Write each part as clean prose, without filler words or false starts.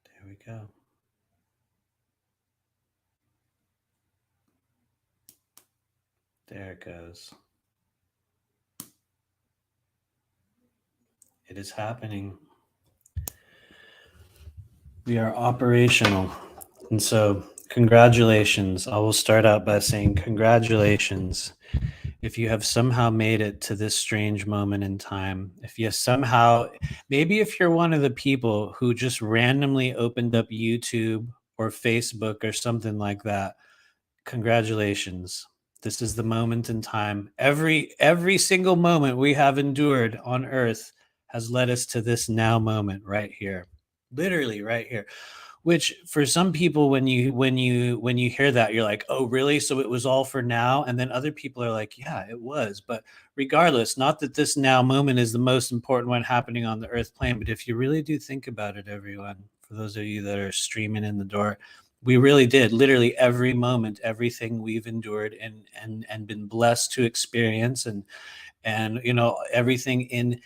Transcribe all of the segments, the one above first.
There we go. There it goes. It is happening. We are operational. And so, congratulations. I will start out by saying, congratulations. If you have somehow made it to this strange moment in time, if you somehow, maybe if you're one of the people who just randomly opened up YouTube or Facebook or something like that, congratulations. This is the moment in time. Every single moment we have endured on earth has led us to this now moment right here. Literally right here. Which for some people, when you hear that, you're like, oh really? So it was all for now? And then other people are like, yeah, it was. But regardless, not that this now moment is the most important one happening on the earth plane, but if you really do think about it, everyone, for those of you that are streaming in the door, we really did literally every moment, everything we've endured and been blessed to experience, and everything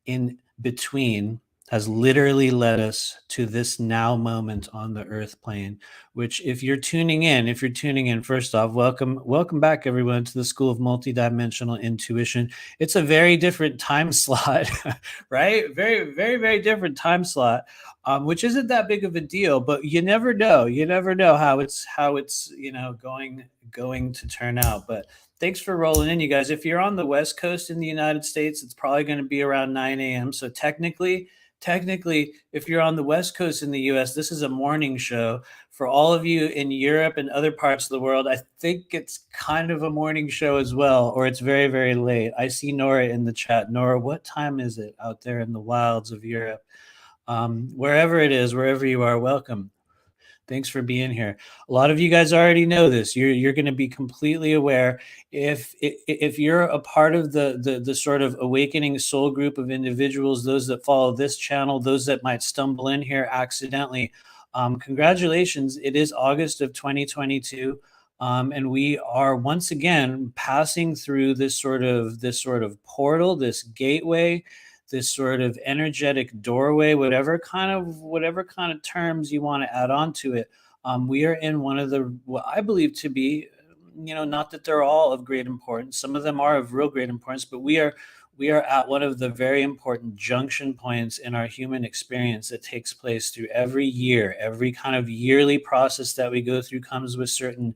in between has literally led us to this now moment on the earth plane. Which, if you're tuning in, first off, welcome back everyone to the School of Multidimensional Intuition. It's a very different time slot. Right, very very very different time slot, which isn't that big of a deal, but you never know how it's going to turn out. But thanks for rolling in, you guys. If you're on the West Coast in the United States, it's probably going to be around 9 a.m. So technically, if you're on the West Coast in the US, this is a morning show. For all of you in Europe and other parts of the world, I think it's kind of a morning show as well, or it's very, very late. I see Nora in the chat. Nora, what time is it out there in the wilds of Europe? Wherever it is, wherever you are, welcome. Thanks for being here. A lot of you guys already know this. You're going to be completely aware if you're a part of the sort of awakening soul group of individuals, those that follow this channel, those that might stumble in here accidentally. Congratulations! It is August of 2022. And we are once again passing through this sort of portal, this gateway, this sort of energetic doorway, whatever kind of terms you want to add on to it. We are in one of the, what I believe to be, not that they're all of great importance. Some of them are of real great importance, but we are at one of the very important junction points in our human experience that takes place through every year. Every kind of yearly process that we go through comes with certain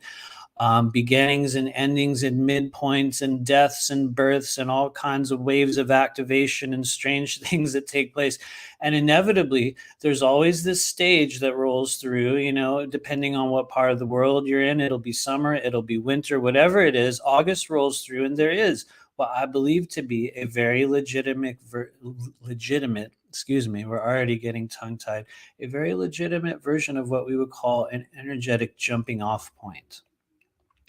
beginnings and endings and midpoints and deaths and births and all kinds of waves of activation and strange things that take place. And inevitably, there's always this stage that rolls through, depending on what part of the world you're in. It'll be summer, it'll be winter, whatever it is. August rolls through, and there is what I believe to be a very legitimate, excuse me, we're already getting tongue-tied, a very legitimate version of what we would call an energetic jumping off point.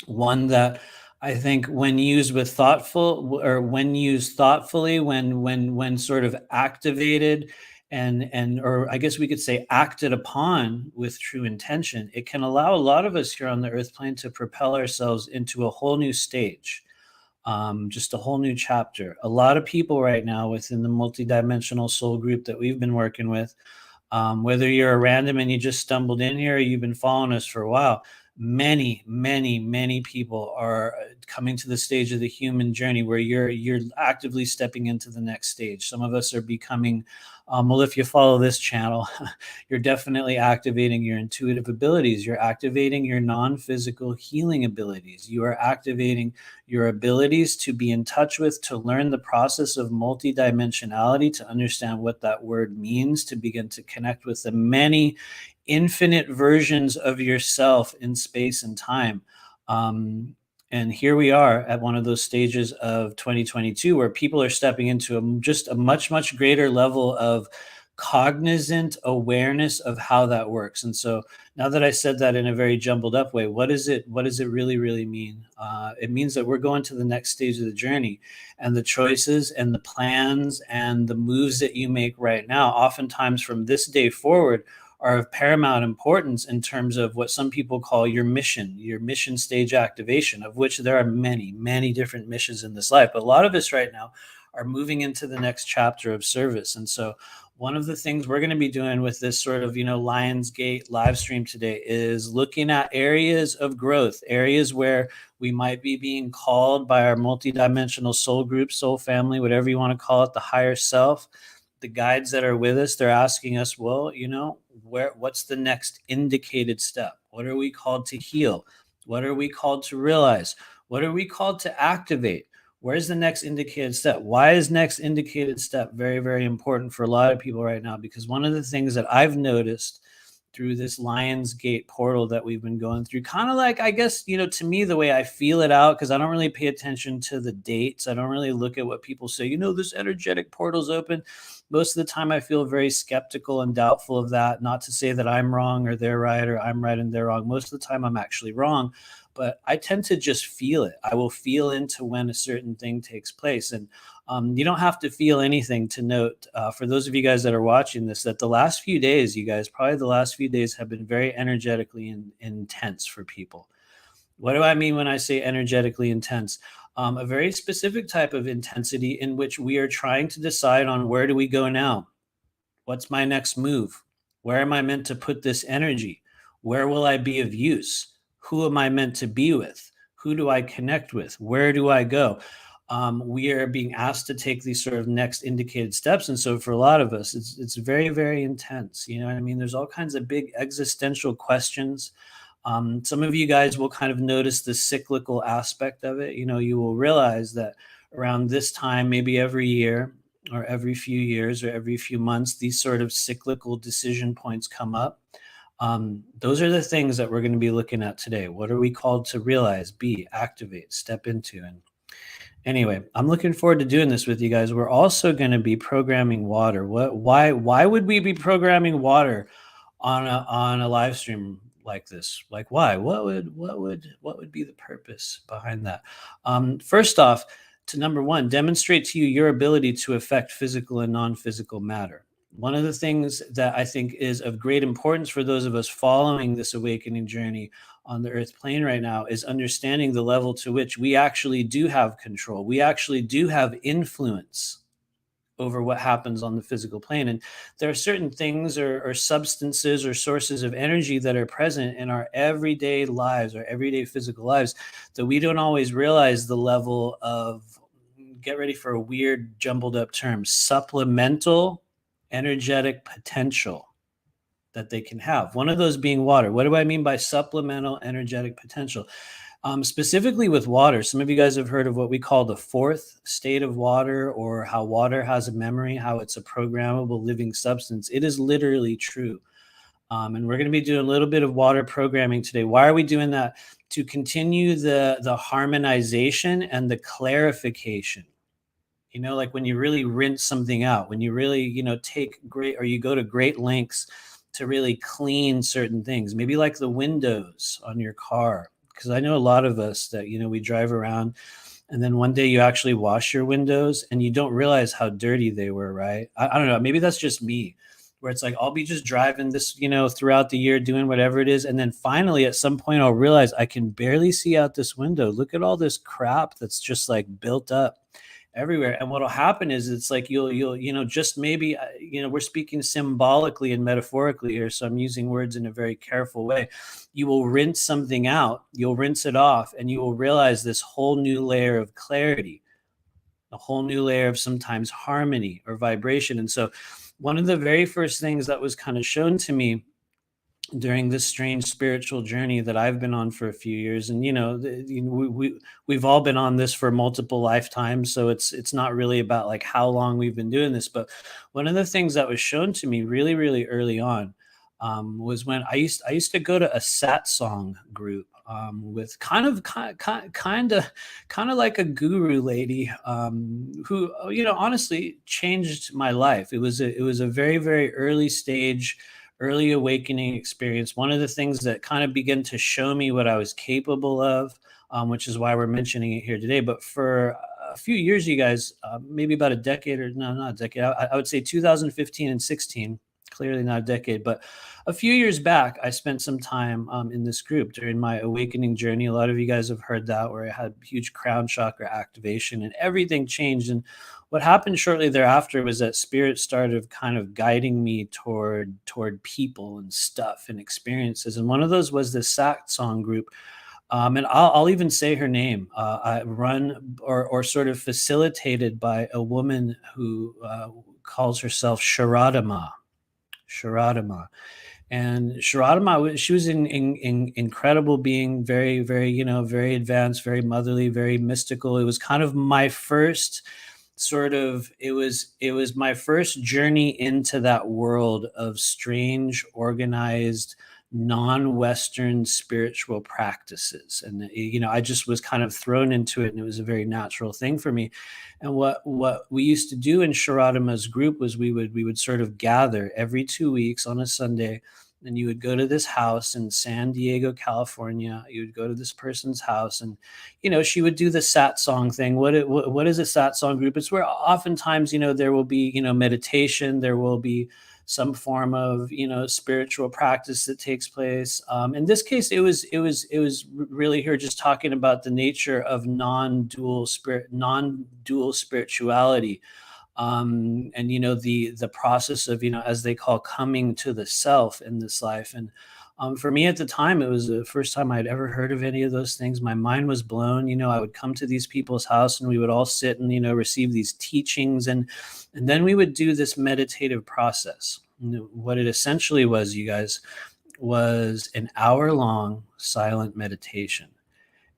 One that I think, when used with thoughtful, or when used thoughtfully, when sort of activated and or I guess we could say acted upon with true intention, it can allow a lot of us here on the earth plane to propel ourselves into a whole new stage, just a whole new chapter. A lot of people right now within the multidimensional soul group that we've been working with, whether you're a random and you just stumbled in here, or you've been following us for a while, many people are coming to the stage of the human journey where you're actively stepping into the next stage. Some of us are becoming, well, if you follow this channel, you're definitely activating your intuitive abilities. You're activating your non-physical healing abilities. You are activating your abilities to be in touch with, to learn the process of multidimensionality, to understand what that word means, to begin to connect with the many infinite versions of yourself in space and time. And here we are at one of those stages of 2022 where people are stepping into just a much greater level of cognizant awareness of how that works. And so, now that I said that in a very jumbled up way, what does it really mean? It means that we're going to the next stage of the journey, and the choices and the plans and the moves that you make right now, oftentimes from this day forward, are of paramount importance in terms of what some people call your mission stage activation, of which there are many different missions in this life. But a lot of us right now are moving into the next chapter of service. And so one of the things we're going to be doing with this sort of, Lionsgate live stream today is looking at areas of growth, areas where we might be being called by our multidimensional soul group, soul family, whatever you want to call it, the higher self. The guides that are with us, they're asking us, well, what's the next indicated step? What are we called to heal? What are we called to realize? What are we called to activate? Where's the next indicated step? Why is next indicated step very, very important for a lot of people right now? Because one of the things that I've noticed through this Lionsgate portal that we've been going through, kind of like, I guess, to me, the way I feel it out, because I don't really pay attention to the dates. I don't really look at what people say, this energetic portal's open. Most of the time, I feel very skeptical and doubtful of that. Not to say that I'm wrong or they're right, or I'm right and they're wrong. Most of the time, I'm actually wrong. But I tend to just feel it. I will feel into when a certain thing takes place. And you don't have to feel anything to note, for those of you guys that are watching this, that the last few days, you guys, probably the last few days have been very energetically intense for people. What do I mean when I say energetically intense? A very specific type of intensity in which we are trying to decide on where do we go now? What's my next move? Where am I meant to put this energy? Where will I be of use? Who am I meant to be with? Who do I connect with? Where do I go? We are being asked to take these sort of next indicated steps. And so for a lot of us, it's very, very intense. You know what I mean? There's all kinds of big existential questions. Some of you guys will kind of notice the cyclical aspect of it. You will realize that around this time, maybe every year or every few years or every few months, these sort of cyclical decision points come up. Those are the things that we're going to be looking at today. What are we called to realize, be, activate, step into? And anyway, I'm looking forward to doing this with you guys. We're also going to be programming water. Why would we be programming water on a live stream like this? Like, why? What would be the purpose behind that? First off, to number one, demonstrate to you your ability to affect physical and non-physical matter. One of the things that I think is of great importance for those of us following this awakening journey on the earth plane right now is understanding the level to which we actually do have control. We actually do have influence over what happens on the physical plane. And there are certain things or substances or sources of energy that are present in our everyday lives, our everyday physical lives, that we don't always realize the level of, get ready for a weird jumbled up term, supplemental energetic potential that they can have. One of those being water. What do I mean by supplemental energetic potential? Specifically with water, some of you guys have heard of what we call the fourth state of water, or how water has a memory, how it's a programmable living substance. It is literally true. And we're going to be doing a little bit of water programming today. Why are we doing that? To continue the harmonization and the clarification. Like when you really rinse something out, when you really, you go to great lengths to really clean certain things, maybe like the windows on your car. Because I know a lot of us that, we drive around and then one day you actually wash your windows and you don't realize how dirty they were, right? I don't know. Maybe that's just me, where it's like, I'll be just driving this, throughout the year, doing whatever it is. And then finally, at some point, I'll realize I can barely see out this window. Look at all this crap that's just like built up everywhere. And what'll happen is it's like you'll just maybe we're speaking symbolically and metaphorically here, so I'm using words in a very careful way. You will rinse something out, you'll rinse it off, and you will realize this whole new layer of clarity, a whole new layer of sometimes harmony or vibration. And so one of the very first things that was kind of shown to me during this strange spiritual journey that I've been on for a few years, and we've all been on this for multiple lifetimes, so it's not really about like how long we've been doing this. But one of the things that was shown to me really, really early on was when I used to go to a satsang group with kind of like a guru lady who honestly changed my life. It was a very, very early stage, early awakening experience. One of the things that kind of began to show me what I was capable of, which is why we're mentioning it here today. But for a few years, you guys, maybe about a decade, or no, not a decade, I would say 2015 and 16, clearly not a decade, but a few years back, I spent some time in this group during my awakening journey. A lot of you guys have heard that, where I had huge crown chakra activation and everything changed. And what happened shortly thereafter was that spirit started kind of guiding me toward people and stuff and experiences. And one of those was this satsang group, and I'll even say her name. I run or sort of facilitated by a woman who calls herself Sharadama. Sharadama. And Sharadama, she was an incredible being, very, very, very advanced, very motherly, very mystical. It was kind of my first it was my first journey into that world of strange, organized, non-Western spiritual practices. And I just was kind of thrown into it, and it was a very natural thing for me. And what we used to do in Sharadama's group was we would sort of gather every 2 weeks on a Sunday, and you would go to this house in San Diego, California. You would go to this person's house, and she would do the satsang thing. What is a satsang group? It's where oftentimes there will be meditation, there will be some form of spiritual practice that takes place. In this case, it was really her just talking about the nature of non-dual spirituality, and the process of as they call coming to the self in this life. And for me at the time, it was the first time I'd ever heard of any of those things. My mind was blown. I would come to these people's house, and we would all sit and receive these teachings, and then we would do this meditative process. What it essentially was, you guys, was an hour-long silent meditation.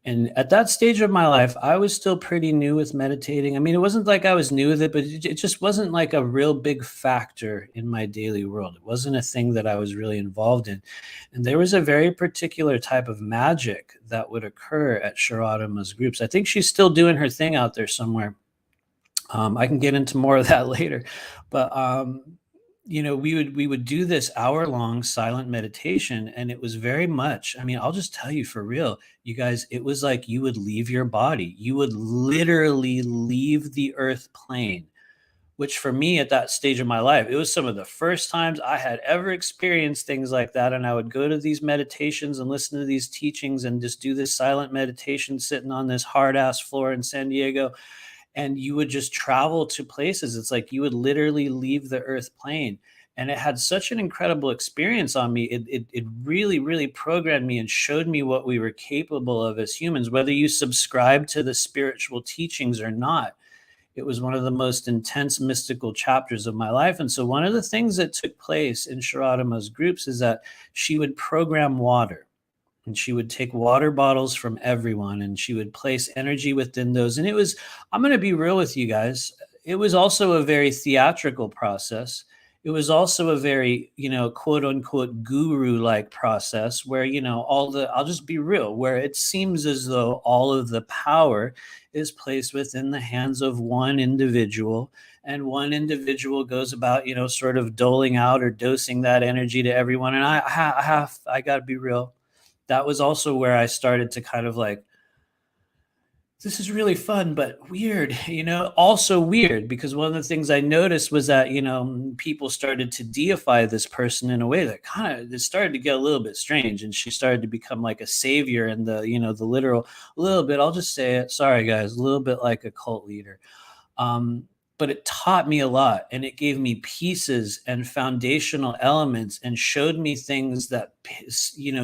And at that stage of my life, I was still pretty new with meditating. I mean, it wasn't like I was new with it, but it just wasn't like a real big factor in my daily world. It wasn't a thing that I was really involved in. And there was a very particular type of magic that would occur at Sharadama's groups. I think she's still doing her thing out there somewhere. I can get into more of that later. But we would do this hour-long silent meditation, and it was very much, I mean, I'll just tell you for real, you guys, it was like you would leave your body. You would literally leave the earth plane, which for me at that stage of my life, it was some of the first times I had ever experienced things like that. And I would go to these meditations and listen to these teachings and just do this silent meditation sitting on this hard ass floor in San Diego, and you would just travel to places. It's like you would literally leave the earth plane. And it had such an incredible experience on me. It really, really programmed me and showed me what we were capable of as humans, whether you subscribe to the spiritual teachings or not. It was one of the most intense mystical chapters of my life. And so one of the things that took place in Sharadama's groups is that she would program water. And she would take water bottles from everyone, and she would place energy within those. And it was, I'm going to be real with you guys, it was also a very theatrical process. It was also a very, quote unquote, guru like process where, I'll just be real, where it seems as though all of the power is placed within the hands of one individual. And one individual goes about, sort of doling out or dosing that energy to everyone. And I got to be real. That was also where I started to kind of like, this is really fun, but weird, also weird, because one of the things I noticed was that, people started to deify this person in a way that kind of, it started to get a little bit strange. And she started to become like a savior, and the literal, a little bit, I'll just say it, sorry guys, a little bit like a cult leader. But it taught me a lot, and it gave me pieces and foundational elements and showed me things that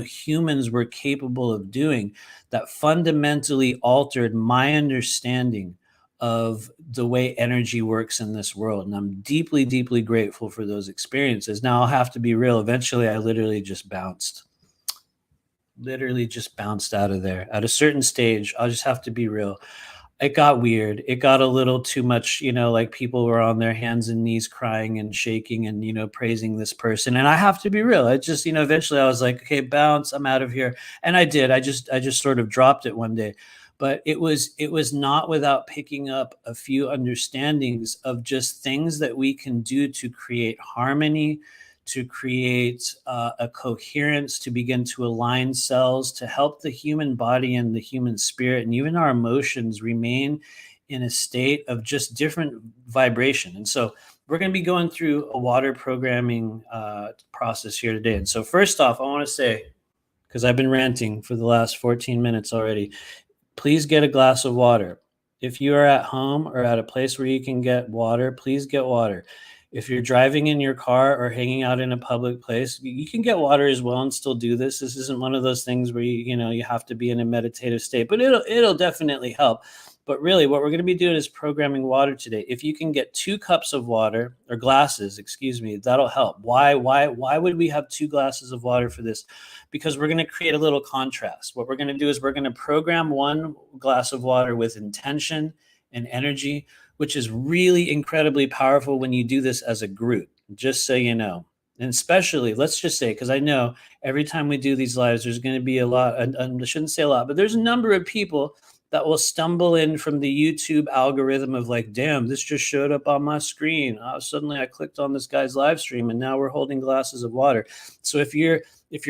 humans were capable of doing that fundamentally altered my understanding of the way energy works in this world. And I'm deeply, deeply grateful for those experiences. Now I'll have to be real. Eventually I literally just bounced out of there at a certain stage. I'll just have to be real. It got weird. It got a little too much, like people were on their hands and knees crying and shaking and, praising this person. And I have to be real. It just, eventually I was like, okay, bounce, I'm out of here. And I did. I just sort of dropped it one day. But it was not without picking up a few understandings of just things that we can do to create harmony, to create a coherence, to begin to align cells, to help the human body and the human spirit and even our emotions remain in a state of just different vibration. And so we're going to be going through a water programming process here today. And so first off, I want to say, because I've been ranting for the last 14 minutes already, please get a glass of water. If you are at home or at a place where you can get water, please get water. If you're driving in your car or hanging out in a public place, you can get water as well and still do this. This isn't one of those things where you have to be in a meditative state, but it'll definitely help. But really, what we're going to be doing is programming water today. If you can get 2 cups of water or glasses, excuse me, that'll help. Why would we have 2 glasses of water for this? Because we're going to create a little contrast. What we're going to do is we're going to program 1 glass of water with intention and energy, which is really incredibly powerful when you do this as a group, just so you know. And especially, let's just say, because I know every time we do these lives, there's going to be a lot, and I shouldn't say a lot, but there's a number of people that will stumble in from the YouTube algorithm of like, damn, this just showed up on my screen. Suddenly I clicked on this guy's live stream and now we're holding glasses of water. So if you're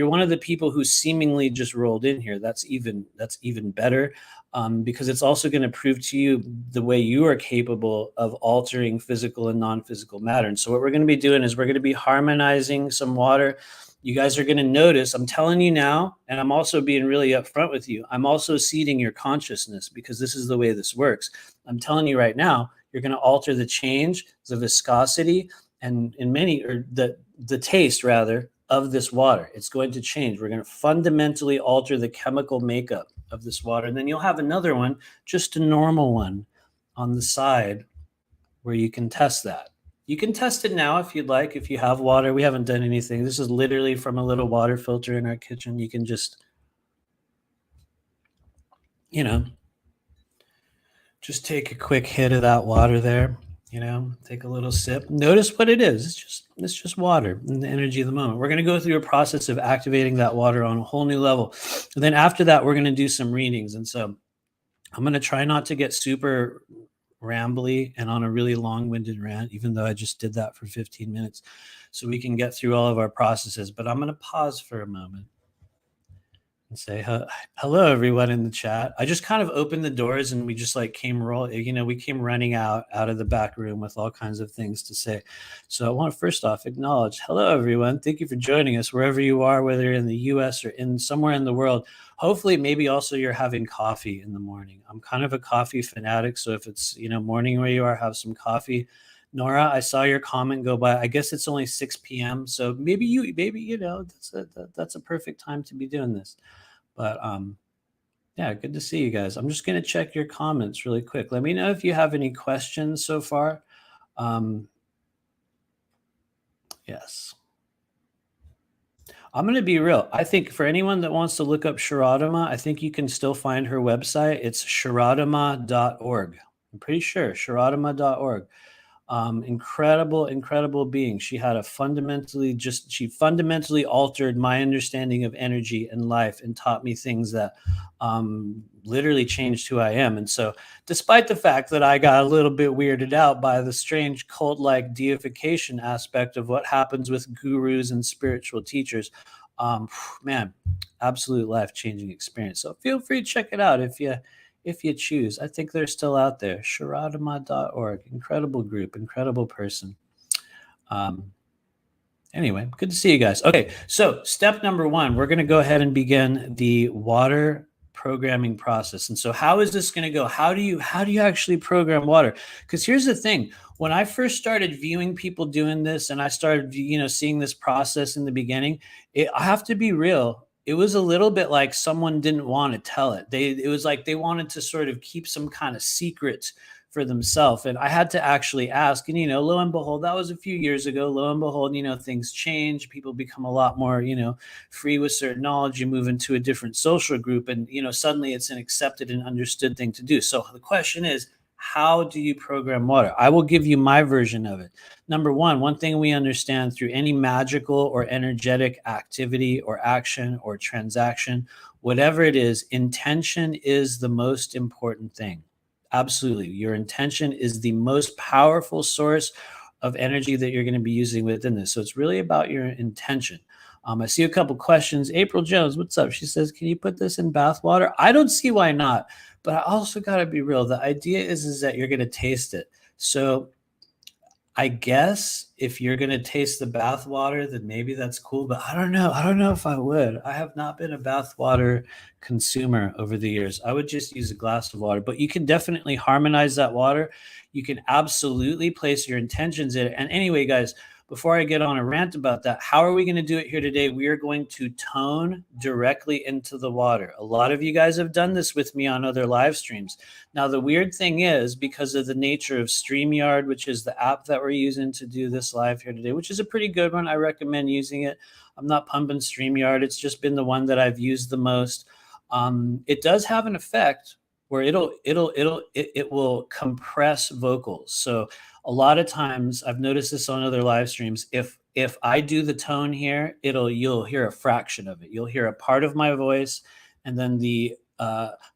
one of the people who seemingly just rolled in here, that's even better, because it's also going to prove to you the way you are capable of altering physical and non-physical matter. And so what we're going to be doing is we're going to be harmonizing some water. You guys are going to notice, I'm telling you now, and I'm also being really upfront with you, I'm also seeding your consciousness, because this is the way this works. I'm telling you right now, you're going to alter the change, the viscosity, and the taste rather of this water. It's going to change. We're going to fundamentally alter the chemical makeup of this water. And then you'll have another one, just a normal one on the side, where you can test that. You can test it now if you'd like, if you have water. We haven't done anything. This is literally from a little water filter in our kitchen. You can just, just take a quick hit of that water there, take a little sip. Notice what it is. It's just water and the energy of the moment. We're going to go through a process of activating that water on a whole new level. And then after that, we're going to do some readings. And so I'm going to try not to get super rambly and on a really long-winded rant, even though I just did that for 15 minutes, so we can get through all of our processes. But I'm going to pause for a moment and say hello, everyone in the chat. I just kind of opened the doors and we just we came running out of the back room with all kinds of things to say. So I want to first off acknowledge, hello, everyone. Thank you for joining us wherever you are, whether you're in the US or in somewhere in the world. Hopefully, maybe also you're having coffee in the morning. I'm kind of a coffee fanatic. So if it's, morning where you are, have some coffee. Nora, I saw your comment go by. I guess it's only 6 p.m. So maybe that's a perfect time to be doing this. But yeah, good to see you guys. I'm just going to check your comments really quick. Let me know if you have any questions so far. Yes. I'm going to be real. I think for anyone that wants to look up Sharadama, I think you can still find her website. It's sharadama.org. I'm pretty sure, sharadama.org. Incredible being. She had she fundamentally altered my understanding of energy and life and taught me things that literally changed who I am. And so despite the fact that I got a little bit weirded out by the strange cult-like deification aspect of what happens with gurus and spiritual teachers, man, absolute life-changing experience. So feel free to check it out if you choose. I think they're still out there. Sharadama.org. Incredible group, incredible person. Anyway, good to see you guys. Okay, so step number 1, we're going to go ahead and begin the water programming process. And so how is this going to go? How do you actually program water? Because here's the thing. When I first started viewing people doing this and I started, seeing this process in the beginning, I have to be real. It was a little bit like someone didn't want to tell it. It was like they wanted to sort of keep some kind of secret for themselves. And I had to actually ask, and, lo and behold, that was a few years ago. Lo and behold, things change. People become a lot more, free with certain knowledge. You move into a different social group and, suddenly it's an accepted and understood thing to do. So the question is, how do you program water? I will give you my version of it. Number one thing we understand through any magical or energetic activity or action or transaction, whatever it is, intention is the most important thing. Absolutely. Your intention is the most powerful source of energy that you're going to be using within this. So it's really about your intention. I see a couple questions. April Jones, what's up? She says, can you put this in bath water? I don't see why not. But I also got to be real. The idea is that you're going to taste it. So I guess if you're gonna taste the bath water, then maybe that's cool, but I don't know. I don't know if I would. I have not been a bath water consumer over the years. I would just use a glass of water, but you can definitely harmonize that water. You can absolutely place your intentions in it. And anyway, guys, before I get on a rant about that, how are we going to do it here today? We are going to tone directly into the water. A lot of you guys have done this with me on other live streams. Now, the weird thing is, because of the nature of StreamYard, which is the app that we're using to do this live here today, which is a pretty good one. I recommend using it. I'm not pumping StreamYard. It's just been the one that I've used the most. It does have an effect where it will compress vocals. So a lot of times I've noticed this on other live streams. If I do the tone here, you'll hear a fraction of it. You'll hear a part of my voice, and then the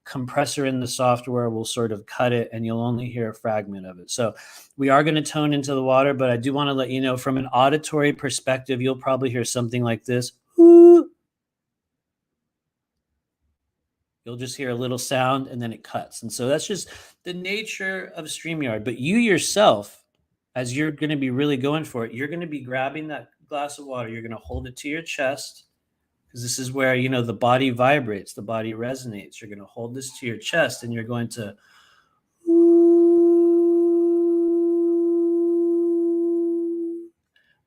compressor in the software will sort of cut it, and you'll only hear a fragment of it. So we are going to tone into the water, but I do want to let you know from an auditory perspective, you'll probably hear something like this. You'll just hear a little sound and then it cuts. And so that's just the nature of StreamYard. But you yourself, as you're going to be really going for it, you're going to be grabbing that glass of water. You're going to hold it to your chest, because this is where, the body vibrates, the body resonates. You're going to hold this to your chest and you're going to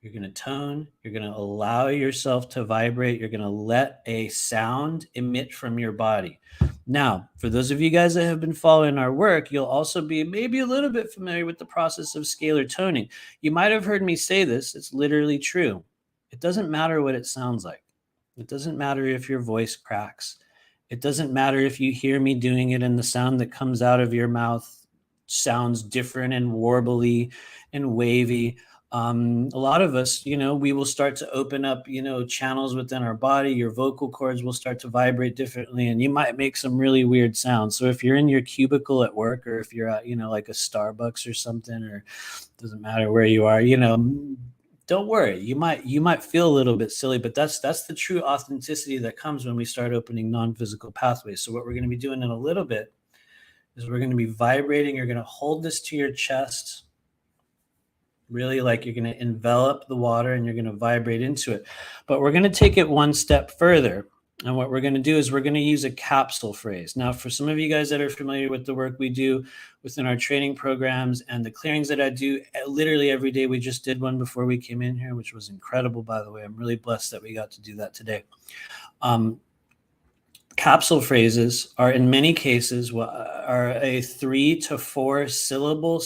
You're going to tone. You're going to allow yourself to vibrate. You're going to let a sound emit from your body. Now, for those of you guys that have been following our work, you'll also be maybe a little bit familiar with the process of scalar toning. You might have heard me say this. It's literally true. It doesn't matter what it sounds like. It doesn't matter if your voice cracks. It doesn't matter if you hear me doing it and the sound that comes out of your mouth sounds different and warbly and wavy. A lot of us, we will start to open up, channels within our body. Your vocal cords will start to vibrate differently, and you might make some really weird sounds. So if you're in your cubicle at work, or if you're at, like a Starbucks or something, or doesn't matter where you are, don't worry. You might feel a little bit silly, but that's the true authenticity that comes when we start opening non-physical pathways. So what we're going to be doing in a little bit is we're going to be vibrating. You're going to hold this to your chest, really like you're going to envelop the water and you're going to vibrate into it. But we're going to take it one step further. And what we're going to do is we're going to use a capsule phrase. Now, for some of you guys that are familiar with the work we do within our training programs and the clearings that I do literally every day, we just did one before we came in here, which was incredible, by the way. I'm really blessed that we got to do that today. Capsule phrases are, in many cases, are a 3 to 4 syllable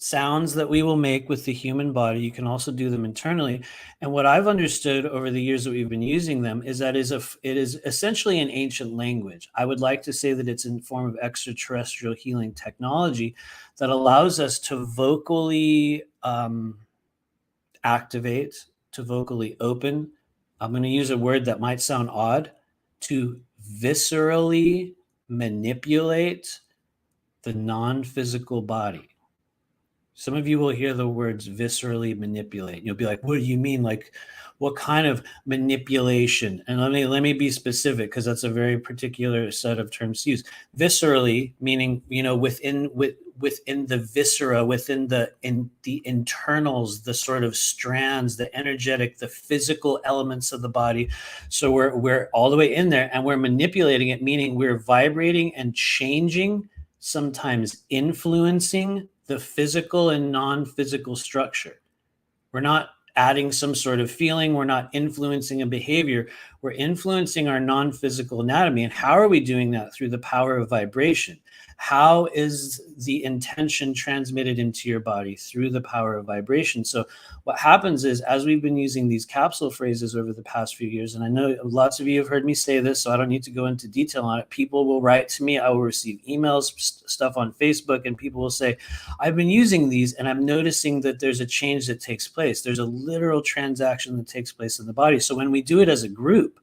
sounds that we will make with the human body. You can also do them internally. And what I've understood over the years that we've been using them is that it is essentially an ancient language. I would like to say that it's in form of extraterrestrial healing technology that allows us to vocally activate, to vocally open. I'm going to use a word that might sound odd, to viscerally manipulate the non-physical body. Some of you will hear the words viscerally manipulate. You'll be like, what do you mean? Like, what kind of manipulation? And let me be specific, because that's a very particular set of terms to use. Viscerally, meaning, within the viscera, within the internals, the sort of strands, the energetic, the physical elements of the body. So we're all the way in there, and we're manipulating it, meaning we're vibrating and changing, sometimes influencing the physical and non-physical structure. We're not adding some sort of feeling. We're not influencing a behavior. We're influencing our non-physical anatomy. And how are we doing that? Through the power of vibration. How is the intention transmitted into your body? Through the power of vibration. So what happens is, as we've been using these capsule phrases over the past few years, and I know lots of you have heard me say this, so I don't need to go into detail on it. People will write to me. I will receive emails, stuff on Facebook, and people will say, I've been using these and I'm noticing that there's a change that takes place. There's a literal transaction that takes place in the body. So when we do it as a group,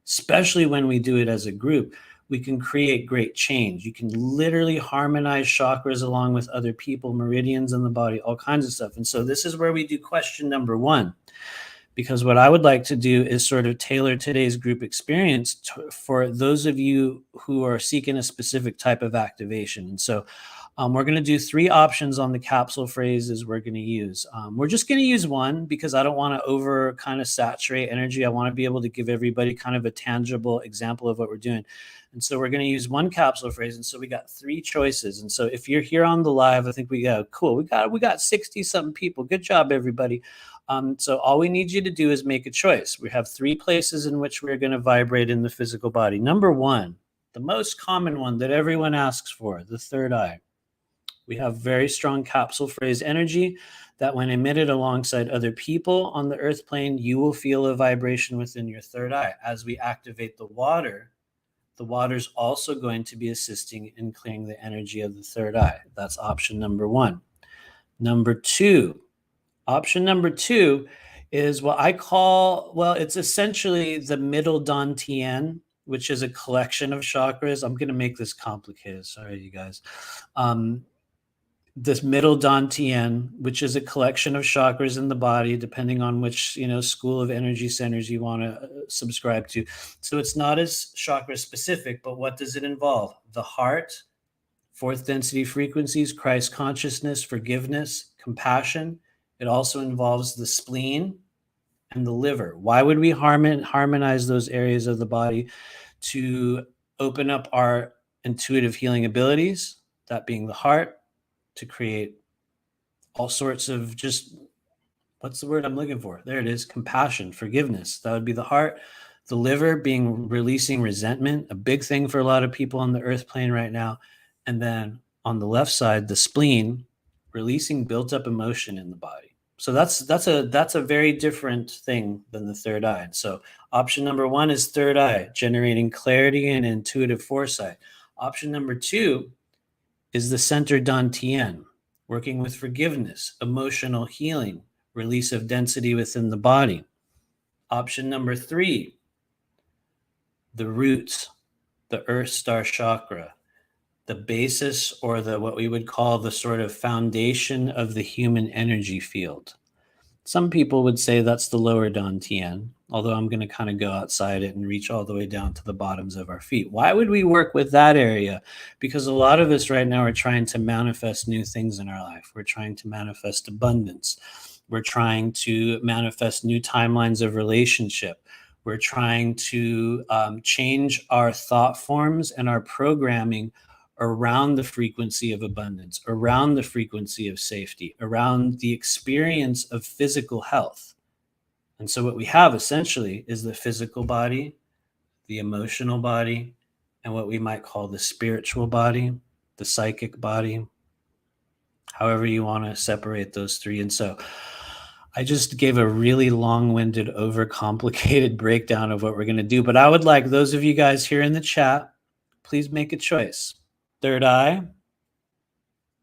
especially when we do it as a group, we can create great change. You can literally harmonize chakras along with other people, meridians in the body, all kinds of stuff. And so this is where we do question number 1, because what I would like to do is sort of tailor today's group experience for those of you who are seeking a specific type of activation. And so We're going to do 3 options on the capsule phrases we're going to use. We're just going to use one because I don't want to over kind of saturate energy. I want to be able to give everybody kind of a tangible example of what we're doing. And so we're going to use one capsule phrase. And so we got 3 choices. And so if you're here on the live, I think we got cool. We got 60 something people. Good job, everybody. So all we need you to do is make a choice. We have 3 places in which we're going to vibrate in the physical body. Number 1, the most common one that everyone asks for, the third eye. We have very strong capsule phrase energy that when emitted alongside other people on the earth plane, you will feel a vibration within your third eye. As we activate the water's also going to be assisting in clearing the energy of the third eye. That's option number 1. Option number two is what I call, well, it's essentially the middle dantian, which is a collection of chakras. I'm going to make this complicated. Sorry, you guys. This middle dantian, which is a collection of chakras in the body, depending on which school of energy centers you want to subscribe to. So it's not as chakra specific, but what does it involve? The heart, fourth density frequencies, Christ consciousness, forgiveness, compassion. It also involves the spleen and the liver. Why would we harmonize those areas of the body? To open up our intuitive healing abilities, that being the heart, to create all sorts of just, what's the word I'm looking for? There it is, compassion, forgiveness. That would be the heart. The liver being releasing resentment, a big thing for a lot of people on the earth plane right now. And then on the left side, the spleen, releasing built up emotion in the body. So that's a very different thing than the third eye. So option number 1 is third eye, generating clarity and intuitive foresight. Option number 2 is the center dantian, working with forgiveness, emotional healing, release of density within the body. Option number 3, the roots, the earth star chakra, the basis, or what we would call the sort of foundation of the human energy field. Some people would say that's the lower dantian, although I'm going to kind of go outside it and reach all the way down to the bottoms of our feet. Why would we work with that area? Because a lot of us right now are trying to manifest new things in our life. We're trying to manifest abundance. We're trying to manifest new timelines of relationship. We're trying to change our thought forms and our programming around the frequency of abundance, around the frequency of safety, around the experience of physical health. And so what we have essentially is the physical body, the emotional body, and what we might call the spiritual body, the psychic body, however you want to separate those 3. And so I just gave a really long-winded, overcomplicated breakdown of what we're going to do. But I would like those of you guys here in the chat, please make a choice. Third eye,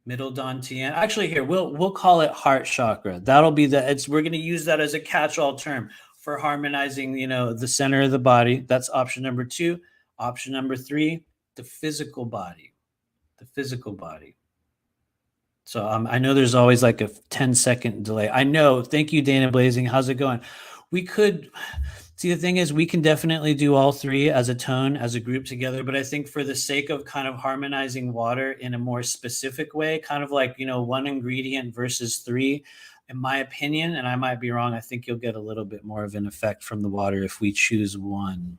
middle dantian. Actually, here we'll call it heart chakra. That'll be we're going to use that as a catch-all term for harmonizing, the center of the body. That's option number 2. Option number 3, the physical body. The physical body. So I know there's always like a 10-second delay. I know. Thank you, Dana Blazing. How's it going? We could see, the thing is, we can definitely do all 3 as a tone, as a group together. But I think for the sake of kind of harmonizing water in a more specific way, kind of like, 1 ingredient versus 3, in my opinion, and I might be wrong, I think you'll get a little bit more of an effect from the water if we choose 1.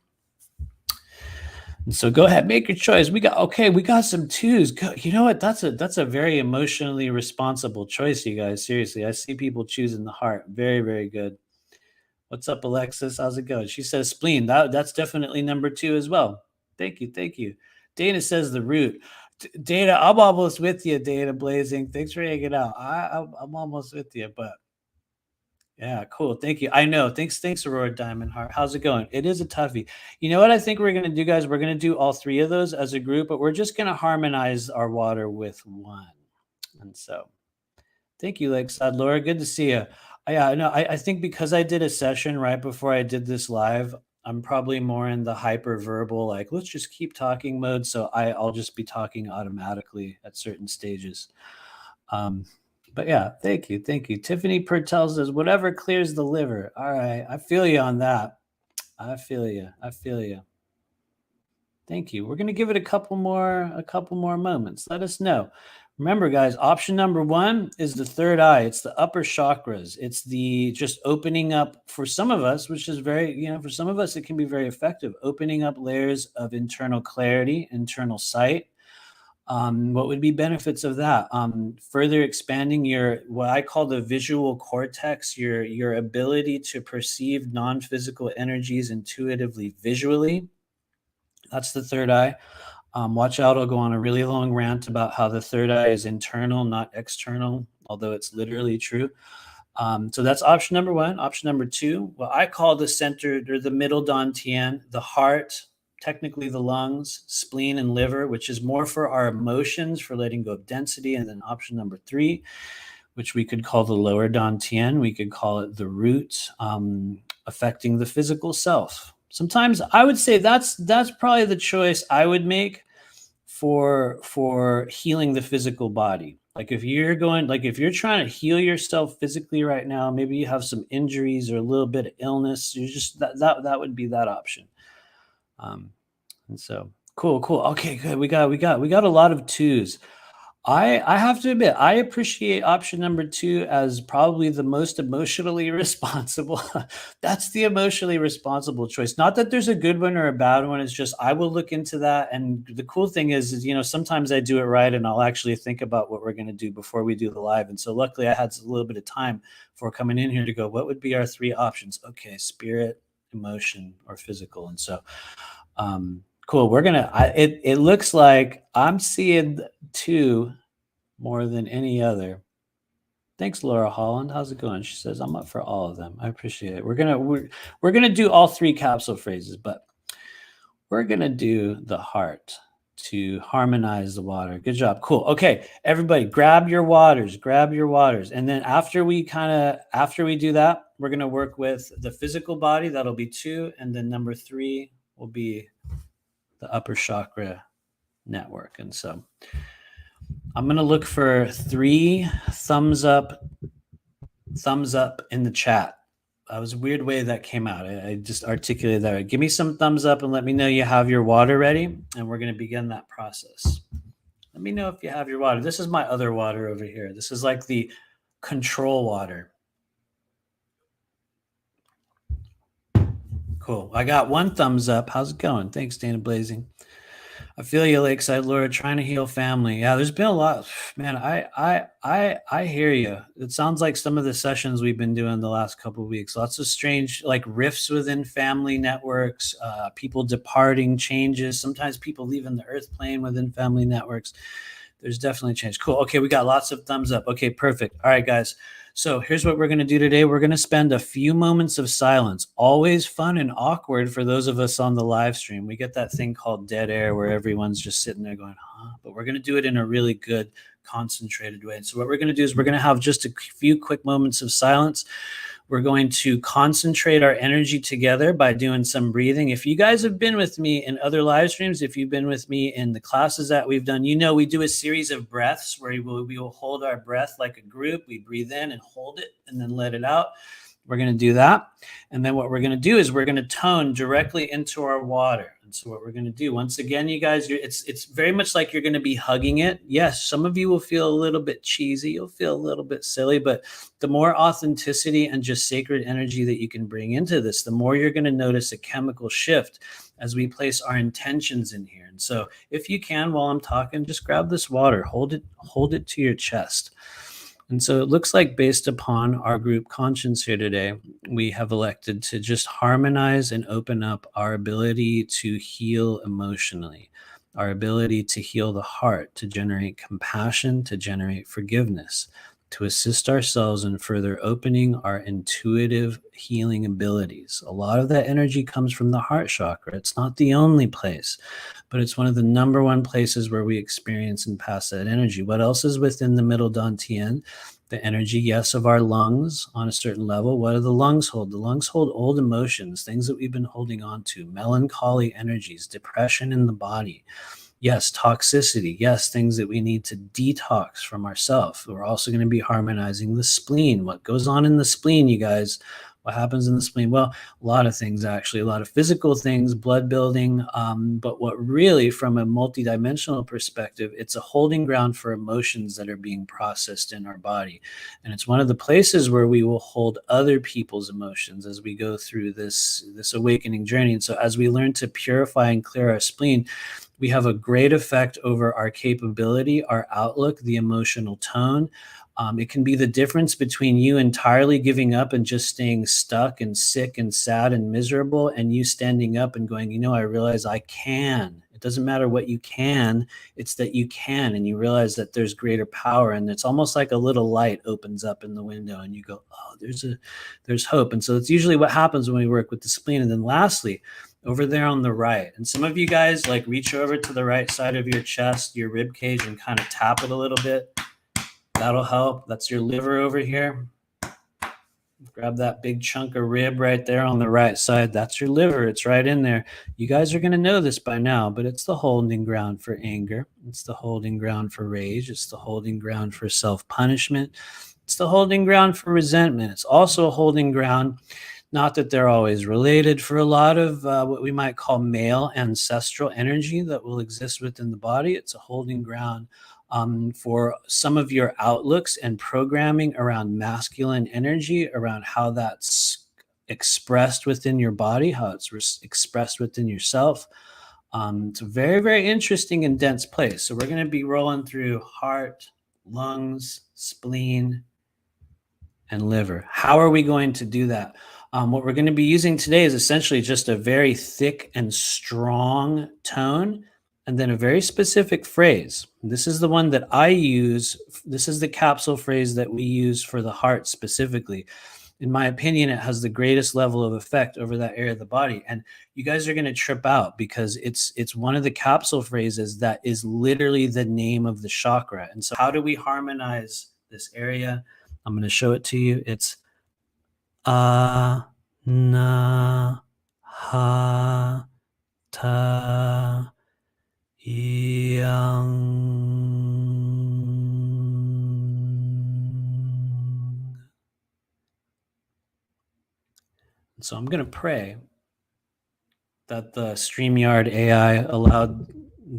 And so go ahead, make your choice. We got some 2s. You know what? That's a very emotionally responsible choice, you guys. Seriously, I see people choosing the heart. Very, very good. What's up, Alexis? How's it going? She says spleen. That's definitely number 2 as well. Thank you. Dana says the root. Dana, I'm almost with you, Dana Blazing. Thanks for hanging out. I'm almost with you, but yeah, cool. Thank you. I know. Thanks, Aurora Diamond Heart. How's it going? It is a toughie. You know what I think we're going to do, guys? We're going to do all 3 of those as a group, but we're just going to harmonize our water with 1. And so thank you, Lakeside Laura. Good to see you. Yeah, no, I think because I did a session right before I did this live, I'm probably more in the hyper verbal, like, let's just keep talking mode. So I'll just be talking automatically at certain stages. But yeah, thank you. Tiffany Pertel says, whatever clears the liver. All right. I feel you on that. I feel you. Thank you. We're going to give it a couple more moments. Let us know. Remember, guys, option number one is the third eye. It's the upper chakras. It's the just opening up for some of us, which is very, for some of us, it can be very effective. Opening up layers of internal clarity, internal sight. What would be benefits of that? Further expanding your, what I call the visual cortex, your ability to perceive non-physical energies intuitively, visually. That's the third eye. Watch out, I'll go on a really long rant about how the third eye is internal, not external, although it's literally true. So that's option number one. Option number two, what I call the center or the middle dantian, the heart, technically the lungs, spleen, and liver, which is more for our emotions, for letting go of density. And then option number three, which we could call the lower dantian, we could call it the root, affecting the physical self. Sometimes I would say that's probably the choice I would make for healing the physical body. Like if you're trying to heal yourself physically right now, maybe you have some injuries or a little bit of illness, you just that would be that option. And so cool. Okay, good. We got a lot of twos. I have to admit, I appreciate option number two as probably the most emotionally responsible. That's the emotionally responsible choice. Not that there's a good one or a bad one. It's just I will look into that. And the cool thing is sometimes I do it right and I'll actually think about what we're going to do before we do the live. And so luckily I had a little bit of time before coming in here to go, what would be our three options? Okay, spirit, emotion, or physical. And so cool. We're gonna. It looks like I'm seeing two more than any other. Thanks, Laura Holland. How's it going? She says I'm up for all of them. I appreciate it. We're gonna do all three capsule phrases, but we're gonna do the heart to harmonize the water. Good job. Cool. Okay, everybody, grab your waters. And then after we do that, we're gonna work with the physical body. That'll be two, and then number three will be the upper chakra network. And so I'm going to look for 3 thumbs up in the chat. That was a weird way that came out. I just articulated that. Give me some thumbs up and let me know you have your water ready. And we're going to begin that process. Let me know if you have your water. This is my other water over here. This is like the control water. Cool. I got 1 thumbs up. How's it going? Thanks, Dana Blazing. I feel you, Lakeside Laura, trying to heal family. Yeah, there's been a lot. Man, I hear you. It sounds like some of the sessions we've been doing the last couple of weeks. Lots of strange like rifts within family networks, people departing, changes. Sometimes people leaving the earth plane within family networks. There's definitely change. Cool. Okay, we got lots of thumbs up. Okay, perfect. All right, guys. So here's what we're going to do today. We're going to spend a few moments of silence. Always fun and awkward for those of us on the live stream. We get that thing called dead air where everyone's just sitting there going, huh? But we're going to do it in a really good, concentrated way. And so what we're going to do is we're going to have just a few quick moments of silence. We're going to concentrate our energy together by doing some breathing. If you guys have been with me in other live streams, if you've been with me in the classes that we've done, we do a series of breaths where we will hold our breath like a group. We breathe in and hold it and then let it out. We're going to do that. And then what we're going to do is we're going to tone directly into our water. And so what we're going to do, once again, you guys, it's very much like you're going to be hugging it. Yes, some of you will feel a little bit cheesy. You'll feel a little bit silly, but the more authenticity and just sacred energy that you can bring into this, the more you're going to notice a chemical shift as we place our intentions in here. And so if you can, while I'm talking, just grab this water, hold it to your chest. And so it looks like based upon our group conscience here today, we have elected to just harmonize and open up our ability to heal emotionally, our ability to heal the heart, to generate compassion, to generate forgiveness, to assist ourselves in further opening our intuitive healing abilities. A lot of that energy comes from the heart chakra. It's not the only place, but it's one of the number one places where we experience and pass that energy. What else is within the middle dantian? The energy, yes, of our lungs on a certain level. What do the lungs hold? The lungs hold old emotions, things that we've been holding on to, melancholy energies, depression in the body. Yes, toxicity. Yes, things that we need to detox from ourselves. We're also going to be harmonizing the spleen. What goes on in the spleen, you guys? What happens in the spleen? Well, a lot of things, actually, a lot of physical things, blood building. But what really, from a multidimensional perspective, it's a holding ground for emotions that are being processed in our body. And it's one of the places where we will hold other people's emotions as we go through this awakening journey. And so as we learn to purify and clear our spleen, we have a great effect over our capability, our outlook, the emotional tone. It can be the difference between you entirely giving up and just staying stuck and sick and sad and miserable, and you standing up and going, you know, I realize I can. It doesn't matter what you can, it's that you can, and you realize that there's greater power, and it's almost like a little light opens up in the window, and you go, oh, there's hope. And so it's usually what happens when we work with the spleen. And then lastly, over there on the right, and some of you guys like reach over to the right side of your chest, your rib cage, and kind of tap it a little bit. That'll help. That's your liver over here. Grab that big chunk of rib right there on the right side. That's your liver. It's right in there. You guys are going to know this by now, but it's the holding ground for anger. It's the holding ground for rage. It's the holding ground for self-punishment. It's the holding ground for resentment. It's also a holding ground, not that they're always related, for a lot of what we might call male ancestral energy that will exist within the body. It's a holding ground for some of your outlooks and programming around masculine energy, around how that's expressed within your body, how it's expressed within yourself. It's a very, very interesting and dense place. So we're going to be rolling through heart, lungs, spleen, and liver. How are we going to do that? What we're going to be using today is essentially just a very thick and strong tone, and then a very specific phrase. This is the one that I use. This is the capsule phrase that we use for the heart specifically. In my opinion, it has the greatest level of effect over that area of the body. And you guys are going to trip out because it's one of the capsule phrases that is literally the name of the chakra. And so how do we harmonize this area? I'm going to show it to you. It's A, Na, Ha, Ta, Yang. So I'm going to pray that the StreamYard AI allowed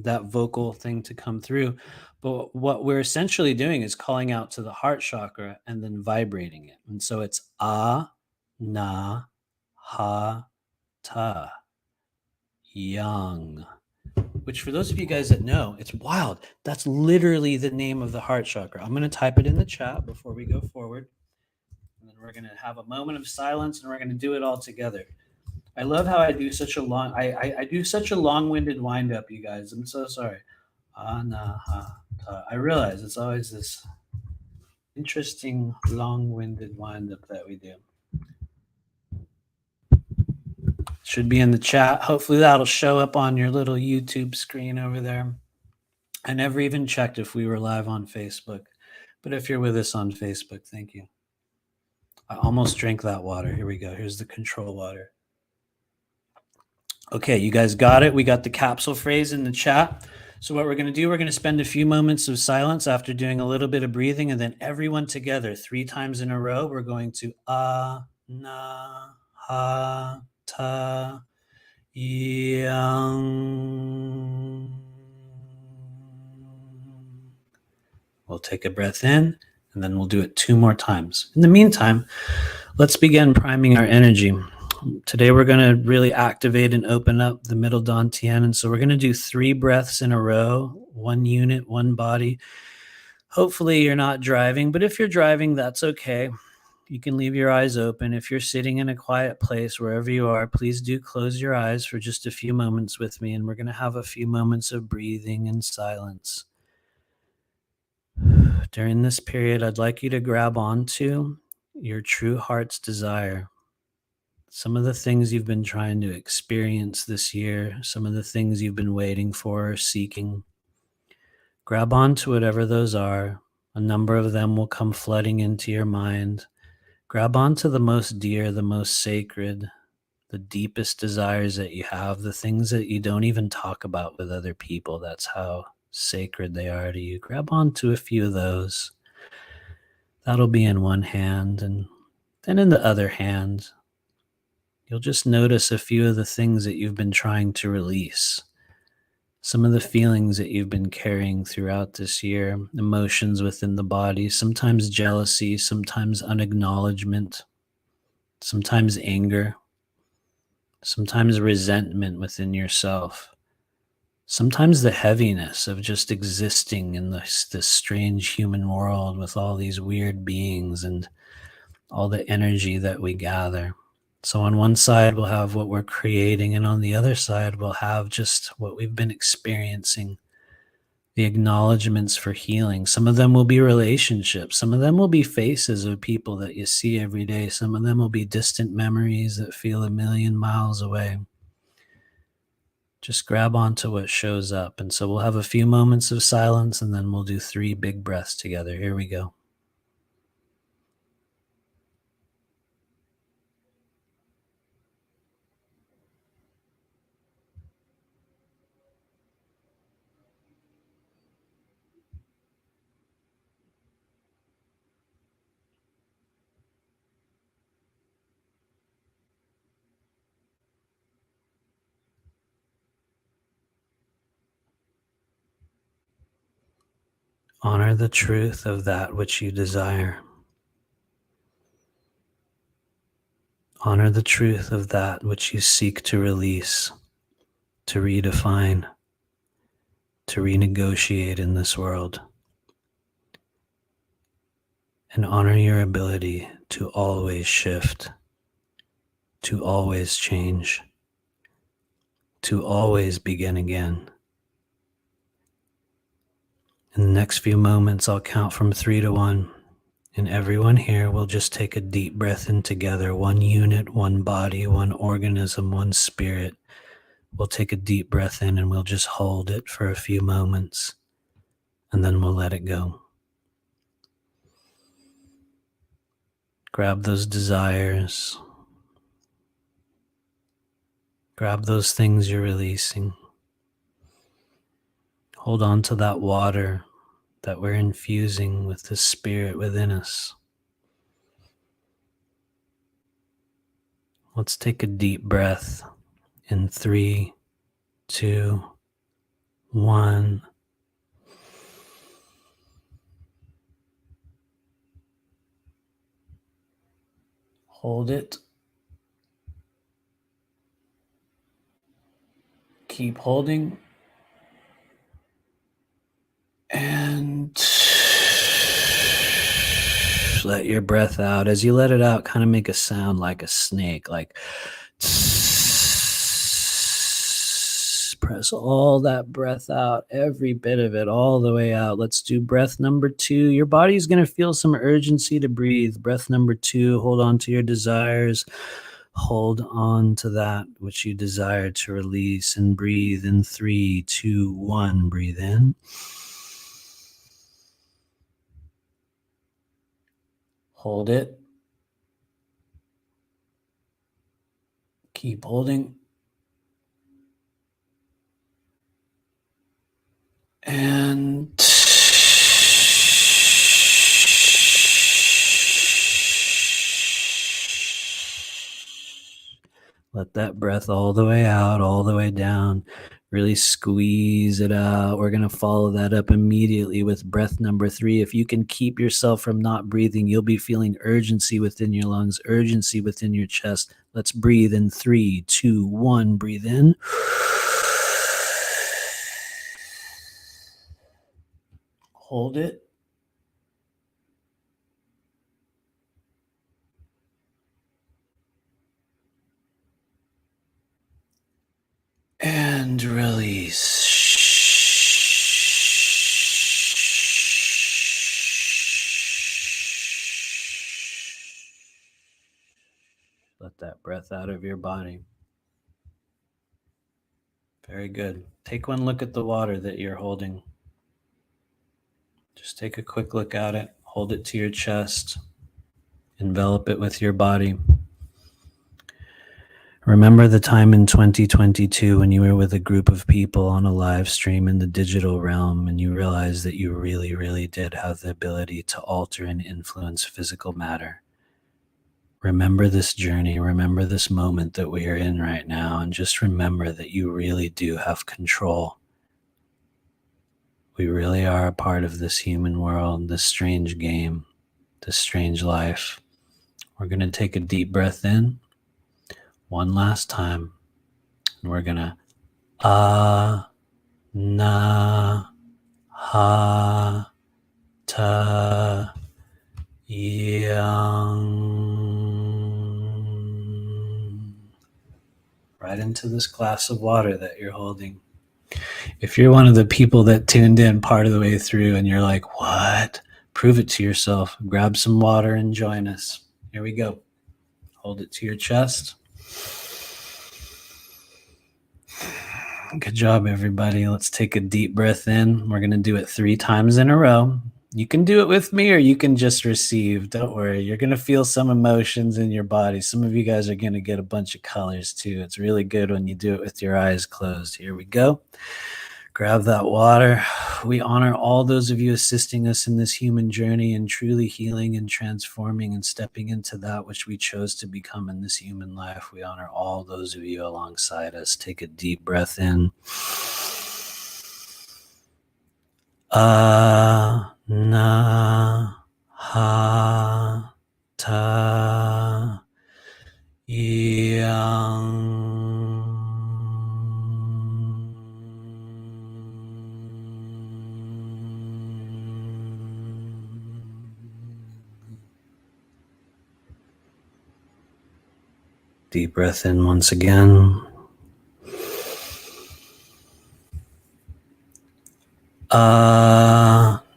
that vocal thing to come through. But what we're essentially doing is calling out to the heart chakra and then vibrating it. And so it's A, Na, Ha, Ta, Yang. Which, for those of you guys that know, it's wild. That's literally the name of the heart chakra. I'm going to type it in the chat before we go forward. And then we're going to have a moment of silence, and we're going to do it all together. I love how I do such a long-winded wind-up, you guys. I'm so sorry. I realize it's always this interesting long-winded wind-up that we do. Should be in the chat. Hopefully that'll show up on your little YouTube screen over there. I never even checked if we were live on Facebook, but if you're with us on Facebook, thank you. I almost drank that water. Here we go. Here's the control water. Okay, you guys got it. We got the capsule phrase in the chat. So what we're going to do, we're going to spend a few moments of silence after doing a little bit of breathing, and then everyone together 3 times in a row, we're going to Na, Ha, Ta, Yang. We'll take a breath in, and then we'll do it 2 more times. In the meantime, let's begin priming our energy. Today, we're going to really activate and open up the middle dantian. And so we're going to do 3 breaths in a row, 1 unit, 1 body. Hopefully you're not driving, but if you're driving, that's okay. You can leave your eyes open. If you're sitting in a quiet place, wherever you are, please do close your eyes for just a few moments with me. And we're going to have a few moments of breathing and silence. During this period, I'd like you to grab onto your true heart's desire. Some of the things you've been trying to experience this year, some of the things you've been waiting for or seeking. Grab onto whatever those are. A number of them will come flooding into your mind. Grab onto the most dear, the most sacred, the deepest desires that you have, the things that you don't even talk about with other people. That's how sacred they are to you. Grab onto a few of those. That'll be in one hand, and Then, in the other hand, you'll just notice a few of the things that you've been trying to release. Some of the feelings that you've been carrying throughout this year, emotions within the body, sometimes jealousy, sometimes unacknowledgement, sometimes anger, sometimes resentment within yourself, sometimes the heaviness of just existing in this strange human world with all these weird beings and all the energy that we gather. So on one side, we'll have what we're creating, and on the other side, we'll have just what we've been experiencing, the acknowledgments for healing. Some of them will be relationships. Some of them will be faces of people that you see every day. Some of them will be distant memories that feel a million miles away. Just grab onto what shows up. And so we'll have a few moments of silence, and then we'll do 3 big breaths together. Here we go. Honor the truth of that which you desire. Honor the truth of that which you seek to release, to redefine, to renegotiate in this world. And honor your ability to always shift, to always change, to always begin again. In the next few moments, I'll count from 3 to 1, and everyone here will just take a deep breath in together. One unit, one body, one organism, one spirit. We'll take a deep breath in and we'll just hold it for a few moments, and then we'll let it go. Grab those desires. Grab those things you're releasing. Hold on to that water that we're infusing with the spirit within us. Let's take a deep breath in 3, 2, 1. Hold it. Keep holding. And let your breath out. As you let it out, kind of make a sound like a snake, like press all that breath out, every bit of it, all the way out. Let's do breath number 2. Your body's going to feel some urgency to breathe. Breath number 2, hold on to your desires. Hold on to that which you desire to release, and breathe in 3, 2, 1. Breathe in. Hold it. Keep holding. And let that breath all the way out, all the way down. Really squeeze it out. We're going to follow that up immediately with breath number 3. If you can keep yourself from not breathing, you'll be feeling urgency within your lungs, urgency within your chest. Let's breathe in 3, 2, 1. Breathe in. Hold it. And release. Let that breath out of your body. Very good. Take one look at the water that you're holding. Just take a quick look at it. Hold it to your chest. Envelop it with your body. Remember the time in 2022 when you were with a group of people on a live stream in the digital realm, and you realized that you really, really did have the ability to alter and influence physical matter. Remember this journey, remember this moment that we are in right now, and just remember that you really do have control. We really are a part of this human world, this strange game, this strange life. We're going to take a deep breath in one last time, and we're going to na ha ta yang, right into this glass of water that you're holding. If you're one of the people that tuned in part of the way through and you're like, what? Prove it to yourself. Grab some water and join us. Here we go. Hold it to your chest. Good job, everybody. Let's take a deep breath in. We're going to do it 3 times in a row. You can do it with me or you can just receive. Don't worry. You're going to feel some emotions in your body. Some of you guys are going to get a bunch of colors too. It's really good when you do it with your eyes closed. Here we go. Grab that water. We honor all those of you assisting us in this human journey and truly healing and transforming and stepping into that which we chose to become in this human life. We honor all those of you alongside us. Take a deep breath in. Na ha ta yang. Deep breath in once again.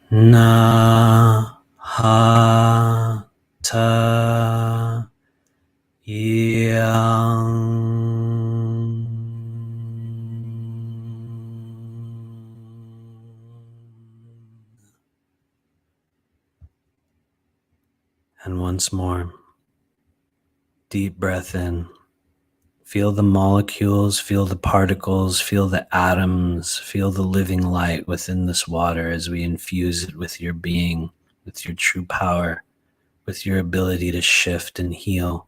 Na ha ta yang. And once more. Deep breath in. Feel the molecules, feel the particles, feel the atoms, feel the living light within this water as we infuse it with your being, with your true power, with your ability to shift and heal,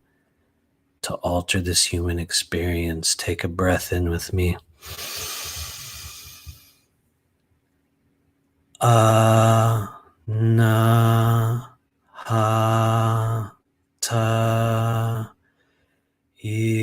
to alter this human experience. Take a breath in with me. Na ha ta yang.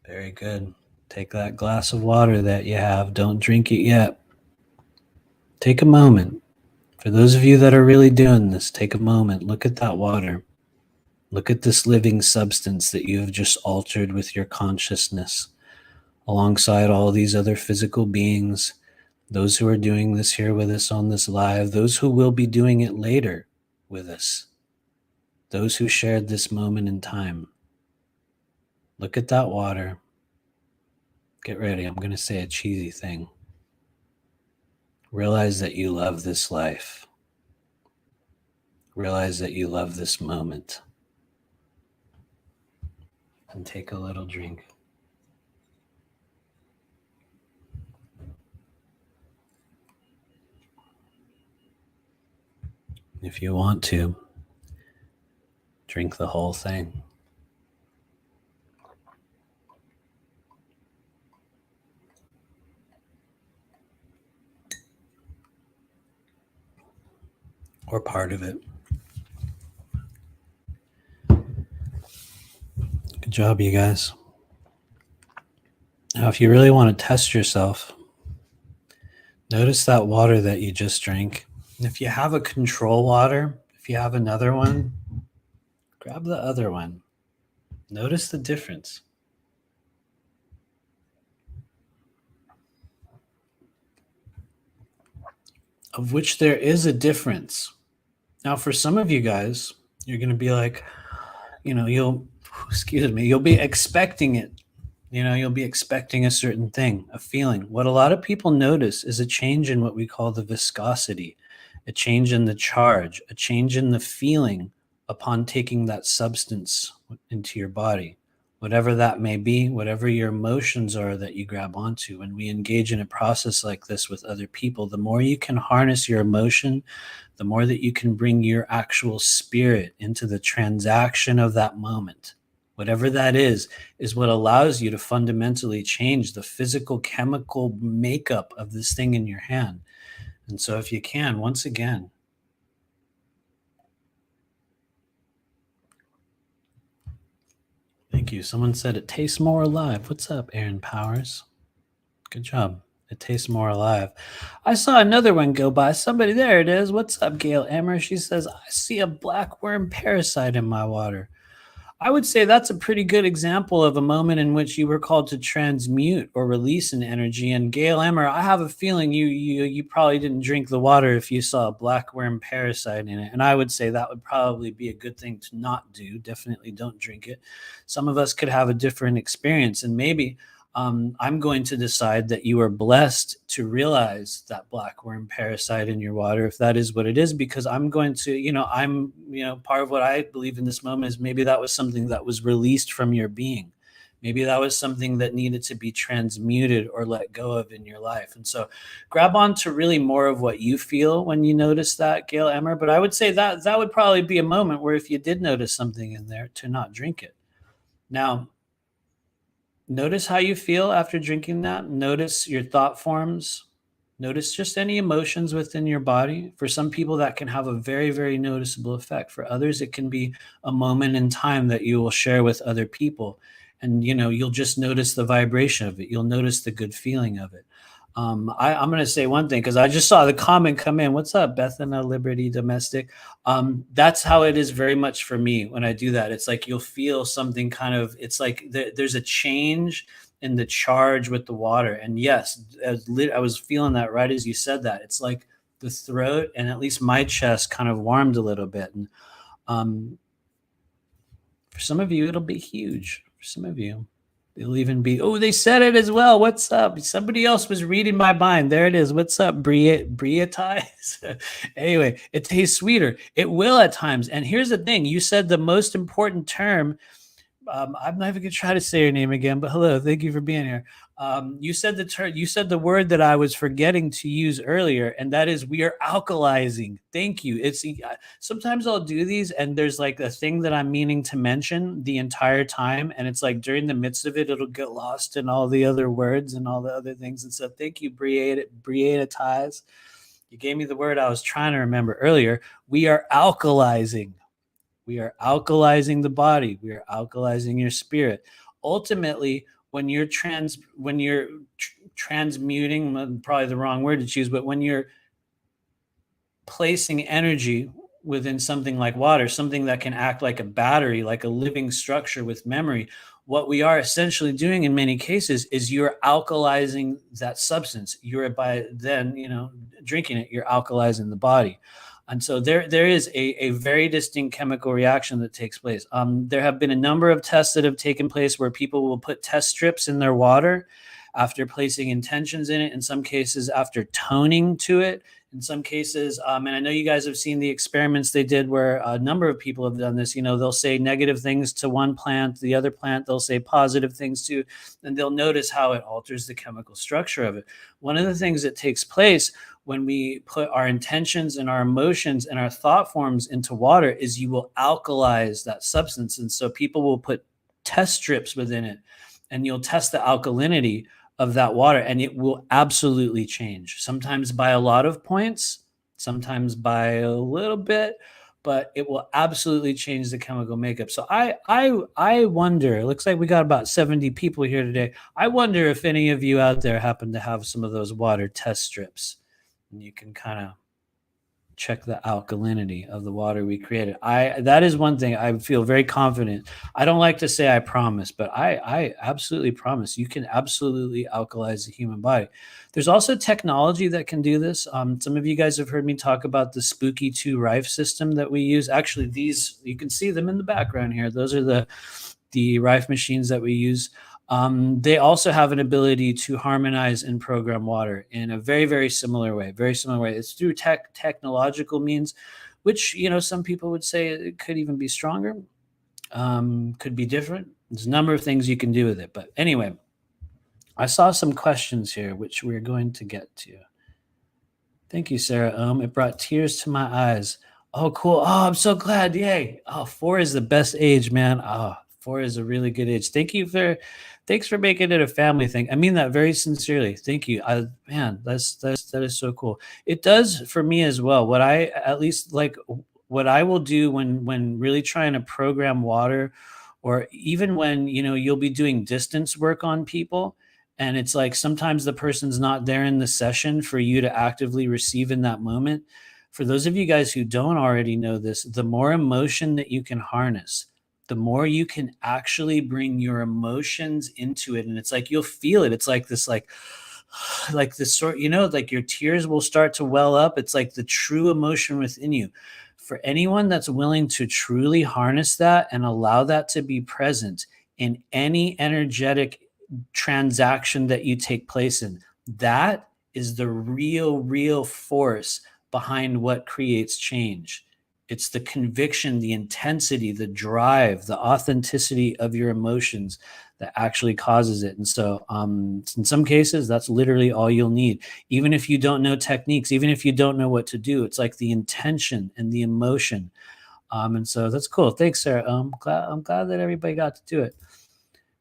Very good. Take that glass of water that you have. Don't drink it yet. Take a moment. For those of you that are really doing this, take a moment. Look at that water. Look at this living substance that you have just altered with your consciousness, alongside all these other physical beings, those who are doing this here with us on this live, those who will be doing it later with us, those who shared this moment in time. Look at that water. Get ready. I'm going to say a cheesy thing. Realize that you love this life. Realize that you love this moment. And take a little drink. If you want to, drink the whole thing. Or part of it. Good job, you guys. Now, if you really want to test yourself, notice that water that you just drank. And if you have a control water, if you have another one, grab the other one. Notice the difference. Of which there is a difference. Now, for some of you guys, you're going to be like, you'll be expecting it. You'll be expecting a certain thing, a feeling. What a lot of people notice is a change in what we call the viscosity, a change in the charge, a change in the feeling upon taking that substance into your body, whatever that may be, whatever your emotions are that you grab onto. When we engage in a process like this with other people, the more you can harness your emotion, the more that you can bring your actual spirit into the transaction of that moment. Whatever that is what allows you to fundamentally change the physical chemical makeup of this thing in your hand. And so, if you can, once again, thank you. Someone said it tastes more alive. What's up, Aaron Powers? Good job. It tastes more alive. I saw another one go by. Somebody, there it is. What's up, Gail Emmer? She says, I see a black worm parasite in my water. I would say that's a pretty good example of a moment in which you were called to transmute or release an energy. And Gail Emmer, I have a feeling you probably didn't drink the water if you saw a black worm parasite in it. And I would say that would probably be a good thing to not do. Definitely don't drink it. Some of us could have a different experience, and maybe I'm going to decide that you are blessed to realize that black worm parasite in your water, if that is what it is, because I'm going to, part of what I believe in this moment is maybe that was something that was released from your being. Maybe that was something that needed to be transmuted or let go of in your life. And so grab on to really more of what you feel when you notice that, Gail Emmer. But I would say that that would probably be a moment where if you did notice something in there, to not drink it. Now, notice how you feel after drinking that. Notice your thought forms. Notice just any emotions within your body. For some people, that can have a very, very noticeable effect. For others, it can be a moment in time that you will share with other people. And you'll just notice the vibration of it. You'll notice the good feeling of it. I'm going to say one thing because I just saw the comment come in. What's up, Bethana Liberty Domestic? That's how it is very much for me when I do that. It's like you'll feel something kind of, it's like there's a change in the charge with the water. And yes, I was feeling that right as you said that. It's like the throat and at least my chest kind of warmed a little bit. And for some of you, it'll be huge. For some of you, it'll even be, oh, they said it as well. What's up? Somebody else was reading my mind. There it is. What's up, Bria ties? Anyway, it tastes sweeter. It will at times. And here's the thing. You said the most important term. I'm not even gonna try to say your name again, but hello, thank you for being here. You said the term, you said the word that I was forgetting to use earlier, and that is we are alkalizing. Thank you. It's sometimes I'll do these, and there's like a thing that I'm meaning to mention the entire time, and it's like during the midst of it, it'll get lost in all the other words and all the other things. And so, thank you, Brietta Ties. You gave me the word I was trying to remember earlier. We are alkalizing. We are alkalizing the body. We are alkalizing your spirit. Ultimately, when you're transmuting, probably the wrong word to choose, but when you're placing energy within something like water, something that can act like a battery, like a living structure with memory, what we are essentially doing in many cases is you're alkalizing that substance. You're by then, drinking it, you're alkalizing the body. And so there is a very distinct chemical reaction that takes place. There have been a number of tests that have taken place where people will put test strips in their water after placing intentions in it, in some cases after toning to it, in some cases. And I know you guys have seen the experiments they did where a number of people have done this. They'll say negative things to one plant, the other plant, they'll say positive things to, and they'll notice how it alters the chemical structure of it. One of the things that takes place when we put our intentions and our emotions and our thought forms into water is you will alkalize that substance. And so people will put test strips within it, and you'll test the alkalinity of that water, and it will absolutely change. Sometimes by a lot of points, sometimes by a little bit, but it will absolutely change the chemical makeup. So I wonder, it looks like we got about 70 people here today. I wonder if any of you out there happen to have some of those water test strips. And you can kind of check the alkalinity of the water we created. That is one thing I feel very confident. I don't like to say I promise, but I absolutely promise you can absolutely alkalize the human body. There's also technology that can do this. Some of you guys have heard me talk about the Spooky 2 Rife system that we use. Actually, these, you can see them in the background here. Those are the Rife machines that we use. They also have an ability to harmonize and program water in a very, very similar way. It's through technological means, which, some people would say it could even be stronger. could be different. There's a number of things you can do with it. But anyway, I saw some questions here, which we're going to get to. Thank you, Sarah. It brought tears to my eyes. Oh, cool. Oh, I'm so glad. Yay. Oh, 4 is the best age, man. Oh, 4 is a really good age. Thanks for making it a family thing. I mean that very sincerely. Thank you. Man, that is so cool. It does for me as well. What I at least like what I will do when really trying to program water, or even when, you'll be doing distance work on people, and it's like sometimes the person's not there in the session for you to actively receive in that moment. For those of you guys who don't already know this, the more emotion that you can harness, the more you can actually bring your emotions into it. And it's like you'll feel it. It's like this, like this sort, like your tears will start to well up. It's like the true emotion within you. For anyone that's willing to truly harness that and allow that to be present in any energetic transaction that you take place in, that is the real force behind what creates change. It's the conviction, the intensity, the drive, the authenticity of your emotions that actually causes it. And so in some cases, that's literally all you'll need. Even if you don't know techniques, even if you don't know what to do, it's like the intention and the emotion. And so that's cool. Thanks, Sarah. I'm glad that everybody got to do it.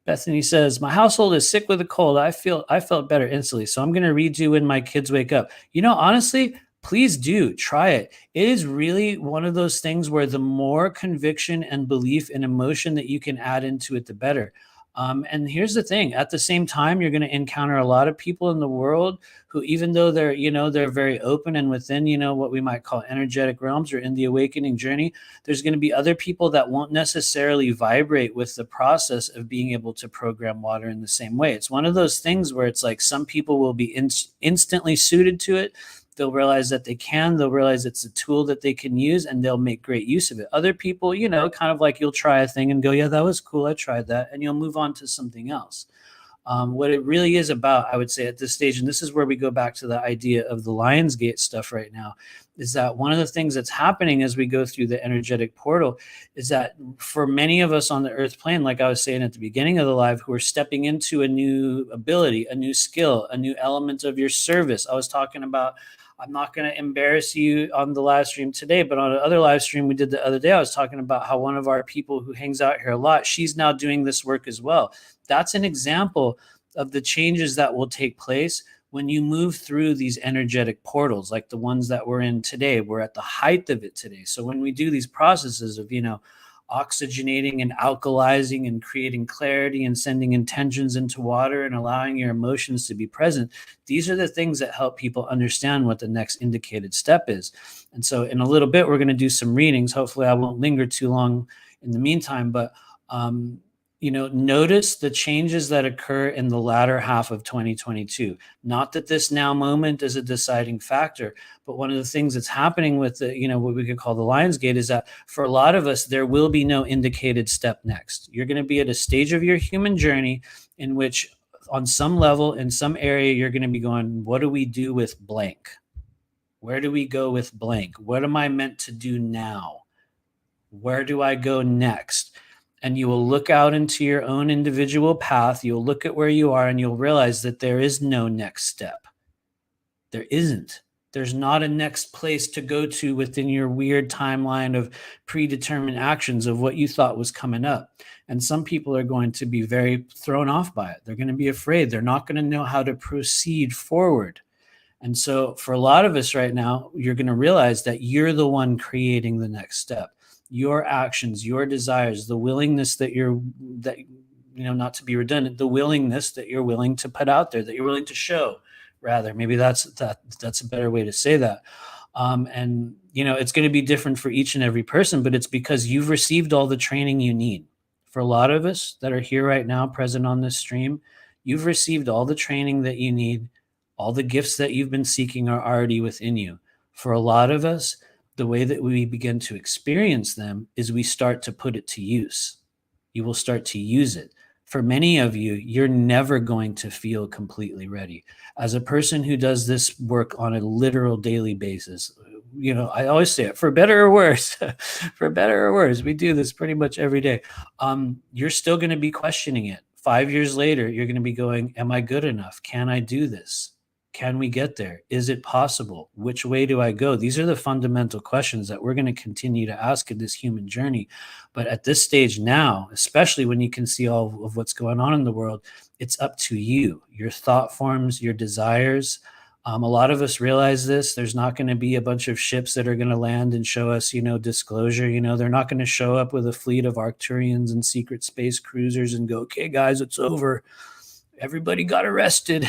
Bethany says, my household is sick with a cold. I felt better instantly. So I'm going to redo when my kids wake up. Honestly, please do try it. It is really one of those things where the more conviction and belief and emotion that you can add into it, the better. And here's the thing, at the same time, you're going to encounter a lot of people in the world who, even though they're very open and within, what we might call energetic realms or in the awakening journey, there's going to be other people that won't necessarily vibrate with the process of being able to program water in the same way. It's one of those things where it's like some people will be instantly suited to it. They'll realize that they'll realize it's a tool that they can use, and they'll make great use of it. Other people, kind of like you'll try a thing and go, yeah, that was cool, I tried that, and you'll move on to something else. What it really is about, I would say at this stage, and this is where we go back to the idea of the Lion's Gate stuff right now, is that one of the things that's happening as we go through the energetic portal is that for many of us on the earth plane, like I was saying at the beginning of the live, who are stepping into a new ability, a new skill, a new element of your service. I was talking about, I'm not going to embarrass you on the live stream today, but on another live stream we did the other day, I was talking about how one of our people who hangs out here a lot, she's now doing this work as well. That's an example of the changes that will take place when you move through these energetic portals, like the ones that we're in today. We're at the height of it today. So when we do these processes of, oxygenating and alkalizing and creating clarity and sending intentions into water and allowing your emotions to be present, these are the things that help people understand what the next indicated step is. And so in a little bit, we're going to do some readings. Hopefully I won't linger too long in the meantime, but notice the changes that occur in the latter half of 2022. Not that this now moment is a deciding factor, but one of the things that's happening with the, what we could call the Lion's Gate is that for a lot of us, there will be no indicated step next. You're going to be at a stage of your human journey in which on some level, in some area, you're going to be going, what do we do with blank? Where do we go with blank? What am I meant to do now? Where do I go next? And you will look out into your own individual path. You'll look at where you are and you'll realize that there is no next step. There isn't. There's not a next place to go to within your weird timeline of predetermined actions of what you thought was coming up. And some people are going to be very thrown off by it. They're going to be afraid. They're not going to know how to proceed forward. And so for a lot of us right now, you're going to realize that you're the one creating the next step. Your actions, your desires, the willingness not to be redundant, the willingness that you're willing to put out there, that you're willing to show, rather. Maybe that's a better way to say that. And it's going to be different for each and every person, but it's because you've received all the training you need. For a lot of us that are here right now, present on this stream, you've received all the training that you need. All the gifts that you've been seeking are already within you. For a lot of us, the way that we begin to experience them is we start to put it to use. You will start to use it. For many of you, you're never going to feel completely ready. As a person who does this work on a literal daily basis, I always say it, for better or worse, for better or worse, we do this pretty much every day. You're still going to be questioning it. 5 years later, you're going to be going, am I good enough? Can I do this? Can we get there? Is it possible? Which way do I go? These are the fundamental questions that we're going to continue to ask in this human journey. But at this stage now, especially when you can see all of what's going on in the world, it's up to you, your thought forms, your desires. A lot of us realize this. There's not going to be a bunch of ships that are going to land and show us, disclosure. They're not going to show up with a fleet of Arcturians and secret space cruisers and go, okay, guys, it's over. Everybody got arrested.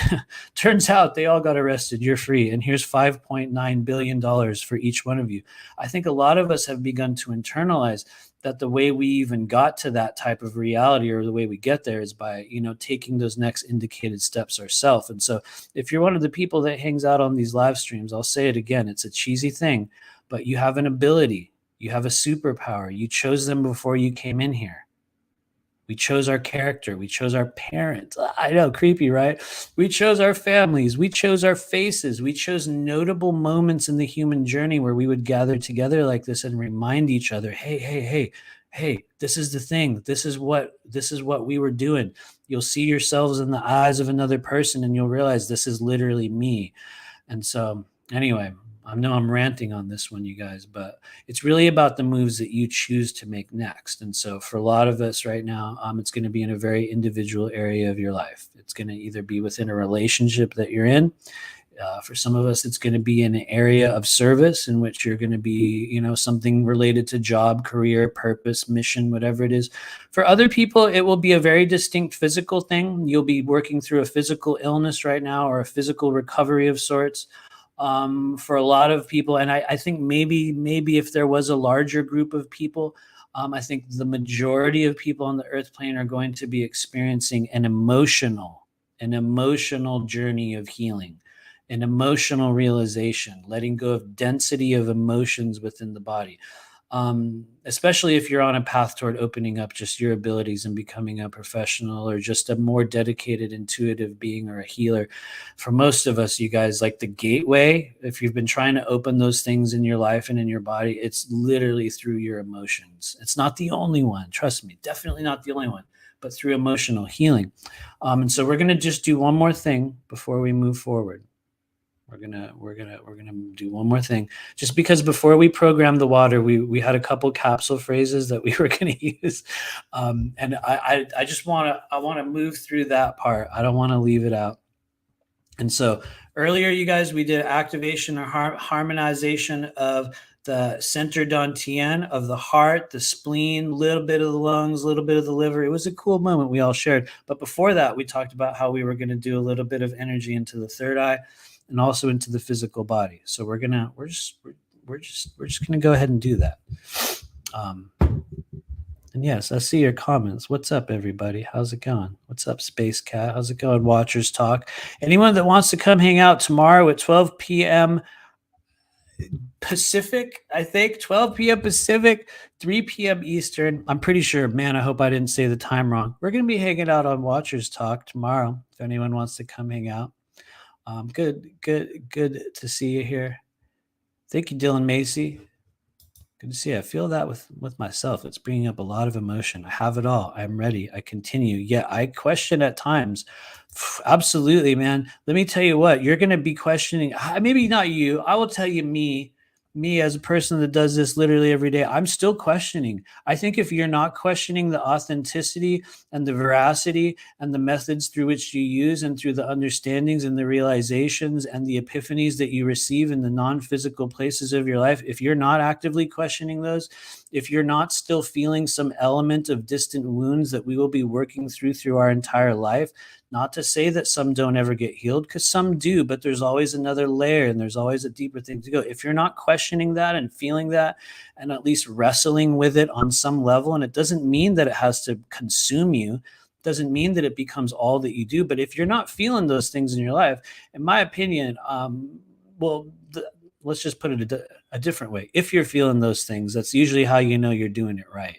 Turns out they all got arrested. You're free. And here's $5.9 billion for each one of you. I think a lot of us have begun to internalize that the way we even got to that type of reality, or the way we get there, is by, taking those next indicated steps ourselves. And so if you're one of the people that hangs out on these live streams, I'll say it again, it's a cheesy thing, but you have an ability, you have a superpower. You chose them before you came in here. We chose our character. We chose our parents. I know, creepy, right? We chose our families. We chose our faces. We chose notable moments in the human journey where we would gather together like this and remind each other, hey, this is the thing. This is what we were doing. You'll see yourselves in the eyes of another person and you'll realize this is literally me. And so anyway, I know I'm ranting on this one, you guys, but it's really about the moves that you choose to make next. And so for a lot of us right now, it's going to be in a very individual area of your life. It's going to either be within a relationship that you're in. For some of us, it's going to be in an area of service in which you're going to be, something related to job, career, purpose, mission, whatever it is. For other people, it will be a very distinct physical thing. You'll be working through a physical illness right now, or a physical recovery of sorts. For a lot of people, and I think maybe if there was a larger group of people, I think the majority of people on the earth plane are going to be experiencing an emotional journey of healing, an emotional realization, letting go of density of emotions within the body. Especially if you're on a path toward opening up just your abilities and becoming a professional, or just a more dedicated intuitive being, or a healer. For most of us, you guys, like the gateway, if you've been trying to open those things in your life and in your body, it's literally through your emotions. It's not the only one, trust me, definitely not the only one, but through emotional healing. And so we're going to just do one more thing before we move forward. We're gonna do one more thing, just because before we programmed the water, we had a couple capsule phrases that we were gonna use, and I just want to move through that part. I don't want to leave it out. And so earlier, you guys, we did activation or harmonization of the center dantian of the heart, the spleen, a little bit of the lungs, a little bit of the liver. It was a cool moment we all shared. But before that, we talked about how we were going to do a little bit of energy into the third eye, and also into the physical body. So we're just gonna go ahead and do that. And yes, I see your comments. What's up, everybody? How's it going? What's up, Space Cat? How's it going, Watchers Talk? Anyone that wants to come hang out tomorrow at 12 p.m. Pacific, I think 12 p.m. Pacific, 3 p.m. Eastern. I'm pretty sure, man, I hope I didn't say the time wrong. We're going to be hanging out on Watchers Talk tomorrow, if anyone wants to come hang out. Good to see you here. Thank you, Dylan Macy. Good to see you. I feel that with myself. It's bringing up a lot of emotion. I have it all. I'm ready. I continue. Yeah, I question at times. Absolutely, man. Let me tell you what, you're going to be questioning. Maybe not you. I will tell you me as a person that does this literally every day, I'm still questioning. I think if you're not questioning the authenticity and the veracity and the methods through which you use, and through the understandings and the realizations and the epiphanies that you receive in the non-physical places of your life, if you're not actively questioning those, if you're not still feeling some element of distant wounds that we will be working through our entire life, not to say that some don't ever get healed, because some do, but there's always another layer and there's always a deeper thing to go. If you're not questioning that and feeling that, and at least wrestling with it on some level, and it doesn't mean that it has to consume you, doesn't mean that it becomes all that you do, but if you're not feeling those things in your life, in my opinion, let's just put it a different way. If you're feeling those things, that's usually how you know you're doing it right.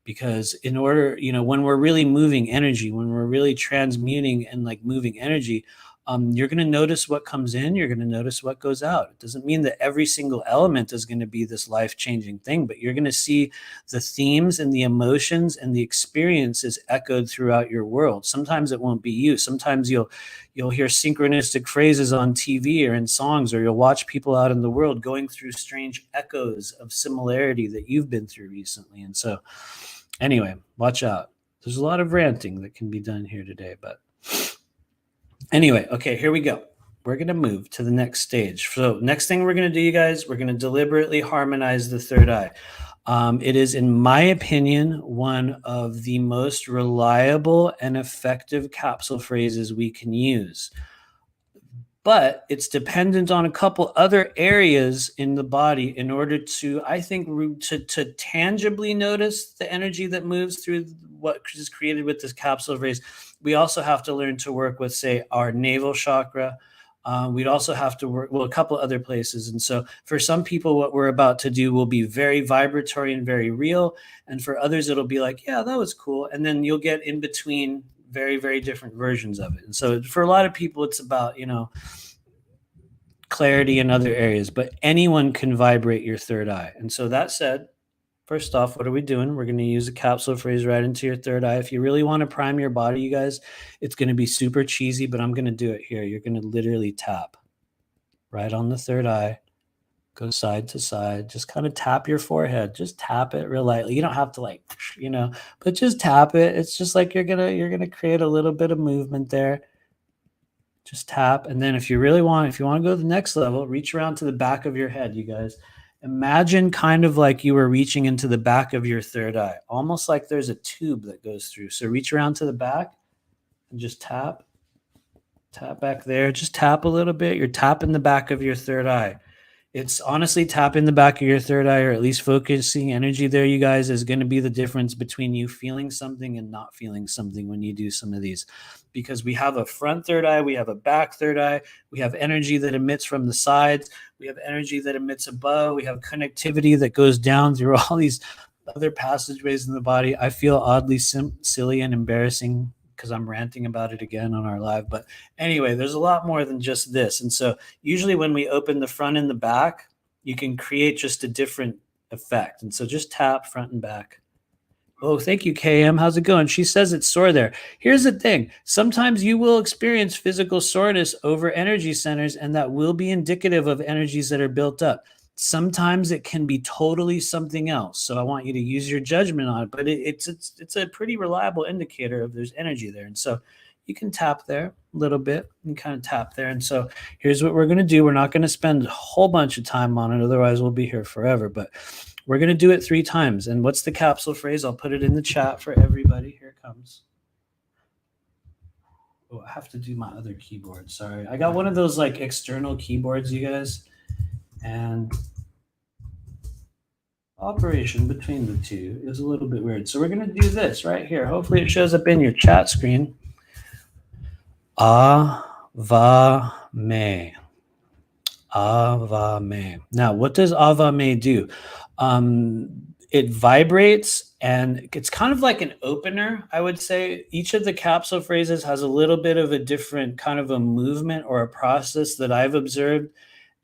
Because in order, when we're really moving energy, when we're really transmuting and like moving energy, You're going to notice what comes in, you're going to notice what goes out. It doesn't mean that every single element is going to be this life-changing thing, but you're going to see the themes and the emotions and the experiences echoed throughout your world. Sometimes it won't be you. Sometimes you'll hear synchronistic phrases on TV or in songs, or you'll watch people out in the world going through strange echoes of similarity that you've been through recently. And so anyway, watch out. There's a lot of ranting that can be done here today, but anyway, okay, here we go. We're going to move to the next stage. So next thing we're going to do, you guys, we're going to deliberately harmonize the third eye. It is, in my opinion, one of the most reliable and effective capsule phrases we can use. But it's dependent on a couple other areas in the body in order to, I think, to tangibly notice the energy that moves through what is created with this capsule phrase. We also have to learn to work with, say, our navel chakra. We'd also have to work, well, a couple other places. And so for some people, what we're about to do will be very vibratory and very real. And for others, it'll be like, yeah, that was cool. And then you'll get in between very, very different versions of it. And so for a lot of people, it's about, clarity in other areas, but anyone can vibrate your third eye. And so that said, first off, what are we doing? We're going to use a capsule phrase right into your third eye. If you really want to prime your body, you guys, it's going to be super cheesy, but I'm going to do it here. You're going to literally tap right on the third eye, go side to side, just kind of tap your forehead. Just tap it real lightly. You don't have to but just tap it. It's just like you're going to create a little bit of movement there. Just tap. And then if you want to go to the next level, reach around to the back of your head, you guys. Imagine kind of like you were reaching into the back of your third eye, almost like there's a tube that goes through. So reach around to the back and just tap back there. Just tap a little bit. You're tapping the back of your third eye. It's honestly tapping the back of your third eye, or at least focusing energy there, you guys, is going to be the difference between you feeling something and not feeling something when you do some of these. Because we have a front third eye, we have a back third eye, we have energy that emits from the sides, we have energy that emits above, we have connectivity that goes down through all these other passageways in the body. I feel oddly silly and embarrassing because I'm ranting about it again on our live. But anyway, there's a lot more than just this. And so usually when we open the front and the back, you can create just a different effect. And so just tap front and back. Oh, thank you, KM. How's it going? She says it's sore there. Here's the thing. Sometimes you will experience physical soreness over energy centers, and that will be indicative of energies that are built up. Sometimes it can be totally something else. So I want you to use your judgment on it, but it's a pretty reliable indicator of there's energy there. And so you can tap there a little bit and kind of tap there. And so here's what we're going to do. We're not going to spend a whole bunch of time on it. Otherwise we'll be here forever, but we're going to do it 3 times. And what's the capsule phrase? I'll put it in the chat for everybody. Here it comes. Oh, I have to do my other keyboard. Sorry. I got one of those like external keyboards, you guys. And operation between the two is a little bit weird. So we're going to do this right here. Hopefully it shows up in your chat screen. Ava me. Ava me. Now, what does Ava me do? It vibrates, and it's kind of like an opener, I would say. Each of the capsule phrases has a little bit of a different kind of a movement or a process that I've observed.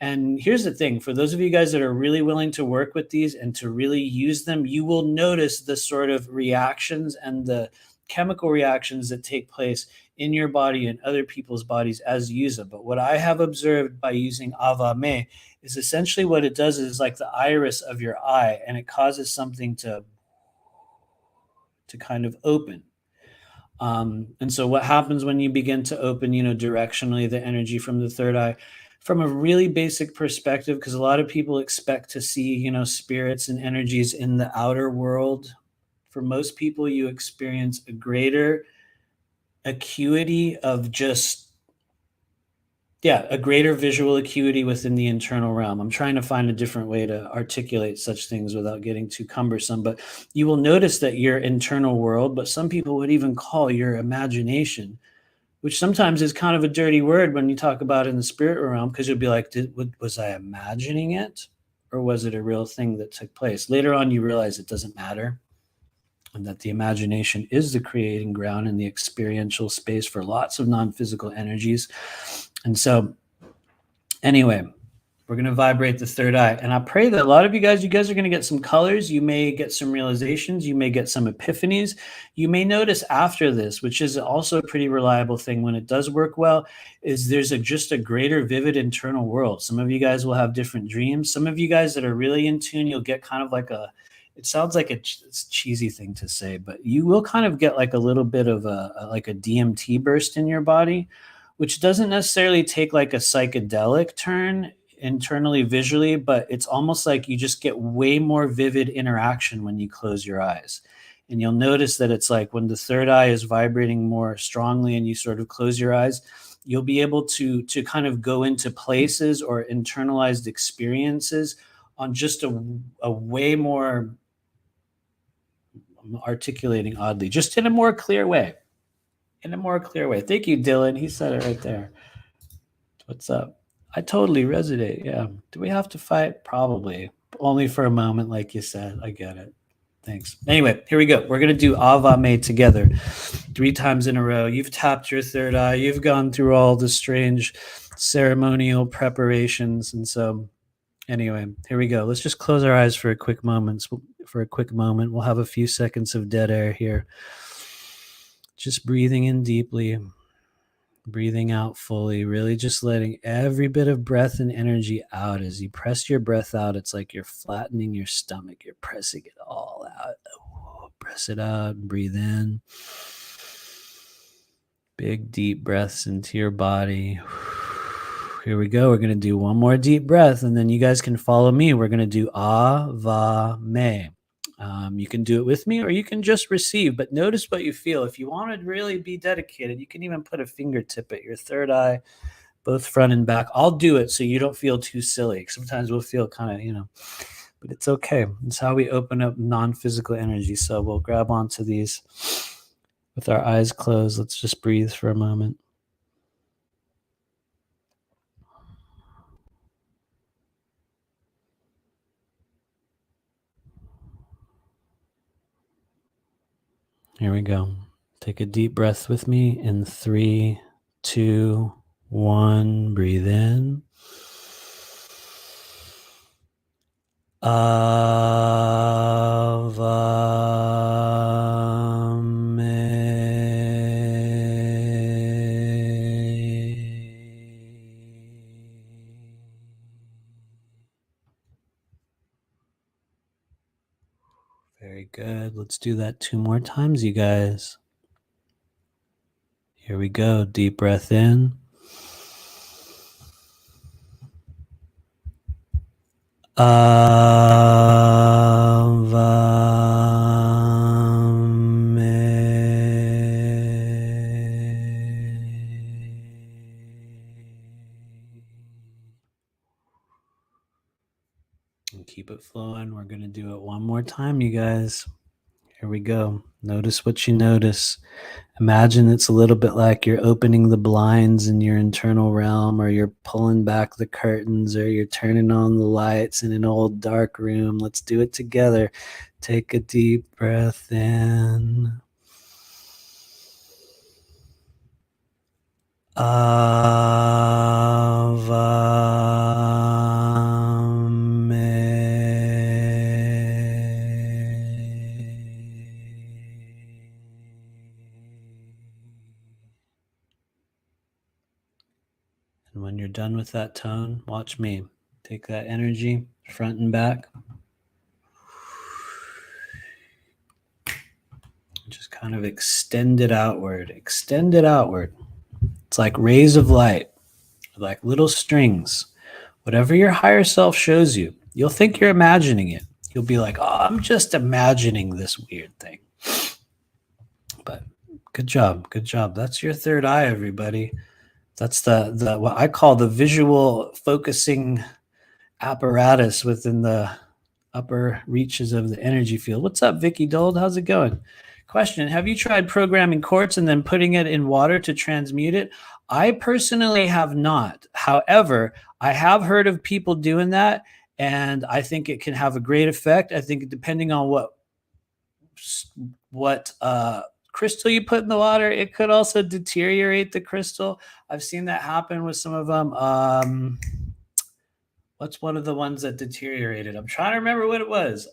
And here's the thing, for those of you guys that are really willing to work with these and to really use them, you will notice the sort of reactions and the chemical reactions that take place in your body and other people's bodies as you use them. But what I have observed by using Ava Me is essentially what it does is like the iris of your eye, and it causes something to kind of open. And so what happens when you begin to open, directionally the energy from the third eye, from a really basic perspective, because a lot of people expect to see, spirits and energies in the outer world. For most people, you experience a greater acuity of a greater visual acuity within the internal realm. I'm trying to find a different way to articulate such things without getting too cumbersome, but you will notice that your internal world, but some people would even call your imagination, which sometimes is kind of a dirty word when you talk about it in the spirit realm, because you'll be like, was I imagining it, or was it a real thing that took place? Later on, you realize it doesn't matter. and that the imagination is the creating ground and the experiential space for lots of non-physical energies. And so, anyway, we're going to vibrate the third eye. And I pray that a lot of you guys are going to get some colors. You may get some realizations. You may get some epiphanies. You may notice after this, which is also a pretty reliable thing when it does work well, is there's just a greater vivid internal world. Some of you guys will have different dreams. Some of you guys that are really in tune, you'll get kind of like it sounds like it's a cheesy thing to say, but you will kind of get like a little bit of like a DMT burst in your body, which doesn't necessarily take like a psychedelic turn internally visually, but it's almost like you just get way more vivid interaction when you close your eyes. And you'll notice that it's like when the third eye is vibrating more strongly and you sort of close your eyes, you'll be able to kind of go into places or internalized experiences on just a way more, I'm articulating oddly, just in a more clear way. In a more clear way. Thank you, Dylan. He said it right there. What's up? I totally resonate. Yeah. Do we have to fight? Probably. Only for a moment, like you said. I get it. Thanks. Anyway, here we go. We're going to do Avame together 3 times in a row. You've tapped your third eye. You've gone through all the strange ceremonial preparations. And so, anyway, here we go. Let's just close our eyes for a quick moment. We'll have a few seconds of dead air here. Just breathing in deeply. Breathing out fully, really just letting every bit of breath and energy out. As you press your breath out, it's like you're flattening your stomach. You're pressing it all out. Press it out and breathe in. Big, deep breaths into your body. Here we go. We're going to do one more deep breath, and then you guys can follow me. We're going to do Avame. You can do it with me or you can just receive, but notice what you feel. If you want to really be dedicated, you can even put a fingertip at your third eye, both front and back. I'll do it so you don't feel too silly. Sometimes we'll feel kind of, but it's okay. It's how we open up non-physical energy. So we'll grab onto these with our eyes closed. Let's just breathe for a moment. Here we go. Take a deep breath with me in 3, 2, 1. Breathe in. Very good. Let's do that 2 more times, you guys. Here we go. Deep breath in. And keep it flowing. We're going to do it one more time, you guys. Here we go. Notice what you notice. Imagine it's a little bit like you're opening the blinds in your internal realm, or you're pulling back the curtains, or you're turning on the lights in an old dark room. Let's do it together. Take a deep breath in. And when you're done with that tone, watch me. Take that energy front and back. Just kind of extend it outward. Extend it outward. It's like rays of light, like little strings. Whatever your higher self shows you, you'll think you're imagining it. You'll be like, oh, I'm just imagining this weird thing. But good job. Good job. That's your third eye, everybody. That's the what I call the visual focusing apparatus within the upper reaches of the energy field. What's up, Vicky Dold? How's it going? Question: have you tried programming quartz and then putting it in water to transmute it? I personally have not. However, I have heard of people doing that, and I think it can have a great effect. I think depending on what what crystal you put in the water. It could also deteriorate the crystal. I've seen that happen with some of them. What's one of the ones that deteriorated? I'm trying to remember what it was.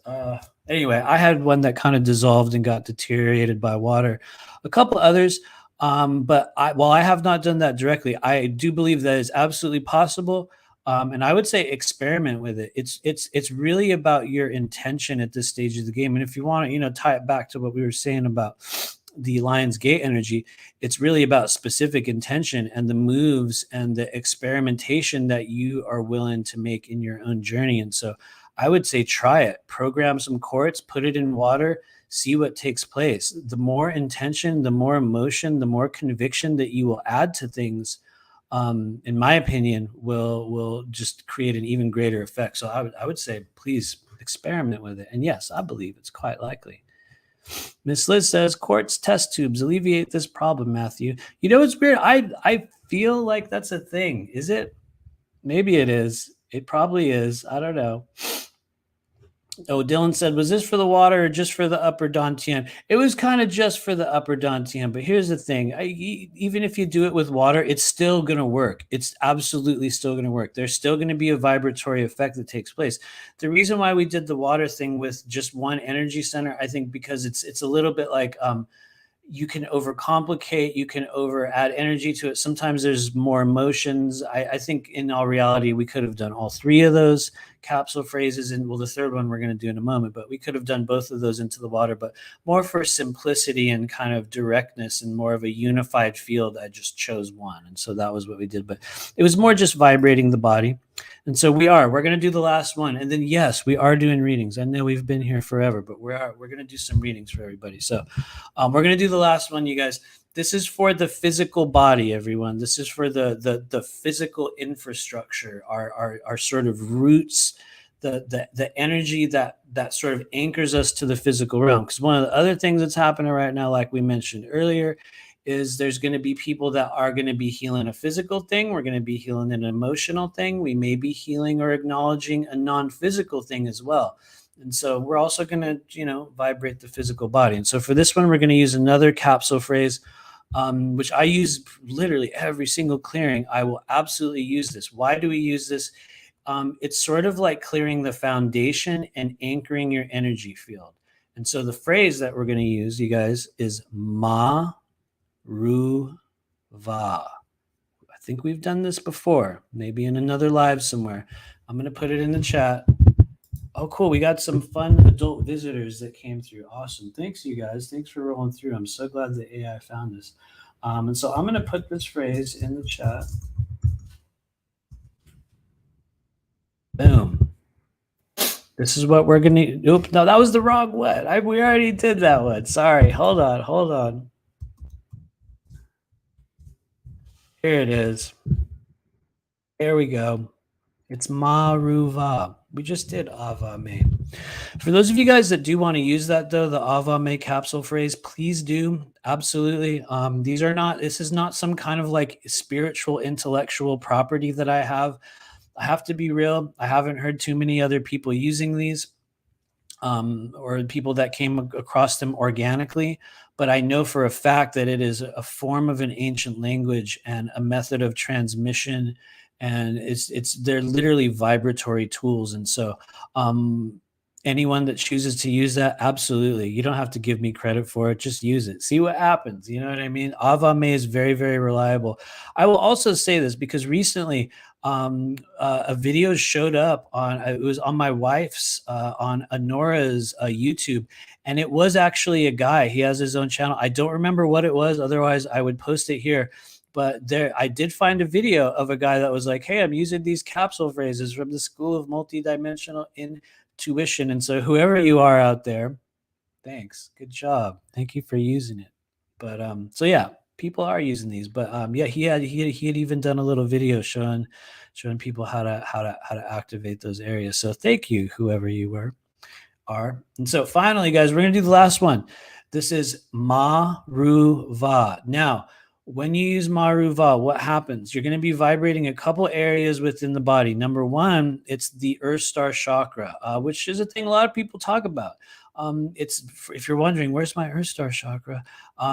Anyway, I had one that kind of dissolved and got deteriorated by water. A couple others, but while I have not done that directly, I do believe that is absolutely possible. And I would say experiment with it. It's really about your intention at this stage of the game. And if you want to, tie it back to what we were saying about the Lion's Gate energy, it's really about specific intention and the moves and the experimentation that you are willing to make in your own journey. And so I would say try it, program some quartz, put it in water, see what takes place. The more intention, the more emotion, the more conviction that you will add to things, in my opinion, will just create an even greater effect. So I would say please experiment with it. And yes, I believe it's quite likely. Miss Liz says quartz test tubes alleviate this problem, Matthew. It's weird. I feel like that's a thing. Is it? Maybe it is. It probably is. I don't know. Oh, Dylan said, was this for the water or just for the upper dantian? It was kind of just for the upper dantian, but here's the thing. Even if you do it with water, it's still going to work. It's absolutely still going to work. There's still going to be a vibratory effect that takes place. The reason why we did the water thing with just one energy center, I think because it's a little bit like you can overcomplicate, you can over add energy to it. Sometimes there's more emotions. I think in all reality, we could have done all three of those capsule phrases. And well, the third one we're going to do in a moment, but we could have done both of those into the water, but more for simplicity and kind of directness and more of a unified field. I just chose one. And so that was what we did, but it was more just vibrating the body. And so we're going to do the last one. And then, yes, we are doing readings. I know we've been here forever, but we're going to do some readings for everybody. So we're going to do the last one, you guys. This is for the physical body, everyone. This is for the physical infrastructure, our sort of roots, the energy that sort of anchors us to the physical realm. Because one of the other things that's happening right now, like we mentioned earlier, is there's going to be people that are going to be healing a physical thing. We're going to be healing an emotional thing. We may be healing or acknowledging a non-physical thing as well. And so we're also going to, vibrate the physical body. And so for this one, we're going to use another capsule phrase, which I use literally every single clearing. I will absolutely use this. Why do we use this? It's sort of like clearing the foundation and anchoring your energy field. And so the phrase that we're going to use, you guys, is Ma Ru Va. I think we've done this before, maybe in another live somewhere. I'm going to put it in the chat. Oh, cool. We got some fun adult visitors that came through. Awesome. Thanks, you guys. Thanks for rolling through. I'm so glad the AI found us. And so I'm going to put this phrase in the chat. Boom. This is what we're going to... Oop, no, that was the wrong one. We already did that one. Sorry. Hold on. Here it is. There we go. It's Maruva. We just did Ava Me. For those of you guys that do want to use that, though, the Ava Me capsule phrase, please do. Absolutely. This is not some kind of like spiritual, intellectual property that I have. I have to be real. I haven't heard too many other people using these. Or people that came across them organically, but I know for a fact that it is a form of an ancient language and a method of transmission, and they're literally vibratory tools. And so anyone that chooses to use that, absolutely, you don't have to give me credit for it, just use it, see what happens. You know what I mean? Ava Me is very, very reliable. I will also say this because recently a video showed up it was on my wife's, on Anora's YouTube, and it was actually a guy. He has his own channel. I don't remember what it was. Otherwise I would post it here, but I did find a video of a guy that was like, hey, I'm using these capsule phrases from the School of Multidimensional Intuition. And so whoever you are out there, thanks. Good job. Thank you for using it. But so yeah, people are using these, but yeah, he had even done a little video showing people how to activate those areas. So thank you, whoever you are. And so finally, guys, we're gonna do the last one. This is Maruva. Now, when you use Maruva, what happens? You're gonna be vibrating a couple areas within the body. Number one, it's the Earth Star chakra, which is a thing a lot of people talk about. It's if you're wondering, where's my Earth Star chakra?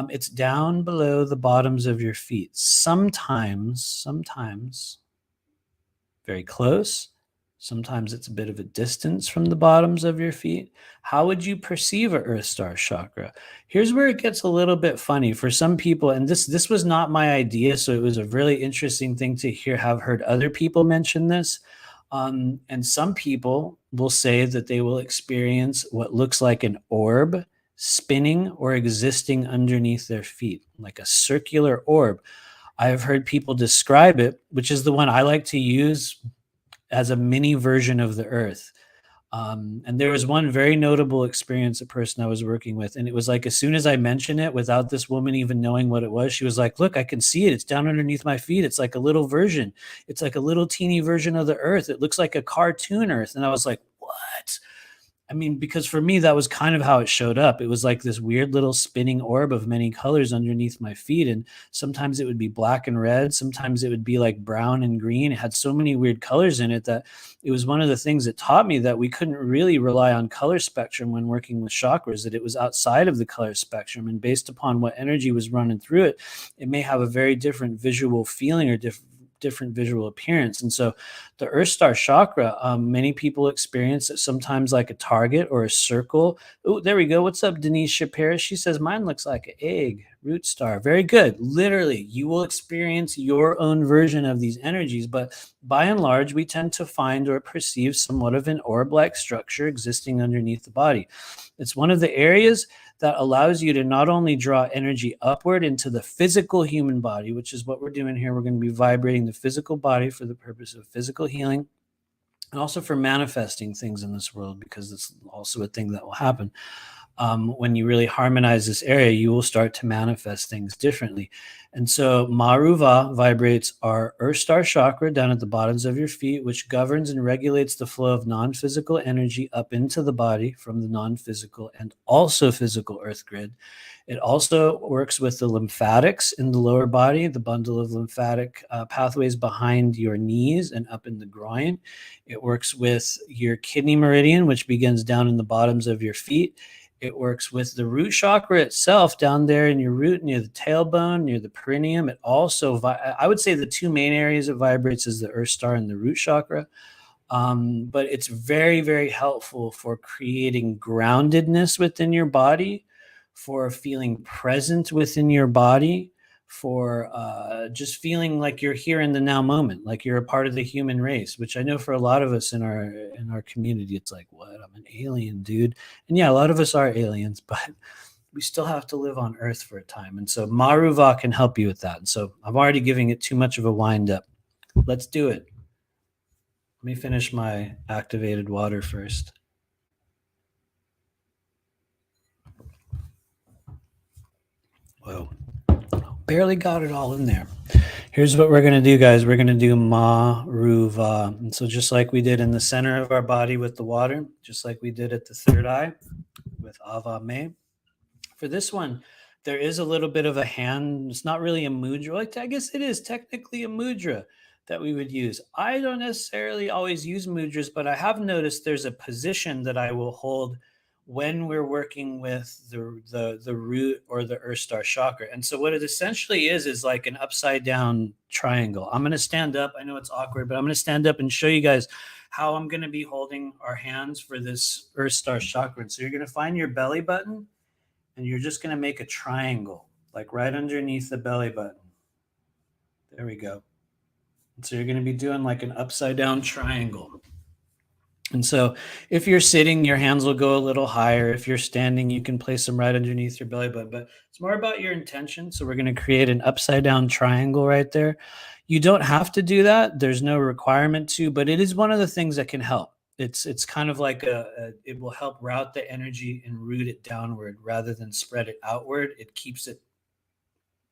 It's down below the bottoms of your feet. Sometimes very close. Sometimes it's a bit of a distance from the bottoms of your feet. How would you perceive a Earth Star chakra? Here's where it gets a little bit funny for some people, and this was not my idea, so it was a really interesting thing to have heard other people mention this. And some people will say that they will experience what looks like an orb spinning or existing underneath their feet, like a circular orb. I have heard people describe it, which is the one I like to use, as a mini version of the Earth. And there was one very notable experience, a person I was working with, and it was like as soon as I mentioned it, without this woman even knowing what it was, she was like, "Look, I can see it. It's down underneath my feet. It's like a little version. It's like a little teeny version of the Earth. It looks like a cartoon Earth." And I was like, "What?" I mean, because for me, that was kind of how it showed up. It was like this weird little spinning orb of many colors underneath my feet. And sometimes it would be black and red. Sometimes it would be like brown and green. It had so many weird colors in it that it was one of the things that taught me that we couldn't really rely on color spectrum when working with chakras, that it was outside of the color spectrum. And based upon what energy was running through it, it may have a very different visual feeling or different visual appearance. And so the Earth Star chakra, many people experience it sometimes like a target or a circle. Oh, there we go. What's up, Denise Shapira? She says, mine looks like an egg, root star. Very good. Literally, you will experience your own version of these energies. But by and large, we tend to find or perceive somewhat of an orb-like structure existing underneath the body. It's one of the areas that allows you to not only draw energy upward into the physical human body, which is what we're doing here. We're going to be vibrating the physical body for the purpose of physical healing and also for manifesting things in this world, because it's also a thing that will happen. When you really harmonize this area, you will start to manifest things differently. And so Maruva vibrates our Earth Star chakra down at the bottoms of your feet, which governs and regulates the flow of non-physical energy up into the body from the non-physical and also physical Earth grid. It also works with the lymphatics in the lower body, the bundle of lymphatic pathways behind your knees and up in the groin. It works with your kidney meridian, which begins down in the bottoms of your feet. It works with the root chakra itself down there in your root, near the tailbone, near the perineum. It also, I would say the two main areas it vibrates is the Earth Star and the root chakra. But it's very, very helpful for creating groundedness within your body, for feeling present within your body, for just feeling like you're here in the now moment, like you're a part of the human race, which I know for a lot of us in our community, it's like, what? I'm an alien, dude. And yeah, a lot of us are aliens, but we still have to live on Earth for a time. And so Maruva can help you with that. And so I'm already giving it too much of a wind up. Let's do it. Let me finish my activated water first. Whoa. Barely got it all in there. Here's what we're going to do, guys. We're going to do Maruva. And so just like we did in the center of our body with the water, just like we did at the third eye with Ava Me, for this one, there is a little bit of a hand. It's not really a mudra. I guess it is technically a mudra that we would use. I don't necessarily always use mudras, but I have noticed there's a position that I will hold when we're working with the root or the Earth Star chakra. And so what it essentially is like an upside down triangle. I'm going to stand up. I know it's awkward, but I'm going to stand up and show you guys how I'm going to be holding our hands for this Earth Star chakra. And so you're going to find your belly button, and you're just going to make a triangle, like right underneath the belly button. There we go. And so you're going to be doing like an upside down triangle. And so if you're sitting, your hands will go a little higher. If you're standing, you can place them right underneath your belly button. But it's more about your intention. So we're going to create an upside down triangle right there. You don't have to do that. There's no requirement to, but it is one of the things that can help. It's kind of like it will help route the energy and root it downward rather than spread it outward. It keeps it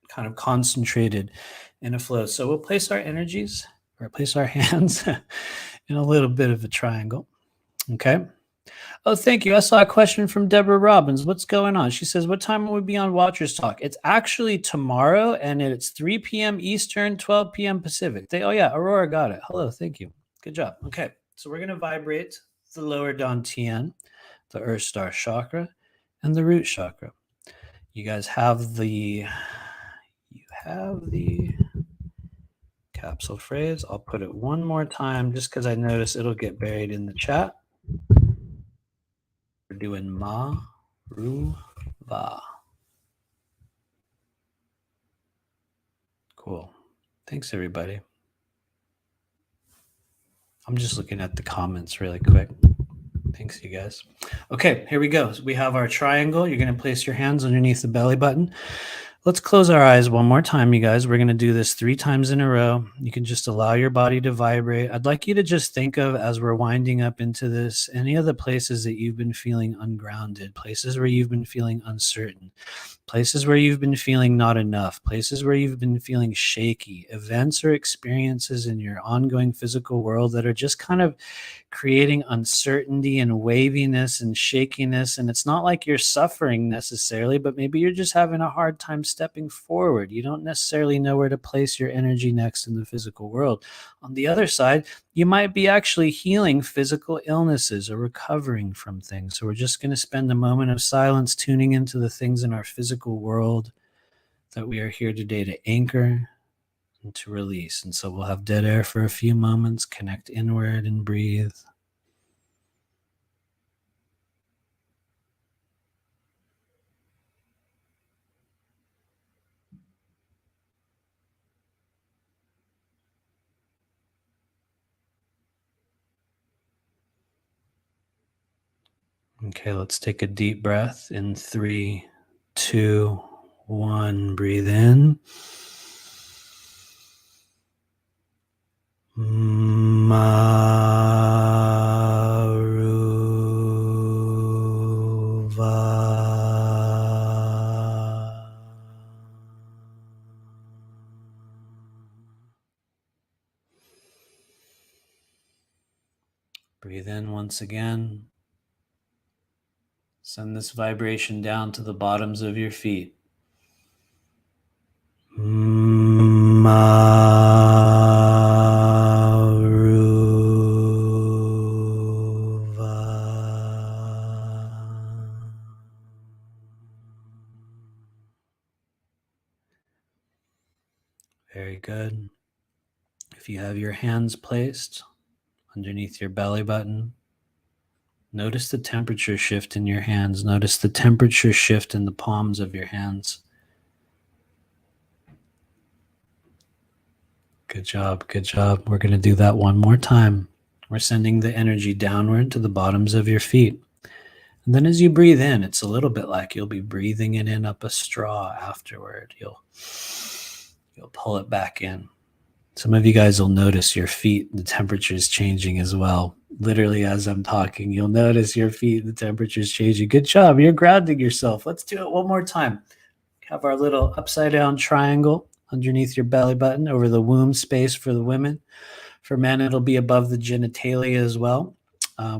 kind of concentrated in a flow. So we'll place our energies, or place our hands in a little bit of a triangle. Okay. Oh, thank you. I saw a question from Deborah Robbins. What's going on? She says, what time will we be on Watchers Talk? It's actually tomorrow, and it's 3 p.m. Eastern, 12 p.m. Pacific. Oh, yeah. Aurora got it. Hello. Thank you. Good job. Okay. So we're going to vibrate the lower dantian, the Earth Star chakra, and the root chakra. You guys have the capsule phrase. I'll put it one more time just because I notice it'll get buried in the chat. We're doing Ma Ru Va. Cool. Thanks, everybody. I'm just looking at the comments really quick. Thanks, you guys. Okay, here we go. So we have our triangle. You're going to place your hands underneath the belly button. Let's close our eyes one more time, you guys. We're going to do this 3 times in a row. You can just allow your body to vibrate. I'd like you to just think of, as we're winding up into this, any of the places that you've been feeling ungrounded, places where you've been feeling uncertain, places where you've been feeling not enough, places where you've been feeling shaky, events or experiences in your ongoing physical world that are just kind of creating uncertainty and waviness and shakiness. And it's not like you're suffering necessarily, but maybe you're just having a hard time stepping forward. You don't necessarily know where to place your energy next in the physical world. On the other side, you might be actually healing physical illnesses or recovering from things. So we're just going to spend a moment of silence tuning into the things in our physical world that we are here today to anchor and to release. And so we'll have dead air for a few moments, connect inward and breathe. Okay, let's take a deep breath in 3, 2, 1. Breathe in. Maruva. Breathe in once again. Send this vibration down to the bottoms of your feet. Very good. If you have your hands placed underneath your belly button, notice the temperature shift in your hands. Notice the temperature shift in the palms of your hands. Good job. Good job. We're going to do that one more time. We're sending the energy downward to the bottoms of your feet. And then as you breathe in, it's a little bit like you'll be breathing it in up a straw afterward. You'll pull it back in. Some of you guys will notice your feet, the temperature is changing as well. Literally, as I'm talking, you'll notice your feet, the temperature is changing. Good job. You're grounding yourself. Let's do it one more time. Have our little upside down triangle underneath your belly button over the womb space for the women. For men, it'll be above the genitalia as well.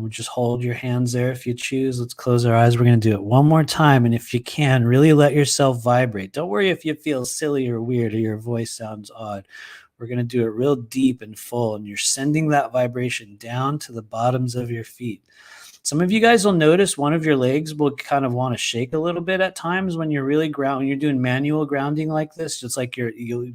Just hold your hands there if you choose. Let's close our eyes. We're going to do it one more time. And if you can, really let yourself vibrate. Don't worry if you feel silly or weird or your voice sounds odd. We're going to do it real deep and full. And you're sending that vibration down to the bottoms of your feet. Some of you guys will notice one of your legs will kind of want to shake a little bit at times when you're really when you're doing manual grounding like this. Just like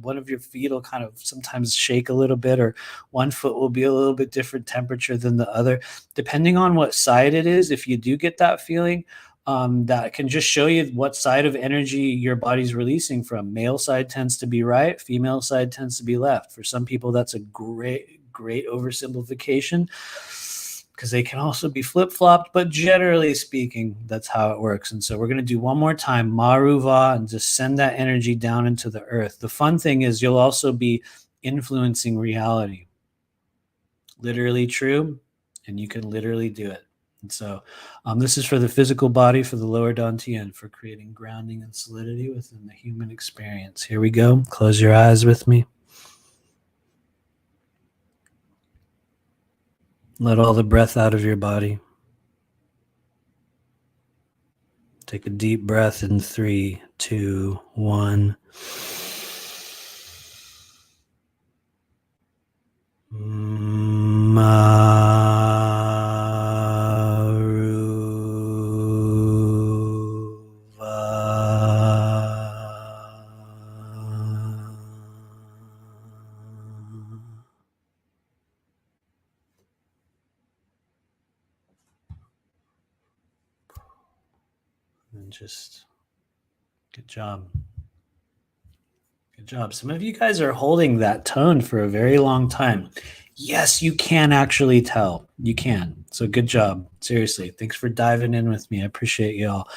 one of your feet will kind of sometimes shake a little bit, or one foot will be a little bit different temperature than the other, depending on what side it is. If you do get that feeling, that can just show you what side of energy your body's releasing from. Male side tends to be right, female side tends to be left. For some people, that's a great oversimplification, because they can also be flip-flopped, but generally speaking, that's how it works. And so we're going to do one more time, Maruva, and just send that energy down into the earth. The fun thing is you'll also be influencing reality. Literally true, and you can literally do it. And so this is for the physical body, for the lower dantian, for creating grounding and solidity within the human experience. Here we go. Close your eyes with me. Let all the breath out of your body. Take a deep breath in 3, 2, 1. Maruva. Just good job. Good job. Some of you guys are holding that tone for a very long time. Yes, you can actually tell. You can. So good job. Seriously. Thanks for diving in with me. I appreciate y'all.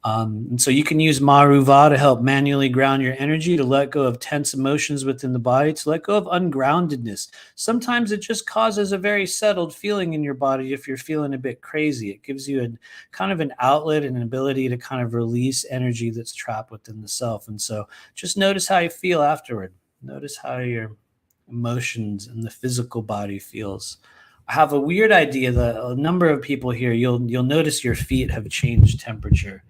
And so you can use Maruva to help manually ground your energy, to let go of tense emotions within the body, to let go of ungroundedness. Sometimes it just causes a very settled feeling in your body if you're feeling a bit crazy. It gives you a kind of an outlet and an ability to kind of release energy that's trapped within the self. And so just notice how you feel afterward. Notice how your emotions and the physical body feels. I have a weird idea that a number of people here, you'll notice your feet have changed temperature.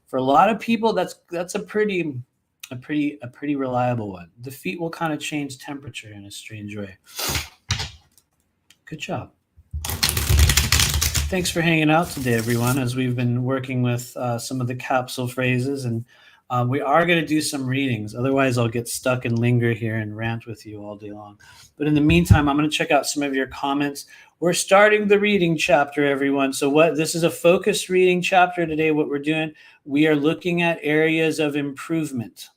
For a lot of people, that's a pretty reliable one. The feet will kind of change temperature in a strange way. Good job. Thanks for hanging out today, everyone, as we've been working with some of the capsule phrases, and we are going to do some readings. Otherwise, I'll get stuck and linger here and rant with you all day long. But in the meantime, I'm going to check out some of your comments. We're starting the reading chapter, everyone. So this is a focused reading chapter today. What we're doing, we are looking at areas of improvement,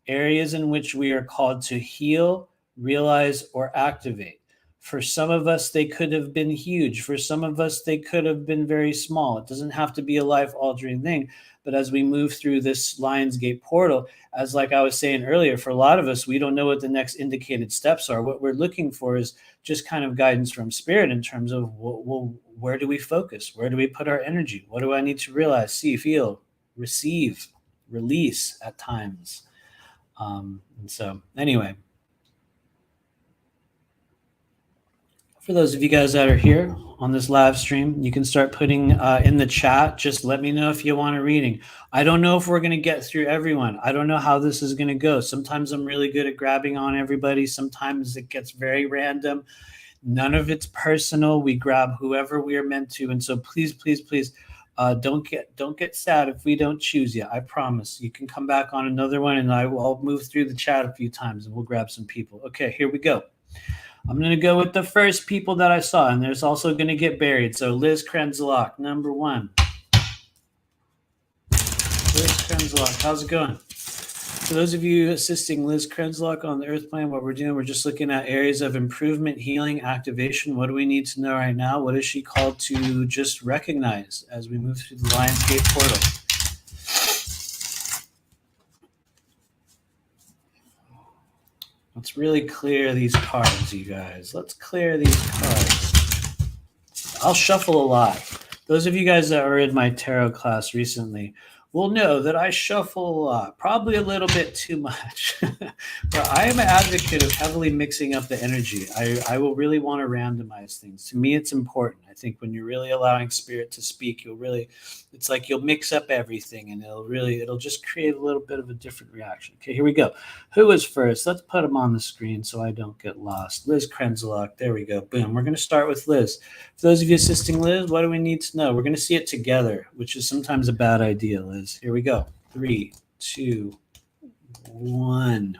areas in which we are called to heal, realize, or activate. For some of us, they could have been huge. For some of us, they could have been very small. It doesn't have to be a life-altering thing. But as we move through this Lionsgate portal, as like I was saying earlier, for a lot of us, we don't know what the next indicated steps are. What we're looking for is just kind of guidance from spirit in terms of, well, where do we focus? Where do we put our energy? What do I need to realize, see, feel, receive, release at times? And so anyway, for those of you guys that are here on this live stream, you can start putting in the chat. Just let me know if you want a reading. I don't know if we're going to get through everyone. I don't know how this is going to go. Sometimes I'm really good at grabbing on everybody. Sometimes it gets very random. None of it's personal. We grab whoever we are meant to. And so please, please, please don't get sad if we don't choose you. I promise. You can come back on another one, and I'll move through the chat a few times, and we'll grab some people. Okay, here we go. I'm going to go with the first people that I saw, and there's also going to get buried. So Liz Krenzlock, number 1. Liz Krenzlock, how's it going? For those of you assisting Liz Krenzlock on the Earth Plane, what we're doing, we're just looking at areas of improvement, healing, activation. What do we need to know right now? What is she called to just recognize as we move through the Lionsgate portal? Let's really clear these cards, you guys. Let's clear these cards. I'll shuffle a lot. Those of you guys that were in my tarot class recently will know that I shuffle a lot, probably a little bit too much. But I am an advocate of heavily mixing up the energy. I will really want to randomize things. To me, it's important. I think when you're really allowing spirit to speak, it's like you'll mix up everything, and it'll just create a little bit of a different reaction. Okay, here we go. Who is first? Let's put them on the screen so I don't get lost. Liz Krenzlock. There we go. Boom. We're going to start with Liz. For those of you assisting Liz, what do we need to know? We're going to see it together, which is sometimes a bad idea, Liz. Here we go. 3, 2, 1.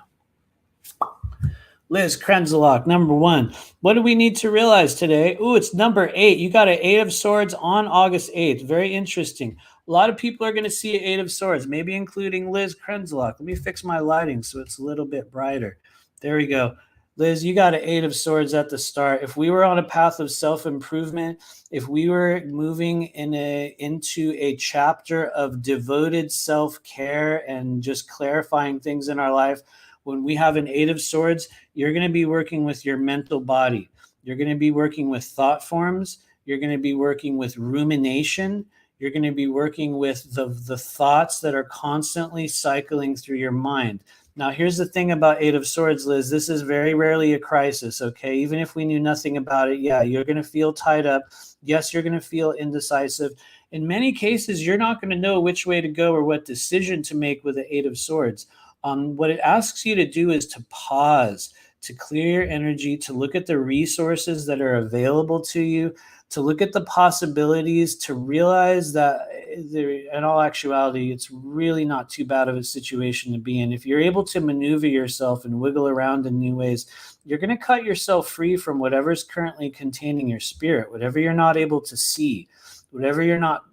Liz Krenzlock, number 1. What do we need to realize today? Ooh, it's number 8. You got an 8 of Swords on August 8th. Very interesting. A lot of people are going to see an 8 of Swords, maybe including Liz Krenzlock. Let me fix my lighting so it's a little bit brighter. There we go. Liz, you got an 8 of Swords at the start. If we were on a path of self-improvement, if we were moving into a chapter of devoted self-care and just clarifying things in our life, when we have an 8 of Swords, you're going to be working with your mental body. You're going to be working with thought forms. You're going to be working with rumination. You're going to be working with the thoughts that are constantly cycling through your mind. Now, here's the thing about 8 of Swords, Liz. This is very rarely a crisis, okay? Even if we knew nothing about it, yeah, you're going to feel tied up. Yes, you're going to feel indecisive. In many cases, you're not going to know which way to go or what decision to make with the 8 of Swords. What it asks you to do is to pause, to clear your energy, to look at the resources that are available to you, to look at the possibilities, to realize that in all actuality, it's really not too bad of a situation to be in. If you're able to maneuver yourself and wiggle around in new ways, you're going to cut yourself free from whatever's currently containing your spirit, whatever you're not able to see, whatever you're not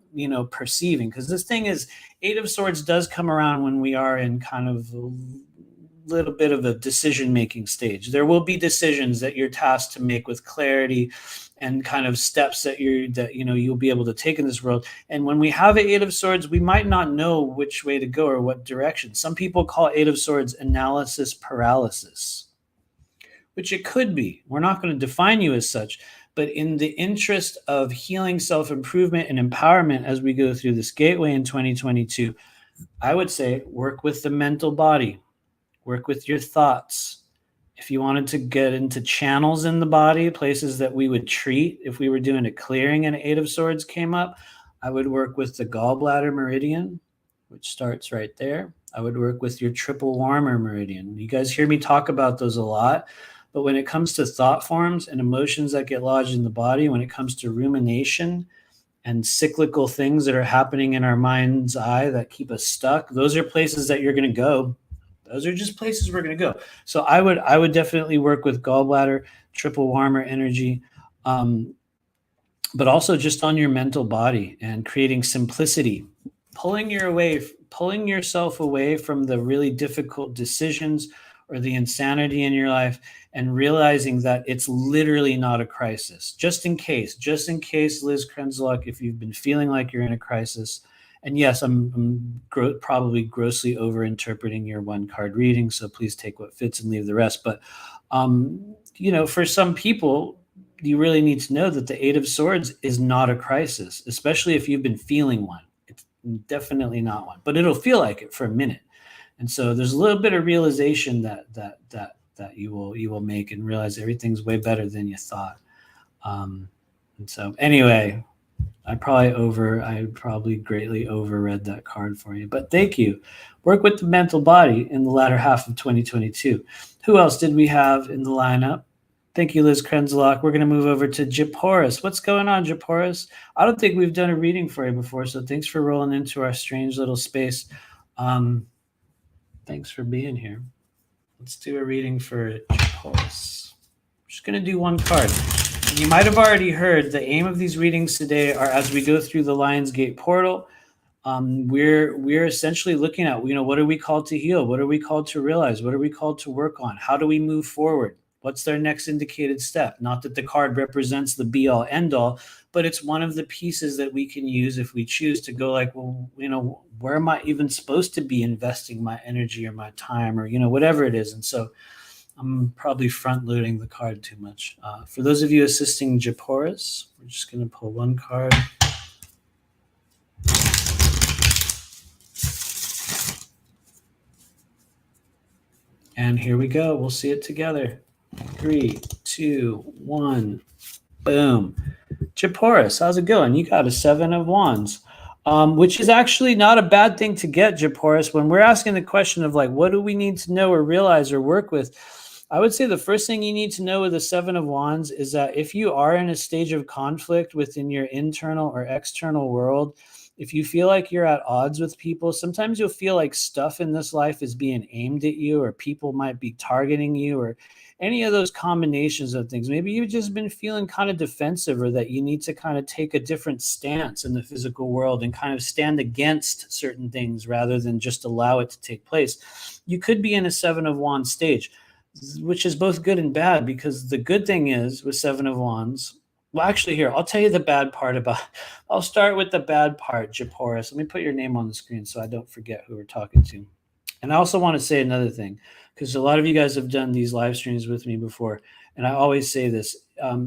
perceiving, because this thing is, Eight of Swords does come around when we are in kind of a little bit of a decision-making stage. There will be decisions that you're tasked to make with clarity and kind of steps that you'll be able to take in this world. And when we have an Eight of Swords, we might not know which way to go or what direction. Some people call Eight of Swords analysis paralysis, which it could be. We're not going to define you as such, but in the interest of healing, self-improvement, and empowerment as we go through this gateway in 2022, I would say work with the mental body, work with your thoughts. If you wanted to get into channels in the body, places that we would treat, if we were doing a clearing and Eight of Swords came up, I would work with the gallbladder meridian, which starts right there. I would work with your triple warmer meridian. You guys hear me talk about those a lot, but when it comes to thought forms and emotions that get lodged in the body, when it comes to rumination and cyclical things that are happening in our mind's eye that keep us stuck, those are places that you're going to go. Those are just places we're going to go. So I would definitely work with gallbladder, triple warmer energy, but also just on your mental body and creating simplicity, pulling yourself away from the really difficult decisions or the insanity in your life, and realizing that it's literally not a crisis. Just in case, Liz Krenzlock, if you've been feeling like you're in a crisis. And yes, I'm probably grossly over-interpreting your one card reading, so please take what fits and leave the rest. But, for some people, you really need to know that the Eight of Swords is not a crisis, especially if you've been feeling one. It's definitely not one, but it'll feel like it for a minute. And so there's a little bit of realization that you will make, and realize everything's way better than you thought. And so anyway, I probably greatly overread that card for you, but thank you. Work with the mental body in the latter half of 2022. Who else did we have in the lineup? Thank you, Liz Krenzlock. We're going to move over to Japoris. What's going on, Japoris? I don't think we've done a reading for you before, so thanks for rolling into our strange little space. Thanks for being here. Let's do a reading for Japoris. I'm just going to do one card. You might have already heard the aim of these readings today are, as we go through the Lionsgate portal, we're essentially looking at, what are we called to heal? What are we called to realize? What are we called to work on? How do we move forward? What's their next indicated step? Not that the card represents the be all end all, but it's one of the pieces that we can use if we choose to go like, well, where am I even supposed to be investing my energy or my time, or, whatever it is. And so I'm probably front loading the card too much. For those of you assisting Japoris, we're just going to pull one card. And here we go. We'll see it together. 3, 2, 1. Boom. Japoris, how's it going? You got a 7 of Wands, which is actually not a bad thing to get, Japoris. When we're asking the question of like, what do we need to know or realize or work with? I would say the first thing you need to know with the 7 of Wands is that if you are in a stage of conflict within your internal or external world, if you feel like you're at odds with people, sometimes you'll feel like stuff in this life is being aimed at you, or people might be targeting you, or any of those combinations of things. Maybe you've just been feeling kind of defensive, or that you need to kind of take a different stance in the physical world and kind of stand against certain things rather than just allow it to take place. You could be in a 7 of Wands stage, which is both good and bad, because the good thing is with 7 of Wands, well, actually here, I'll tell you the bad part I'll start with the bad part, Japoris. Let me put your name on the screen so I don't forget who we're talking to. And I also want to say another thing, because a lot of you guys have done these live streams with me before, and I always say this. A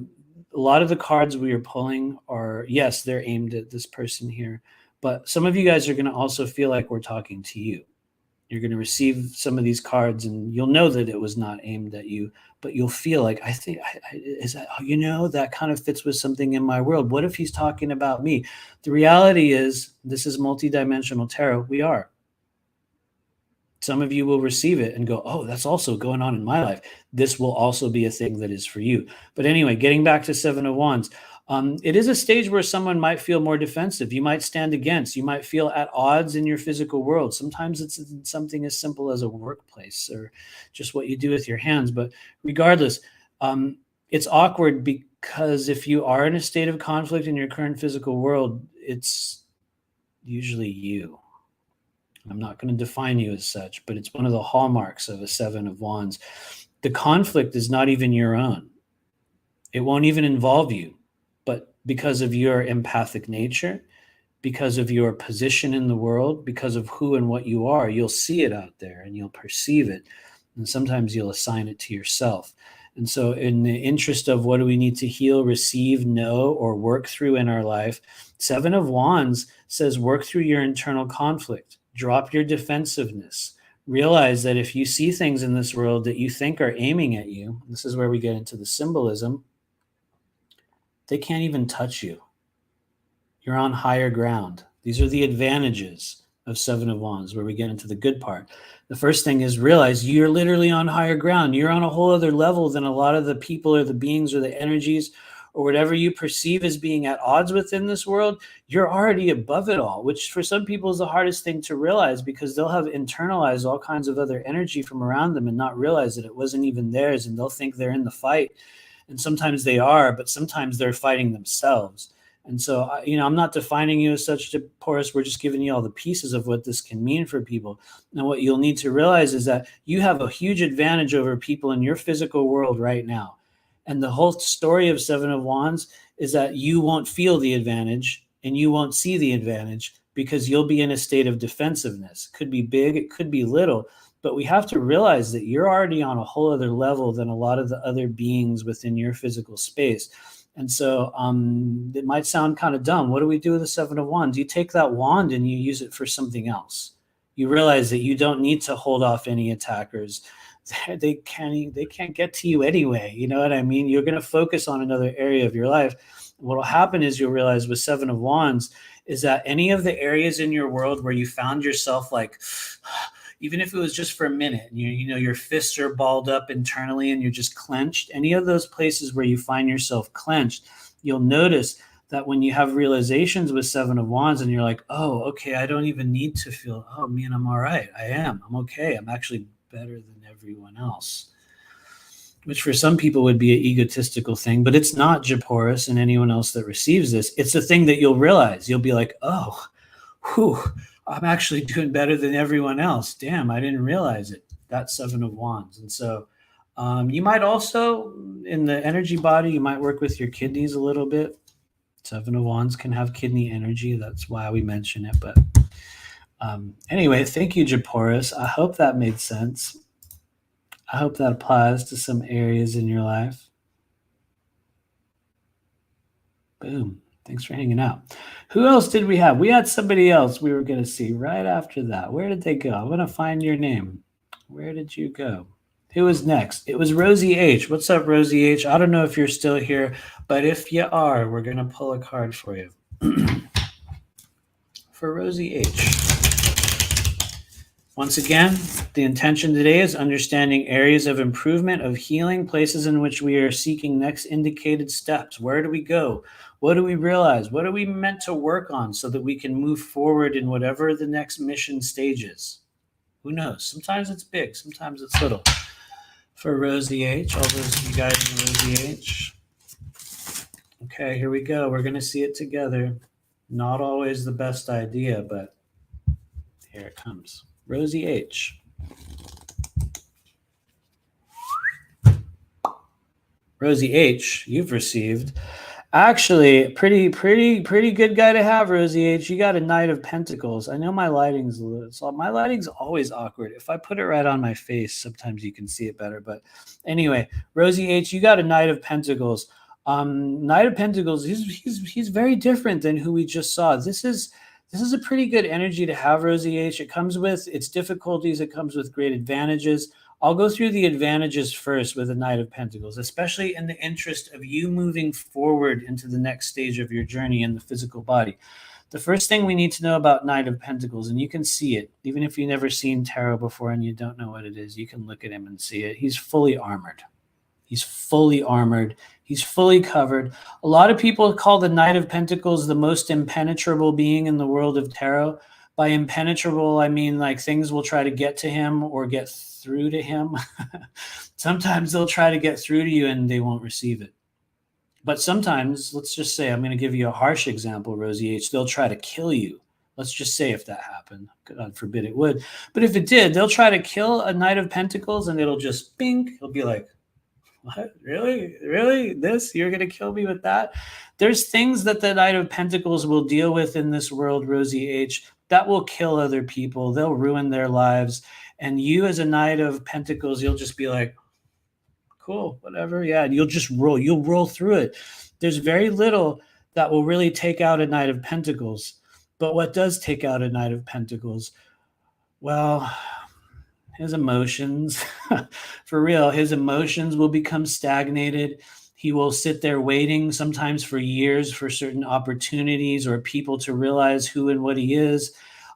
lot of the cards we are pulling are, yes, they're aimed at this person here, but some of you guys are going to also feel like we're talking to you. You're going to receive some of these cards and you'll know that it was not aimed at you, but you'll feel like, I think, is that, that kind of fits with something in my world. What if he's talking about me? The reality is, this is multidimensional tarot. We are. Some of you will receive it and go, oh, that's also going on in my life. This will also be a thing that is for you. But anyway, getting back to 7 of Wands, it is a stage where someone might feel more defensive. You might stand against. You might feel at odds in your physical world. Sometimes it's something as simple as a workplace or just what you do with your hands. But regardless, it's awkward, because if you are in a state of conflict in your current physical world, it's usually you. I'm not going to define you as such, but it's one of the hallmarks of a Seven of Wands. The conflict is not even your own. It won't even involve you, but because of your empathic nature, because of your position in the world, because of who and what you are, you'll see it out there and you'll perceive it. And sometimes you'll assign it to yourself. And so, in the interest of what do we need to heal, receive, know, or work through in our life, Seven of Wands says work through your internal conflict, drop your defensiveness. Realize that if you see things in this world that you think are aiming at you, this is where we get into the symbolism, they can't even touch you. You're on higher ground. These are the advantages of Seven of Wands, where we get into the good part. The first thing is realize you're literally on higher ground. You're on a whole other level than a lot of the people or the beings or the energies or whatever you perceive as being at odds within this world. You're already above it all, which for some people is the hardest thing to realize, because they'll have internalized all kinds of other energy from around them and not realize that it wasn't even theirs, and they'll think they're in the fight. And sometimes they are, but sometimes they're fighting themselves. And so, I'm not defining you as such, Porus. We're just giving you all the pieces of what this can mean for people. And what you'll need to realize is that you have a huge advantage over people in your physical world right now. And the whole story of Seven of Wands is that you won't feel the advantage and you won't see the advantage, because you'll be in a state of defensiveness. It could be big, it could be little, but we have to realize that you're already on a whole other level than a lot of the other beings within your physical space. And so it might sound kind of dumb. What do we do with the Seven of Wands? You take that wand and you use it for something else. You realize that you don't need to hold off any attackers. They can't get to you anyway. You know what I mean? You're going to focus on another area of your life. What will happen is you'll realize with Seven of Wands is that any of the areas in your world where you found yourself like, even if it was just for a minute, your fists are balled up internally and you're just clenched, any of those places where you find yourself clenched, you'll notice that when you have realizations with Seven of Wands and you're like, oh, okay, I don't even need to feel, oh man, I'm all right. I'm okay. I'm actually better than everyone else, which for some people would be an egotistical thing, but it's not, Japorus, and anyone else that receives this. It's a thing that you'll realize. You'll be like, oh, whew, I'm actually doing better than everyone else. Damn, I didn't realize it. That's Seven of Wands. And so you might also, in the energy body, you might work with your kidneys a little bit. Seven of Wands can have kidney energy. That's why we mention it. But anyway, thank you, Japorus. I hope that made sense. I hope that applies to some areas in your life. Boom. Thanks for hanging out. Who else did we have? We had somebody else we were going to see right after that. Where did they go? I'm going to find your name. Where did you go? Who was next? It was Rosie H. What's up, Rosie H? I don't know if you're still here, but if you are, we're going to pull a card for you. For Rosie H. Once again, the intention today is understanding areas of improvement, of healing, places in which we are seeking next indicated steps. Where do we go? What do we realize? What are we meant to work on so that we can move forward in whatever the next mission stage is? Who knows? Sometimes it's big, sometimes it's little. For Rosie H, all those of you guys in Rosie H. Okay, here we go. We're going to see it together. Not always the best idea, but here it comes. Rosie H. Rosie H, you've received actually pretty good guy to have, Rosie H. You got a Knight of Pentacles. I know my lighting's always awkward. If I put it right on my face, sometimes you can see it better. But anyway, Rosie H, you got a Knight of Pentacles. Knight of Pentacles, he's very different than who we just saw. This is a pretty good energy to have, Rosie H. It comes with its difficulties. It comes with great advantages. I'll go through the advantages first with the Knight of Pentacles, especially in the interest of you moving forward into the next stage of your journey in the physical body. The first thing we need to know about Knight of Pentacles, and you can see it, even if you've never seen tarot before and you don't know what it is, you can look at him and see it. He's fully armored. He's fully armored. He's fully covered. A lot of people call the Knight of Pentacles the most impenetrable being in the world of tarot. By impenetrable, I mean like things will try to get to him or get through to him. Sometimes they'll try to get through to you and they won't receive it. But sometimes, let's just say, I'm going to give you a harsh example, Rosie H. They'll try to kill you, Let's just say if that happened, God forbid it would. But if it did, they'll try to kill a Knight of Pentacles and it'll just bing. He'll be like, what? Really? Really? This? You're going to kill me with that? There's things that the Knight of Pentacles will deal with in this world, Rosie H., that will kill other people. They'll ruin their lives. And you as a Knight of Pentacles, you'll just be like, cool, whatever. Yeah. And you'll just roll. You'll roll through it. There's very little that will really take out a Knight of Pentacles. But what does take out a Knight of Pentacles? Well, his emotions, for real, his emotions will become stagnated. He will sit there waiting sometimes for years for certain opportunities or people to realize who and what he is.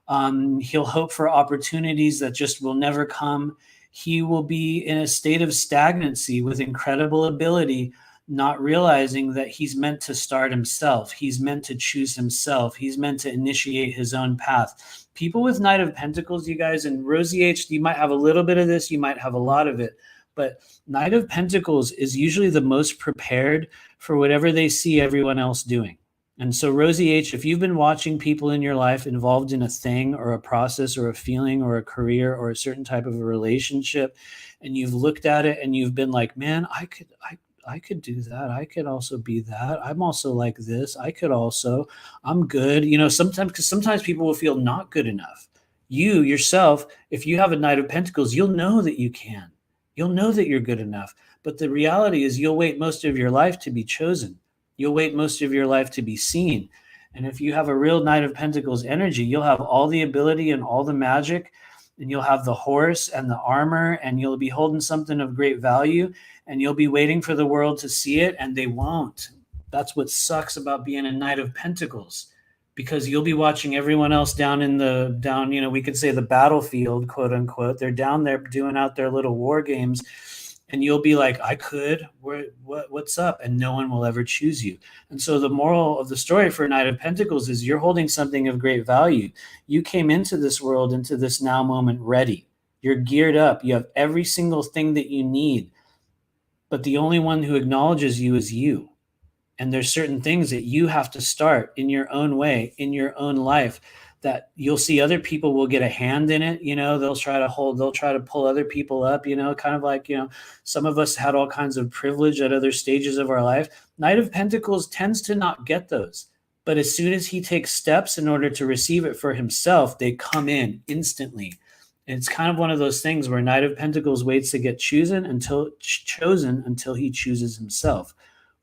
He'll hope for opportunities that just will never come. He will be in a state of stagnancy with incredible ability, not realizing that he's meant to start himself. He's meant to choose himself. He's meant to initiate his own path. People with Knight of Pentacles, you guys, and Rosie H., you might have a little bit of this, you might have a lot of it, but Knight of Pentacles is usually the most prepared for whatever they see everyone else doing. And so, Rosie H., if you've been watching people in your life involved in a thing or a process or a feeling or a career or a certain type of a relationship, and you've looked at it and you've been like, man, I could do that. I could also be that. I'm also like this. I could also, I'm good. You know, because sometimes people will feel not good enough. You yourself, if you have a Knight of Pentacles, you'll know that you can. You'll know that you're good enough. But the reality is you'll wait most of your life to be chosen. You'll wait most of your life to be seen. And if you have a real Knight of Pentacles energy, you'll have all the ability and all the magic, and you'll have the horse and the armor, and you'll be holding something of great value, and you'll be waiting for the world to see it, and they won't. That's what sucks about being a Knight of Pentacles, because you'll be watching everyone else down, we could say the battlefield, quote unquote. They're down there doing out their little war games, and you'll be like, I could, what's up? And no one will ever choose you. And so the moral of the story for Knight of Pentacles is you're holding something of great value. You came into this world, into this now moment ready. You're geared up. You have every single thing that you need. But the only one who acknowledges you is you. And there's certain things that you have to start in your own way, in your own life, that you'll see other people will get a hand in it. They'll try to pull other people up, kind of like, some of us had all kinds of privilege at other stages of our life. Knight of Pentacles tends to not get those. But as soon as he takes steps in order to receive it for himself, they come in instantly. And it's kind of one of those things where Knight of Pentacles waits to get chosen until he chooses himself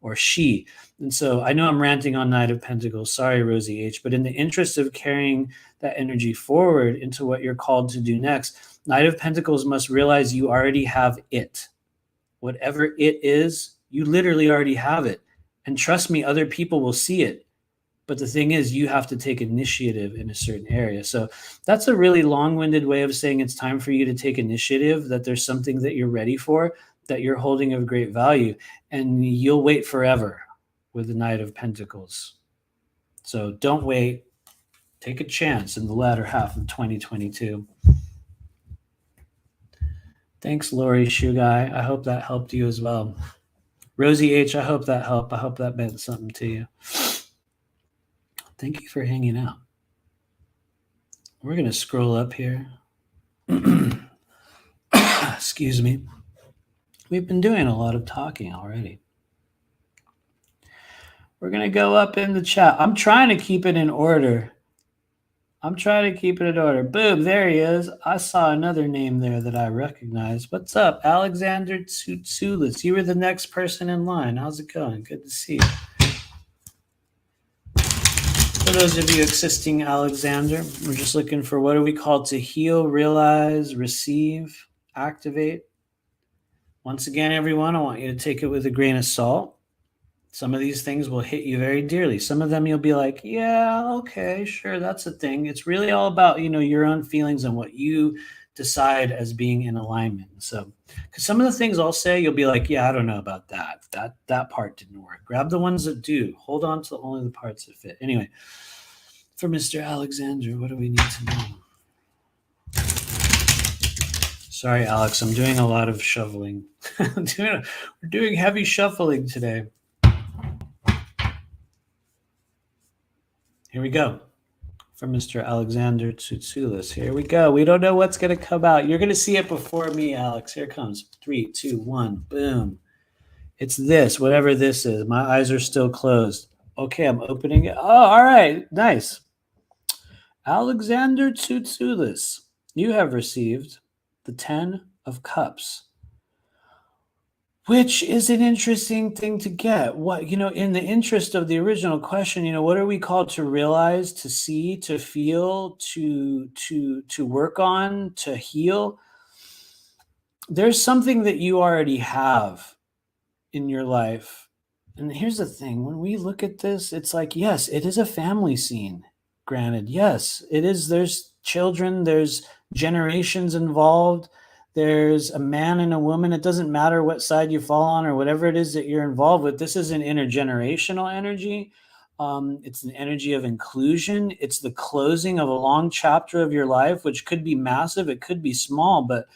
or she. And so I know I'm ranting on Knight of Pentacles. Sorry, Rosie H. But in the interest of carrying that energy forward into what you're called to do next, Knight of Pentacles must realize you already have it. Whatever it is, you literally already have it. And trust me, other people will see it. But the thing is, you have to take initiative in a certain area. So that's a really long-winded way of saying it's time for you to take initiative, that there's something that you're ready for, that you're holding of great value, and you'll wait forever with the Knight of Pentacles. So don't wait. Take a chance in the latter half of 2022. Thanks, Lori Shugai. I hope that helped you as well. Rosie H., I hope that helped. I hope that meant something to you. Thank you for hanging out. We're going to scroll up here. Excuse me. We've been doing a lot of talking already. We're going to go up in the chat. I'm trying to keep it in order. Boom, there he is. I saw another name there that I recognize. What's up, Alexander Tsoulis? You were the next person in line. How's it going? Good to see you. For those of you assisting Alexander, we're just looking for what are we called to heal, realize, receive, activate. Once again, everyone, I want you to take it with a grain of salt. Some of these things will hit you very dearly. Some of them you'll be like, yeah, okay, sure, that's a thing. It's really all about, your own feelings and what you decide as being in alignment. So, because some of the things I'll say, you'll be like, yeah, I don't know about that. That part didn't work. Grab the ones that do. Hold on to only the parts that fit. Anyway, for Mr. Alexander, what do we need to know? Sorry, Alex, I'm doing a lot of shoveling. We're doing heavy shuffling today. Here we go. for Mr. Alexander Tsoutsoulis. Here we go. We don't know what's going to come out. You're going to see it before me, Alex. Here it comes. 3, 2, 1. Boom. It's this, whatever this is. My eyes are still closed. Okay, I'm opening it. Oh, all right. Nice. Alexander Tsoutsoulis, you have received the 10 of Cups, which is an interesting thing to get. What, in the interest of the original question, what are we called to realize, to see, to feel, to work on, to heal? There's something that you already have in your life. And here's the thing, when we look at this, it's like, yes, it is a family scene. Granted, yes, it is. There's children, there's generations involved. There's a man and a woman. It doesn't matter what side you fall on or whatever it is that you're involved with. This is an intergenerational energy. It's an energy of inclusion. It's the closing of a long chapter of your life, which could be massive. It could be small, but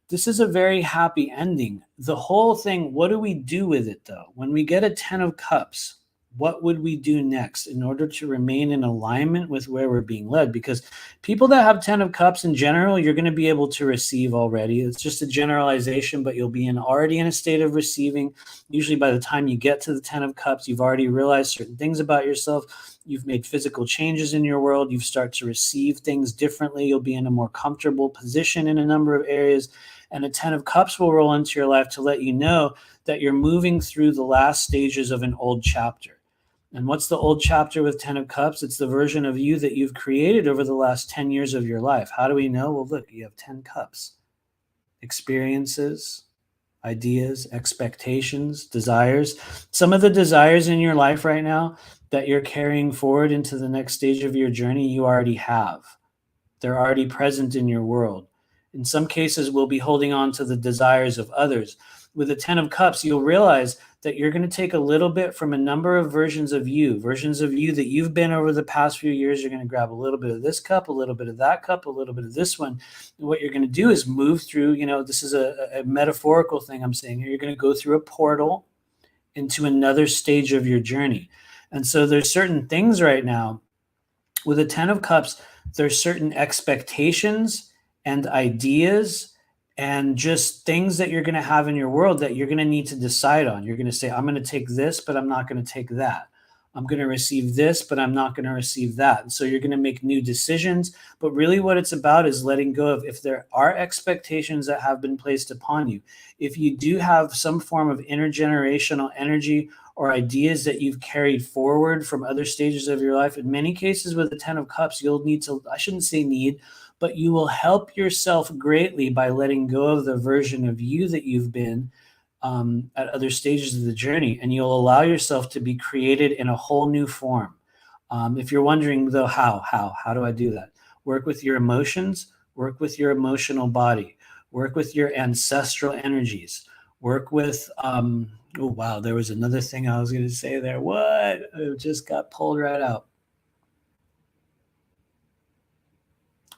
this is a very happy ending. The whole thing, what do we do with it though? When we get a 10 of Cups, what would we do next in order to remain in alignment with where we're being led? Because people that have 10 of Cups in general, you're going to be able to receive already. It's just a generalization, but you'll be already in a state of receiving. Usually by the time you get to the 10 of Cups, you've already realized certain things about yourself. You've made physical changes in your world. You've started to receive things differently. You'll be in a more comfortable position in a number of areas. And a 10 of Cups will roll into your life to let you know that you're moving through the last stages of an old chapter. And what's the old chapter with 10 of Cups? It's the version of you that you've created over the last 10 years of your life. How do we know? Well, look, you have 10 cups. Experiences, ideas, expectations, desires. Some of the desires in your life right now that you're carrying forward into the next stage of your journey, you already have. They're already present in your world. In some cases, we'll be holding on to the desires of others. With the 10 of Cups, you'll realize that you're going to take a little bit from a number of versions of you that you've been over the past few years. You're going to grab a little bit of this cup, a little bit of that cup, a little bit of this one. And what you're going to do is move through, this is a metaphorical thing I'm saying here. You're going to go through a portal into another stage of your journey. And so there's certain things right now with a 10 of Cups, there's certain expectations and ideas and just things that you're going to have in your world that you're going to need to decide on. You're going to say, I'm going to take this, but I'm not going to take that. I'm going to receive this, but I'm not going to receive that. And so you're going to make new decisions. But really what it's about is letting go of, if there are expectations that have been placed upon you, if you do have some form of intergenerational energy or ideas that you've carried forward from other stages of your life, in many cases with the 10 of Cups, you'll need to, I shouldn't say need, but you will help yourself greatly by letting go of the version of you that you've been at other stages of the journey, and you'll allow yourself to be created in a whole new form. If you're wondering though, how do I do that? Work with your emotions, work with your emotional body, work with your ancestral energies, work with, oh wow, there was another thing I was going to say there. What? It just got pulled right out.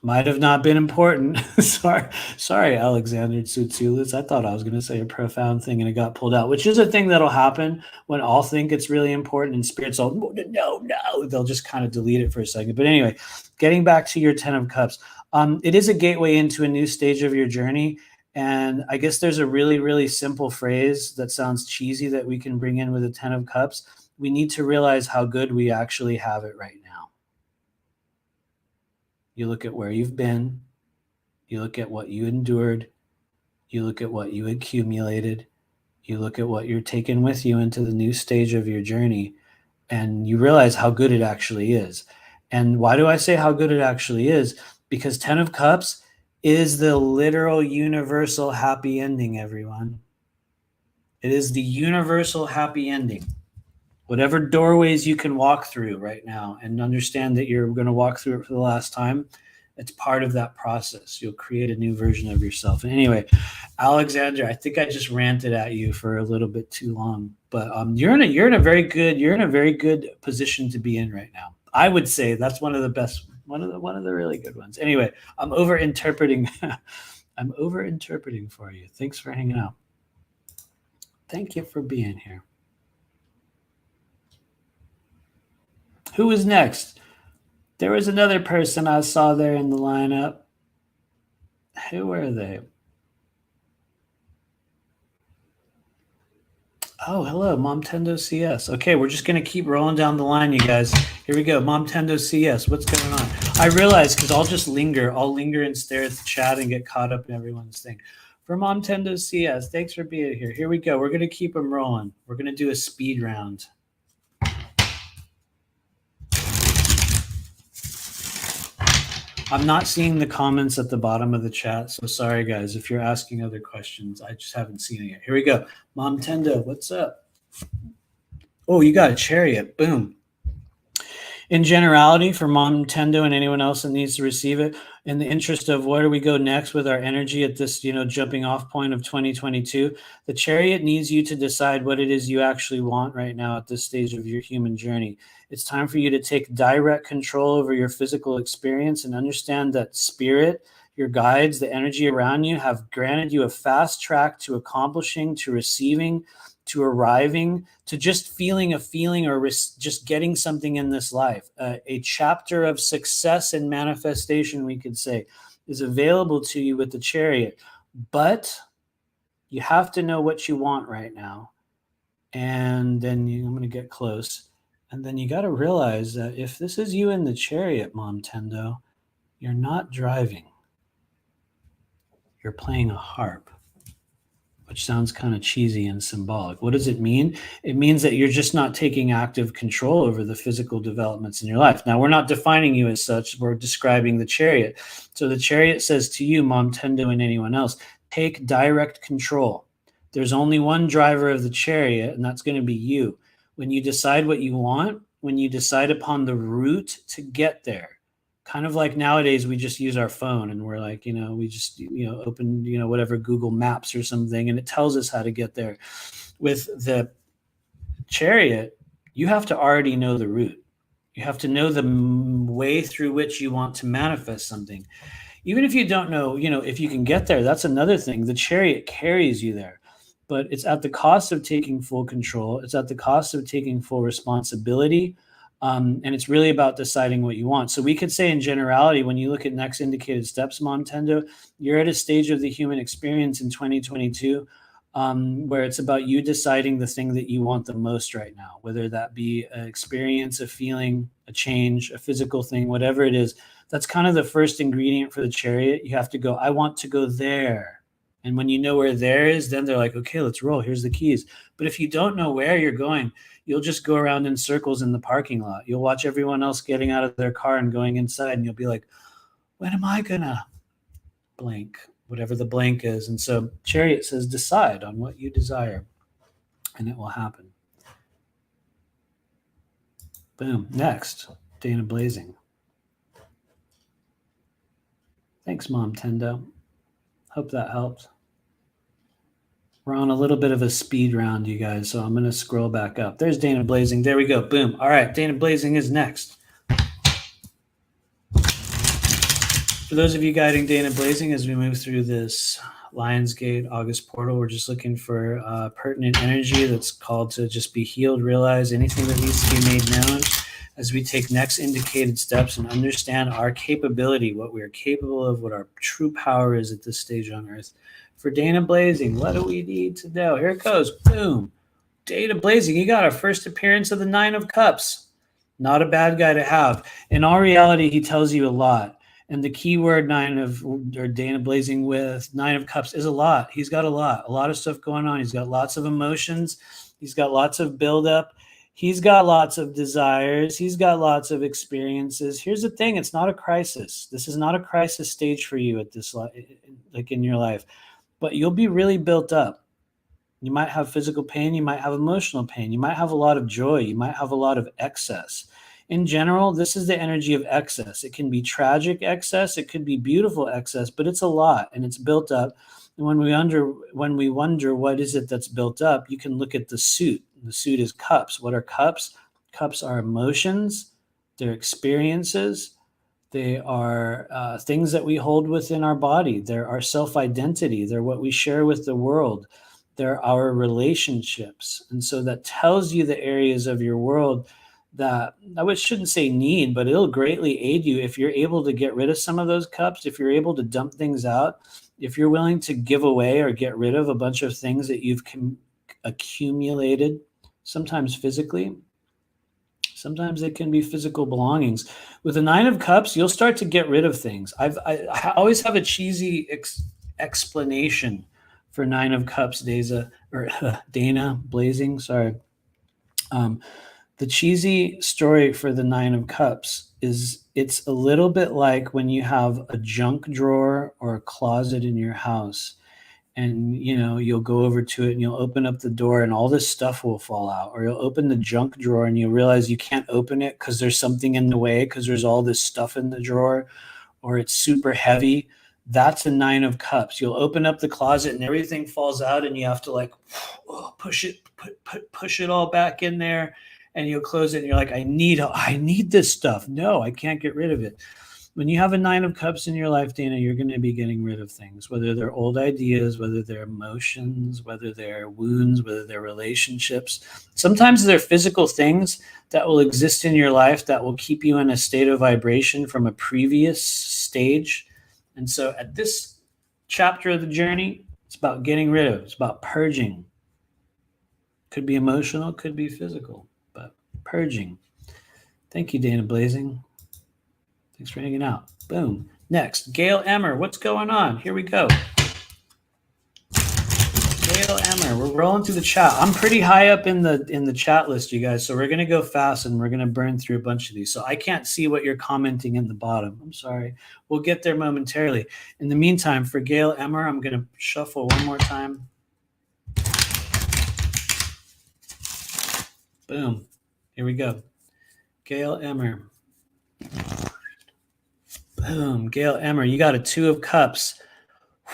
Might have not been important. Sorry, Alexander Tsoutsoulis. I thought I was going to say a profound thing and it got pulled out, which is a thing that'll happen when all think it's really important and spirits all, no. They'll just kind of delete it for a second. But anyway, getting back to your 10 of Cups, it is a gateway into a new stage of your journey. And I guess there's a really, really simple phrase that sounds cheesy that we can bring in with a 10 of Cups. We need to realize how good we actually have it right now. You look at where you've been, you look at what you endured, you look at what you accumulated, you look at what you're taking with you into the new stage of your journey, and you realize how good it actually is. And why do I say how good it actually is? Because 10 of Cups is the literal universal happy ending, everyone. It is the universal happy ending. Whatever doorways you can walk through right now and understand that you're going to walk through it for the last time, it's part of that process. You'll create a new version of yourself. And anyway, Alexander, I think I just ranted at you for a little bit too long, but you're in a very good position to be in right now. I would say that's one of the best, one of the really good ones. Anyway, I'm over interpreting for you. Thanks for hanging out. Thank you for being here. Who is next? There was another person I saw there in the lineup. Who were they? Oh, hello, Mom Tendo CS. Okay, we're just going to keep rolling down the line, you guys. Here we go. Mom Tendo CS. What's going on? I realize because I'll just linger. I'll linger and stare at the chat and get caught up in everyone's thing. For Mom Tendo CS, thanks for being here. Here we go. We're going to keep them rolling. We're going to do a speed round. I'm not seeing the comments at the bottom of the chat, so sorry, guys, if you're asking other questions. I just haven't seen it yet. Here we go. Mom Tendo, what's up? Oh, you got a chariot. Boom. In generality, for Mom Tendo and anyone else that needs to receive it, in the interest of where do we go next with our energy at this, jumping off point of 2022, the chariot needs you to decide what it is you actually want right now at this stage of your human journey. It's time for you to take direct control over your physical experience and understand that spirit, your guides, the energy around you have granted you a fast track to accomplishing, to receiving, to arriving, to just feeling a feeling or just getting something in this life. A chapter of success and manifestation, we could say, is available to you with the chariot. But you have to know what you want right now. And then I'm going to get close. And then you got to realize that if this is you in the chariot, Mom Tendo, you're not driving. You're playing a harp, which sounds kind of cheesy and symbolic. What does it mean? It means that you're just not taking active control over the physical developments in your life. Now, we're not defining you as such. We're describing the chariot. So the chariot says to you, Mom Tendo, and anyone else, take direct control. There's only one driver of the chariot, and that's going to be you. When you decide what you want, when you decide upon the route to get there, kind of like nowadays we just use our phone and we're like, we just, open, whatever Google Maps or something, and it tells us how to get there. With the chariot, you have to already know the route. You have to know the way through which you want to manifest something. Even if you don't know, if you can get there, that's another thing. The chariot carries you there. But it's at the cost of taking full control. It's at the cost of taking full responsibility. And it's really about deciding what you want. So we could say in generality, when you look at next indicated steps, Mom Tendo, you're at a stage of the human experience in 2022 where it's about you deciding the thing that you want the most right now, whether that be an experience, a feeling, a change, a physical thing, whatever it is. That's kind of the first ingredient for the chariot. You have to go, I want to go there. And when you know where there is, then they're like, okay, let's roll. Here's the keys. But if you don't know where you're going, you'll just go around in circles in the parking lot. You'll watch everyone else getting out of their car and going inside, and you'll be like, when am I going to blank, whatever the blank is? And so Chariot says, decide on what you desire, and it will happen. Boom. Next, Dana Blazing. Thanks, Mom Tendo. Hope that helped. We're on a little bit of a speed round, you guys, so I'm going to scroll back up. There's Dana Blazing. There we go. Boom. All right, Dana Blazing is next. For those of you guiding Dana Blazing as we move through this Lionsgate August portal, we're just looking for pertinent energy that's called to just be healed, realize anything that needs to be made known as we take next indicated steps and understand our capability, what we are capable of, what our true power is at this stage on Earth. For Dana Blazing, what do we need to know? Here it goes. Boom. Dana Blazing, you got our first appearance of the Nine of Cups. Not a bad guy to have. In all reality, he tells you a lot. And the key word Dana Blazing with Nine of Cups is a lot. He's got a lot of stuff going on. He's got lots of emotions. He's got lots of buildup. He's got lots of desires. He's got lots of experiences. Here's the thing. It's not a crisis. This is not a crisis stage for you at this, like in your life, but you'll be really built up. You might have physical pain. You might have emotional pain. You might have a lot of joy. You might have a lot of excess. In general, this is the energy of excess. It can be tragic excess. It could be beautiful excess, but it's a lot and it's built up. And when we wonder what is it that's built up, you can look at the suit. The suit is cups. What are cups? Cups are emotions. They're experiences. They are things that we hold within our body. They're our self-identity. They're what we share with the world. They're our relationships. And so that tells you the areas of your world that I shouldn't say need, but it'll greatly aid you if you're able to get rid of some of those cups, if you're able to dump things out, if you're willing to give away or get rid of a bunch of things that you've accumulated, sometimes physically. Sometimes it can be physical belongings. With the Nine of Cups, you'll start to get rid of things. I always have a cheesy explanation for Nine of Cups, Dana Blazing. Sorry. The cheesy story for the Nine of Cups is it's a little bit like when you have a junk drawer or a closet in your house, and you'll go over to it and you'll open up the door and all this stuff will fall out, or you'll open the junk drawer and you'll realize you can't open it because there's something in the way because there's all this stuff in the drawer, or it's super heavy. That's a Nine of Cups. You'll open up the closet and everything falls out and you have to like push it all back in there, and you'll close it and you're like, I need this stuff. No, I can't get rid of it. When you have a Nine of Cups in your life, Dana, you're going to be getting rid of things, whether they're old ideas, whether they're emotions, whether they're wounds, whether they're relationships. Sometimes they're physical things that will exist in your life that will keep you in a state of vibration from a previous stage. And so at this chapter of the journey, it's about getting rid of, it's about purging. Could be emotional, could be physical, but purging. Thank you, Dana Blazing. Thanks for hanging out. Boom. Next, Gail Emmer. What's going on? Here we go. Gail Emmer. We're rolling through the chat. I'm pretty high up in the chat list, you guys. So we're going to go fast and we're going to burn through a bunch of these. So I can't see what you're commenting in the bottom. I'm sorry. We'll get there momentarily. In the meantime, for Gail Emmer, I'm going to shuffle one more time. Boom. Here we go. Gail Emmer. Boom. Gail Emmer, you got a Two of Cups.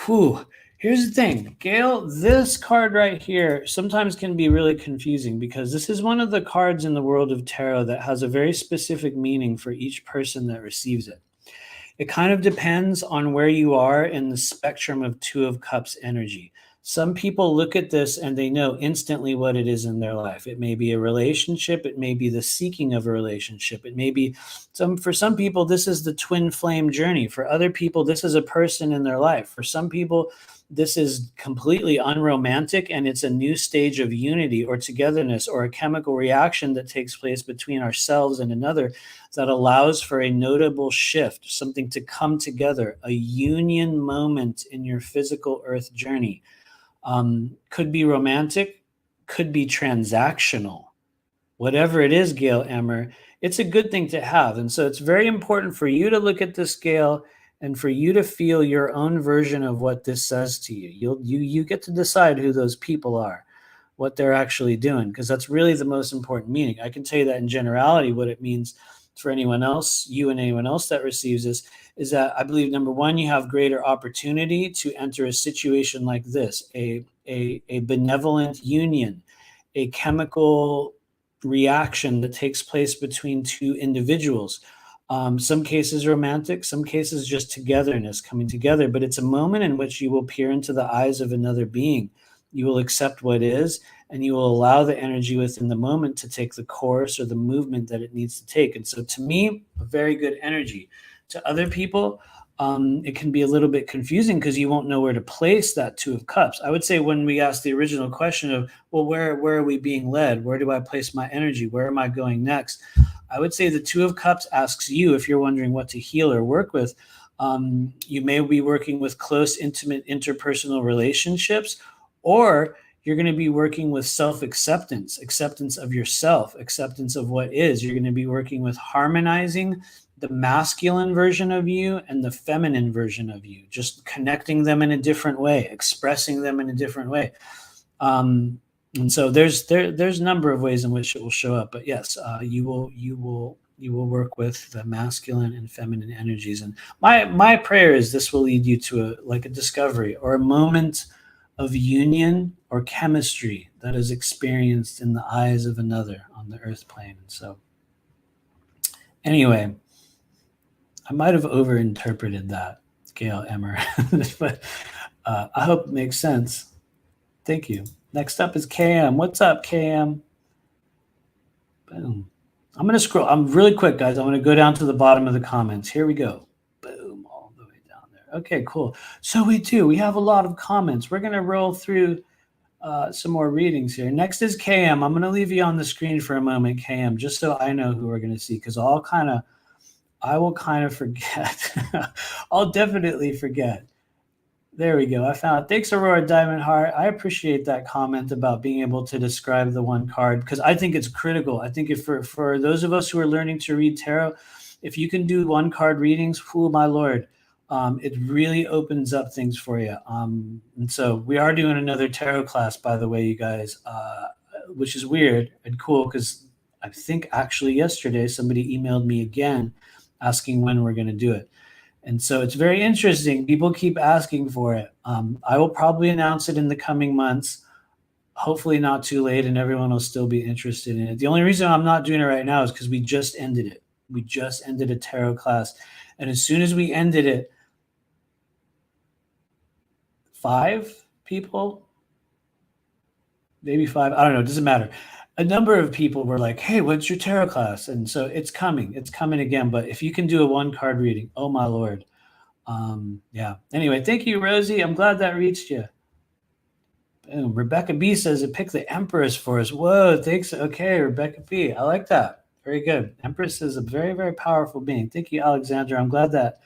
Whew. Here's the thing, Gail, this card right here sometimes can be really confusing because this is one of the cards in the world of tarot that has a very specific meaning for each person that receives it. It kind of depends on where you are in the spectrum of Two of Cups energy. Some people look at this and they know instantly what it is in their life. It may be a relationship. It may be the seeking of a relationship. It may be for some people, this is the twin flame journey. For other people, this is a person in their life. For some people, this is completely unromantic and it's a new stage of unity or togetherness or a chemical reaction that takes place between ourselves and another that allows for a notable shift, something to come together, a union moment in your physical earth journey. Could be romantic, could be transactional. Whatever it is, Gail Emmer, it's a good thing to have. And so it's very important for you to look at this, Gail, and for you to feel your own version of what this says to you. You get to decide who those people are, what they're actually doing, because that's really the most important meaning. I can tell you that in generality, what it means for anyone else, you and anyone else that receives this, is that I believe, number one, you have greater opportunity to enter a situation like this, a benevolent union, a chemical reaction that takes place between two individuals. Some cases romantic, some cases just togetherness, coming together, but it's a moment in which you will peer into the eyes of another being. You will accept what is, and you will allow the energy within the moment to take the course or the movement that it needs to take. And so to me, a very good energy. To other people, it can be a little bit confusing because you won't know where to place that Two of Cups. I would say when we ask the original question of, well, where are we being led? Where do I place my energy? Where am I going next? I would say the Two of Cups asks you, if you're wondering what to heal or work with, you may be working with close, intimate, interpersonal relationships, or you're going to be working with self-acceptance, acceptance of yourself, acceptance of what is. You're going to be working with harmonizing the masculine version of you and the feminine version of you, just connecting them in a different way, expressing them in a different way. And so there's a number of ways in which it will show up. But yes, you will work with the masculine and feminine energies. And my prayer is this will lead you to a discovery or a moment of union or chemistry that is experienced in the eyes of another on the earth plane. And so anyway, I might have overinterpreted that, Gail Emmer, but I hope it makes sense. Thank you. Next up is KM. What's up, KM? Boom. I'm going to scroll. I'm really quick, guys. I'm going to go down to the bottom of the comments. Here we go. Boom, all the way down there. Okay, cool. So we do. We have a lot of comments. We're going to roll through some more readings here. Next is KM. I'm going to leave you on the screen for a moment, KM, just so I know who we're going to see, because I will kind of forget. I'll definitely forget. There we go. I found it. Thanks, Aurora Diamond Heart. I appreciate that comment about being able to describe the one card, because I think it's critical. I think if for those of us who are learning to read tarot, if you can do one card readings, oh my Lord, it really opens up things for you. And so we are doing another tarot class, by the way, you guys, which is weird and cool, because I think actually yesterday somebody emailed me again asking when we're going to do it. And so it's very interesting. People keep asking for it. I will probably announce it in the coming months, hopefully not too late, and everyone will still be interested in it. The only reason I'm not doing it right now is because we just ended it. We just ended a tarot class. And as soon as we ended it, 5 people, maybe 5, I don't know, it doesn't matter. A number of people were like, hey, what's your tarot class? And so it's coming again. But if you can do a one card reading, oh my Lord. Yeah. Anyway, thank you, Rosie. I'm glad that reached you. Boom. Rebecca B says it picked the Empress for us. Whoa, thanks. Okay, Rebecca B. I like that. Very good. Empress is a very, very powerful being. Thank you, Alexandra. I'm glad that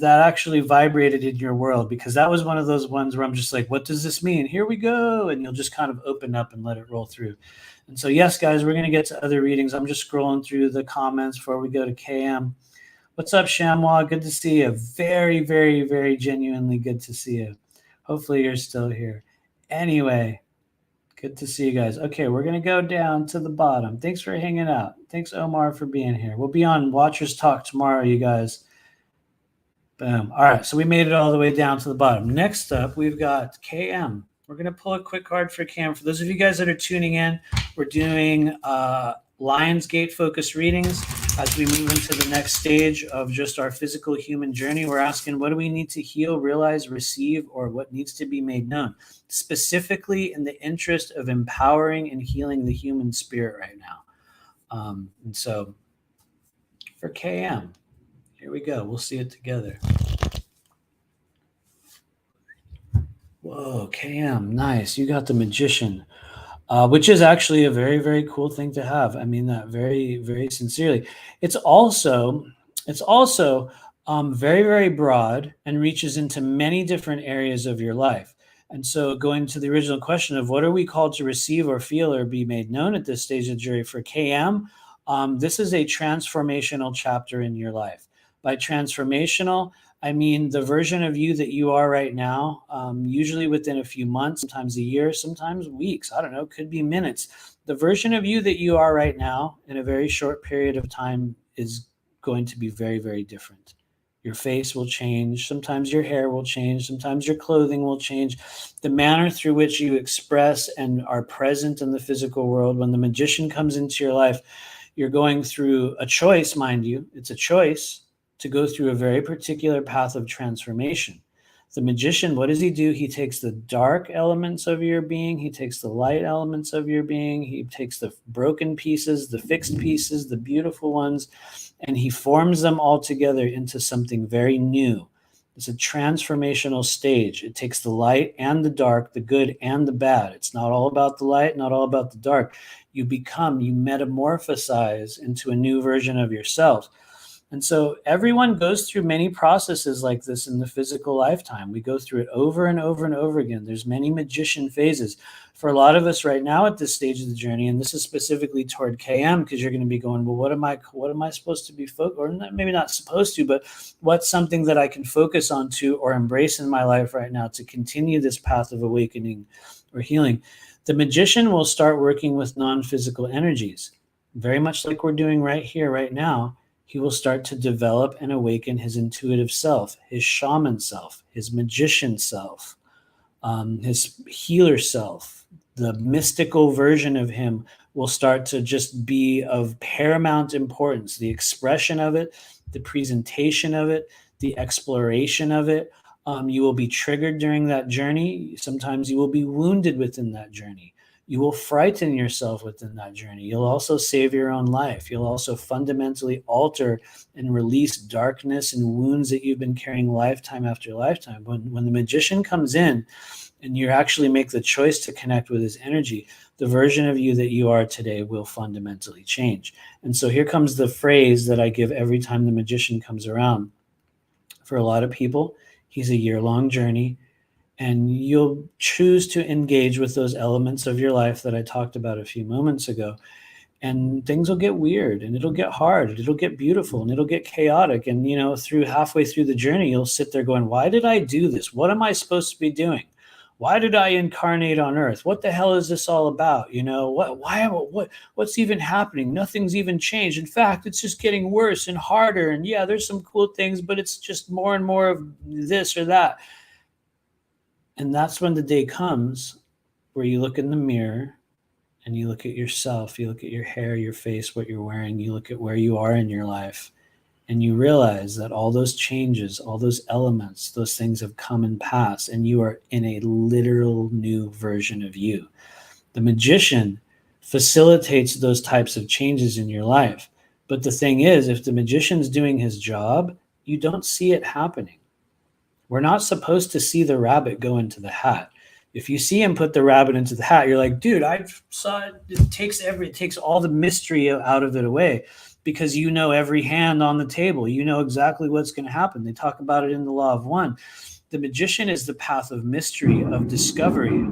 actually vibrated in your world, because that was one of those ones where I'm just like, what does this mean? Here we go. And you'll just kind of open up and let it roll through. And so, yes, guys, we're going to get to other readings. I'm just scrolling through the comments before we go to KM. What's up, Shamwa? Good to see you. Very, very, very genuinely good to see you. Hopefully you're still here. Anyway, good to see you guys. Okay, we're going to go down to the bottom. Thanks for hanging out. Thanks, Omar, for being here. We'll be on Watchers Talk tomorrow, you guys. Boom. All right, so we made it all the way down to the bottom. Next up, we've got KM. We're going to pull a quick card for KM. For those of you guys that are tuning in, we're doing Lionsgate focused readings. As we move into the next stage of just our physical human journey, we're asking, what do we need to heal, realize, receive, or what needs to be made known, specifically in the interest of empowering and healing the human spirit right now. And so for KM, here we go. We'll see it together. Whoa, KM, nice. You got the Magician. Which is actually a very, very cool thing to have. I mean that very, very sincerely. It's also very, very broad and reaches into many different areas of your life. And so going to the original question of what are we called to receive or feel or be made known at this stage of the journey for KM, this is a transformational chapter in your life. By transformational, I mean the version of you that you are right now, usually within a few months, sometimes a year, sometimes weeks, I don't know, could be minutes. The version of you that you are right now in a very short period of time is going to be very, very different. Your face will change. Sometimes your hair will change. Sometimes your clothing will change. The manner through which you express and are present in the physical world, when the Magician comes into your life, you're going through a choice, mind you. It's a choice to go through a very particular path of transformation. The Magician, what does he do? He takes the dark elements of your being. He takes the light elements of your being. He takes the broken pieces, the fixed pieces, the beautiful ones, and he forms them all together into something very new. It's a transformational stage. It takes the light and the dark, the good and the bad. It's not all about the light, not all about the dark. You metamorphosize into a new version of yourself. And so everyone goes through many processes like this in the physical lifetime. We go through it over and over and over again. There's many Magician phases. For a lot of us right now at this stage of the journey, and this is specifically toward KM, because you're going to be going, well, what am I supposed to be or maybe not supposed to, but what's something that I can focus on to or embrace in my life right now to continue this path of awakening or healing? The Magician will start working with non-physical energies, very much like we're doing right here, right now. He will start to develop and awaken his intuitive self, his shaman self, his magician self, his healer self. The mystical version of him will start to just be of paramount importance. The expression of it, the presentation of it, the exploration of it. You will be triggered during that journey. Sometimes you will be wounded within that journey. You will frighten yourself within that journey. You'll also save your own life. You'll also fundamentally alter and release darkness and wounds that you've been carrying lifetime after lifetime. When the magician comes in and you actually make the choice to connect with his energy, the version of you that you are today will fundamentally change. And so here comes the phrase that I give every time the magician comes around. For a lot of people, he's a year-long journey, and you'll choose to engage with those elements of your life that I talked about a few moments ago. And things will get weird, and it'll get hard, and it'll get beautiful, and it'll get chaotic. And, through halfway through the journey, you'll sit there going, why did I do this? What am I supposed to be doing? Why did I incarnate on earth? What the hell is this all about? What's even happening? Nothing's even changed. In fact, it's just getting worse and harder. And yeah, there's some cool things, but it's just more and more of this or that. And that's when the day comes where you look in the mirror and you look at yourself, you look at your hair, your face, what you're wearing, you look at where you are in your life, and you realize that all those changes, all those elements, those things have come and passed, and you are in a literal new version of you. The magician facilitates those types of changes in your life. But the thing is, if the magician's doing his job, you don't see it happening. We're not supposed to see the rabbit go into the hat. If you see him put the rabbit into the hat, you're like, dude, I saw it. It takes all the mystery out of it away, because you know every hand on the table. You know exactly what's going to happen. They talk about it in the Law of One. The magician is the path of mystery, of discovery.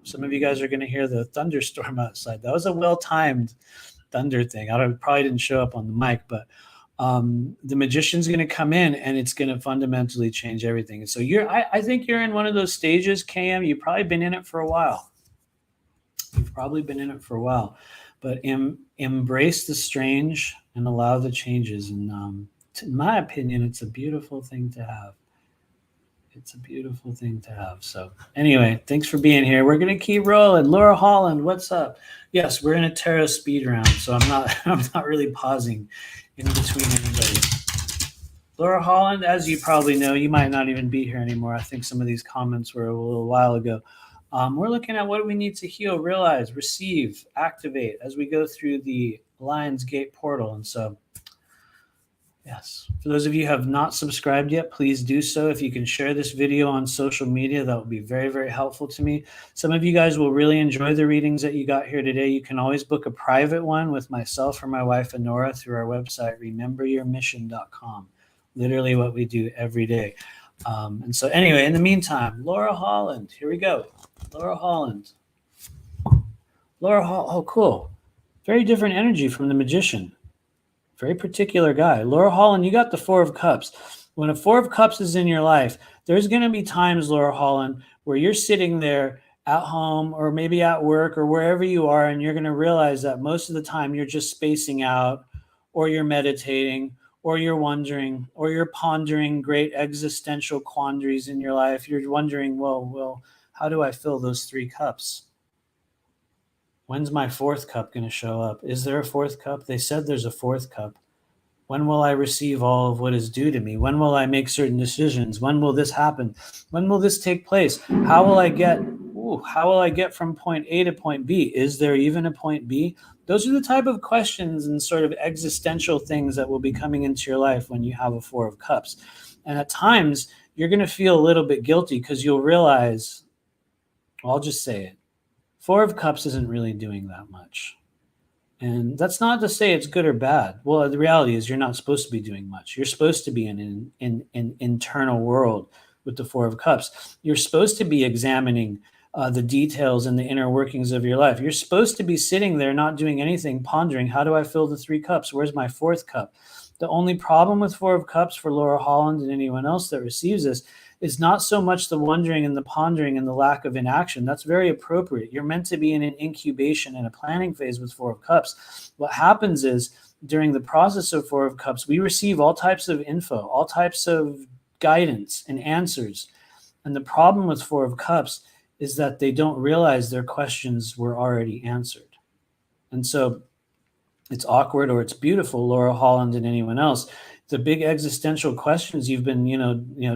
Some of you guys are going to hear the thunderstorm outside. That was a well-timed thunder thing. I probably didn't show up on the mic, but the magician's going to come in, and it's going to fundamentally change everything. And so I think you're in one of those stages, KM. You've probably been in it for a while. But embrace the strange and allow the changes. And in my opinion, it's a beautiful thing to have. So anyway, thanks for being here. We're going to keep rolling. Laura Holland, what's up? Yes, we're in a tarot speed round, so I'm not really pausing in between anybody. Laura Holland, as you probably know, you might not even be here anymore. I think some of these comments were a little while ago. We're looking at what we need to heal, realize, receive, activate as we go through the Lion's Gate portal. And so, yes, for those of you who have not subscribed yet, please do so. If you can share this video on social media, that would be very, very helpful to me. Some of you guys will really enjoy the readings that you got here today. You can always book a private one with myself or my wife, Honora, through our website, rememberyourmission.com. Literally what we do every day. And so anyway, in the meantime, Laura Holland, here we go. Laura Holland. Oh, cool. Very different energy from the magician. Very particular guy. Laura Holland, you got the Four of Cups. When a Four of Cups is in your life, there's going to be times, Laura Holland, where you're sitting there at home or maybe at work or wherever you are, and you're going to realize that most of the time you're just spacing out, or you're meditating, or you're wondering, or you're pondering great existential quandaries in your life. You're wondering, well, how do I fill those three cups? When's my fourth cup going to show up? Is there a fourth cup? They said there's a fourth cup. When will I receive all of what is due to me? When will I make certain decisions? When will this happen? When will this take place? How will I get from point A to point B? Is there even a point B? Those are the type of questions and sort of existential things that will be coming into your life when you have a Four of Cups. And at times, you're going to feel a little bit guilty because you'll realize, I'll just say it, Four of Cups isn't really doing that much. And that's not to say it's good or bad. Well, the reality is you're not supposed to be doing much. You're supposed to be in an internal world with the Four of Cups. You're supposed to be examining the details and the inner workings of your life. You're supposed to be sitting there not doing anything, pondering, how do I fill the three cups? Where's my fourth cup? The only problem with Four of Cups for Laura Holland and anyone else that receives this is not so much the wondering and the pondering and the lack of inaction. That's very appropriate. You're meant to be in an incubation and a planning phase with Four of Cups. What happens is during the process of Four of Cups, we receive all types of info, all types of guidance and answers. And the problem with Four of Cups is that they don't realize their questions were already answered. And so it's awkward or it's beautiful, Laura Holland and anyone else. The big existential questions you've been,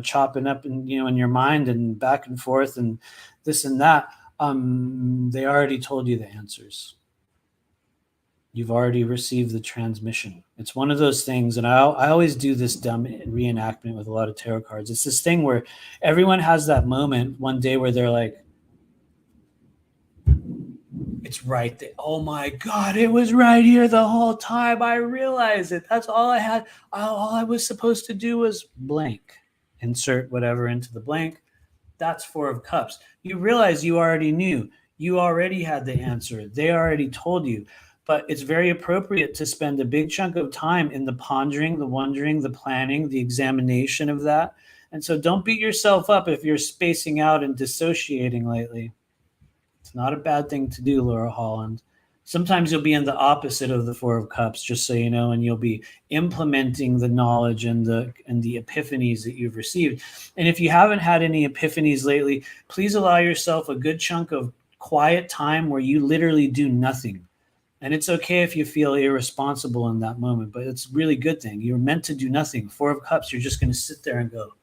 chopping up in your mind and back and forth and this and that. They already told you the answers. You've already received the transmission. It's one of those things, and I always do this dumb reenactment with a lot of tarot cards. It's this thing where everyone has that moment one day where they're like, it's right there. Oh my God, it was right here the whole time. I realized it. That's all I had. All I was supposed to do was blank. Insert whatever into the blank. That's Four of Cups. You realize you already knew. You already had the answer. They already told you. But it's very appropriate to spend a big chunk of time in the pondering, the wondering, the planning, the examination of that. And so don't beat yourself up if you're spacing out and dissociating lately. It's not a bad thing to do, Laura Holland. Sometimes you'll be in the opposite of the Four of Cups, just so you know, and you'll be implementing the knowledge and the epiphanies that you've received. And if you haven't had any epiphanies lately, please allow yourself a good chunk of quiet time where you literally do nothing. And it's okay if you feel irresponsible in that moment, but it's a really good thing. You're meant to do nothing. Four of Cups, you're just going to sit there and go,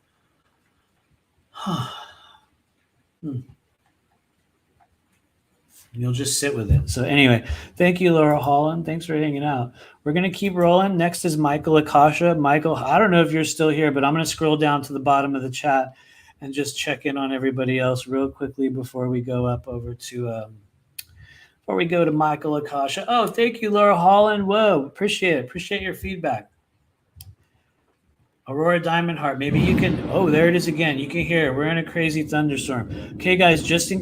You'll just sit with it. So anyway, thank you, Laura Holland. Thanks for hanging out. We're going to keep rolling. Next is Michael Akasha. Michael, I don't know if you're still here, but I'm going to scroll down to the bottom of the chat and just check in on everybody else real quickly before we go up over to before we go to Michael Akasha. Oh, thank you, Laura Holland. Whoa, appreciate it. Appreciate your feedback. Aurora Diamond Heart. Maybe you can. Oh, there it is again. You can hear it. We're in a crazy thunderstorm. Okay, guys, just in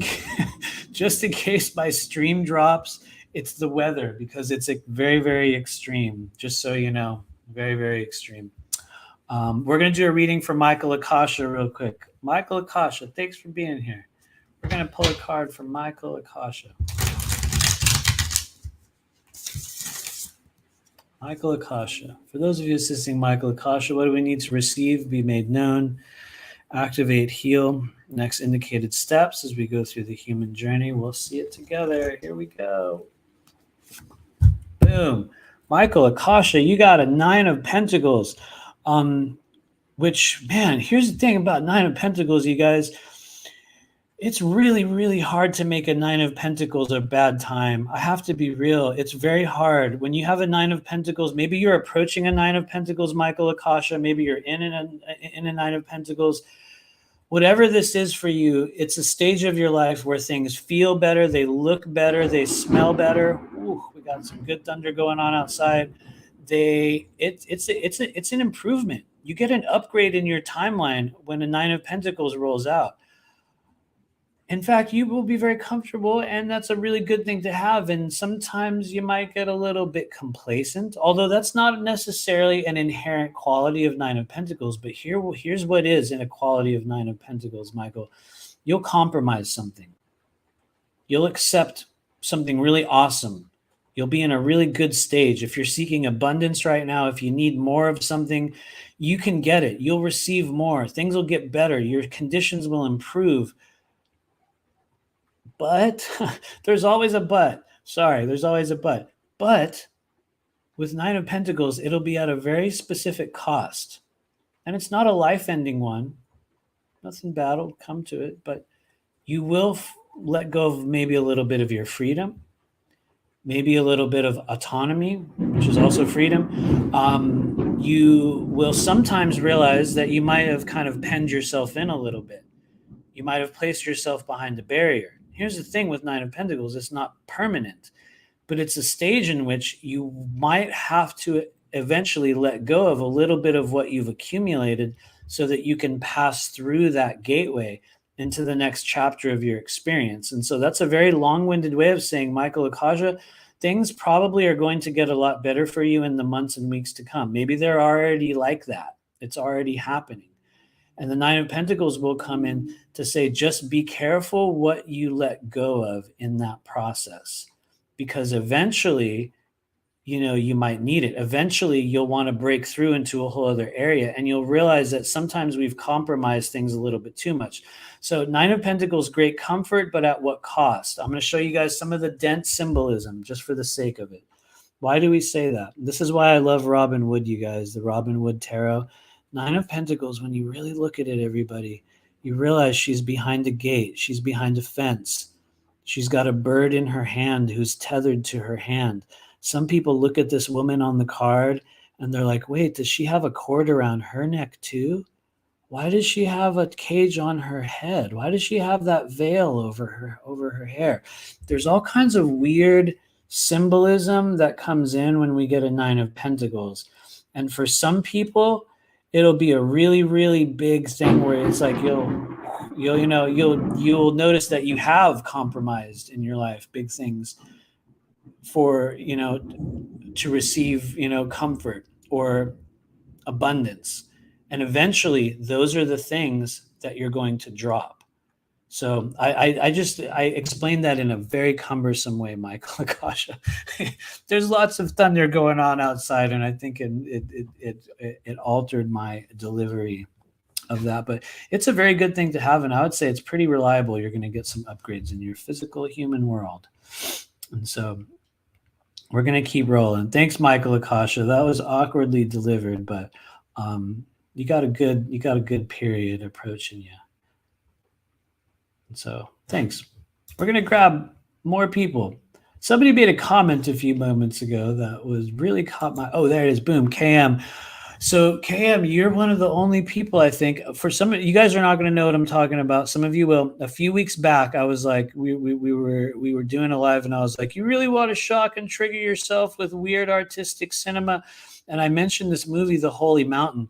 case my stream drops, it's the weather because it's very, very extreme. Just so you know, very, very extreme. We're going to do a reading for Michael Akasha real quick. Michael Akasha, thanks for being here. We're going to pull a card for Michael Akasha. Michael Akasha. For those of you assisting Michael Akasha, what do we need to receive, be made known, activate, heal? Next indicated steps as we go through the human journey. We'll see it together. Here we go. Boom. Michael Akasha, you got a 9 of Pentacles. Which, man, here's the thing about 9 of Pentacles, you guys. It's really, really hard to make a 9 of Pentacles a bad time. I have to be real. It's very hard. When you have a 9 of Pentacles, maybe you're approaching a 9 of Pentacles, Michael Akasha. Maybe you're in a 9 of Pentacles. Whatever this is for you, it's a stage of your life where things feel better, they look better, they smell better. Ooh, we got some good thunder going on outside. It's an improvement. You get an upgrade in your timeline when a 9 of Pentacles rolls out. In fact, you will be very comfortable, and that's a really good thing to have. And sometimes you might get a little bit complacent, although that's not necessarily an inherent quality of 9 of Pentacles. But here's what is in a quality of 9 of Pentacles, Michael. You'll compromise something. You'll accept something really awesome. You'll be in a really good stage. If you're seeking abundance right now, if you need more of something, you can get it. You'll receive more. Things will get better. Your conditions will improve. But there's always a but. Sorry, there's always a but. But with 9 of Pentacles, it'll be at a very specific cost. And it's not a life-ending one. Nothing bad will come to it. But you will let go of maybe a little bit of your freedom, maybe a little bit of autonomy, which is also freedom. You will sometimes realize that you might have kind of penned yourself in a little bit. You might have placed yourself behind a barrier. Here's the thing with 9 of Pentacles, it's not permanent, but it's a stage in which you might have to eventually let go of a little bit of what you've accumulated so that you can pass through that gateway into the next chapter of your experience. And so that's a very long-winded way of saying, Michael Akasha, things probably are going to get a lot better for you in the months and weeks to come. Maybe they're already like that. It's already happening. And the 9 of Pentacles will come in to say, just be careful what you let go of in that process. Because eventually, you might need it. Eventually, you'll want to break through into a whole other area. And you'll realize that sometimes we've compromised things a little bit too much. So 9 of Pentacles, great comfort, but at what cost? I'm going to show you guys some of the dense symbolism just for the sake of it. Why do we say that? This is why I love Robin Wood, you guys, the Robin Wood Tarot. 9 of Pentacles, when you really look at it, everybody, you realize she's behind a gate. She's behind a fence. She's got a bird in her hand who's tethered to her hand. Some people look at this woman on the card and they're like, wait, does she have a cord around her neck too? Why does she have a cage on her head? Why does she have that veil over her hair? There's all kinds of weird symbolism that comes in when we get a 9 of Pentacles. And for some people, it'll be a really, really big thing where it's like you'll notice that you have compromised in your life big things for, to receive, comfort or abundance. And eventually those are the things that you're going to drop. So I explained that in a very cumbersome way, Michael Akasha. There's lots of thunder going on outside, and I think it altered my delivery of that. But it's a very good thing to have, and I would say it's pretty reliable. You're going to get some upgrades in your physical human world. And so we're going to keep rolling. Thanks, Michael Akasha. That was awkwardly delivered, but you got a good period approaching you. And so thanks. We're going to grab more people. Somebody made a comment a few moments ago that was really caught my, oh, there it is. Boom. KM. So KM, you're one of the only people, I think, for some of you guys are not going to know what I'm talking about. Some of you will. A few weeks back, I was like, we were doing a live, and I was like, you really want to shock and trigger yourself with weird artistic cinema? And I mentioned this movie, The Holy Mountain,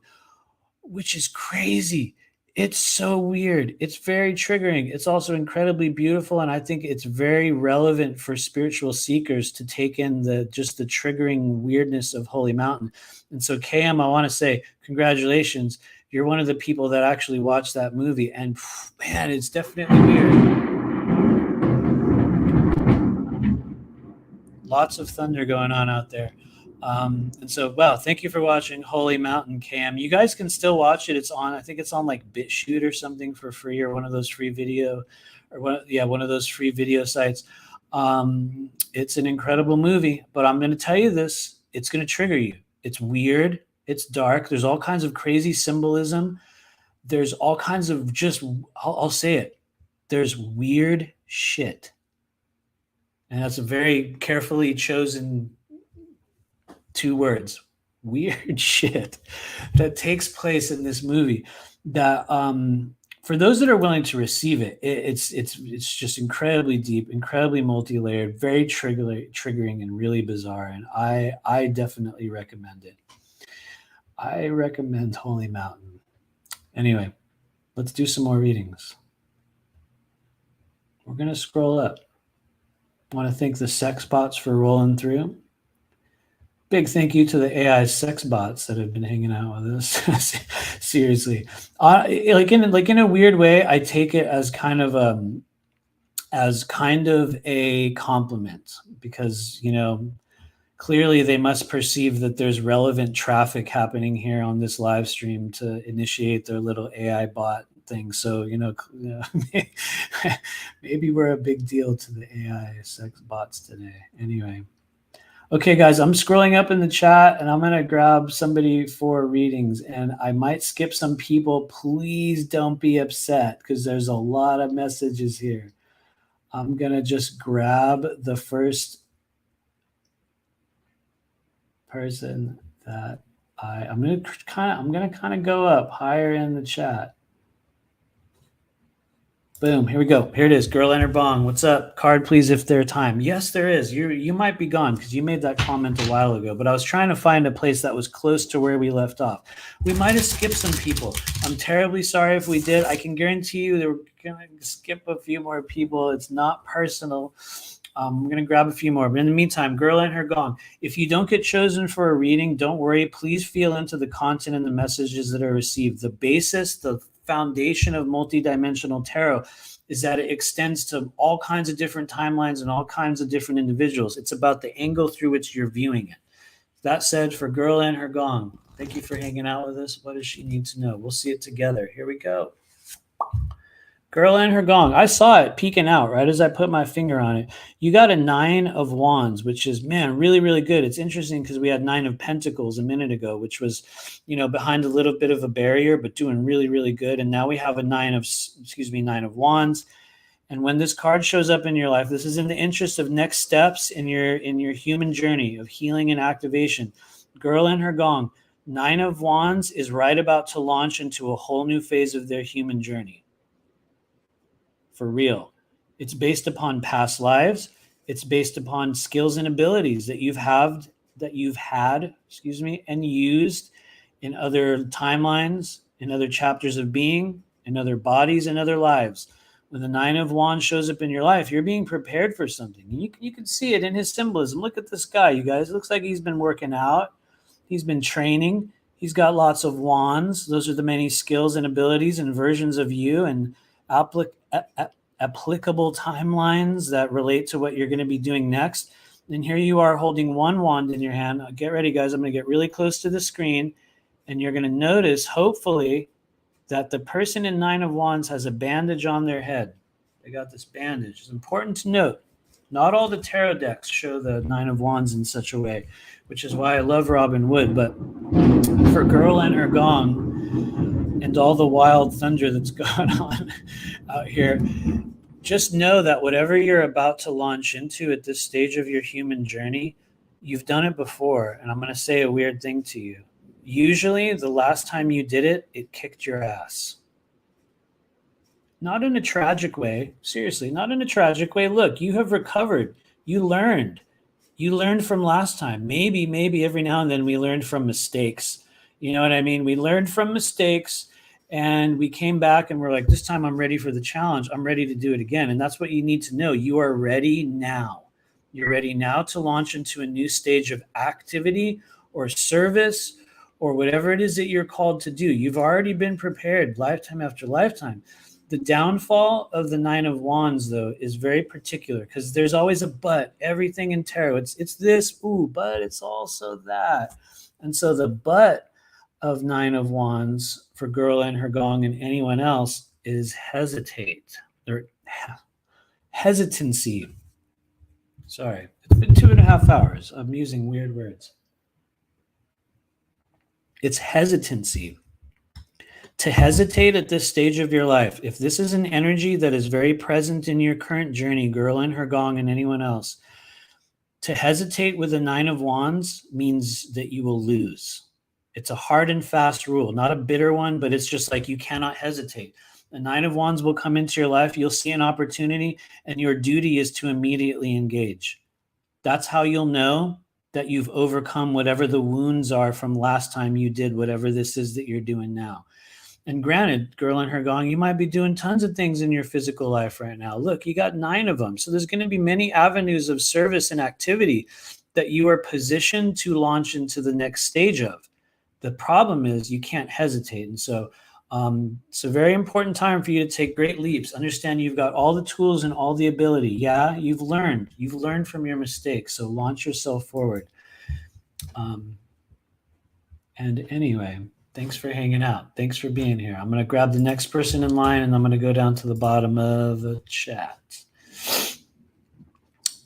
which is crazy. It's so weird. It's very triggering. It's also incredibly beautiful, and I think it's very relevant for spiritual seekers to take in the triggering weirdness of Holy Mountain. And so, KM, I want to say congratulations. You're one of the people that actually watched that movie, and man, it's definitely weird. Lots of thunder going on out there. And so, wow, thank you for watching Holy Mountain, Cam. You guys can still watch it. It's on, I think it's on like BitChute or something for free, or one of those free video, one of those free video sites. It's an incredible movie, but I'm going to tell you this, it's going to trigger you. It's weird. It's dark. There's all kinds of crazy symbolism. There's all kinds of I'll say it. There's weird shit. And that's a very carefully chosen 2 words, weird shit, that takes place in this movie that for those that are willing to receive it, it's just incredibly deep, incredibly multi-layered, very triggering and really bizarre. And I definitely recommend it. I recommend Holy Mountain. Anyway, let's do some more readings. We're going to scroll up. I want to thank the sex bots for rolling through. Big thank you to the AI sex bots that have been hanging out with us. Seriously, like in a weird way, I take it as kind of a compliment, because clearly they must perceive that there's relevant traffic happening here on this live stream to initiate their little AI bot thing. So maybe we're a big deal to the AI sex bots today. Anyway. Okay, guys, I'm scrolling up in the chat, and I'm going to grab somebody for readings, and I might skip some people. Please don't be upset, because there's a lot of messages here. I'm going to just grab the first person that I'm going to kind of go up higher in the chat. Boom, here we go. Here it is. Girl Enter Bong. What's up? Card, please, if there's time. Yes, there is. You might be gone because you made that comment a while ago, but I was trying to find a place that was close to where we left off. We might have skipped some people. I'm terribly sorry if we did. I can guarantee you that we're going to skip a few more people. It's not personal. We're going to grab a few more. But in the meantime, Girl and Her Gong. If you don't get chosen for a reading, don't worry. Please feel into the content and the messages that are received. The basis, the foundation of multidimensional tarot is that it extends to all kinds of different timelines and all kinds of different individuals. It's about the angle through which you're viewing it. That said, for Girl and Her Gong, thank you for hanging out with us. What does she need to know? We'll see it together. Here we go. Girl and Her Gong. I saw it peeking out right as I put my finger on it. You got a 9 of Wands, which is, man, really, really good. It's interesting because we had 9 of Pentacles a minute ago, which was, behind a little bit of a barrier, but doing really, really good. And now we have a 9 of Wands. And when this card shows up in your life, this is in the interest of next steps in your human journey of healing and activation. Girl and her gong, 9 of Wands is right about to launch into a whole new phase of their human journey. For real. It's based upon past lives. It's based upon skills and abilities that you've had, and used in other timelines, in other chapters of being, in other bodies, and other lives. When the 9 of Wands shows up in your life, you're being prepared for something. You can see it in his symbolism. Look at this guy, you guys. It looks like he's been working out. He's been training. He's got lots of wands. Those are the many skills and abilities and versions of you and applicable timelines that relate to what you're going to be doing next. And here you are holding one wand in your hand. Get ready, guys. I'm going to get really close to the screen. And you're going to notice, hopefully, that the person in 9 of Wands has a bandage on their head. They got this bandage. It's important to note, not all the tarot decks show the 9 of Wands in such a way, which is why I love Robin Wood. But for Girl and Her Gong and all the wild thunder that's going on out here, just know that whatever you're about to launch into at this stage of your human journey, you've done it before. And I'm going to say a weird thing to you. Usually, the last time you did it, it kicked your ass. Not in a tragic way. Seriously, not in a tragic way. Look, you have recovered. You learned. You learned from last time. Maybe every now and then we learned from mistakes. You know what I mean? We learned from mistakes and we came back and we're like, this time I'm ready for the challenge. I'm ready to do it again. And that's what you need to know. You are ready now. You're ready now to launch into a new stage of activity or service or whatever it is that you're called to do. You've already been prepared lifetime after lifetime. The downfall of the 9 of Wands, though, is very particular because there's always a but. Everything in tarot, it's this, but it's also that. And so the but of 9 of Wands for Girl and Her Gong and anyone else is hesitate or hesitancy. Sorry, it's been 2.5 hours. I'm using weird words. It's hesitancy. To hesitate at this stage of your life, if this is an energy that is very present in your current journey, Girl and Her Gong and anyone else, to hesitate with the 9 of Wands means that you will lose. It's a hard and fast rule, not a bitter one, but it's just like you cannot hesitate. The 9 of Wands will come into your life. You'll see an opportunity, and your duty is to immediately engage. That's how you'll know that you've overcome whatever the wounds are from last time you did whatever this is that you're doing now. And granted, Girl and Her Gong, you might be doing tons of things in your physical life right now. Look, you got 9 of them. So there's going to be many avenues of service and activity that you are positioned to launch into the next stage of. The problem is you can't hesitate. And so it's a very important time for you to take great leaps. Understand you've got all the tools and all the ability. Yeah, you've learned. You've learned from your mistakes. So launch yourself forward. And anyway, thanks for hanging out. Thanks for being here. I'm going to grab the next person in line, and I'm going to go down to the bottom of the chat.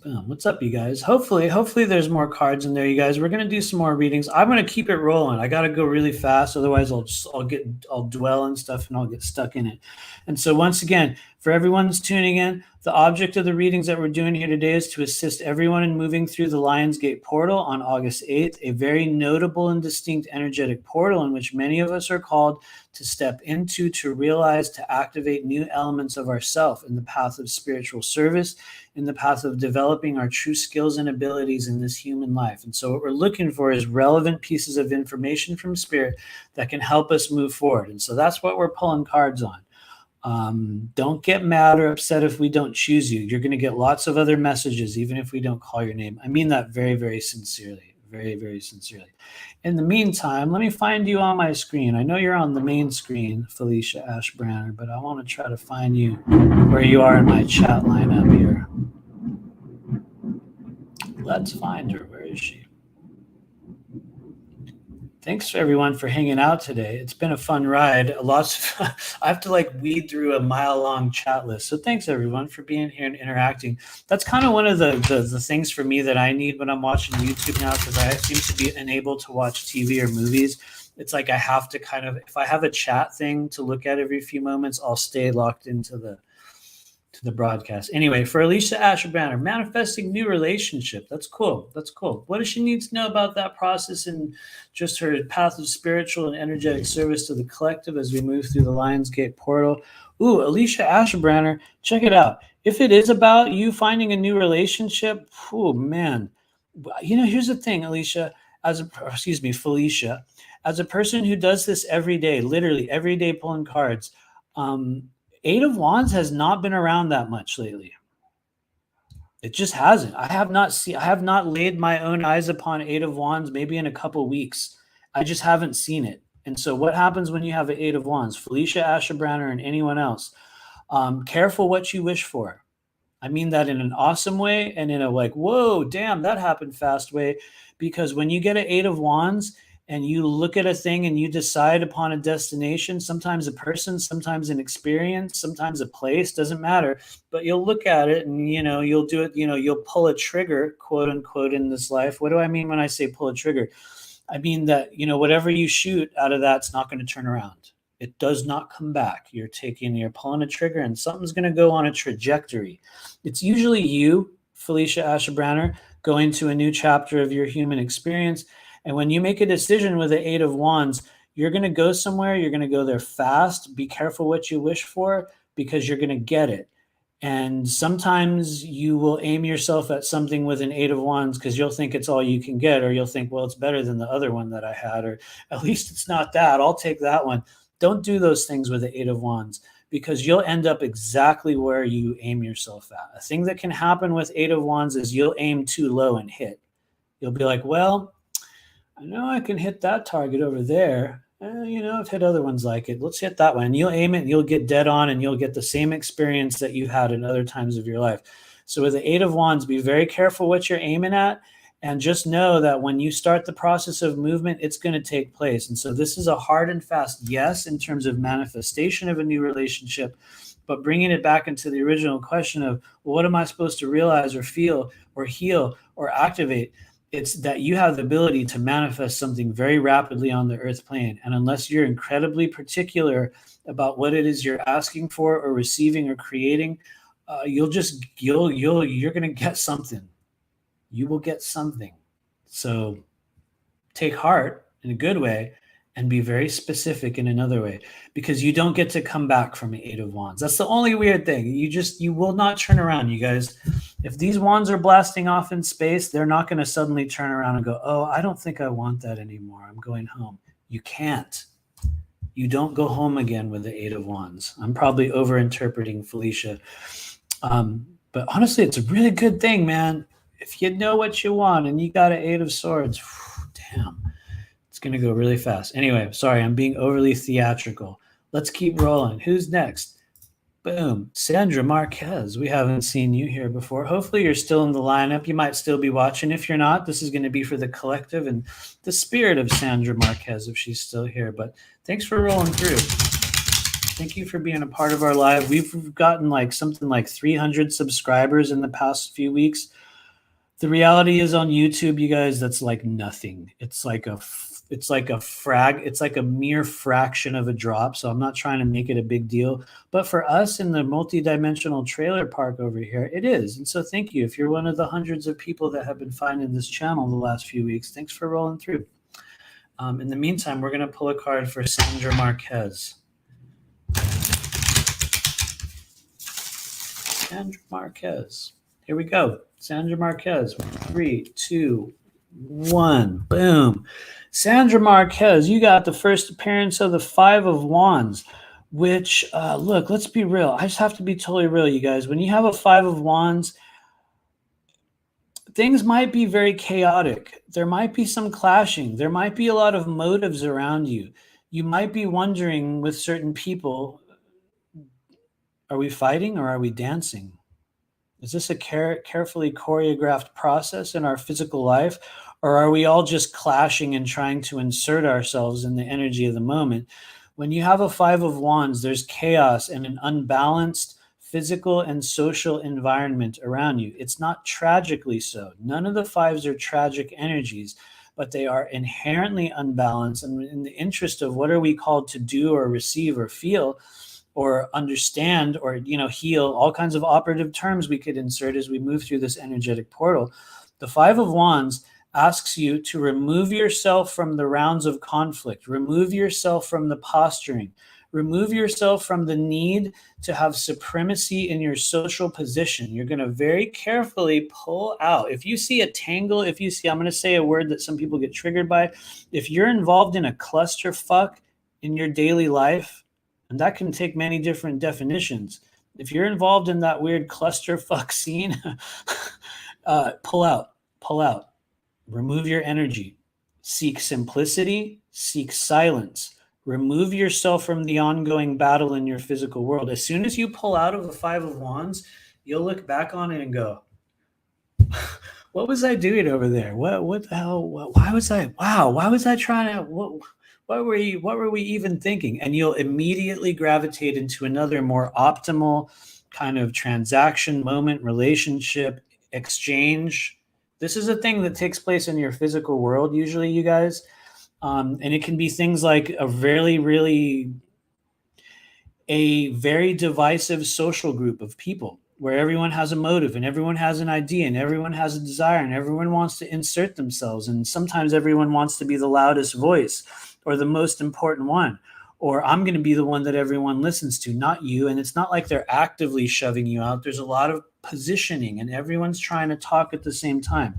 Boom. What's up, you guys? Hopefully there's more cards in there, you guys. We're going to do some more readings. I'm going to keep it rolling. I got to go really fast. Otherwise, I'll dwell and stuff, and I'll get stuck in it. And so once again, for everyone that's tuning in, the object of the readings that we're doing here today is to assist everyone in moving through the Lionsgate portal on August 8th, a very notable and distinct energetic portal in which many of us are called to step into, to realize, to activate new elements of ourself in the path of spiritual service, in the path of developing our true skills and abilities in this human life. And so what we're looking for is relevant pieces of information from Spirit that can help us move forward. And so that's what we're pulling cards on. Don't get mad or upset if we don't choose you. You're going to get lots of other messages, even if we don't call your name. I mean that very, very sincerely. Very, very sincerely. In the meantime, let me find you on my screen. I know you're on the main screen, Felicia Ashbranner, but I want to try to find you where you are in my chat lineup here. Let's find her. Where is she? Thanks everyone for hanging out today. It's been a fun ride. I have to weed through a mile-long chat list. So thanks everyone for being here and interacting. That's kind of one of the things for me that I need when I'm watching YouTube now, because I seem to be unable to watch TV or movies. It's like I have to kind of, if I have a chat thing to look at every few moments, I'll stay locked into to the broadcast. Anyway, for Alicia Asherbranner, manifesting new relationship. That's cool. That's cool. What does she need to know about that process and just her path of spiritual and energetic service to the collective as we move through the Lionsgate portal? Ooh, Alicia Asherbranner, check it out. If it is about you finding a new relationship, oh man. Here's the thing, Alicia, Felicia, as a person who does this every day, literally every day pulling cards, Eight of Wands has not been around that much lately. It just hasn't. I have not laid my own eyes upon Eight of Wands maybe in a couple weeks. I just haven't seen it. And so what happens when you have an Eight of Wands? Felicia Asherbranner and anyone else, careful what you wish for. I mean that in an awesome way and in a like, whoa, damn, that happened fast way. Because when you get an Eight of Wands and you look at a thing and you decide upon a destination, sometimes a person, sometimes an experience, sometimes a place, doesn't matter. But you'll look at it and, you'll do it, you'll pull a trigger, quote unquote, in this life. What do I mean when I say pull a trigger? I mean that, whatever you shoot out of that's not going to turn around. It does not come back. You're pulling a trigger and something's going to go on a trajectory. It's usually you, Felicia Asherbranner, going to a new chapter of your human experience. And when you make a decision with the Eight of Wands, you're going to go somewhere. You're going to go there fast. Be careful what you wish for because you're going to get it. And sometimes you will aim yourself at something with an Eight of Wands because you'll think it's all you can get, or you'll think, well, it's better than the other one that I had, or at least it's not that. I'll take that one. Don't do those things with the Eight of Wands because you'll end up exactly where you aim yourself at. A thing that can happen with Eight of Wands is you'll aim too low and hit. You'll be like, well, I know I can hit that target over there. I've hit other ones like it. Let's hit that one. And you'll aim it and you'll get dead on and you'll get the same experience that you had in other times of your life. So with the Eight of Wands, be very careful what you're aiming at. And just know that when you start the process of movement, it's going to take place. And so this is a hard and fast yes in terms of manifestation of a new relationship, but bringing it back into the original question of, well, what am I supposed to realize or feel or heal or activate? It's that you have the ability to manifest something very rapidly on the earth plane. And unless you're incredibly particular about what it is you're asking for or receiving or creating, you're going to get something. You will get something. So take heart in a good way and be very specific in another way, because you don't get to come back from an Eight of Wands. That's the only weird thing. You will not turn around, you guys. If these wands are blasting off in space, they're not going to suddenly turn around and go, oh, I don't think I want that anymore. I'm going home. You can't. You don't go home again with the Eight of Wands. I'm probably over-interpreting Felicia. But honestly, it's a really good thing, man. If you know what you want and you got an Eight of Swords, damn, it's going to go really fast. Anyway, sorry, I'm being overly theatrical. Let's keep rolling. Who's next? Boom. Sandra Marquez. We haven't seen you here before. Hopefully you're still in the lineup. You might still be watching. If you're not, this is going to be for the collective and the spirit of Sandra Marquez if she's still here. But thanks for rolling through. Thank you for being a part of our live. We've gotten something like 300 subscribers in the past few weeks. The reality is on YouTube, you guys, that's like nothing. It's like a mere fraction of a drop. So I'm not trying to make it a big deal, but for us in the multi-dimensional trailer park over here, it is. And so thank you. If you're one of the hundreds of people that have been finding this channel the last few weeks, thanks for rolling through. In the meantime, we're going to pull a card for Sandra Marquez. Sandra Marquez. Here we go. Sandra Marquez. 3, 2, 1. Boom. Sandra Marquez, you got the first appearance of the Five of Wands, which, look, let's be real. I just have to be totally real, you guys. When you have a Five of Wands, things might be very chaotic. There might be some clashing. There might be a lot of motives around you. You might be wondering with certain people, are we fighting or are we dancing? Is this a carefully choreographed process in our physical life? Or are we all just clashing and trying to insert ourselves in the energy of the moment? When you have a Five of Wands, there's chaos and an unbalanced physical and social environment around you. It's not tragically so. None of the fives are tragic energies, but they are inherently unbalanced. And in the interest of what are we called to do or receive or feel, or understand or, heal, all kinds of operative terms we could insert as we move through this energetic portal. The Five of Wands asks you to remove yourself from the rounds of conflict, remove yourself from the posturing, remove yourself from the need to have supremacy in your social position. You're going to very carefully pull out. If you see a tangle, I'm going to say a word that some people get triggered by. If you're involved in a clusterfuck in your daily life, and that can take many different definitions. If you're involved in that weird clusterfuck scene, pull out, remove your energy, seek simplicity, seek silence. Remove yourself from the ongoing battle in your physical world. As soon as you pull out of the Five of Wands, you'll look back on it and go, what was I doing over there? What the hell? Why was I trying to, what were we even thinking? And you'll immediately gravitate into another more optimal kind of transaction, moment, relationship, exchange. This is a thing that takes place in your physical world, usually, you guys. And it can be things like a very divisive social group of people where everyone has a motive and everyone has an idea and everyone has a desire and everyone wants to insert themselves. And sometimes everyone wants to be the loudest voice or the most important one, or I'm going to be the one that everyone listens to, not you. And it's not like they're actively shoving you out. There's a lot of positioning and everyone's trying to talk at the same time.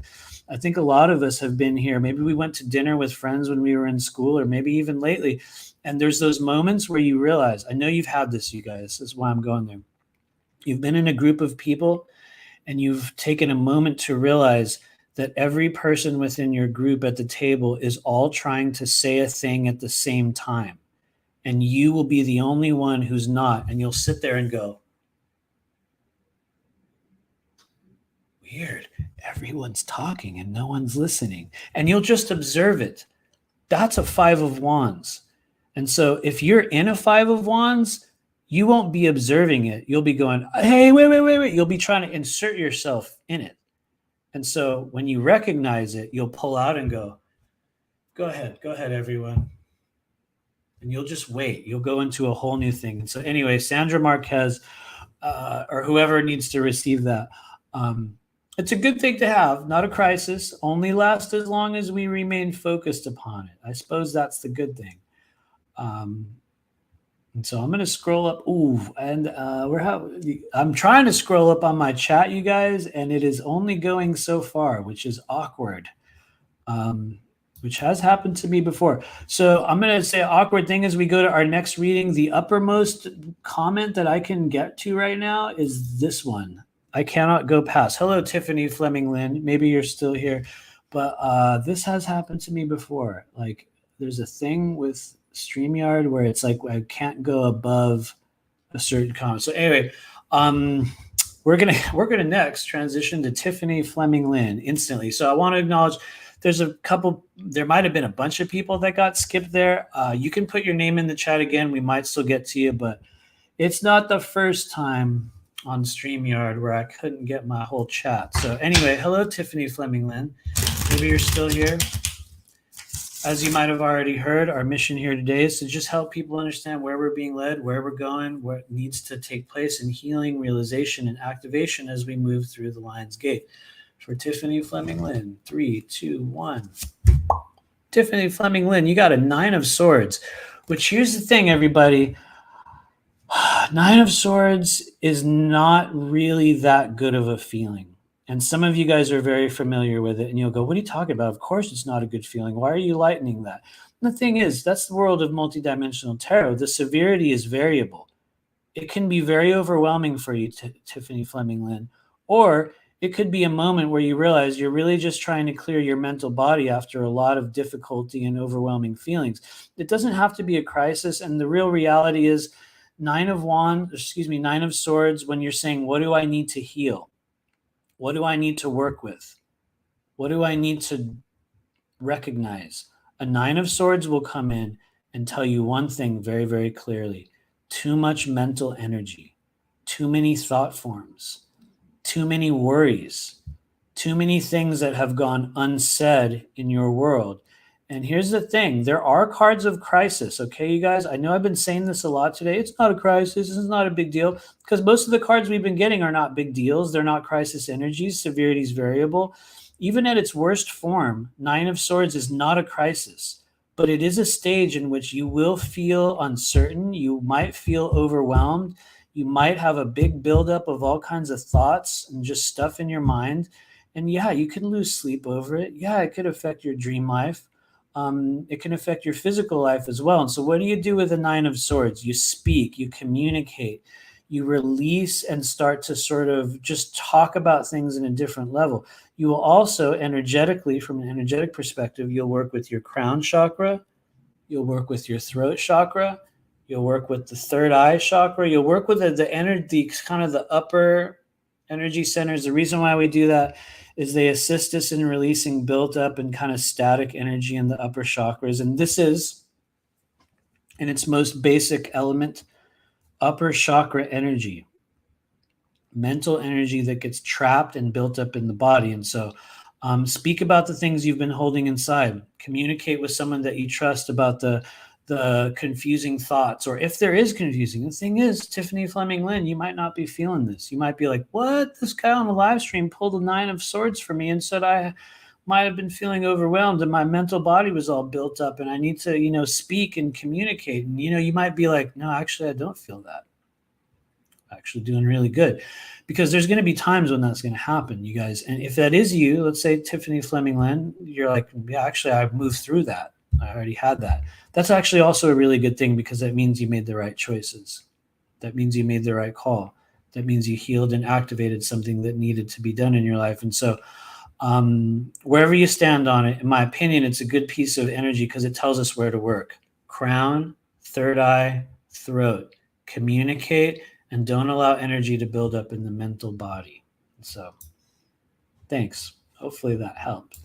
I think a lot of us have been here. Maybe we went to dinner with friends when we were in school, or maybe even lately. And there's those moments where you realize, I know you've had this, you guys. This is why I'm going there. You've been in a group of people and you've taken a moment to realize that every person within your group at the table is all trying to say a thing at the same time. And you will be the only one who's not. And you'll sit there and go, weird. Everyone's talking and no one's listening. And you'll just observe it. That's a Five of Wands. And so if you're in a Five of Wands, you won't be observing it. You'll be going, hey, wait. You'll be trying to insert yourself in it. And so when you recognize it, you'll pull out and go ahead, everyone. And you'll just wait. You'll go into a whole new thing. And so anyway, Sandra Marquez, or whoever needs to receive that, it's a good thing to have, not a crisis, only last as long as we remain focused upon it. I suppose that's the good thing. And so I'm going to scroll up. I'm trying to scroll up on my chat, you guys, and it is only going so far, which is awkward, which has happened to me before. So I'm going to say awkward thing as we go to our next reading. The uppermost comment that I can get to right now is this one. I cannot go past. Hello, Tiffany Fleming Lynn. Maybe you're still here, but this has happened to me before. Like there's a thing with StreamYard where it's like I can't go above a certain comment. So anyway, we're gonna next transition to Tiffany Fleming Lynn instantly. So I want to acknowledge there might have been a bunch of people that got skipped there. You can put your name in the chat again. We might still get to you, but it's not the first time on StreamYard where I couldn't get my whole chat. So anyway, hello, Tiffany Fleming Lynn. Maybe you're still here. As you might have already heard, our mission here today is to just help people understand where we're being led, where we're going, what needs to take place in healing, realization, and activation as we move through the Lion's Gate. For Tiffany Fleming Lynn, 3, 2, 1. Tiffany Fleming Lynn, you got a 9 of Swords, which here's the thing, everybody. 9 of Swords is not really that good of a feeling. And some of you guys are very familiar with it. And you'll go, what are you talking about? Of course it's not a good feeling. Why are you lightening that? And the thing is, that's the world of multidimensional tarot. The severity is variable. It can be very overwhelming for you, Tiffany Fleming Lynn. Or it could be a moment where you realize you're really just trying to clear your mental body after a lot of difficulty and overwhelming feelings. It doesn't have to be a crisis. And the real reality is, 9 of Swords, when you're saying, what do I need to heal? What do I need to work with? What do I need to recognize? A 9 of Swords will come in and tell you one thing very, very clearly. Too much mental energy, too many thought forms, too many worries, too many things that have gone unsaid in your world. And here's the thing, there are cards of crisis, okay, you guys? I know I've been saying this a lot today. It's not a crisis. This is not a big deal, because most of the cards we've been getting are not big deals. They're not crisis energies. Severity is variable. Even at its worst form, Nine of Swords is not a crisis, but it is a stage in which you will feel uncertain. You might feel overwhelmed. You might have a big buildup of all kinds of thoughts and just stuff in your mind. And yeah, you can lose sleep over it. Yeah, it could affect your dream life. It can affect your physical life as well. And so, what do you do with the Nine of Swords? You speak, you communicate, you release, and start to sort of just talk about things in a different level. You will also energetically, from an energetic perspective, you'll work with your crown chakra, you'll work with your throat chakra, you'll work with the third eye chakra, you'll work with the kind of the upper energy centers. The reason why we do that is they assist us in releasing built up and kind of static energy in the upper chakras. And this is, in its most basic element, upper chakra energy, mental energy that gets trapped and built up in the body. And so speak about the things you've been holding inside. Communicate with someone that you trust about the confusing thoughts, or if there is confusing. The thing is, Tiffany Fleming Lynn, you might not be feeling this. You might be like, what? This guy on the live stream pulled a Nine of Swords for me and said I might have been feeling overwhelmed and my mental body was all built up and I need to, speak and communicate. And, you might be like, no, actually, I don't feel that. I'm actually doing really good. Because there's going to be times when that's going to happen, you guys. And if that is you, let's say Tiffany Fleming Lynn, you're like, yeah, actually, I've moved through that. I already had that. That's actually also a really good thing, because that means you made the right choices. That means you made the right call. That means you healed and activated something that needed to be done in your life. And so wherever you stand on it, in my opinion, it's a good piece of energy because it tells us where to work. Crown, third eye, throat. Communicate and don't allow energy to build up in the mental body. So thanks. Hopefully that helps.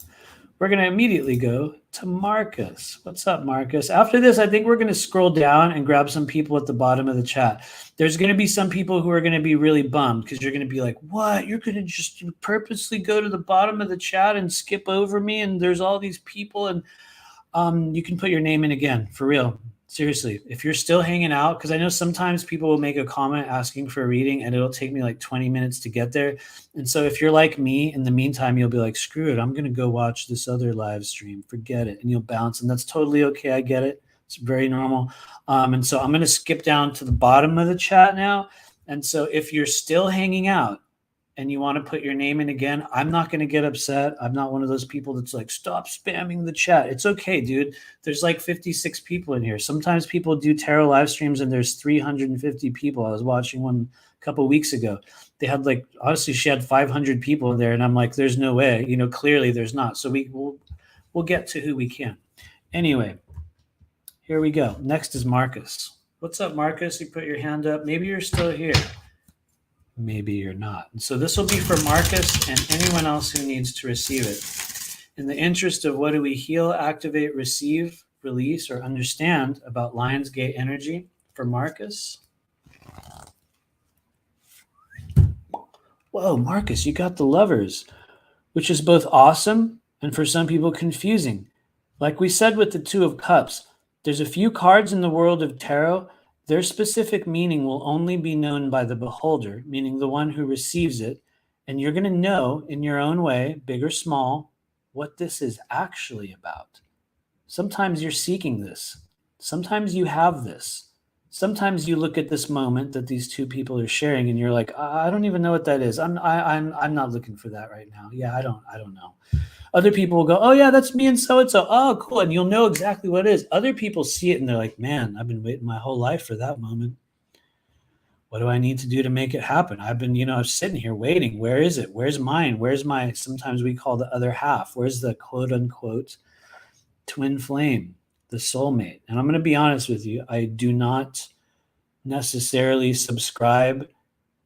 We're going to immediately go to Marcus. What's up, Marcus? After this, I think we're going to scroll down and grab some people at the bottom of the chat. There's going to be some people who are going to be really bummed because you're going to be like, what? You're going to just purposely go to the bottom of the chat and skip over me? And there's all these people. And you can put your name in again, for real. Seriously, if you're still hanging out, because I know sometimes people will make a comment asking for a reading and it'll take me like 20 minutes to get there. And so if you're like me, in the meantime, you'll be like, screw it, I'm going to go watch this other live stream. Forget it. And you'll bounce. And that's totally okay. I get it. It's very normal. And so I'm going to skip down to the bottom of the chat now. And so if you're still hanging out, and you want to put your name in again, I'm not going to get upset. I'm not one of those people that's like, stop spamming the chat. It's okay, dude. There's like 56 people in here. Sometimes people do tarot live streams and there's 350 people. I was watching one a couple of weeks ago. They had honestly, she had 500 people in there. And I'm like, there's no way, clearly there's not. So we'll get to who we can. Anyway, here we go. Next is Marcus. What's up, Marcus? You put your hand up. Maybe you're still here. Maybe you're not. And so this will be for Marcus and anyone else who needs to receive it. In the interest of what do we heal, activate, receive, release, or understand about Lionsgate energy for Marcus? Whoa, Marcus, you got the Lovers, which is both awesome and for some people confusing. Like we said with the Two of Cups, there's a few cards in the world of tarot. Their specific meaning will only be known by the beholder, meaning the one who receives it. And you're going to know in your own way, big or small, what this is actually about. Sometimes you're seeking this. Sometimes you have this. Sometimes you look at this moment that these two people are sharing and you're like, I don't even know what that is. I'm not looking for that right now. Yeah, I don't know. Other people will go, oh yeah, that's me and so-and-so. Oh, cool. And you'll know exactly what it is. Other people see it and they're like, man, I've been waiting my whole life for that moment. What do I need to do to make it happen? I've been, sitting here waiting. Where is it? Where's mine? Where's my, sometimes we call the other half. Where's the quote unquote twin flame, the soulmate? And I'm going to be honest with you. I do not necessarily subscribe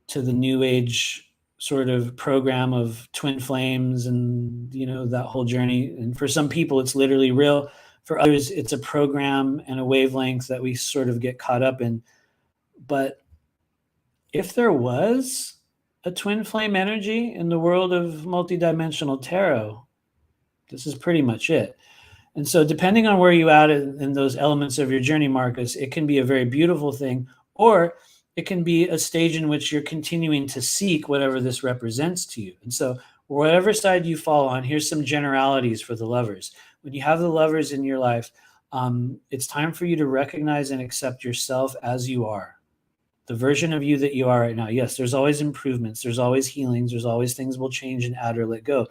to the new age sort of program of twin flames and that whole journey. And for some people it's literally real. For others it's a program and a wavelength that we sort of get caught up in. But if there was a twin flame energy in the world of multidimensional tarot, this is pretty much it. And so depending on where you at in those elements of your journey, Marcus, it can be a very beautiful thing, or it can be a stage in which you're continuing to seek whatever this represents to you. And so whatever side you fall on, here's some generalities for the lovers. When you have the lovers in your life, it's time for you to recognize and accept yourself as you are, the version of you that you are right now. Yes, there's always improvements, there's always healings, there's always things will change and add or let go.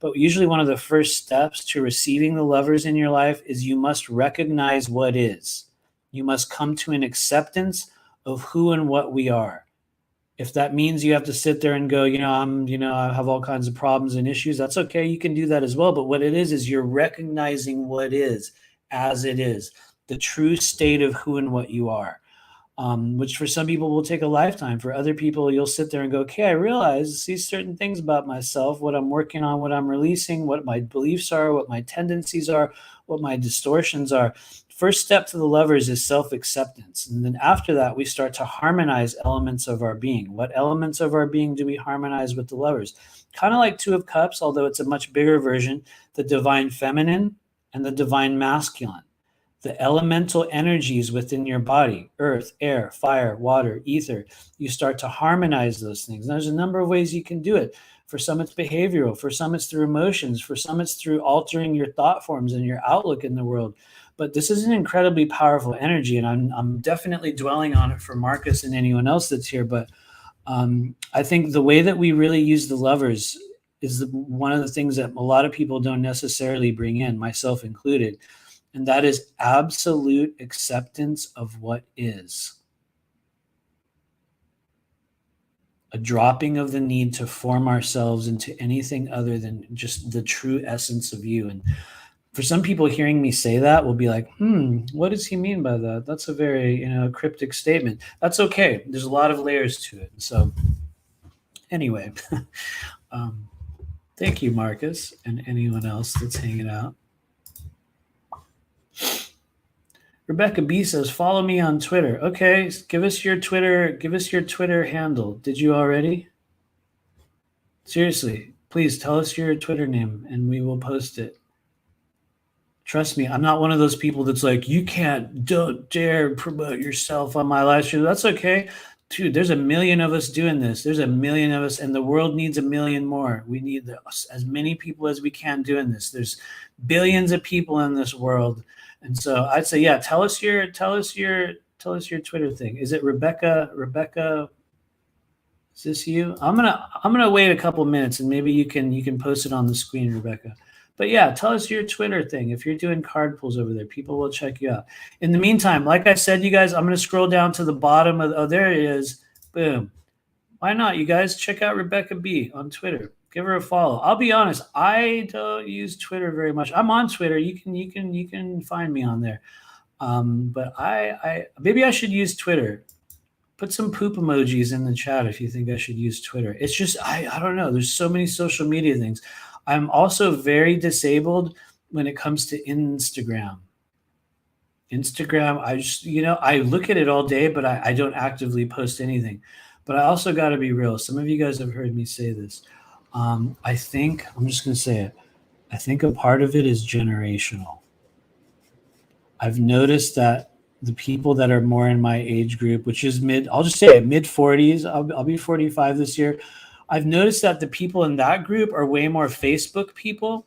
But usually one of the first steps to receiving the lovers in your life is you must recognize what is. You must come to an acceptance of who and what we are. If that means you have to sit there and go, I have all kinds of problems and issues, that's okay. You can do that as well. But what it is you're recognizing what is as it is, the true state of who and what you are. Which for some people will take a lifetime. For other people, you'll sit there and go, okay, I realize, see certain things about myself, what I'm working on, what I'm releasing, what my beliefs are, what my tendencies are, what my distortions are. First step to the lovers is self-acceptance. And then after that, we start to harmonize elements of our being. What elements of our being do we harmonize with the lovers? Kind of like Two of Cups, although it's a much bigger version, the divine feminine and the divine masculine. The elemental energies within your body, earth, air, fire, water, ether, you start to harmonize those things. And there's a number of ways you can do it. For some, it's behavioral. For some, it's through emotions. For some, it's through altering your thought forms and your outlook in the world. But this is an incredibly powerful energy, and I'm definitely dwelling on it for Marcus and anyone else that's here. But I think the way that we really use the lovers is one of the things that a lot of people don't necessarily bring in, myself included. And that is absolute acceptance of what is. A dropping of the need to form ourselves into anything other than just the true essence of you. And for some people hearing me say that will be like, what does he mean by that? That's a very, cryptic statement. That's okay. There's a lot of layers to it. So anyway, thank you, Marcus, and anyone else that's hanging out. Rebecca B says, follow me on Twitter. Okay, give us your Twitter handle. Did you already? Seriously, please tell us your Twitter name and we will post it. Trust me, I'm not one of those people that's like, don't dare promote yourself on my live stream. That's okay. Dude, there's a million of us doing this. There's a million of us, and the world needs a million more. We need as many people as we can doing this. There's billions of people in this world. And so I'd say, yeah, tell us your Twitter thing. Is it Rebecca? Is this you? I'm gonna wait a couple minutes and maybe you can post it on the screen, Rebecca. But yeah, tell us your Twitter thing. If you're doing card pulls over there, people will check you out. In the meantime, like I said, you guys, I'm gonna scroll down to the bottom of there it is. Boom. Why not? You guys check out Rebecca B on Twitter. Give her a follow. I'll be honest, I don't use Twitter very much. I'm on Twitter. You can find me on there. But I maybe I should use Twitter. Put some poop emojis in the chat if you think I should use Twitter. It's just I don't know. There's so many social media things. I'm also very disabled when it comes to Instagram. Instagram, I look at it all day, but I don't actively post anything. But I also got to be real. Some of you guys have heard me say this. I think, I'm just going to say it. I think a part of it is generational. I've noticed that the people that are more in my age group, which is I'll just say mid 40s, I'll be 45 this year. I've noticed that the people in that group are way more Facebook people.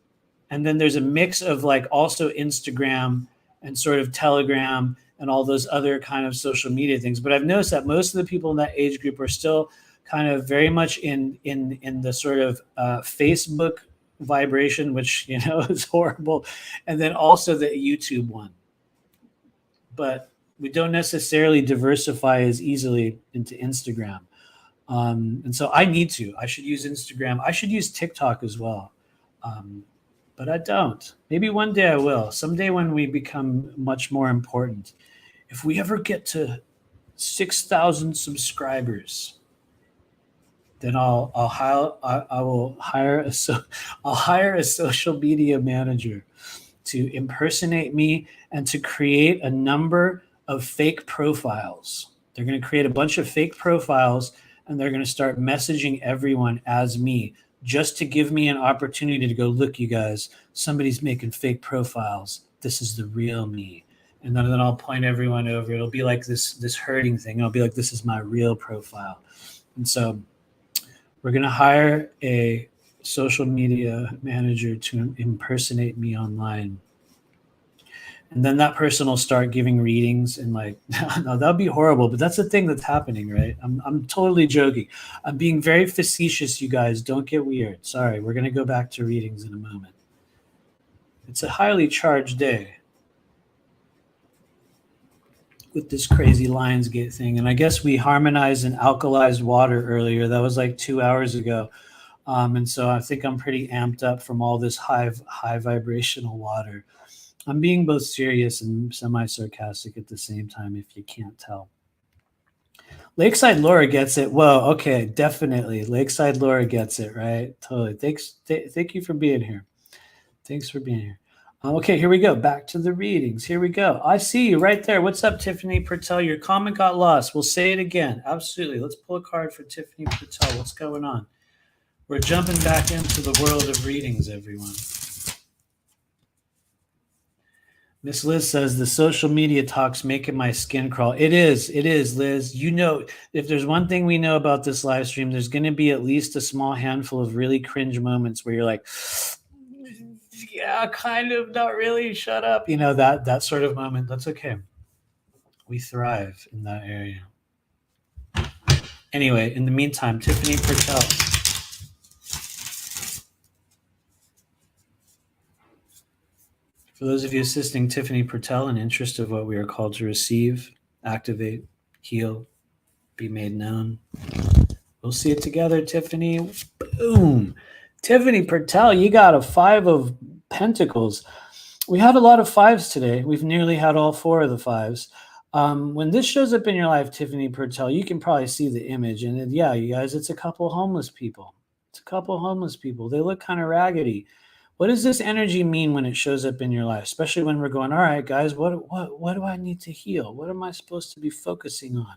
And then there's a mix of like also Instagram and sort of Telegram and all those other kind of social media things. But I've noticed that most of the people in that age group are still kind of very much in the sort of Facebook vibration, which, is horrible. And then also the YouTube one. But we don't necessarily diversify as easily into Instagram. And so I should use Instagram. I should use TikTok as well. But I don't. Maybe one day I will. Someday when we become much more important. If we ever get to 6,000 subscribers, then I'll hire a social media manager to impersonate me and to create a number of fake profiles. They're going to create a bunch of fake profiles and they're going to start messaging everyone as me. just to give me an opportunity to go, look, you guys, somebody's making fake profiles. This is the real me. And then I'll point everyone over. It'll be like this herding thing. It'll be like, this is my real profile. And so we're going to hire a social media manager to impersonate me online. And then that person will start giving readings and like, no, that'd be horrible. But that's the thing that's happening, right? I'm totally joking. I'm being very facetious, you guys. Don't get weird. Sorry, we're going to go back to readings in a moment. It's a highly charged day with this crazy Lionsgate thing. And I guess we harmonized and alkalized water earlier. That was like 2 hours ago. And so I think I'm pretty amped up from all this high vibrational water. I'm being both serious and semi-sarcastic at the same time, if you can't tell. Lakeside Laura gets it. Whoa, okay, definitely. Lakeside Laura gets it, right? Totally. Thank you for being here. Thanks for being here. Okay, here we go. Back to the readings. Here we go. I see you right there. What's up, Tiffany Patel? Your comment got lost. We'll say it again. Absolutely. Let's pull a card for Tiffany Patel. What's going on? We're jumping back into the world of readings, everyone. Miss Liz says the social media talk's making my skin crawl. It is, Liz. You know, if there's one thing we know about this live stream, there's going to be at least a small handful of really cringe moments where you're like, yeah, kind of, not really, shut up. You know, that sort of moment. That's okay. We thrive in that area. Anyway, in the meantime, Tiffany Patel. For those of you assisting Tiffany Patel in interest of what we are called to receive, activate, heal, be made known. We'll see it together, Tiffany. Boom. Tiffany Patel, you got a 5 of Pentacles. We had a lot of 5s today. We've nearly had all 4 of the 5s. When this shows up in your life, Tiffany Patel, you can probably see the image. And yeah, you guys, it's a couple homeless people. It's a couple homeless people. They look kind of raggedy. What does this energy mean when it shows up in your life? Especially when we're going, all right, guys, what do I need to heal? What am I supposed to be focusing on?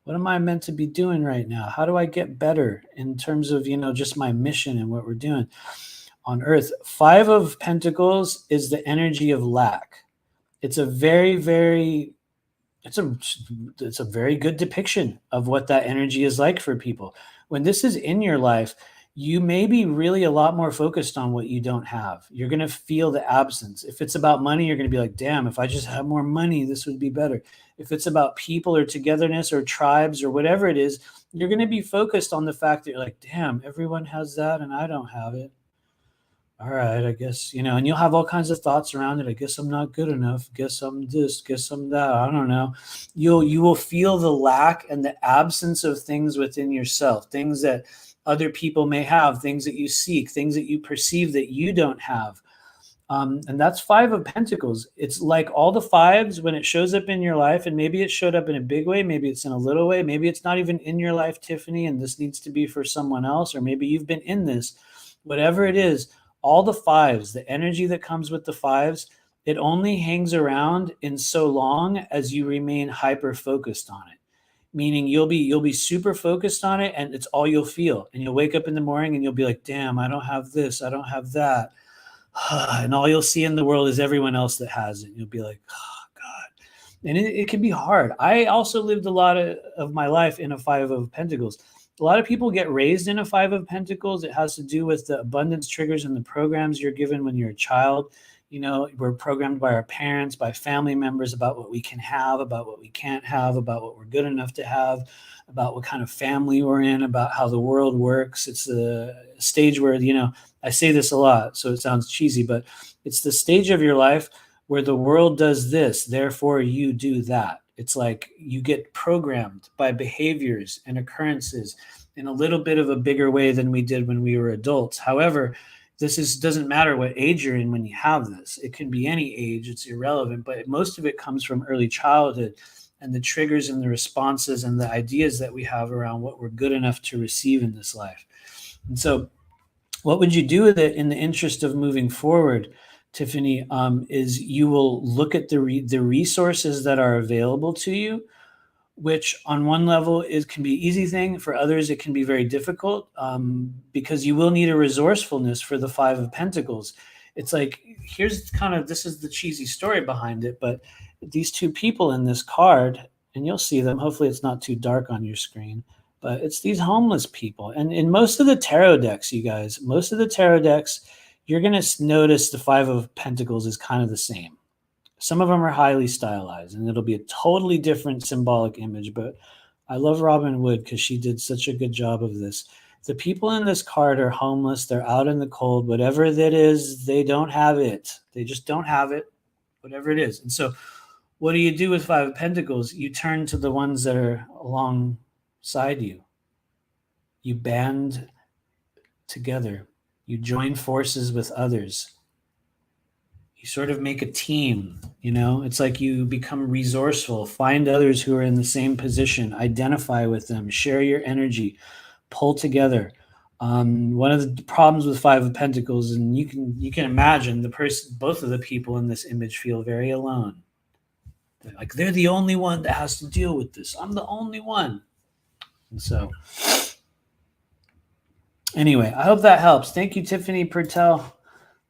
What am I meant to be doing right now? How do I get better in terms of, you know, just my mission and what we're doing on earth? 5 of Pentacles is the energy of lack. It's a very, very, it's a very good depiction of what that energy is like for people. When this is in your life, you may be really a lot more focused on what you don't have. You're going to feel the absence. If it's about money, you're going to be like, damn, if I just had more money, this would be better. If it's about people or togetherness or tribes or whatever it is, you're going to be focused on the fact that you're like, damn, everyone has that and I don't have it. All right, I guess, you know, and you'll have all kinds of thoughts around it. I guess I'm not good enough. Guess I'm this, guess I'm that. I don't know. You will feel the lack and the absence of things within yourself, things that other people may have, things that you seek, things that you perceive that you don't have. And that's 5 of Pentacles. It's like all the 5s when it shows up in your life, and maybe it showed up in a big way, maybe it's in a little way, maybe it's not even in your life, Tiffany, and this needs to be for someone else, or maybe you've been in this. Whatever it is, all the 5s, the energy that comes with the 5s, it only hangs around in so long as you remain hyper focused on it. Meaning you'll be super focused on it and it's all you'll feel. And you'll wake up in the morning and you'll be like, damn, I don't have this, I don't have that. And all you'll see in the world is everyone else that has it. You'll be like, oh God. And it can be hard. I also lived a lot of my life in a 5 of Pentacles. A lot of people get raised in a 5 of Pentacles. It has to do with the abundance triggers and the programs you're given when you're a child. You know, we're programmed by our parents, by family members about what we can have, about what we can't have, about what we're good enough to have, about what kind of family we're in, about how the world works. It's a stage where, you know, I say this a lot, so it sounds cheesy, but it's the stage of your life where the world does this, therefore you do that. It's like you get programmed by behaviors and occurrences in a little bit of a bigger way than we did when we were adults. However, doesn't matter what age you're in when you have this. It can be any age, it's irrelevant, but most of it comes from early childhood and the triggers and the responses and the ideas that we have around what we're good enough to receive in this life. And so what would you do with it in the interest of moving forward, Tiffany, is you will look at the resources that are available to you, which on one level is can be easy thing. For others, it can be very difficult, because you will need a resourcefulness for the Five of Pentacles. It's like, here's kind of, this is the cheesy story behind it, but these two people in this card, and you'll see them. Hopefully it's not too dark on your screen, but it's these homeless people. And in most of the tarot decks, you guys, most of the tarot decks, you're going to notice the Five of Pentacles is kind of the same. Some of them are highly stylized, and it'll be a totally different symbolic image. But I love Robin Wood because she did such a good job of this. The people in this card are homeless. They're out in the cold. Whatever that is, they don't have it. They just don't have it, whatever it is. And so what do you do with Five of Pentacles? You turn to the ones that are alongside you. You band together. You join forces with others. You sort of make a team, it's like you become resourceful, find others who are in the same position, identify with them, share your energy, pull together. One of the problems with Five of Pentacles, and you can imagine both of the people in this image feel very alone. They're the only one that has to deal with this. I'm the only one. And so anyway, I hope that helps. Thank you, Tiffany Pertel.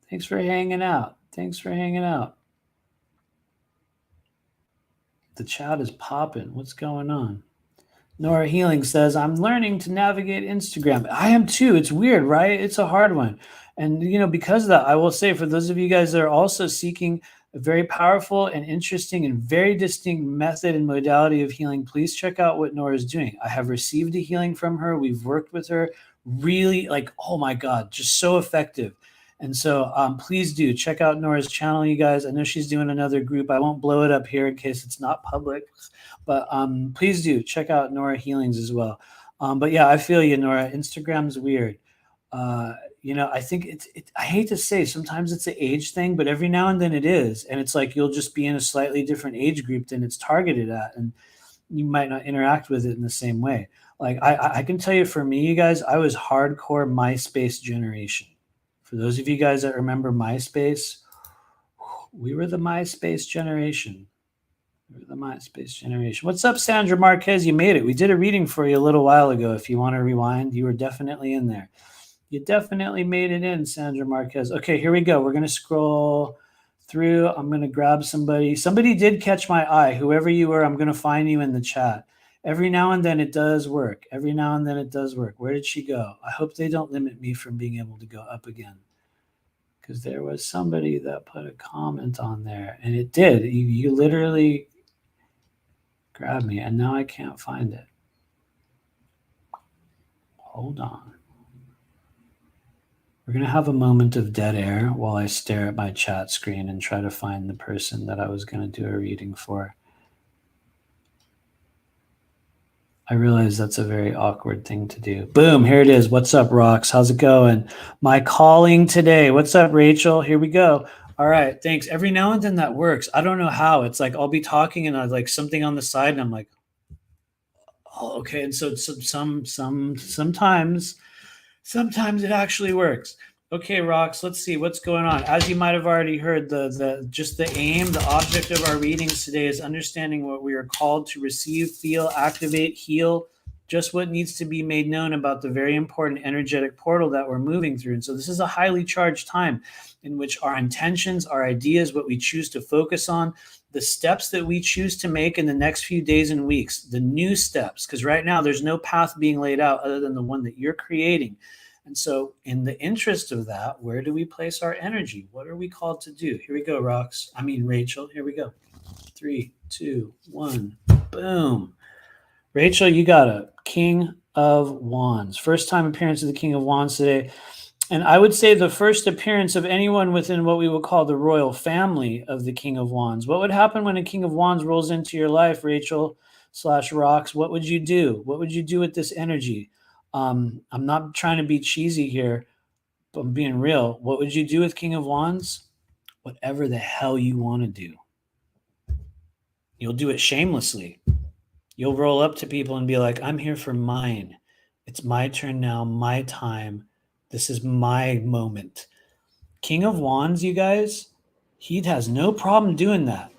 Thanks for hanging out. The chat is popping. What's going on? Nora Healing says, I'm learning to navigate Instagram. I am too. It's weird, right? It's a hard one. And, because of that, I will say, for those of you guys that are also seeking a very powerful and interesting and very distinct method and modality of healing, please check out what Nora is doing. I have received a healing from her. We've worked with her. Really, oh my God, just so effective. And so please do check out Nora's channel, you guys. I know she's doing another group. I won't blow it up here in case it's not public, but please do check out Nora Healings as well. But yeah, I feel you, Nora. Instagram's weird. I think I hate to say, sometimes it's an age thing, but every now and then it is. And it's like, you'll just be in a slightly different age group than it's targeted at. And you might not interact with it in the same way. I can tell you, for me, you guys, I was hardcore MySpace generation. For those of you guys that remember MySpace, we were the MySpace generation. What's up, Sandra Marquez? You made it. We did a reading for you a little while ago. If you want to rewind, you were definitely in there. You definitely made it in, Sandra Marquez. Okay, here we go. We're going to scroll through. I'm going to grab somebody. Somebody did catch my eye. Whoever you were, I'm going to find you in the chat. Every now and then it does work. Where did she go? I hope they don't limit me from being able to go up again, because there was somebody that put a comment on there, and it did. You literally grabbed me, and now I can't find it. Hold on. We're going to have a moment of dead air while I stare at my chat screen and try to find the person that I was going to do a reading for. I realize that's a very awkward thing to do. Boom, here it is. What's up, Rox? How's it going? My calling today. What's up, Rachel? Here we go. All right, thanks. Every now and then that works. I don't know how. It's like I'll be talking and I like something on the side and I'm like, oh, okay. And so sometimes it actually works. Okay, Rox, let's see what's going on. As you might have already heard, the object of our readings today is understanding what we are called to receive, feel, activate, heal, just what needs to be made known about the very important energetic portal that we're moving through. And so this is a highly charged time in which our intentions, our ideas, what we choose to focus on, the steps that we choose to make in the next few days and weeks, the new steps, because right now there's no path being laid out other than the one that you're creating. And so in the interest of that, where do we place our energy? What are we called to do? Here we go, Rachel. Here we go. 3, 2, 1. Boom. Rachel, you got a King of Wands. First time appearance of the King of Wands today. And I would say the first appearance of anyone within what we would call the royal family of the King of Wands. What would happen when a King of Wands rolls into your life, Rachel / Rox? What would you do? What would you do with this energy? I'm not trying to be cheesy here, but I'm being real. What would you do with King of Wands? Whatever the hell you want to do. You'll do it shamelessly. You'll roll up to people and be like, I'm here for mine. It's my turn now, my time. This is my moment. King of Wands, you guys, he has no problem doing that.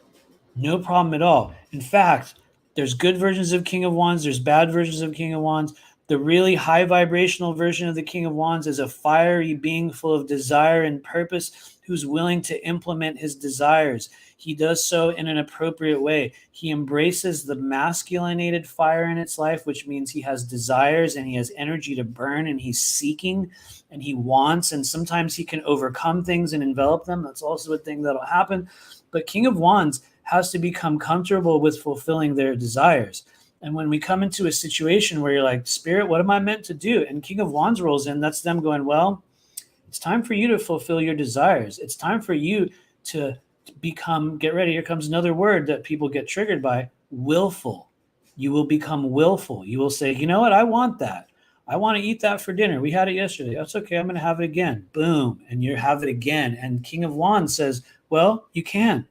No problem at all. In fact, There's good versions of King of Wands. There's bad versions of King of Wands. The really high vibrational version of the King of Wands is a fiery being full of desire and purpose who's willing to implement his desires. He does so in an appropriate way. He embraces the masculinated fire in its life, which means he has desires and he has energy to burn and he's seeking and he wants, and sometimes he can overcome things and envelop them. That's also a thing that'll happen. But King of Wands has to become comfortable with fulfilling their desires. And when we come into a situation where you're like, Spirit, what am I meant to do? And King of Wands rolls in, that's them going, well, it's time for you to fulfill your desires. It's time for you to become, get ready, here comes another word that people get triggered by, willful. You will become willful. You will say, you know what? I want that. I want to eat that for dinner. We had it yesterday. That's okay. I'm going to have it again. Boom. And you have it again. And King of Wands says, well, you can.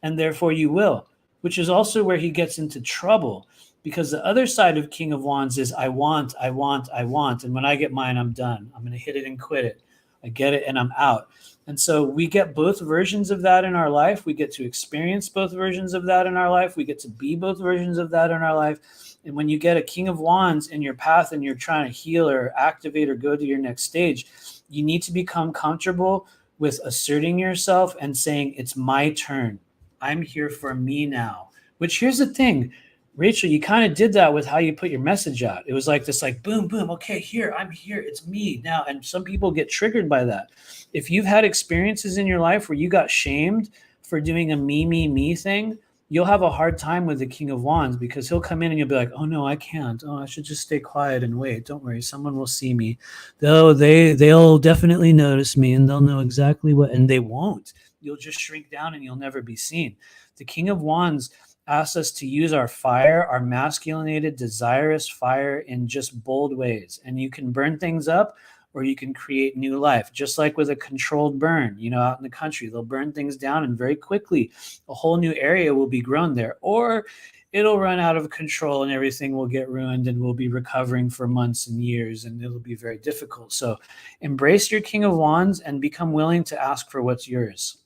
And therefore you will, which is also where he gets into trouble, because the other side of King of Wands is I want. And when I get mine, I'm done. I'm going to hit it and quit it. I get it and I'm out. And so we get both versions of that in our life. We get to experience both versions of that in our life. We get to be both versions of that in our life. And when you get a King of Wands in your path and you're trying to heal or activate or go to your next stage, you need to become comfortable with asserting yourself and saying, it's my turn. I'm here for me now. Which, here's the thing, Rachel, you kind of did that with how you put your message out. It was like this, like, boom, boom, okay, here, I'm here, it's me now. And some people get triggered by that. If you've had experiences in your life where you got shamed for doing a me thing, you'll have a hard time with the King of Wands, because he'll come in and you'll be like, oh no, I can't. Oh, I should just stay quiet and wait. Don't worry, someone will see me. They'll definitely notice me and they'll know exactly what, and they won't. You'll just shrink down and you'll never be seen. The King of Wands asks us to use our fire, our masculinated, desirous fire, in just bold ways. And you can burn things up or you can create new life, just like with a controlled burn. Out in the country, they'll burn things down and very quickly a whole new area will be grown there. Or it'll run out of control and everything will get ruined and we'll be recovering for months and years and it'll be very difficult. So embrace your King of Wands and become willing to ask for what's yours.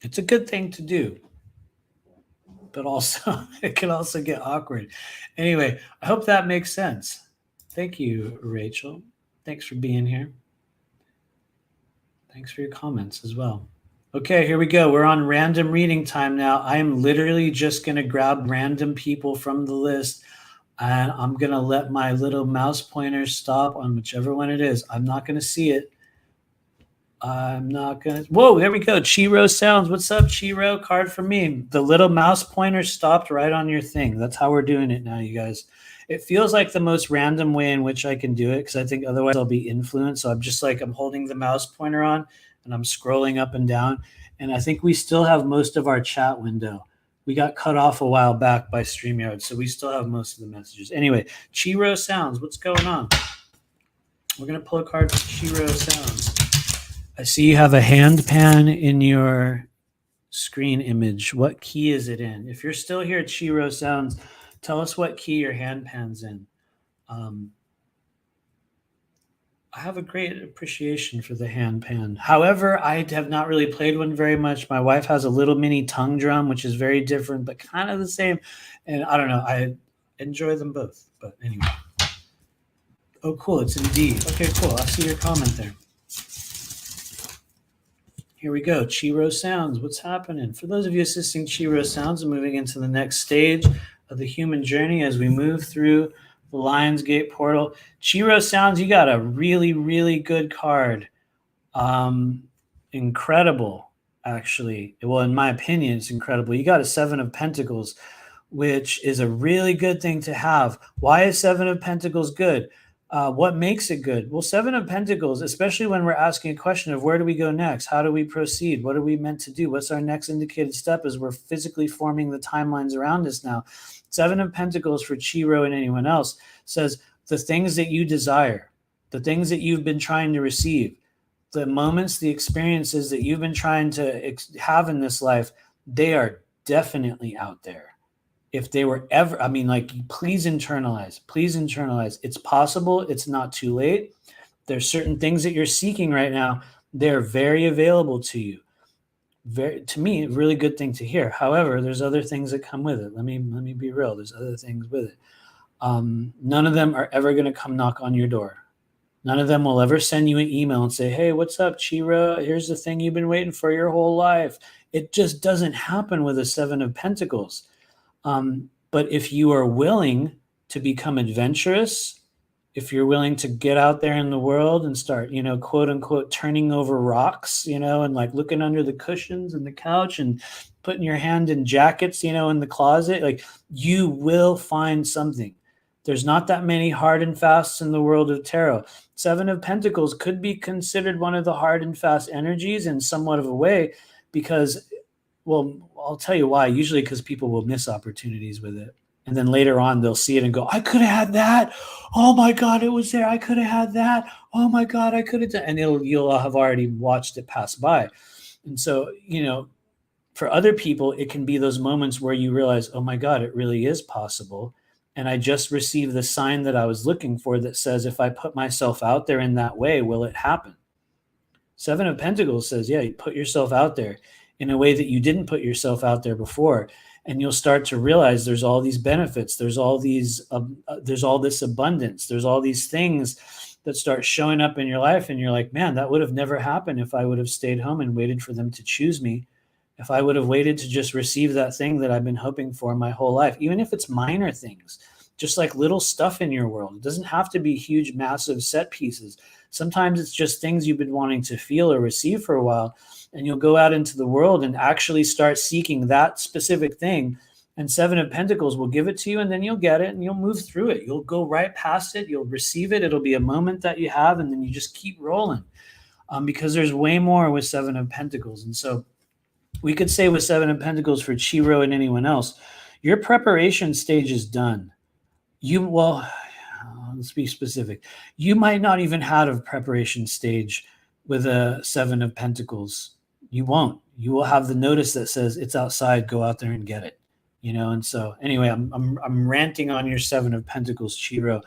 It's a good thing to do, but also it can also get awkward. Anyway, I hope that makes sense. Thank you, Rachel. Thanks for being here. Thanks for your comments as well. Okay, here we go. We're on random reading time now. I am literally just going to grab random people from the list, and I'm going to let my little mouse pointer stop on whichever one it is. I'm not going to see it. I'm not going to. Whoa, there we go. Chiro Sounds. What's up, Chiro? Card for me. The little mouse pointer stopped right on your thing. That's how we're doing it now, you guys. It feels like the most random way in which I can do it, because I think otherwise I'll be influenced. So I'm holding the mouse pointer on and I'm scrolling up and down. And I think we still have most of our chat window. We got cut off a while back by StreamYard, so we still have most of the messages. Anyway, Chiro Sounds. What's going on? We're going to pull a card for Chiro Sounds. I see you have a hand pan in your screen image. What key is it in? If you're still here at Chiro Sounds, tell us what key your hand pan's in. I have a great appreciation for the hand pan. However, I have not really played one very much. My wife has a little mini tongue drum, which is very different, but kind of the same. And I don't know. I enjoy them both. But anyway. Oh, cool. It's in D. Okay, cool. I see your comment there. Here we go. Chiro Sounds. What's happening? For those of you assisting Chiro Sounds, I'm moving into the next stage of the human journey as we move through the Lionsgate portal. Chiro Sounds, you got a really, really good card. Incredible, actually. Well, in my opinion, it's incredible. You got a 7 of Pentacles, which is a really good thing to have. Why is 7 of Pentacles good? What makes it good? Well, 7 of Pentacles, especially when we're asking a question of where do we go next? How do we proceed? What are we meant to do? What's our next indicated step as we're physically forming the timelines around us now? 7 of Pentacles for Chiro and anyone else says the things that you desire, the things that you've been trying to receive, the moments, the experiences that you've been trying to have in this life, they are definitely out there. If they were ever, please internalize. It's possible. It's not too late. There's certain things that you're seeking right now. They're very available to you. to me, a really good thing to hear. However, there's other things that come with it. Let me be real. There's other things with it. None of them are ever going to come knock on your door. None of them will ever send you an email and say, hey, what's up, Chira? Here's the thing you've been waiting for your whole life. It just doesn't happen with a Seven of Pentacles. But if you are willing to become adventurous, if you're willing to get out there in the world and start, quote unquote, turning over rocks, and like looking under the cushions and the couch and putting your hand in jackets, in the closet, like you will find something. There's not that many hard and fasts in the world of tarot. Seven of Pentacles could be considered one of the hard and fast energies in somewhat of a way because, well, I'll tell you why. Usually because people will miss opportunities with it. And then later on, they'll see it and go, I could have had that. Oh my God, it was there. I could have had that. Oh my God, I could have done. And you'll have already watched it pass by. And so, for other people, it can be those moments where you realize, oh my God, it really is possible. And I just received the sign that I was looking for that says, if I put myself out there in that way, will it happen? Seven of Pentacles says, yeah, you put yourself out there in a way that you didn't put yourself out there before. And you'll start to realize there's all these benefits. There's all this abundance. There's all these things that start showing up in your life. And you're like, man, that would have never happened if I would have stayed home and waited for them to choose me. If I would have waited to just receive that thing that I've been hoping for my whole life, even if it's minor things, just like little stuff in your world. It doesn't have to be huge, massive set pieces. Sometimes it's just things you've been wanting to feel or receive for a while. And you'll go out into the world and actually start seeking that specific thing. And Seven of Pentacles will give it to you, and then you'll get it and you'll move through it. You'll go right past it. You'll receive it. It'll be a moment that you have, and then you just keep rolling because there's way more with Seven of Pentacles. And so we could say with Seven of Pentacles for Chiro and anyone else, your preparation stage is done. Let's be specific. You might not even have a preparation stage with a Seven of Pentacles. You won't. You will have the notice that says it's outside. Go out there and get it. And so anyway, I'm ranting on your Seven of Pentacles, Chiro,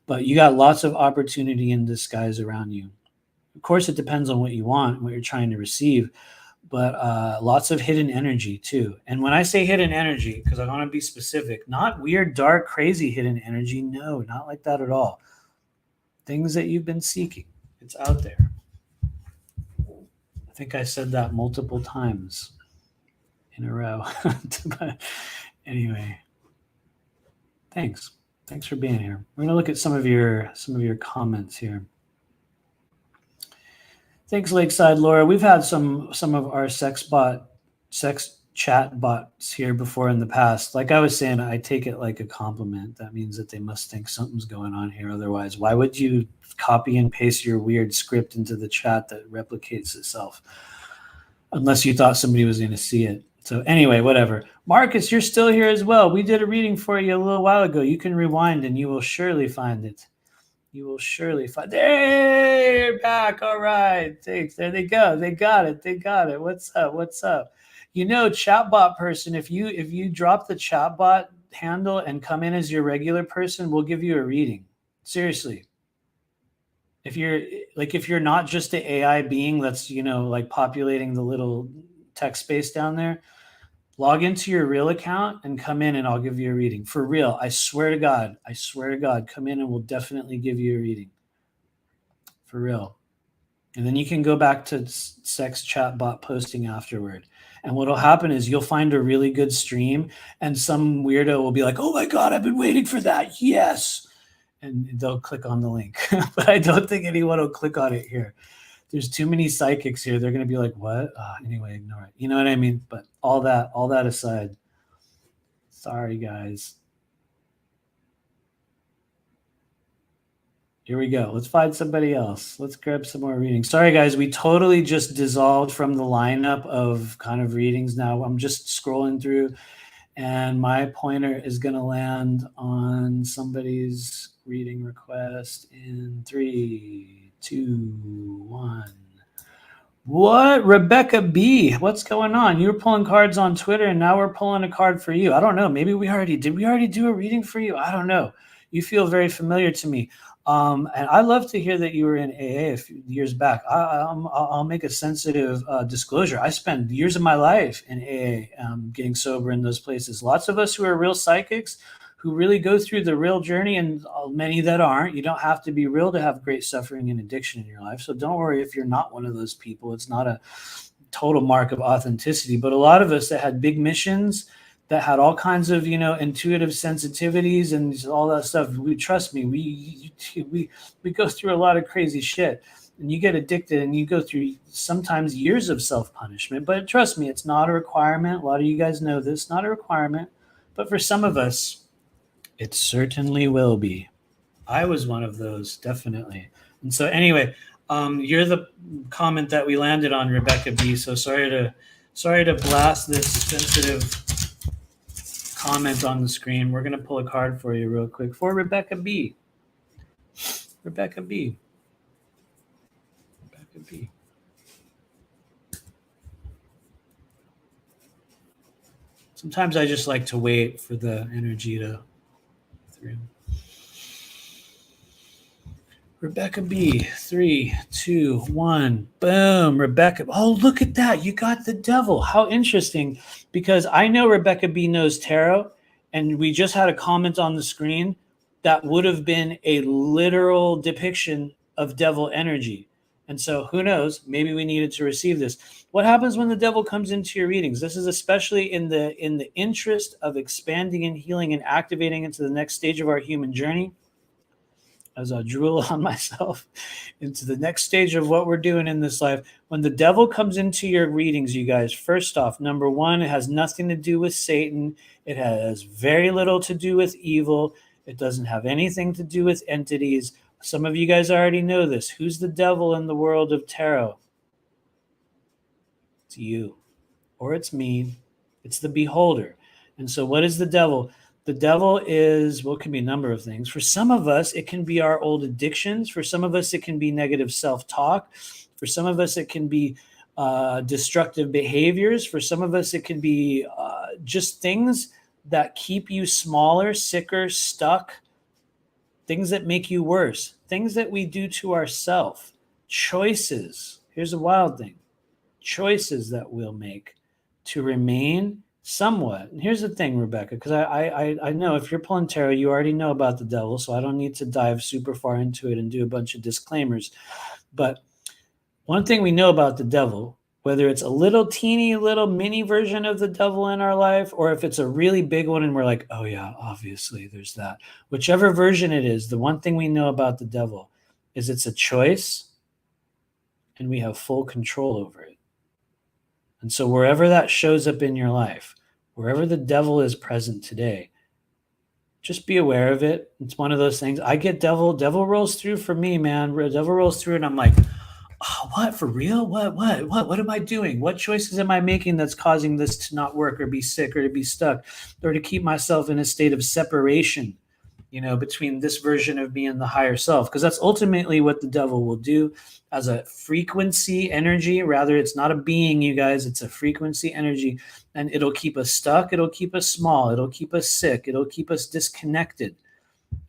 but you got lots of opportunity in disguise around you. Of course, it depends on what you want, what you're trying to receive, but lots of hidden energy too. And when I say hidden energy, because I want to be specific, not weird, dark, crazy hidden energy. No, not like that at all. Things that you've been seeking. It's out there. I think I said that multiple times in a row. But anyway, thanks. Thanks for being here. We're gonna look at some of your comments here. Thanks, Lakeside Laura. We've had some of our sex chat bots here before in the past. Like I was saying, I take it like a compliment. That means that they must think something's going on here. Otherwise, why would you copy and paste your weird script into the chat that replicates itself? Unless you thought somebody was going to see it. So anyway, whatever. Marcus, you're still here as well. We did a reading for you a little while ago. You can rewind and you will surely find it. You will surely find. Hey, you're back. All right. Thanks. There they go. They got it. They got it. What's up? What's up? Chatbot person, if you drop the chatbot handle and come in as your regular person, we'll give you a reading. Seriously. If you're not just an AI being that's, like populating the little text space down there, log into your real account and come in and I'll give you a reading. For real. I swear to God, come in and we'll definitely give you a reading. For real. And then you can go back to sex chatbot posting afterward. And what'll happen is you'll find a really good stream and some weirdo will be like, oh my God, I've been waiting for that. Yes. And they'll click on the link. But I don't think anyone will click on it here. There's too many psychics here. They're going to be like, what? Anyway, ignore it. You know what I mean? But all that aside, sorry, guys. Here we go. Let's find somebody else. Let's grab some more readings. Sorry, guys. We totally just dissolved from the lineup of kind of readings now. I'm just scrolling through, and my pointer is going to land on somebody's reading request in 3, 2, 1. What? Rebecca B. What's going on? You were pulling cards on Twitter, and now we're pulling a card for you. I don't know. Maybe did we already do a reading for you? I don't know. You feel very familiar to me. And I love to hear that you were in AA a few years back. I'll make a sensitive disclosure. I spent years of my life in AA, getting sober in those places. Lots of us who are real psychics, who really go through the real journey, and many that aren't. You don't have to be real to have great suffering and addiction in your life. So don't worry if you're not one of those people. It's not a total mark of authenticity. But a lot of us that had big missions, that had all kinds of, intuitive sensitivities and all that stuff. Trust me, we go through a lot of crazy shit, and you get addicted, and you go through sometimes years of self-punishment. But trust me, it's not a requirement. A lot of you guys know this, not a requirement. But for some of us, it certainly will be. I was one of those, definitely. And so anyway, you're the comment that we landed on, Rebecca B. So sorry to blast this sensitive comment on the screen. We're going to pull a card for you real quick for Rebecca B. Rebecca B. Rebecca B. Sometimes I just like to wait for the energy to through. Rebecca B. 3, 2, 1. Boom. Rebecca. Oh, look at that. You got the devil. How interesting. Because I know Rebecca B knows tarot, and we just had a comment on the screen that would have been a literal depiction of devil energy. And so who knows, maybe we needed to receive this. What happens when the devil comes into your readings? This is especially in the interest of expanding and healing and activating into the next stage of our human journey. As I drool on myself into the next stage of what we're doing in this life. When the devil comes into your readings, you guys, first off, number one, it has nothing to do with Satan. It has very little to do with evil. It doesn't have anything to do with entities. Some of you guys already know this. Who's the devil in the world of tarot? It's you, or it's me. It's the beholder. And so what is the devil? The devil is, well, it can be a number of things. For some of us, it can be our old addictions. For some of us, it can be negative self-talk. For some of us, it can be destructive behaviors. For some of us, it can be just things that keep you smaller, sicker, stuck, things that make you worse, things that we do to ourselves, choices. Here's a wild thing. Choices that we'll make to remain somewhat. And here's the thing, Rebecca, because I know if you're pulling tarot, you already know about the devil, so I don't need to dive super far into it and do a bunch of disclaimers. But one thing we know about the devil, whether it's a little teeny little mini version of the devil in our life, or if it's a really big one and we're like, oh yeah, obviously there's that. Whichever version it is, the one thing we know about the devil is it's a choice and we have full control over it. And so wherever that shows up in your life, wherever the devil is present today, just be aware of it. It's one of those things. I get devil rolls through for me, man. Devil rolls through and I'm like, oh, what, for real? What am I doing? What choices am I making that's causing this to not work or be sick or to be stuck or to keep myself in a state of separation, between this version of me and the higher self? Because that's ultimately what the devil will do as a frequency energy. Rather, it's not a being, you guys, it's a frequency energy, and it'll keep us stuck. It'll keep us small. It'll keep us sick. It'll keep us disconnected.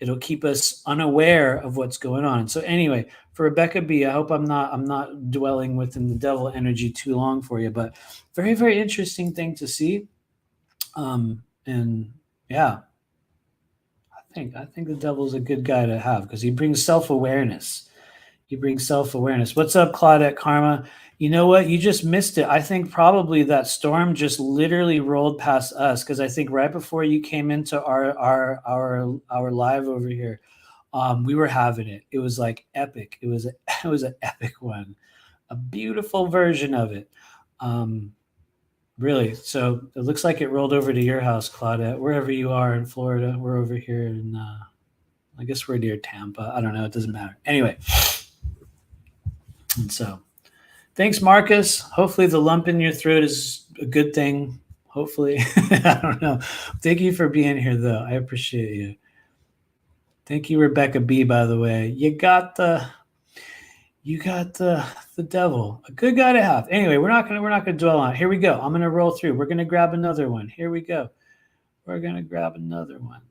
It'll keep us unaware of what's going on. So anyway, for Rebecca B, I hope I'm not dwelling within the devil energy too long for you, but very, very interesting thing to see. And yeah, I think the devil's a good guy to have because he brings self-awareness. What's up, Claudette Karma? You know what? You just missed it. I think probably that storm just literally rolled past us because I think right before you came into our live over here, we were having it. It was like epic. It was an epic one, a beautiful version of it. Really. So it looks like it rolled over to your house, Claudette, wherever you are in Florida. We're over here in, I guess we're near Tampa. I don't know. It doesn't matter. Anyway. And so thanks, Marcus. Hopefully the lump in your throat is a good thing. Hopefully. I don't know. Thank you for being here, though. I appreciate you. Thank you, Rebecca B, by the way. You got the devil, a good guy to have. Anyway, we're not gonna dwell on it. Here we go. I'm gonna roll through. We're gonna grab another one. Here we go. We're gonna grab another one.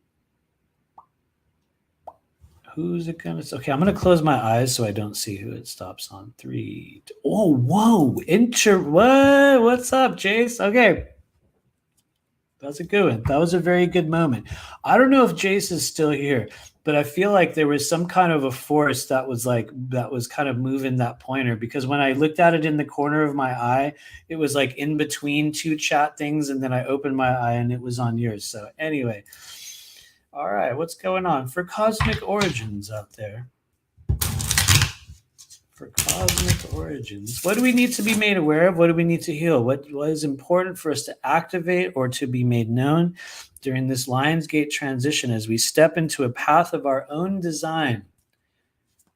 Who's it gonna? Okay, I'm gonna close my eyes so I don't see who it stops on. 3. Oh, whoa! What? What's up, Jace? Okay, that's a good one. That was a very good moment. I don't know if Jace is still here, but I feel like there was some kind of a force that was kind of moving that pointer, because when I looked at it in the corner of my eye, it was like in between two chat things, and then I opened my eye and it was on yours. So anyway, all right, what's going on for cosmic origins out there? For cosmic origins, what do we need to be made aware of? What do we need to heal? What is important for us to activate or to be made known during this Lionsgate transition as we step into a path of our own design?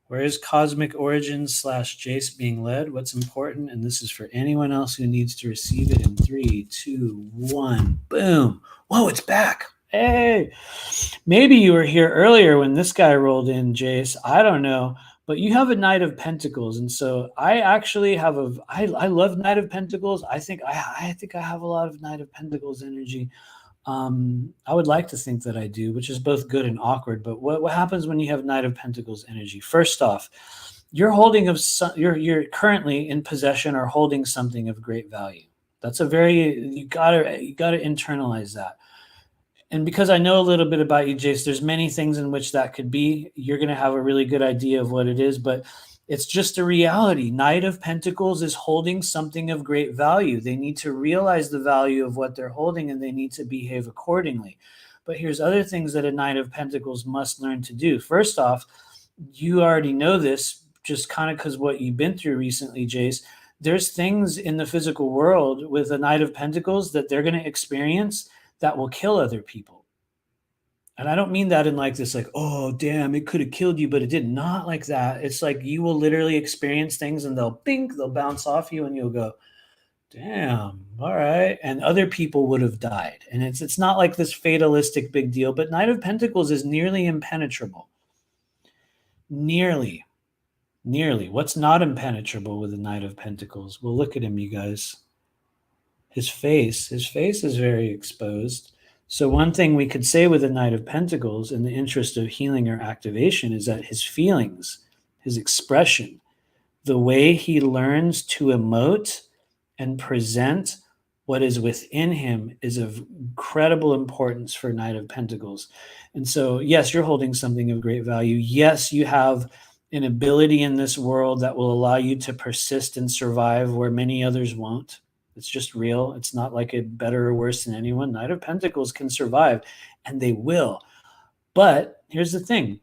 Where is cosmic origins / Jace being led? What's important? And this is for anyone else who needs to receive it in 3, 2, 1. Boom. Whoa, it's back. Hey, maybe you were here earlier when this guy rolled in, Jace. I don't know. But you have a Knight of Pentacles, and so I actually have I love Knight of Pentacles. I think I have a lot of Knight of Pentacles energy. I would like to think that I do, which is both good and awkward. But what happens when you have Knight of Pentacles energy? First off, you're you're currently in possession or holding something of great value. That's you gotta internalize that. And because I know a little bit about you, Jace, there's many things in which that could be. You're going to have a really good idea of what it is, but it's just a reality. Knight of Pentacles is holding something of great value. They need to realize the value of what they're holding, and they need to behave accordingly. But here's other things that a Knight of Pentacles must learn to do. First off, you already know this just kind of because what you've been through recently, Jace. There's things in the physical world with a Knight of Pentacles that they're going to experience that will kill other people. And I don't mean that in like this, like, oh, damn, it could have killed you, but it did not like that. It's like you will literally experience things and they'll bounce off you and you'll go, damn, all right. And other people would have died. And it's not like this fatalistic big deal, but Knight of Pentacles is nearly impenetrable. Nearly. What's not impenetrable with the Knight of Pentacles? Well, look at him, you guys. His face is very exposed. So one thing we could say with the Knight of Pentacles in the interest of healing or activation is that his feelings, his expression, the way he learns to emote and present what is within him is of incredible importance for Knight of Pentacles. And so, yes, you're holding something of great value. Yes, you have an ability in this world that will allow you to persist and survive where many others won't. It's just real. It's not like it better or worse than anyone. Knight of Pentacles can survive, and they will. But here's the thing.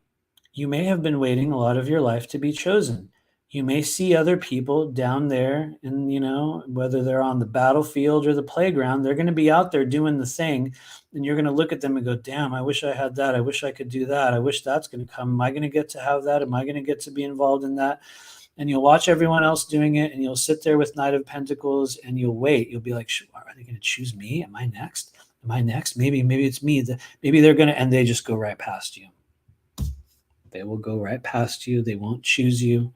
You may have been waiting a lot of your life to be chosen. You may see other people down there, and whether they're on the battlefield or the playground, they're going to be out there doing the thing, and you're going to look at them and go, damn, I wish I had that. I wish I could do that. I wish that's going to come. Am I going to get to have that? Am I going to get to be involved in that? And you'll watch everyone else doing it, and you'll sit there with Knight of Pentacles, and you'll wait. You'll be like, are they going to choose me? Am I next? Maybe it's me. Maybe they're going to, and they just go right past you. They will go right past you. They won't choose you.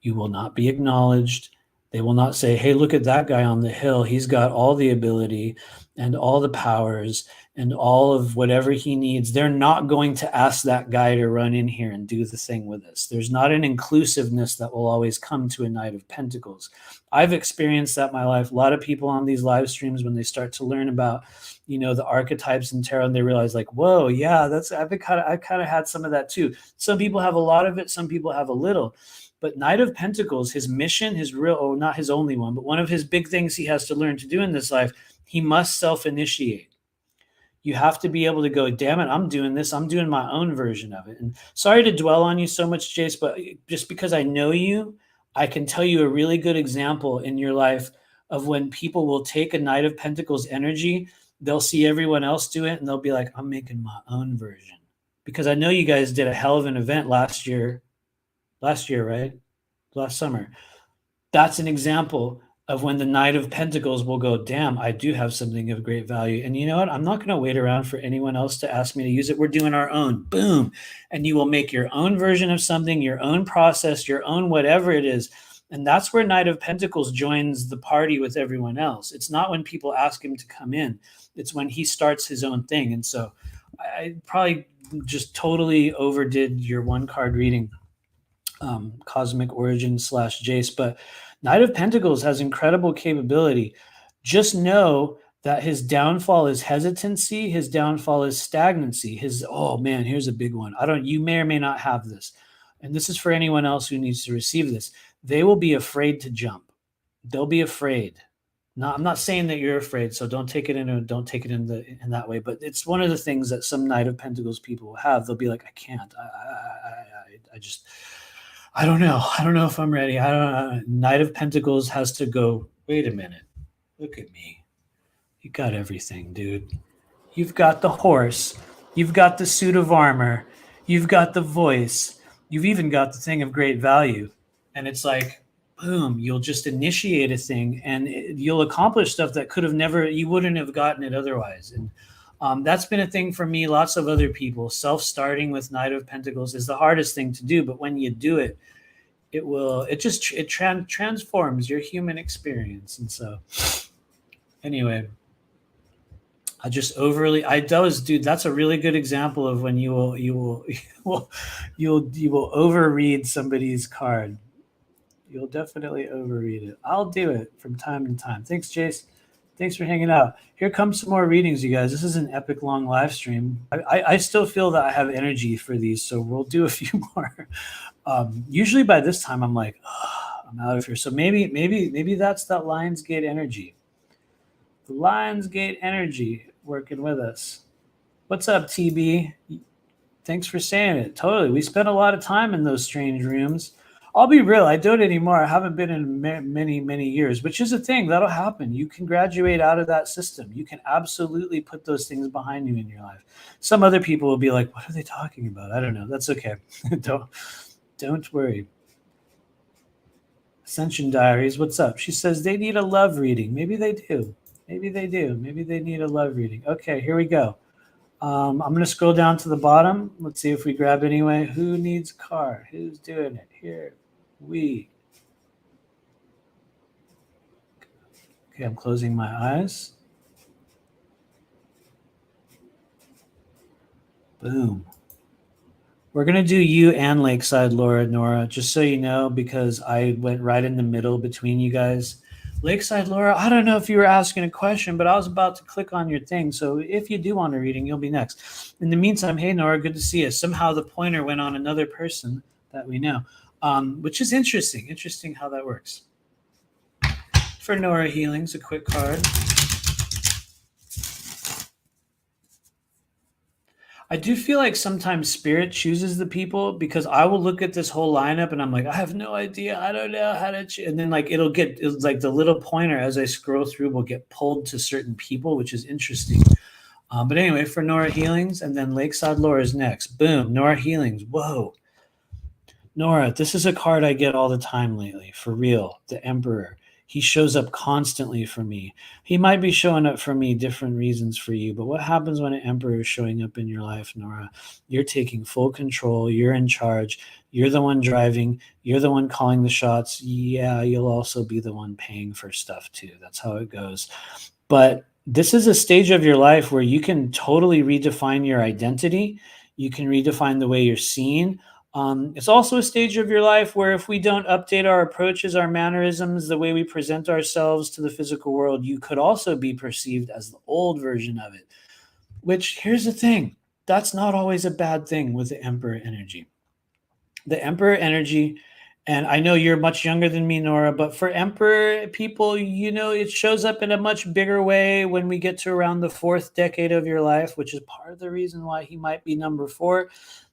You will not be acknowledged. They will not say, hey, look at that guy on the hill. He's got all the ability and all the powers and all of whatever he needs. They're not going to ask that guy to run in here and do the thing with us. There's not an inclusiveness that will always come to a Knight of Pentacles. I've experienced that in my life. A lot of people on these live streams, when they start to learn about, the archetypes in tarot, and they realize like, whoa, yeah, I've kind of had some of that too. Some people have a lot of it. Some people have a little. But Knight of Pentacles, his mission, not his only one, but one of his big things he has to learn to do in this life, he must self-initiate. You have to be able to go, damn it, I'm doing this. I'm doing my own version of it. And sorry to dwell on you so much, Jace, but just because I know you, I can tell you a really good example in your life of when people will take a Knight of Pentacles energy, they'll see everyone else do it, and they'll be like, I'm making my own version. Because I know you guys did a hell of an event last year, right? Last summer. That's an example of when the Knight of Pentacles will go, damn, I do have something of great value. And you know what? I'm not going to wait around for anyone else to ask me to use it. We're doing our own. Boom. And you will make your own version of something, your own process, your own whatever it is. And that's where Knight of Pentacles joins the party with everyone else. It's not when people ask him to come in. It's when he starts his own thing. And so I probably just totally overdid your one card reading, Cosmic Origin / Jace, but Knight of Pentacles has incredible capability. Just know that his downfall is hesitancy, his downfall is stagnancy. Oh man, here's a big one. You may or may not have this. And this is for anyone else who needs to receive this. They will be afraid to jump. They'll be afraid. I'm not saying that you're afraid, so don't take it in that way. But it's one of the things that some Knight of Pentacles people will have. They'll be like, I can't. I don't know. I don't know if I'm ready. I don't know. Knight of Pentacles has to go, wait a minute. Look at me. You got everything, dude. You've got the horse. You've got the suit of armor. You've got the voice. You've even got the thing of great value. And it's like, boom, you'll just initiate a thing and you'll accomplish stuff that you wouldn't have gotten it otherwise. And that's been a thing for me, lots of other people. Self-starting with Knight of Pentacles is the hardest thing to do, but when you do it, it transforms your human experience. And so anyway, that's a really good example of when you will overread somebody's card. You'll definitely overread it. I'll do it from time to time. Thanks, Jace. Thanks for hanging out. Here comes some more readings, you guys. This is an epic long live stream. I still feel that I have energy for these, so we'll do a few more. Usually by this time, I'm like, I'm out of here. So maybe that's that Lionsgate energy. The Lionsgate energy working with us. What's up, TB? Thanks for saying it. Totally. We spent a lot of time in those strange rooms. I'll be real. I don't anymore. I haven't been in many, many years, which is a thing that'll happen. You can graduate out of that system. You can absolutely put those things behind you in your life. Some other people will be like, what are they talking about? I don't know. That's okay. Don't worry. Ascension Diaries. What's up? She says they need a love reading. Maybe they do. Maybe they do. Maybe they need a love reading. Okay, here we go. I'm going to scroll down to the bottom. Let's see if we grab anyway. Who needs a card? Who's doing it? Here we. Okay, I'm closing my eyes. Boom. We're going to do you and Lakeside Nora, just so you know, because I went right in the middle between you guys. Lakeside Laura, I don't know if you were asking a question, but I was about to click on your thing. So if you do want a reading, you'll be next. In the meantime, hey, Nora, good to see you. Somehow the pointer went on another person that we know, which is interesting. Interesting how that works. For Nora Healings, a quick card. I do feel like sometimes spirit chooses the people, because I will look at this whole lineup and I'm like, I have no idea. I don't know how to and then like it's like the little pointer as I scroll through will get pulled to certain people, which is interesting. But anyway, for Nora Healings, and then Lakeside Laura's next. Boom, Nora Healings. Whoa. Nora, this is a card I get all the time lately, for real. The Emperor. He shows up constantly for me. He might be showing up for me, different reasons for you, but what happens when an Emperor is showing up in your life, Nora? You're taking full control. You're in charge. You're the one driving. You're the one calling the shots. Yeah, you'll also be the one paying for stuff too. That's how it goes. But this is a stage of your life where you can totally redefine your identity. You can redefine the way you're seen. It's also a stage of your life where if we don't update our approaches, our mannerisms, the way we present ourselves to the physical world, you could also be perceived as the old version of it. Which, here's the thing, that's not always a bad thing with the Emperor energy. The Emperor energy, and I know you're much younger than me, Nora, but for Emperor people, it shows up in a much bigger way when we get to around the 4th decade of your life, which is part of the reason why he might be number 4.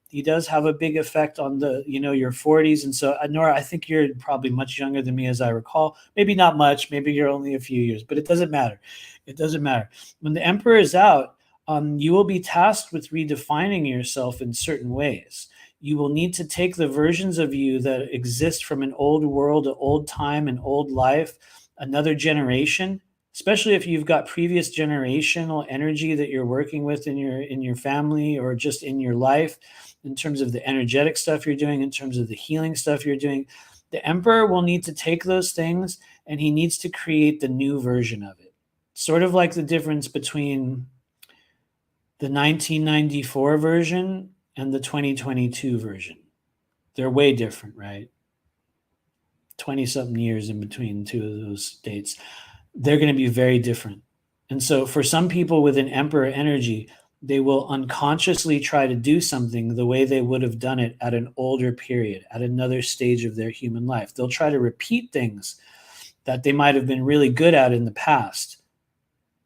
He does have a big effect on your 40s. And so, Nora, I think you're probably much younger than me, as I recall. Maybe not much. Maybe you're only a few years, but it doesn't matter. It doesn't matter. When the Emperor is out, you will be tasked with redefining yourself in certain ways. You will need to take the versions of you that exist from an old world, an old time, an old life, another generation, especially if you've got previous generational energy that you're working with in your family or just in your life, in terms of the energetic stuff you're doing, in terms of the healing stuff you're doing. The Emperor will need to take those things and he needs to create the new version of it. Sort of like the difference between the 1994 version and the 2022 version. They're way different, right? 20-something years in between two of those dates. They're going to be very different. And so for some people with an emperor energy, they will unconsciously try to do something the way they would have done it at an older period, at another stage of their human life. They'll try to repeat things that they might have been really good at in the past.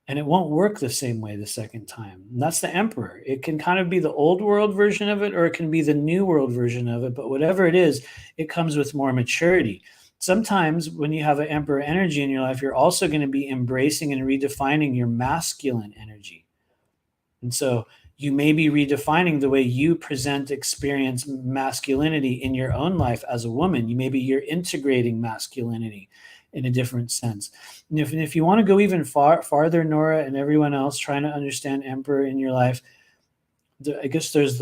And it won't work the same way the second time. And that's the emperor. It can kind of be the old world version of it, or it can be the new world version of it. But whatever it is, it comes with more maturity. Sometimes when you have an emperor energy in your life, you're also going to be embracing and redefining your masculine energy. And so you may be redefining the way you present, experience masculinity in your own life as a woman. Maybe you're integrating masculinity in a different sense. And if you want to go even farther, Nora, and everyone else trying to understand emperor in your life, I guess there's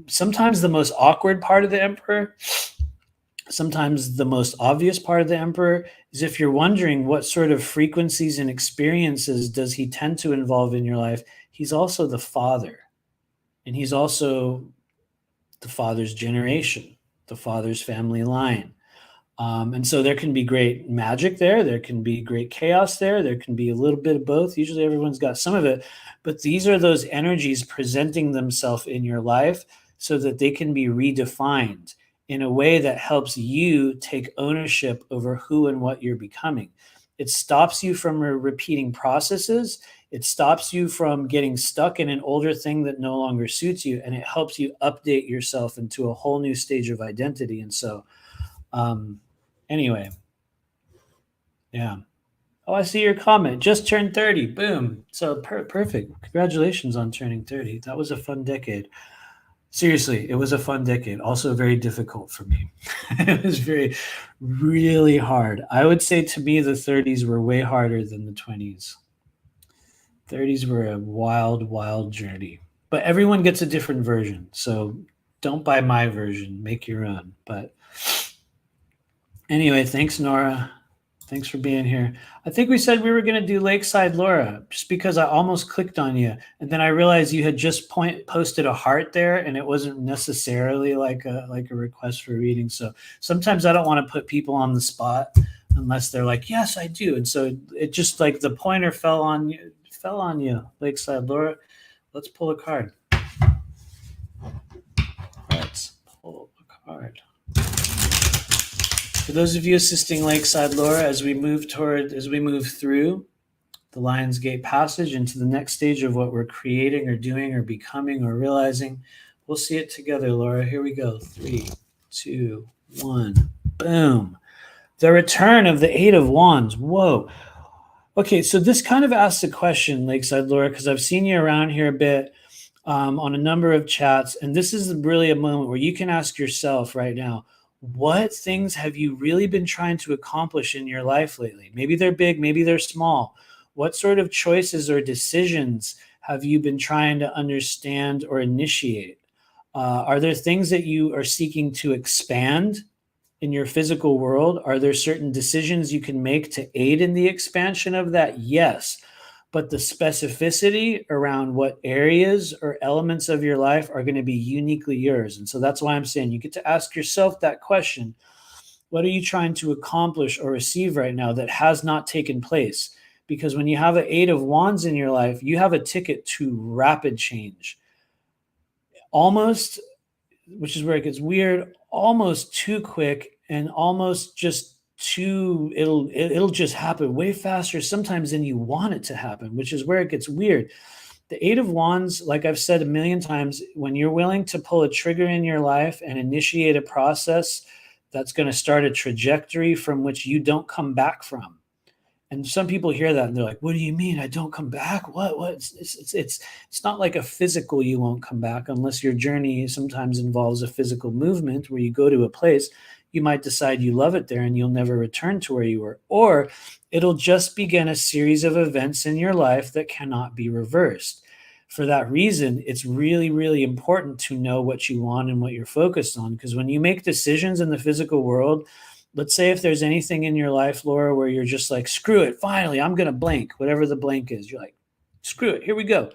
sometimes the most awkward part of the emperor. Sometimes the most obvious part of the emperor is if you're wondering what sort of frequencies and experiences does he tend to involve in your life, he's also the father. And he's also the father's generation, the father's family line. And so there can be great magic there. There can be great chaos there. There can be a little bit of both. Usually everyone's got some of it. But these are those energies presenting themselves in your life so that they can be redefined in a way that helps you take ownership over who and what you're becoming. It stops you from repeating processes. It stops you from getting stuck in an older thing that no longer suits you. And it helps you update yourself into a whole new stage of identity. And so, anyway, yeah. Oh, I see your comment. Just turned 30. Boom. So perfect. Congratulations on turning 30. That was a fun decade. Seriously, it was a fun decade. Also very difficult for me. It was really hard. I would say to me, the 30s were way harder than the 20s. 30s were a wild, wild journey. But everyone gets a different version. So don't buy my version. Make your own. But anyway, thanks, Nora. Thanks for being here. I think we said we were going to do Lakeside Laura just because I almost clicked on you. And then I realized you had just posted a heart there, and it wasn't necessarily like a request for reading. So sometimes I don't want to put people on the spot unless they're like, yes, I do. And so it just like the pointer fell on you, Lakeside Laura. Let's pull a card. Let's pull a card. For those of you assisting Lakeside Laura, as we move through the Lion's Gate passage into the next stage of what we're creating or doing or becoming or realizing, we'll see it together, Laura. Here we go. 3, 2, 1. Boom. The return of the Eight of Wands. Whoa. Okay, so this kind of asks a question, Lakeside Laura, because I've seen you around here a bit on a number of chats, and this is really a moment where you can ask yourself right now, what things have you really been trying to accomplish in your life lately? Maybe they're big, maybe they're small. What sort of choices or decisions have you been trying to understand or initiate? Are there things that you are seeking to expand in your physical world? Are there certain decisions you can make to aid in the expansion of that? Yes. But the specificity around what areas or elements of your life are going to be uniquely yours. And so that's why I'm saying you get to ask yourself that question. What are you trying to accomplish or receive right now that has not taken place? Because when you have an Eight of Wands in your life, you have a ticket to rapid change. Almost, which is where it gets weird, almost too quick and almost just it'll just happen way faster sometimes than you want it to happen, which is where it gets weird. The Eight of Wands, like I've said a million times, when you're willing to pull a trigger in your life and initiate a process that's going to start a trajectory from which you don't come back from. And some people hear that and they're like, what do you mean I don't come back? What? It's not like a physical you won't come back unless your journey sometimes involves a physical movement where you go to a place. You might decide you love it there and you'll never return to where you were. Or it'll just begin a series of events in your life that cannot be reversed. For that reason, it's really, really important to know what you want and what you're focused on. Because when you make decisions in the physical world, let's say if there's anything in your life, Laura, where you're just like, screw it, finally, I'm going to blank, whatever the blank is. You're like, screw it, here we go.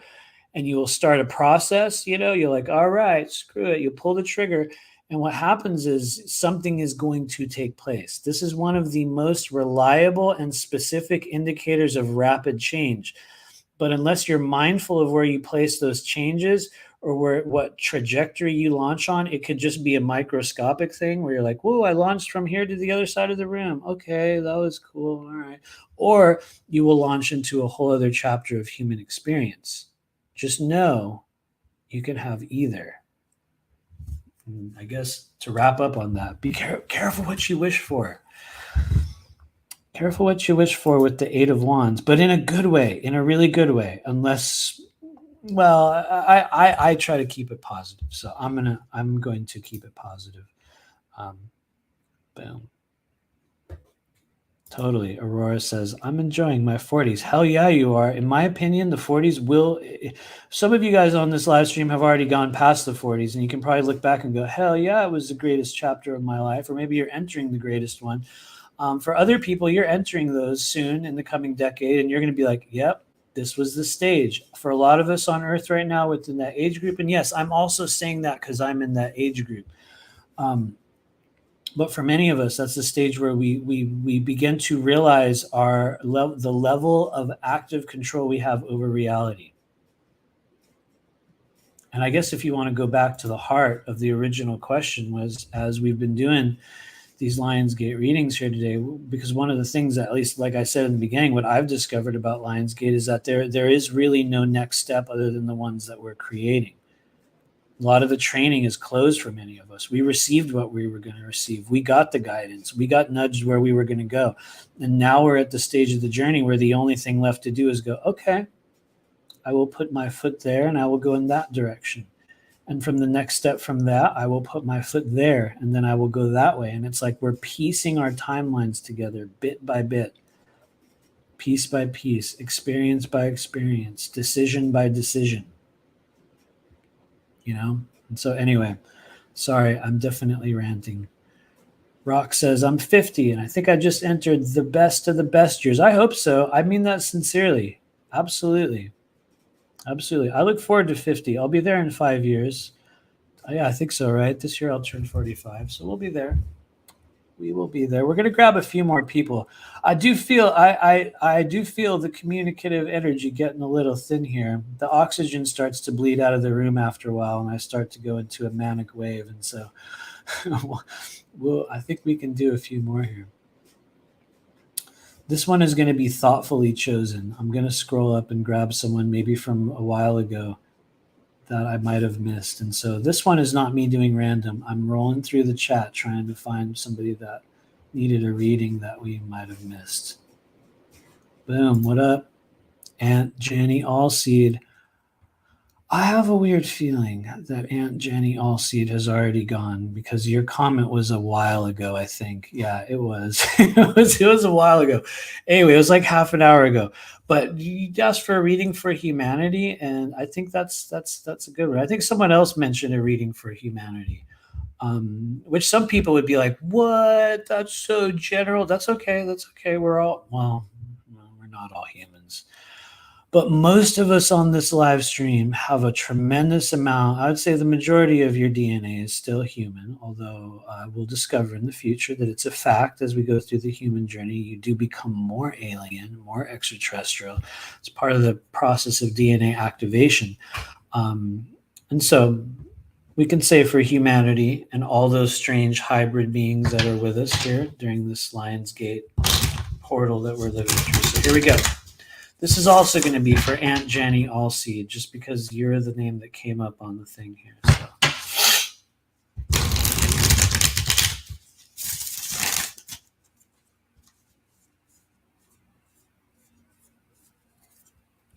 and you will start a process. You're like, all right, screw it. You pull the trigger. And what happens is something is going to take place. This is one of the most reliable and specific indicators of rapid change. But unless you're mindful of where you place those changes or what trajectory you launch on, it could just be a microscopic thing where you're like, whoa, I launched from here to the other side of the room. Okay, that was cool. All right. Or you will launch into a whole other chapter of human experience. Just know you can have either. And I guess to wrap up on that, be careful what you wish for. Careful what you wish for with the Eight of Wands, but in a good way, in a really good way. Unless, well, I try to keep it positive, so I'm going to keep it positive. Boom. Totally. Aurora says, I'm enjoying my 40s. Hell yeah, you are. In my opinion, the 40s will. Some of you guys on this live stream have already gone past the 40s, and you can probably look back and go, hell yeah, it was the greatest chapter of my life, or maybe you're entering the greatest one. For other people, you're entering those soon in the coming decade, and you're going to be like, yep, this was the stage. For a lot of us on Earth right now within that age group, and yes, I'm also saying that because I'm in that age group. But for many of us, that's the stage where we begin to realize the level of active control we have over reality. And I guess if you want to go back to the heart of the original question was, as we've been doing these Lionsgate readings here today, because one of the things that, at least like I said in the beginning, what I've discovered about Lionsgate is that there is really no next step other than the ones that we're creating. A lot of the training is closed for many of us. We received what we were going to receive. We got the guidance. We got nudged where we were going to go. And now we're at the stage of the journey where the only thing left to do is go, okay, I will put my foot there and I will go in that direction. And from the next step from that, I will put my foot there and then I will go that way. And it's like we're piecing our timelines together bit by bit, piece by piece, experience by experience, decision by decision. And so anyway, sorry, I'm definitely ranting. Rock says, I'm 50 and I think I just entered the best of the best years. I hope so. I mean that sincerely. Absolutely. Absolutely. I look forward to 50. I'll be there in 5 years. Yeah, I think so, right? This year I'll turn 45. So we'll be there. We will be there. We're going to grab a few more people. I do feel the communicative energy getting a little thin here. The oxygen starts to bleed out of the room after a while, and I start to go into a manic wave. And so I think we can do a few more here. This one is going to be thoughtfully chosen. I'm going to scroll up and grab someone maybe from a while ago that I might have missed. And so this one is not me doing random. I'm rolling through the chat trying to find somebody that needed a reading that we might have missed. Boom, what up? Aunt Jenny Allseed. I have a weird feeling that Aunt Jenny Allseed has already gone because your comment was a while ago, I think. Yeah, it was. it was a while ago. Anyway, it was like half an hour ago. But you asked for a reading for humanity, and I think that's a good one. I think someone else mentioned a reading for humanity, which some people would be like, what? That's so general. That's okay. That's okay. We're not all humans. But most of us on this live stream have a tremendous amount. I would say the majority of your DNA is still human, although we'll discover in the future that it's a fact as we go through the human journey. You do become more alien, more extraterrestrial. It's part of the process of DNA activation. And so we can say for humanity and all those strange hybrid beings that are with us here during this Lionsgate portal that we're living through. So here we go. This is also going to be for Aunt Jenny Allseed, just because you're the name that came up on the thing here. So.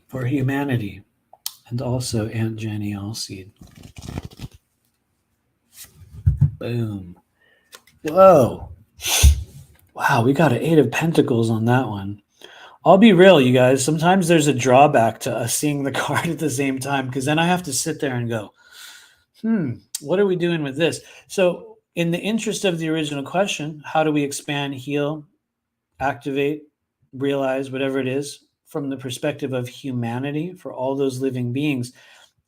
For humanity, and also Aunt Jenny Allseed. Boom. Whoa. Wow, we got an 8 of Pentacles on that one. I'll be real, you guys. Sometimes there's a drawback to us seeing the card at the same time because then I have to sit there and go, what are we doing with this? So in the interest of the original question, how do we expand, heal, activate, realize, whatever it is, from the perspective of humanity, for all those living beings,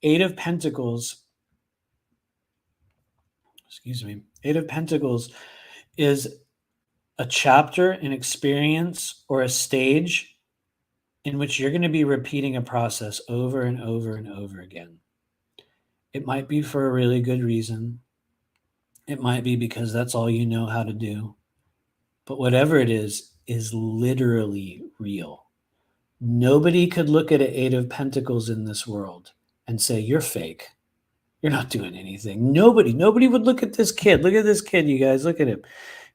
Eight of Pentacles, Eight of Pentacles is a chapter, an experience, or a stage in which you're going to be repeating a process over and over and over again. It might be for a really good reason. It might be because that's all you know how to do. But whatever it is literally real. Nobody could look at an Eight of Pentacles in this world and say, you're fake. You're not doing anything. Nobody would look at this kid. Look at this kid, you guys. Look at him.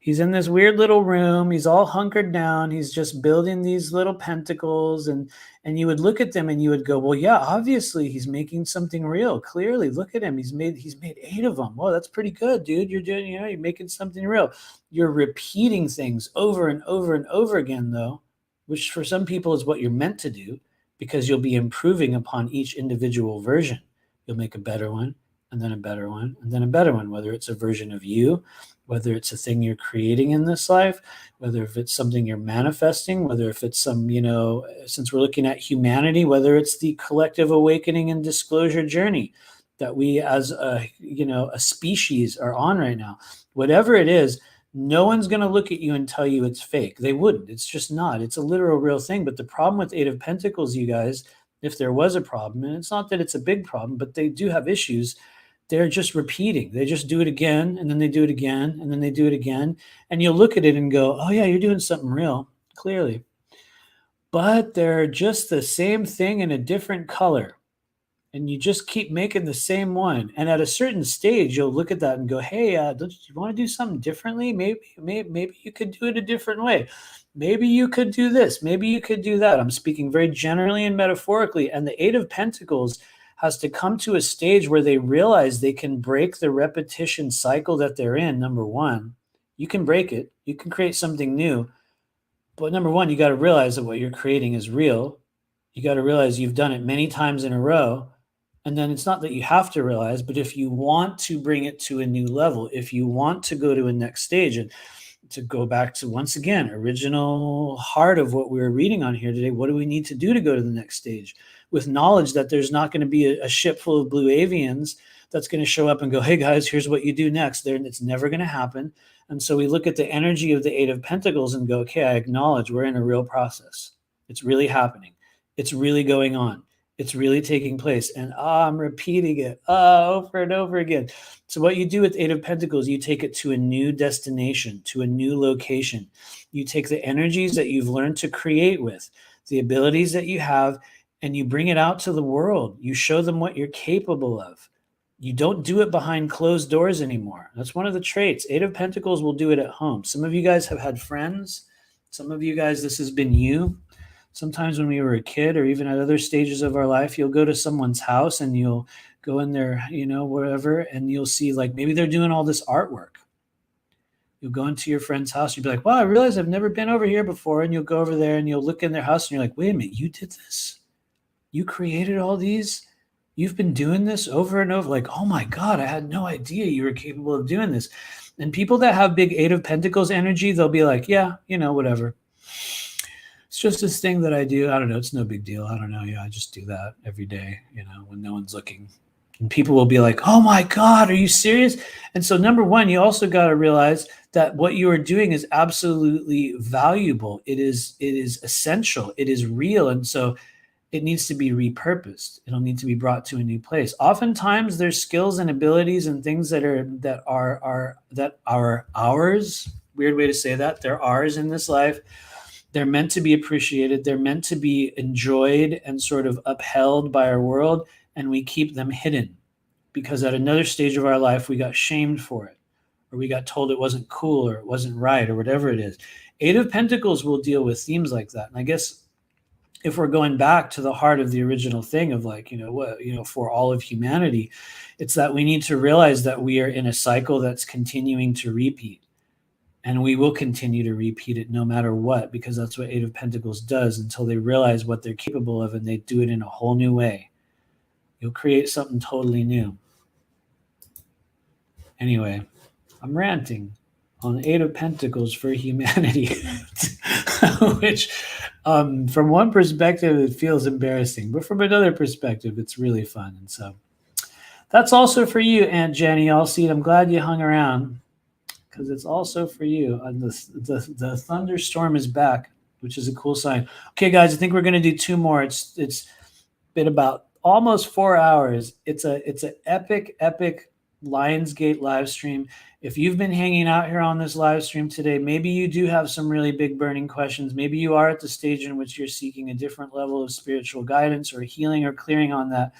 He's in this weird little room. He's all hunkered down. He's just building these little pentacles. And you would look at them and you would go, well, yeah, obviously he's making something real. Clearly, look at him. He's made 8 of them. Well, that's pretty good, dude. You're doing, you're making something real. You're repeating things over and over and over again, though, which for some people is what you're meant to do, because you'll be improving upon each individual version. You'll make a better one, and then a better one, and then a better one, whether it's a version of you, whether it's a thing you're creating in this life, whether if it's something you're manifesting, whether if it's some, since we're looking at humanity, whether it's the collective awakening and disclosure journey that we as a species are on right now. Whatever it is, no one's going to look at you and tell you it's fake. They wouldn't. It's just not. It's a literal real thing. But the problem with Eight of Pentacles, you guys, if there was a problem, and it's not that it's a big problem, but they do have issues, they're just repeating. They just do it again, and then they do it again, and then they do it again. And you'll look at it and go, oh, yeah, you're doing something real, clearly. But they're just the same thing in a different color. And you just keep making the same one. And at a certain stage, you'll look at that and go, hey, don't you want to do something differently? Maybe you could do it a different way. Maybe you could do this. Maybe you could do that. I'm speaking very generally and metaphorically. And the Eight of Pentacles has to come to a stage where they realize they can break the repetition cycle that they're in. Number one, you can break it. You can create something new. But number one, you got to realize that what you're creating is real. You got to realize you've done it many times in a row. And then it's not that you have to realize, but if you want to bring it to a new level, if you want to go to a next stage, and to go back to, once again, original heart of what we were reading on here today, what do we need to do to go to the next stage? With knowledge that there's not going to be a ship full of blue avians that's going to show up and go, hey guys, here's what you do next. It's never going to happen. And so we look at the energy of the Eight of Pentacles and go, okay, I acknowledge we're in a real process. It's really happening. It's really going on. It's really taking place. And I'm repeating it over and over again. So what you do with Eight of Pentacles, you take it to a new destination, to a new location. You take the energies that you've learned to create with, the abilities that you have, and you bring it out to the world. You show them what you're capable of. You don't do it behind closed doors anymore. That's one of the traits. Eight of Pentacles will do it at home. Some of you guys have had friends. Some of you guys, this has been you. Sometimes when we were a kid, or even at other stages of our life, you'll go to someone's house and you'll go in there, wherever, and you'll see like maybe they're doing all this artwork. You'll go into your friend's house. You'll be like, wow, I realize I've never been over here before. And you'll go over there and you'll look in their house and you're like, wait a minute, you did this? You created all these? You've been doing this over and over? Like, oh my God, I had no idea you were capable of doing this. And people that have big Eight of Pentacles energy, they'll be like, yeah, whatever. It's just this thing that I do. I don't know. It's no big deal. I don't know. Yeah, I just do that every day, when no one's looking. And people will be like, oh my God, are you serious? And so number one, you also got to realize that what you are doing is absolutely valuable. It is essential. It is real. And so it needs to be repurposed. It'll need to be brought to a new place. Oftentimes there's skills and abilities and things that are ours. Weird way to say that. They're ours in this life. They're meant to be appreciated. They're meant to be enjoyed and sort of upheld by our world, and we keep them hidden because at another stage of our life, we got shamed for it, or we got told it wasn't cool, or it wasn't right, or whatever it is. Eight of Pentacles will deal with themes like that. And I guess if we're going back to the heart of the original thing of like, for all of humanity, it's that we need to realize that we are in a cycle that's continuing to repeat. And we will continue to repeat it no matter what, because that's what Eight of Pentacles does until they realize what they're capable of and they do it in a whole new way. You'll create something totally new. Anyway, I'm ranting on Eight of Pentacles for humanity, which From one perspective, it feels embarrassing, but from another perspective, it's really fun. And so that's also for you, Aunt Jenny Allseed. I'm glad you hung around because it's also for you. And the thunderstorm is back, which is a cool sign. Okay, guys, I think we're gonna do two more. It's been about almost 4 hours. It's an epic Lionsgate live stream. If you've been hanging out here on this live stream today, maybe you do have some really big burning questions. Maybe you are at the stage in which you're seeking a different level of spiritual guidance or healing or clearing on that.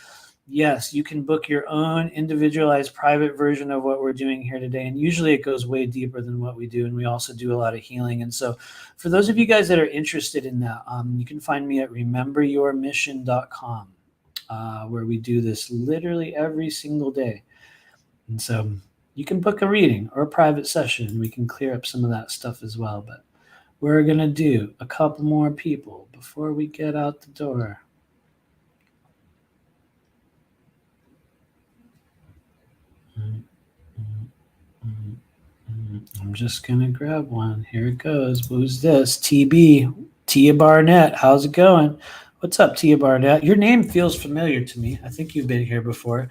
Yes, you can book your own individualized private version of what we're doing here today. And usually it goes way deeper than what we do. And we also do a lot of healing. And so for those of you guys that are interested in that, you can find me at rememberyourmission.com, where we do this literally every single day. And so you can book a reading or a private session, and we can clear up some of that stuff as well. But we're going to do a couple more people before we get out the door. I'm just going to grab one. Here it goes. Who's this? TB. Tia Barnett. How's it going? What's up, Tia Barnett? Your name feels familiar to me. I think you've been here before.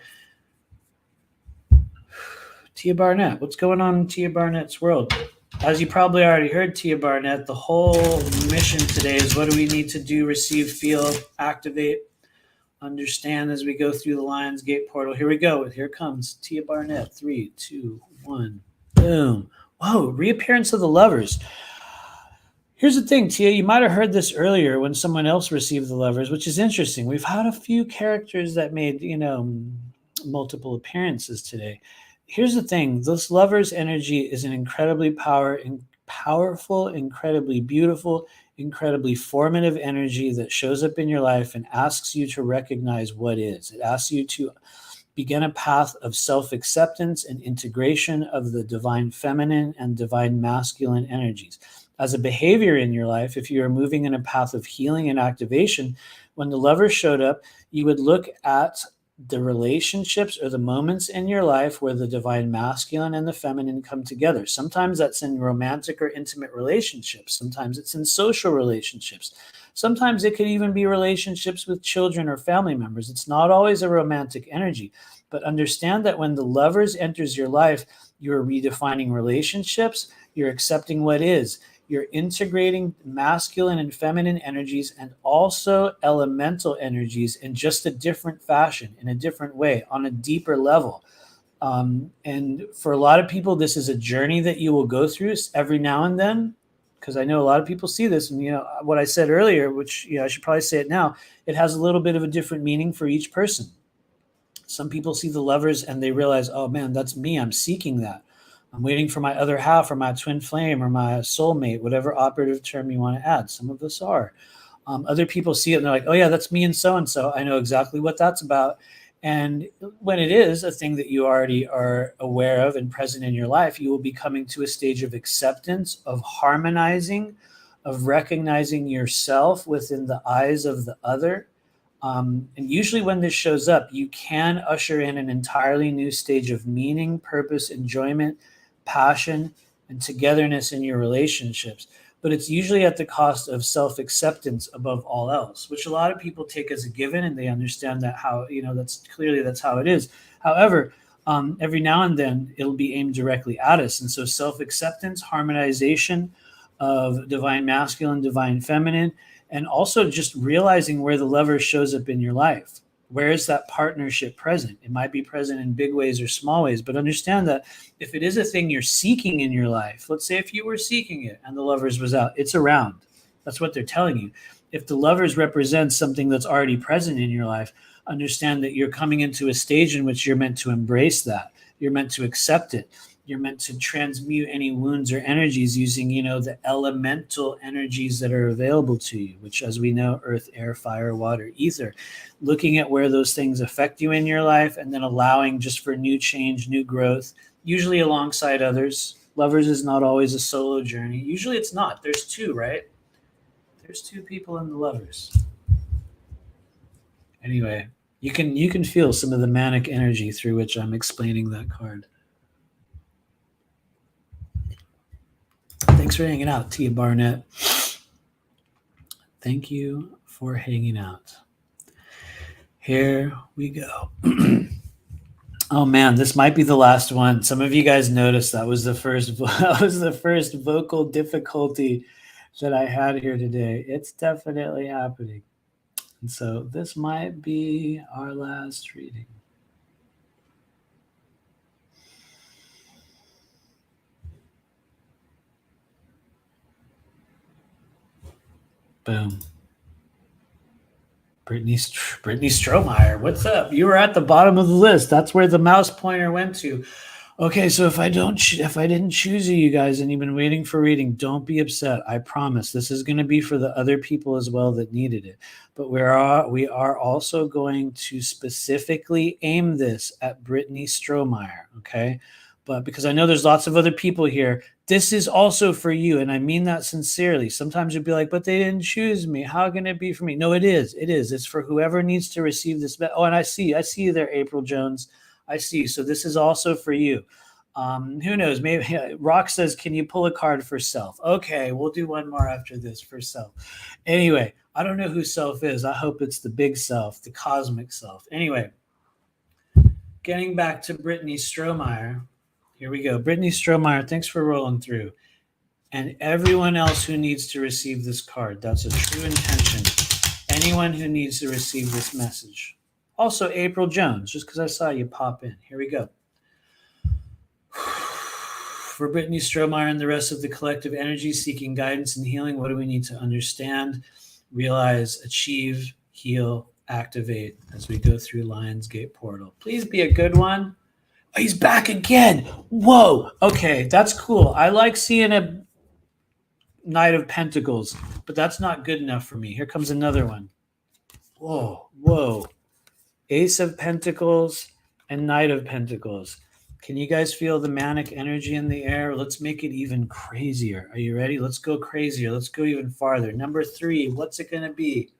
Tia Barnett. What's going on in Tia Barnett's world? As you probably already heard, Tia Barnett, the whole mission today is what do we need to do, receive, feel, activate, understand as we go through the Lionsgate portal. Here we go. Here comes Tia Barnett. 3, 2, 1. Boom. Whoa, reappearance of the lovers. Here's the thing, Tia, you might have heard this earlier when someone else received the lovers, which is interesting. We've had a few characters that made, multiple appearances today. Here's the thing, this lover's energy is an incredibly powerful, incredibly beautiful, incredibly formative energy that shows up in your life and asks you to recognize what is. It asks you to begin a path of self-acceptance and integration of the divine feminine and divine masculine energies. As a behavior in your life, if you are moving in a path of healing and activation, when the lover showed up, you would look at the relationships or the moments in your life where the divine masculine and the feminine come together. Sometimes that's in romantic or intimate relationships. Sometimes it's in social relationships. Sometimes it could even be relationships with children or family members. It's not always a romantic energy, but understand that when the lovers enters your life, you're redefining relationships, you're accepting what is, you're integrating masculine and feminine energies and also elemental energies in just a different fashion, in a different way, on a deeper level. And for a lot of people, this is a journey that you will go through every now and then, because I know a lot of people see this. And, what I said earlier, which I should probably say it now, it has a little bit of a different meaning for each person. Some people see the lovers and they realize, oh man, that's me. I'm seeking that. I'm waiting for my other half or my twin flame or my soulmate, whatever operative term you want to add. Some of us are. Other people see it and they're like, oh yeah, that's me and so. I know exactly what that's about. And when it is a thing that you already are aware of and present in your life, you will be coming to a stage of acceptance, of harmonizing, of recognizing yourself within the eyes of the other. And usually when this shows up, you can usher in an entirely new stage of meaning, purpose, enjoyment, passion, and togetherness in your relationships. But it's usually at the cost of self-acceptance above all else, which a lot of people take as a given, and they understand that that's how it is. However, every now and then it'll be aimed directly at us. And so self-acceptance, harmonization of divine masculine, divine feminine, and also just realizing where the lover shows up in your life. Where is that partnership present? It might be present in big ways or small ways, but understand that if it is a thing you're seeking in your life, let's say if you were seeking it and the lovers was out, it's around. That's what they're telling you. If the lovers represent something that's already present in your life, understand that you're coming into a stage in which you're meant to embrace that. You're meant to accept it. You're meant to transmute any wounds or energies using, the elemental energies that are available to you, which, as we know, earth, air, fire, water, ether. Looking at where those things affect you in your life and then allowing just for new change, new growth, usually alongside others. Lovers is not always a solo journey. Usually it's not. There's two, right? There's two people in the lovers. Anyway, you can feel some of the manic energy through which I'm explaining that card. Thanks for hanging out, Tia Barnett. Thank you for hanging out. Here we go. Oh man, this might be the last one. Some of you guys noticed that was the first that was the first vocal difficulty that I had here today. It's definitely happening. And so this might be our last reading. Boom. Brittany Strohmeyer, what's up? You were at the bottom of the list. That's where the mouse pointer went to. Okay, so if I didn't choose you, you guys, and you've been waiting for reading, don't be upset. I promise this is going to be for the other people as well that needed it. But we are also going to specifically aim this at Brittany Strohmeyer. Okay, but because I know there's lots of other people here, this is also for you, and I mean that sincerely. Sometimes you'll be like, "But they didn't choose me. How can it be for me?" No, it is. It is. It's for whoever needs to receive this. Oh, and I see you there, April Jones. I see. So this is also for you. Who knows? Maybe Rock says, "Can you pull a card for self?" Okay, we'll do one more after this for self. Anyway, I don't know who self is. I hope it's the big self, the cosmic self. Anyway, getting back to Brittany Strohmeyer. Here we go. Brittany Strohmeyer, thanks for rolling through. And everyone else who needs to receive this card, that's a true intention. Anyone who needs to receive this message. Also, April Jones, just because I saw you pop in. Here we go. For Brittany Strohmeyer and the rest of the collective energy seeking guidance and healing, what do we need to understand, realize, achieve, heal, activate as we go through Lionsgate Portal? Please be a good one. Oh, he's back again. Whoa. Okay, that's cool. I like seeing a Knight of Pentacles, but that's not good enough for me. Here comes another one. Whoa. Ace of Pentacles and Knight of Pentacles. Can you guys feel the manic energy in the air? Let's make it even crazier. Are you ready? Let's go crazier. Let's go even farther. Number 3, what's it going to be?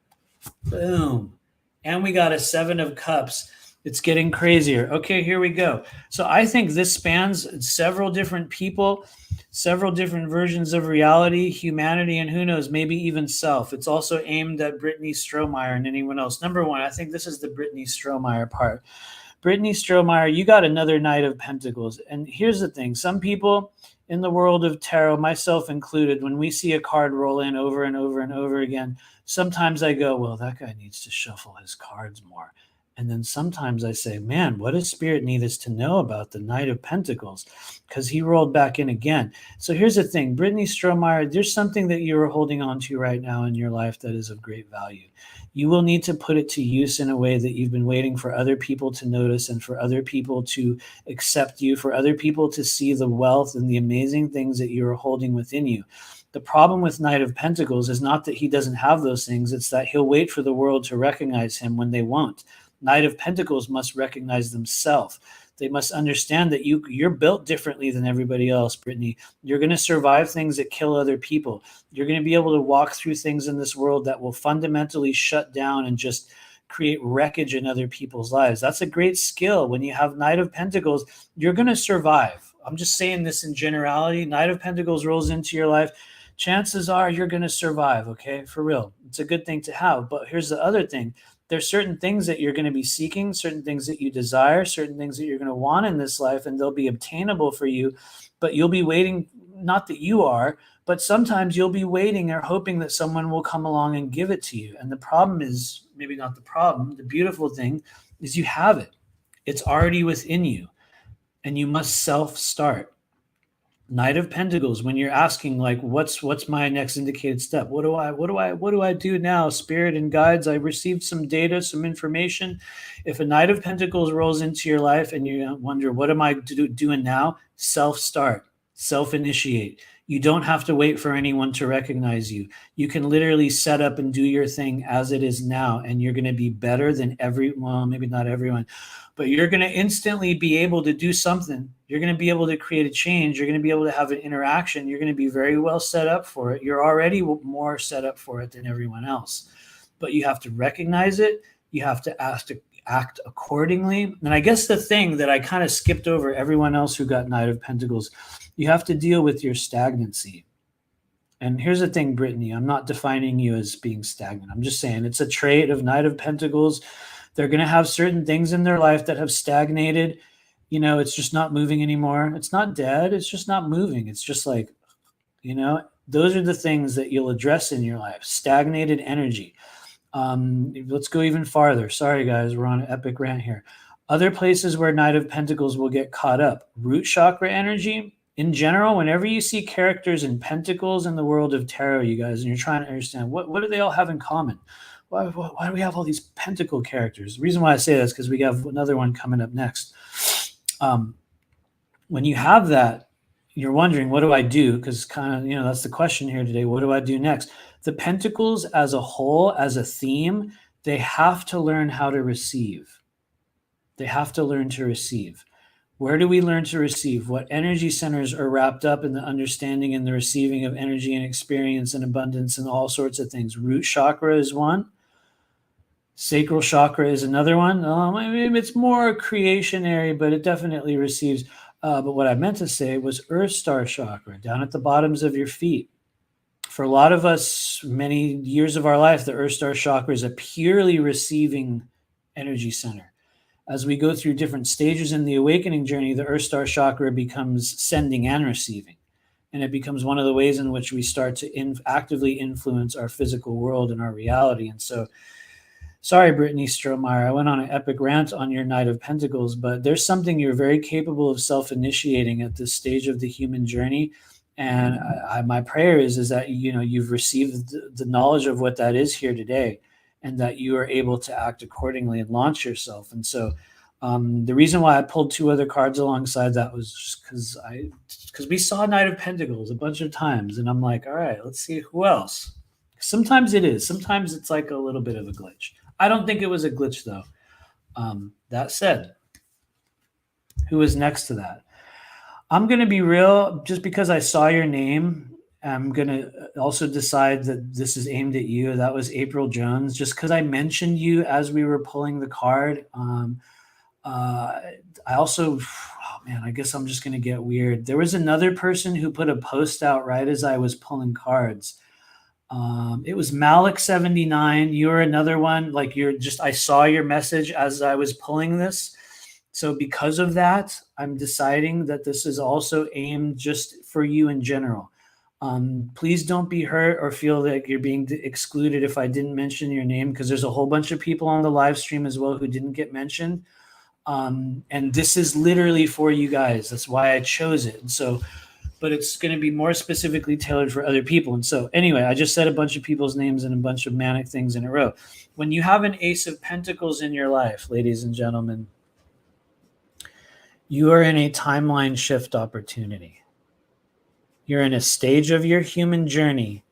Boom. And we got a 7 of Cups. It's getting crazier. Okay, here we go. So I think this spans several different people, several different versions of reality, humanity, and who knows, maybe even self. It's also aimed at Brittany Strohmeyer and anyone else. Number 1, I think this is the Brittany Strohmeyer part. Brittany Strohmeyer, you got another Knight of Pentacles. And here's the thing. Some people in the world of tarot, myself included, when we see a card roll in over and over and over again, sometimes I go, well, that guy needs to shuffle his cards more. And then sometimes I say, man, what does Spirit need us to know about the Knight of Pentacles? Because he rolled back in again. So here's the thing. Brittany Strohmeyer, there's something that you're holding on to right now in your life that is of great value. You will need to put it to use in a way that you've been waiting for other people to notice and for other people to accept you, for other people to see the wealth and the amazing things that you're holding within you. The problem with Knight of Pentacles is not that he doesn't have those things. It's that he'll wait for the world to recognize him when they won't. Knight of Pentacles must recognize themselves. They must understand that you're built differently than everybody else, Brittany. You're going to survive things that kill other people. You're going to be able to walk through things in this world that will fundamentally shut down and just create wreckage in other people's lives. That's a great skill. When you have Knight of Pentacles, you're going to survive. I'm just saying this in generality. Knight of Pentacles rolls into your life. Chances are you're going to survive, okay? For real. It's a good thing to have. But here's the other thing. There's certain things that you're going to be seeking, certain things that you desire, certain things that you're going to want in this life, and they'll be obtainable for you. But you'll be waiting, not that you are, but sometimes you'll be waiting or hoping that someone will come along and give it to you. And the problem is, maybe not the problem, the beautiful thing is you have it. It's already within you, and you must self-start. Knight of Pentacles, when you're asking like what's my next indicated step, what do I do now? Spirit and guides, I received some data, some information. If a Knight of Pentacles rolls into your life and you wonder what am I doing now, self-start, self-initiate. You don't have to wait for anyone to recognize you. You can literally set up and do your thing as it is now, and you're going to be better than maybe not everyone, but you're going to instantly be able to do something. You're going to be able to create a change. You're going to be able to have an interaction. You're going to be very well set up for it. You're already more set up for it than everyone else, but you have to recognize it. You have to act accordingly. And I guess the thing that I kind of skipped over everyone else who got Knight of Pentacles, you have to deal with your stagnancy. And here's the thing, Brittany, I'm not defining you as being stagnant. I'm just saying it's a trait of Knight of Pentacles. They're going to have certain things in their life that have stagnated. It's just not moving anymore. It's not dead. It's just not moving. It's just like, those are the things that you'll address in your life. Stagnated energy. Let's go even farther. Sorry, guys, we're on an epic rant here. Other places where Knight of Pentacles will get caught up. Root chakra energy. In general, whenever you see characters in pentacles in the world of tarot, you guys, and you're trying to understand what do they all have in common? Why do we have all these pentacle characters? The reason why I say that is because we have another one coming up next. When you have that, you're wondering, what do I do? Because kind of, that's the question here today. What do I do next? The pentacles as a whole, as a theme, they have to learn how to receive. They have to learn to receive. Where do we learn to receive? What energy centers are wrapped up in the understanding and the receiving of energy and experience and abundance and all sorts of things? Root chakra is one. Sacral chakra is another one. Maybe it's more creationary, but it definitely receives. But what I meant to say was Earth Star chakra, down at the bottoms of your feet. For a lot of us, many years of our life, the Earth Star chakra is a purely receiving energy center. As we go through different stages in the awakening journey, the Earth Star chakra becomes sending and receiving. And it becomes one of the ways in which we start to actively influence our physical world and our reality. And so, sorry, Brittany Strohmeyer, I went on an epic rant on your Knight of Pentacles, but there's something you're very capable of self-initiating at this stage of the human journey. And my prayer is that, you've received the knowledge of what that is here today, and that you are able to act accordingly and launch yourself. And so the reason why I pulled two other cards alongside that was just because we saw Knight of Pentacles a bunch of times. And I'm like, all right, let's see who else. Sometimes it is. Sometimes it's like a little bit of a glitch. I don't think it was a glitch, though. That said, who is next to that? I'm going to be real. Just because I saw your name, I'm going to also decide that this is aimed at you. That was April Jones. Just because I mentioned you as we were pulling the card. I also, I guess I'm just going to get weird. There was another person who put a post out right as I was pulling cards. It was Malik79. You're another one. Like I saw your message as I was pulling this. So because of that, I'm deciding that this is also aimed just for you in general. Please don't be hurt or feel like you're being excluded if I didn't mention your name, because there's a whole bunch of people on the live stream as well who didn't get mentioned. And this is literally for you guys. That's why I chose it. And so, but it's going to be more specifically tailored for other people. And so anyway, I just said a bunch of people's names and a bunch of manic things in a row. When you have an Ace of Pentacles in your life, ladies and gentlemen, you are in a timeline shift opportunity. You're in a stage of your human journey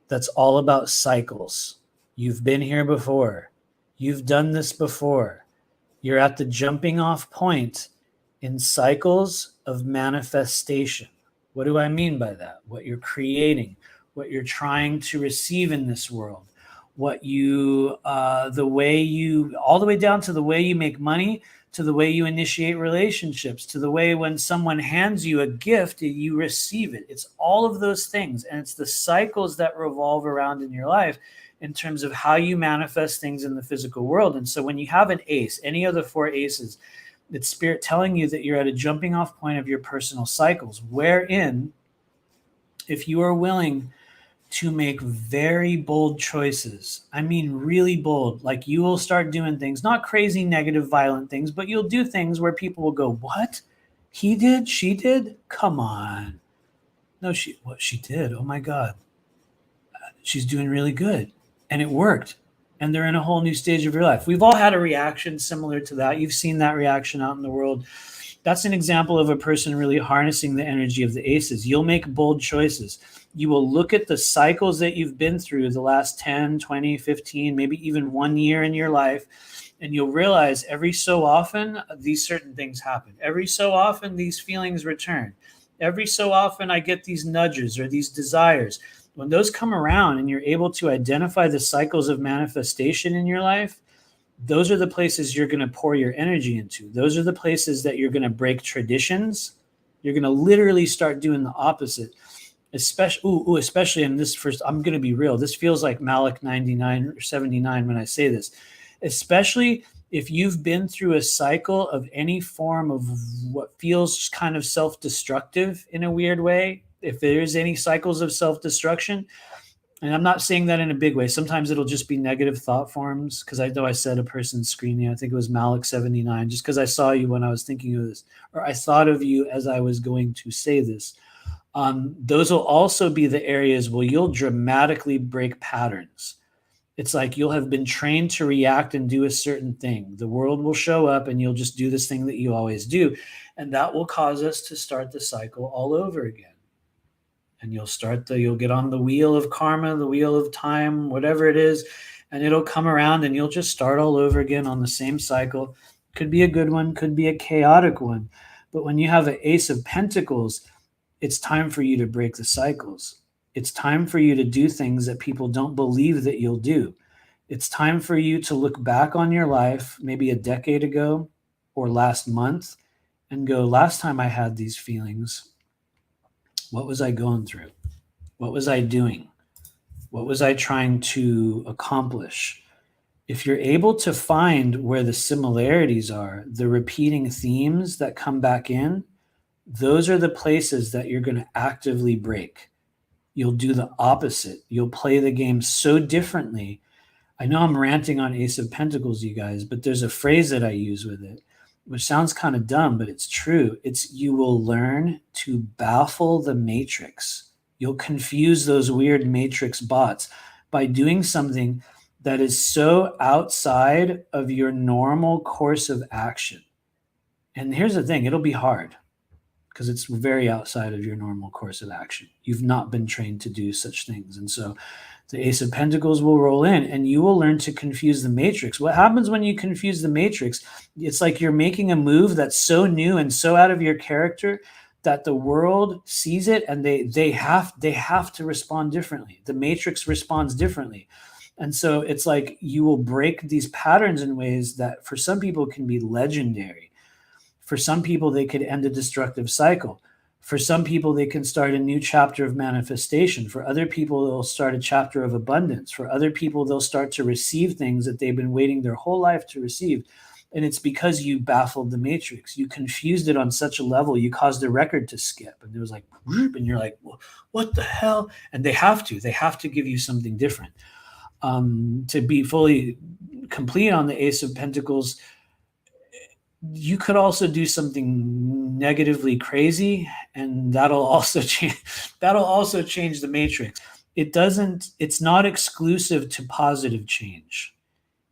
that's all about cycles. You've been here before. You've done this before. You're at the jumping off point in cycles of manifestation. What do I mean by that? What you're creating, what you're trying to receive in this world, what you, all the way down to the way you make money, to the way you initiate relationships, to the way when someone hands you a gift, you receive it. It's all of those things. And it's the cycles that revolve around in your life in terms of how you manifest things in the physical world. And so when you have an ace, any of the four aces, it's spirit telling you that you're at a jumping off point of your personal cycles, wherein if you are willing to make very bold choices, I mean really bold, like you will start doing things, not crazy, negative, violent things, but you'll do things where people will go, what? He did? She did? Come on. No, she did. Oh my God. She's doing really good. And it worked. And they're in a whole new stage of your life. We've all had a reaction similar to that. You've seen that reaction out in the world. That's an example of a person really harnessing the energy of the aces. You'll make bold choices. You will look at the cycles that you've been through the last 10, 20, 15, maybe even 1 year in your life, and you'll realize every so often these certain things happen. Every so often these feelings return. Every so often I get these nudges or these desires. When those come around and you're able to identify the cycles of manifestation in your life, those are the places you're going to pour your energy into. Those are the places that you're going to break traditions. You're going to literally start doing the opposite. Especially in this first, I'm going to be real. This feels like Malik 99 or 79 when I say this, especially if you've been through a cycle of any form of what feels kind of self-destructive in a weird way. If there's any cycles of self-destruction, and I'm not saying that in a big way. Sometimes it'll just be negative thought forms. Because I know I said a person's screen. I think it was Malik 79. Just because I saw you when I was thinking of this, or I thought of you as I was going to say this. Those will also be the areas where you'll dramatically break patterns. It's like you'll have been trained to react and do a certain thing. The world will show up and you'll just do this thing that you always do. And that will cause us to start the cycle all over again. And you'll get on the wheel of karma, the wheel of time, whatever it is, and it'll come around and you'll just start all over again on the same cycle. Could be a good one, could be a chaotic one. But when you have an Ace of Pentacles, it's time for you to break the cycles. It's time for you to do things that people don't believe that you'll do. It's time for you to look back on your life, maybe a decade ago or last month, and go, last time I had these feelings, what was I going through? What was I doing? What was I trying to accomplish? If you're able to find where the similarities are, the repeating themes that come back in, those are the places that you're going to actively break. You'll do the opposite. You'll play the game so differently. I know I'm ranting on Ace of Pentacles, you guys, but there's a phrase that I use with it, which sounds kind of dumb, but it's true. It's you will learn to baffle the matrix. You'll confuse those weird matrix bots by doing something that is so outside of your normal course of action. And here's the thing, it'll be hard because it's very outside of your normal course of action. You've not been trained to do such things. And so the Ace of Pentacles will roll in and you will learn to confuse the matrix. What happens when you confuse the matrix? It's like you're making a move that's so new and so out of your character that the world sees it and they have to respond differently. The matrix responds differently. And so it's like you will break these patterns in ways that for some people can be legendary. For some people, they could end a destructive cycle. For some people, they can start a new chapter of manifestation. For other people, they'll start a chapter of abundance. For other people, they'll start to receive things that they've been waiting their whole life to receive. And it's because you baffled the matrix. You confused it on such a level, you caused a record to skip. And it was like, and you're like, well, what the hell? And they have to give you something different. To be fully complete on the Ace of Pentacles, you could also do something negatively crazy, and that'll also change the matrix. It's not exclusive to positive change,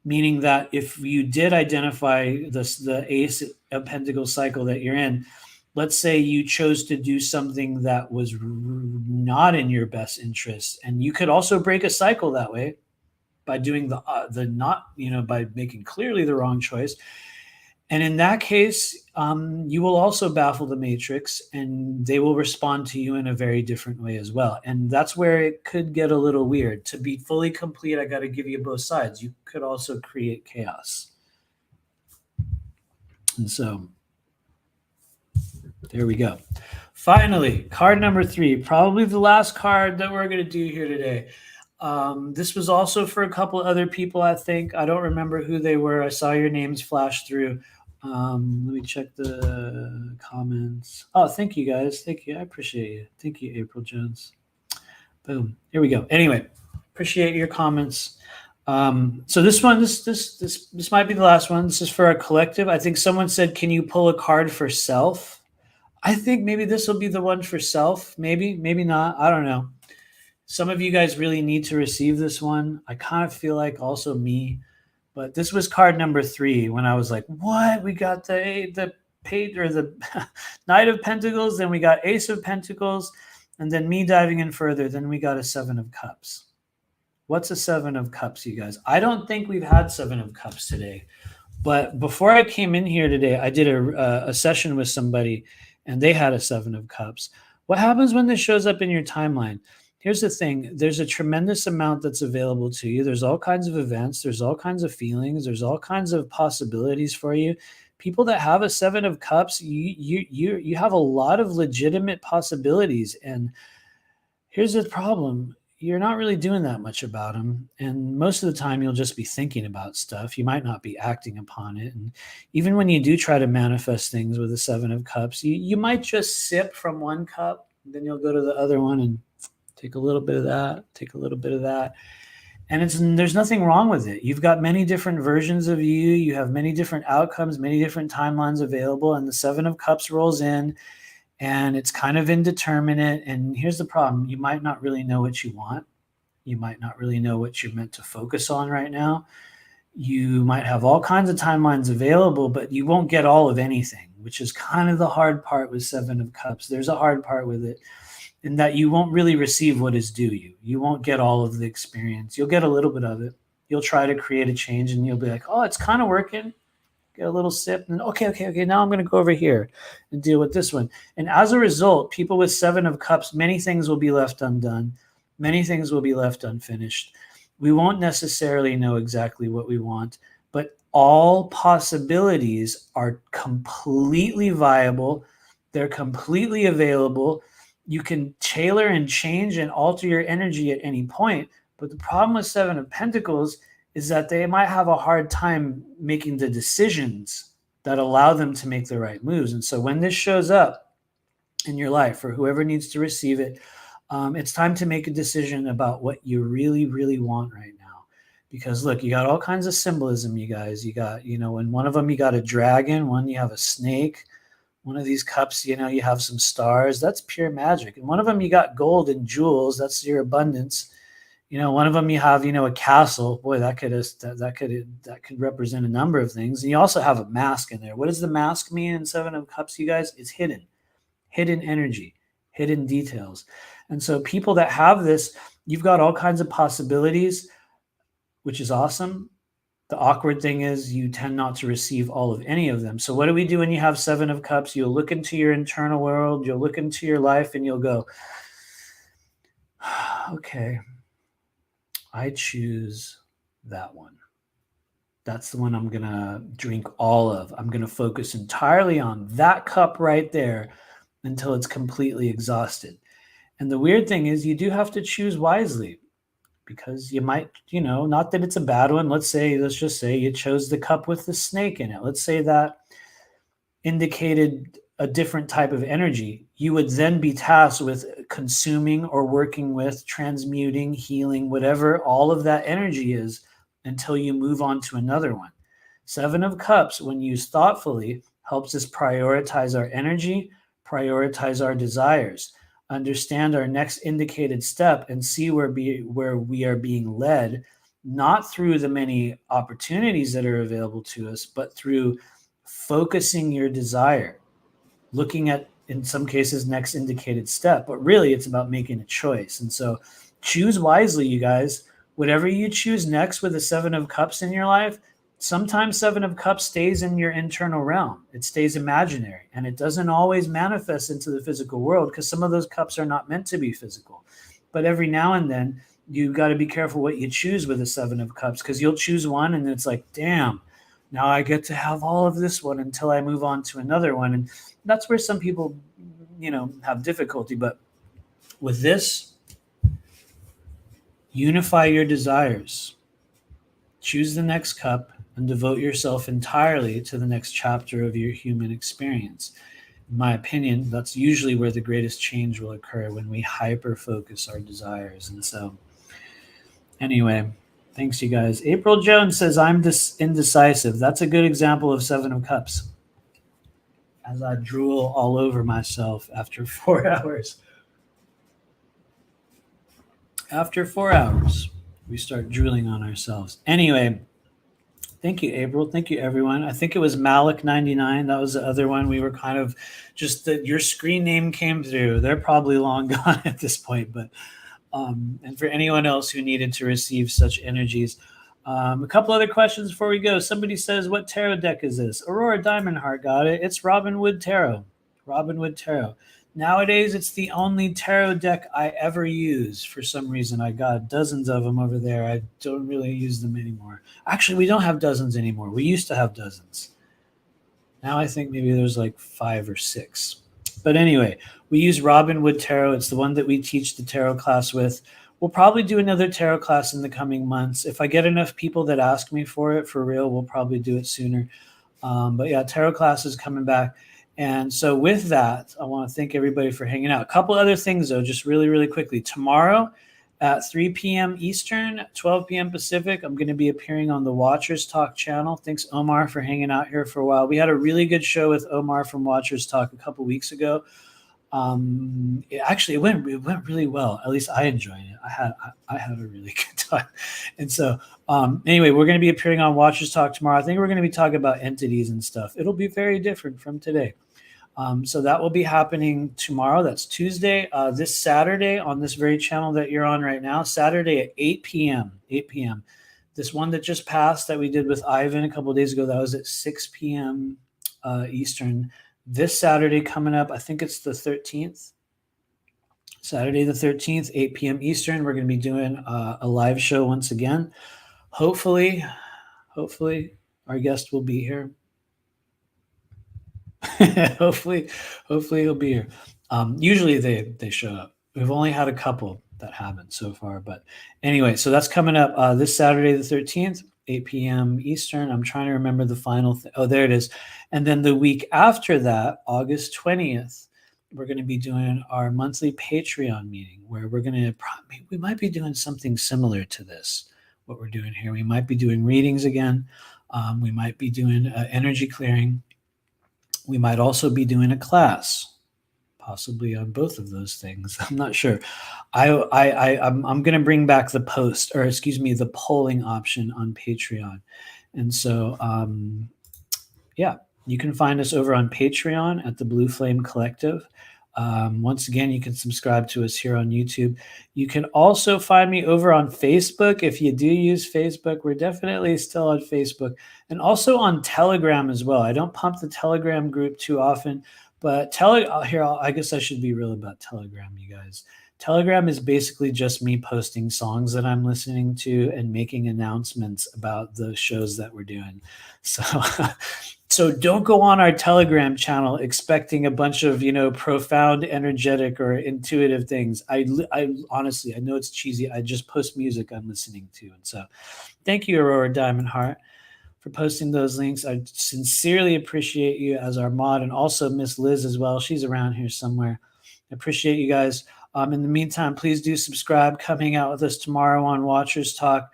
meaning that if you did identify the Ace of Pentacles cycle that you're in, let's say you chose to do something that was not in your best interest, and you could also break a cycle that way by doing by making clearly the wrong choice. And in that case, you will also baffle the matrix and they will respond to you in a very different way as well. And that's where it could get a little weird. To be fully complete, I got to give you both sides. You could also create chaos. And so there we go. Finally, card number 3, probably the last card that we're going to do here today. This was also for a couple other people, I think. I don't remember who they were. I saw your names flash through. Let me check the comments. Oh, thank you guys. Thank you. I appreciate you. Thank you, April Jones. Boom. Here we go. Anyway, appreciate your comments. So this one, this might be the last one. This is for our collective. I think someone said, can you pull a card for self? I think maybe this will be the one for self. Maybe not. I don't know. Some of you guys really need to receive this one. I kind of feel like also me, but this was card number 3 when I was like, what? We got the page or the Knight of Pentacles, then we got Ace of Pentacles, and then me diving in further, then we got a 7 of Cups. What's a 7 of Cups, you guys? I don't think we've had 7 of Cups today, but before I came in here today, I did a session with somebody and they had a 7 of Cups. What happens when this shows up in your timeline? Here's the thing. There's a tremendous amount that's available to you. There's all kinds of events. There's all kinds of feelings. There's all kinds of possibilities for you. People that have a 7 of Cups, you have a lot of legitimate possibilities. And Here's the problem. You're not really doing that much about them. And most of the time, you'll just be thinking about stuff. You might not be acting upon it. And even when you do try to manifest things with the Seven of Cups, you might just sip from one cup, then you'll go to the other one and take a little bit of that, take a little bit of that. And there's nothing wrong with it. You've got many different versions of you. You have many different outcomes, many different timelines available. And the Seven of Cups rolls in, and it's kind of indeterminate. And here's the problem. You might not really know what you want. You might not really know what you're meant to focus on right now. You might have all kinds of timelines available, but you won't get all of anything, which is kind of the hard part with Seven of Cups. There's a hard part with it in that you won't really receive what is due you. You won't get all of the experience. You'll get a little bit of it. You'll try to create a change and you'll be like, oh, it's kind of working. Get a little sip, and then okay. Now I'm going to go over here and deal with this one. And as a result, people with Seven of Cups, many things will be left undone. Many things will be left unfinished. We won't necessarily know exactly what we want, but all possibilities are completely viable. They're completely available. You can tailor and change and alter your energy at any point. But the problem with Seven of Pentacles is that they might have a hard time making the decisions that allow them to make the right moves. And so when this shows up in your life, for whoever needs to receive it, it's time to make a decision about what you really, really want right now. Because look, you got all kinds of symbolism, you guys. You got, in one of them, you got a dragon, one you have a snake. One of these cups, you have some stars. That's pure magic. And one of them, you got gold and jewels. That's your abundance. One of them you have, a castle. Boy, that could represent a number of things. And you also have a mask in there. What does the mask mean in Seven of Cups, you guys? It's hidden energy, hidden details. And so people that have this, you've got all kinds of possibilities, which is awesome. The awkward thing is you tend not to receive all of any of them. So what do we do when you have Seven of Cups? You'll look into your internal world, you'll look into your life, and you'll go, okay, I choose that one. That's the one I'm going to drink all of. I'm going to focus entirely on that cup right there until it's completely exhausted. And the weird thing is you do have to choose wisely, because you might, not that it's a bad one. Let's just say you chose the cup with the snake in it. Let's say that indicated a different type of energy. You would then be tasked with consuming or working with, transmuting, healing, whatever all of that energy is, until you move on to another one. Seven of Cups, when used thoughtfully, helps us prioritize our energy, prioritize our desires, understand our next indicated step, and see where we are being led, not through the many opportunities that are available to us, but through focusing your desire, looking at, in some cases, next indicated step. But really, it's about making a choice. And so choose wisely, you guys. Whatever you choose next with the Seven of Cups in your life, sometimes Seven of Cups stays in your internal realm. It stays imaginary, and it doesn't always manifest into the physical world, because some of those cups are not meant to be physical. But every now and then, you've got to be careful what you choose with the Seven of Cups, because you'll choose one and it's like, damn, now I get to have all of this one until I move on to another one. And that's where some people, have difficulty. But with this, unify your desires. Choose the next cup and devote yourself entirely to the next chapter of your human experience. In my opinion, that's usually where the greatest change will occur, when we hyper-focus our desires. And so, anyway, thanks, you guys. April Jones says, I'm indecisive. That's a good example of Seven of Cups. As I drool all over myself after 4 hours. After 4 hours, we start drooling on ourselves. Anyway, thank you, April. Thank you, everyone. I think it was Malik99. That was the other one. We were kind of just that your screen name came through. They're probably long gone at this point, but and for anyone else who needed to receive such energies. A couple other questions before we go. Somebody says, what tarot deck is this? Aurora Diamond Heart got it. It's Robin Wood Tarot. Robin Wood Tarot. Nowadays, it's the only tarot deck I ever use. For some reason, I got dozens of them over there. I don't really use them anymore. Actually, we don't have dozens anymore. We used to have dozens. Now I think maybe there's like 5 or 6. But anyway, we use Robin Wood Tarot. It's the one that we teach the tarot class with. We'll probably do another tarot class in the coming months. If I get enough people that ask me for it for real, we'll probably do it sooner. But yeah, tarot class is coming back. And so with that, I want to thank everybody for hanging out. A couple other things though, just really, really quickly. Tomorrow at 3 p.m. Eastern, 12 p.m. Pacific, I'm going to be appearing on the Watchers Talk channel. Thanks, Omar, for hanging out here for a while. We had a really good show with Omar from Watchers Talk a couple weeks ago. It went really well. At least I enjoyed it. I had a really good time. And so anyway, we're going to be appearing on Watchers Talk tomorrow. I think we're going to be talking about entities and stuff. It'll be very different from today. So that will be happening tomorrow. That's Tuesday. This Saturday on this very channel that you're on right now, Saturday at 8 p.m. 8 p.m. This one that just passed that we did with Ivan a couple of days ago, that was at 6 p.m. Eastern. This Saturday coming up, I think it's the 13th. Saturday the 13th, 8 p.m. Eastern. We're going to be doing a live show once again. Hopefully our guest will be here. hopefully he'll be here. Usually they show up. We've only had a couple that haven't so far, but anyway, so that's coming up this Saturday the 13th, 8 p.m. Eastern. I'm trying to remember the final oh, there it is. And then the week after that, August 20th, we're going to be doing our monthly Patreon meeting where we might be doing something similar to this, what we're doing here. We might be doing readings again. We might be doing energy clearing. We might also be doing a class, possibly on both of those things. I'm not sure. I'm going to bring back the the polling option on Patreon. And so, yeah, you can find us over on Patreon at the Blue Flame Collective. Once again, you can subscribe to us here on YouTube. You can also find me over on Facebook. If you do use Facebook, we're definitely still on Facebook, and also on Telegram as well. I don't pump the Telegram group too often, but I guess I should be real about Telegram, you guys. Telegram is basically just me posting songs that I'm listening to and making announcements about the shows that we're doing. So so don't go on our Telegram channel expecting a bunch of, profound, energetic or intuitive things. I honestly, I know it's cheesy. I just post music I'm listening to. And so thank you, Aurora Diamond Heart, for posting those links. I sincerely appreciate you as our mod, and also Miss Liz as well. She's around here somewhere. I appreciate you guys. In the meantime, please do subscribe. Come hang out with us tomorrow on Watchers Talk.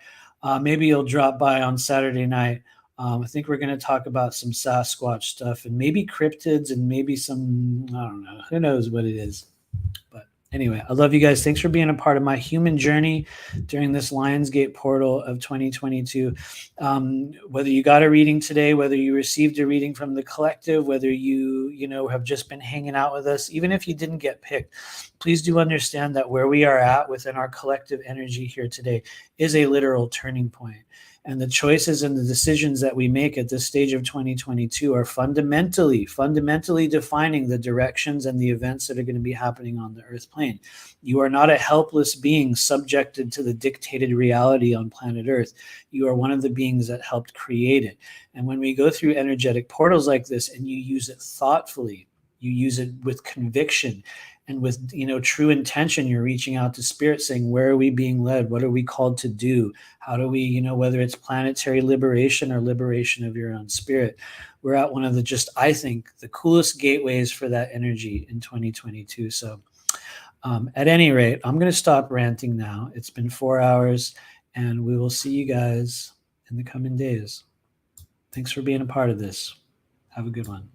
Maybe you'll drop by on Saturday night. I think we're going to talk about some Sasquatch stuff and maybe cryptids and maybe some, I don't know, who knows what it is. But anyway, I love you guys. Thanks for being a part of my human journey during this Lionsgate portal of 2022. Whether you got a reading today, whether you received a reading from the collective, whether you have just been hanging out with us, even if you didn't get picked, please do understand that where we are at within our collective energy here today is a literal turning point. And the choices and the decisions that we make at this stage of 2022 are fundamentally defining the directions and the events that are going to be happening on the earth plane. You are not a helpless being subjected to the dictated reality on planet Earth. You are one of the beings that helped create it. And when we go through energetic portals like this and you use it thoughtfully, you use it with conviction, and with true intention, you're reaching out to spirit saying, where are we being led? What are we called to do? How do we, whether it's planetary liberation or liberation of your own spirit, we're at one of the I think, the coolest gateways for that energy in 2022. So at any rate, I'm going to stop ranting now. It's been 4 hours, and we will see you guys in the coming days. Thanks for being a part of this. Have a good one.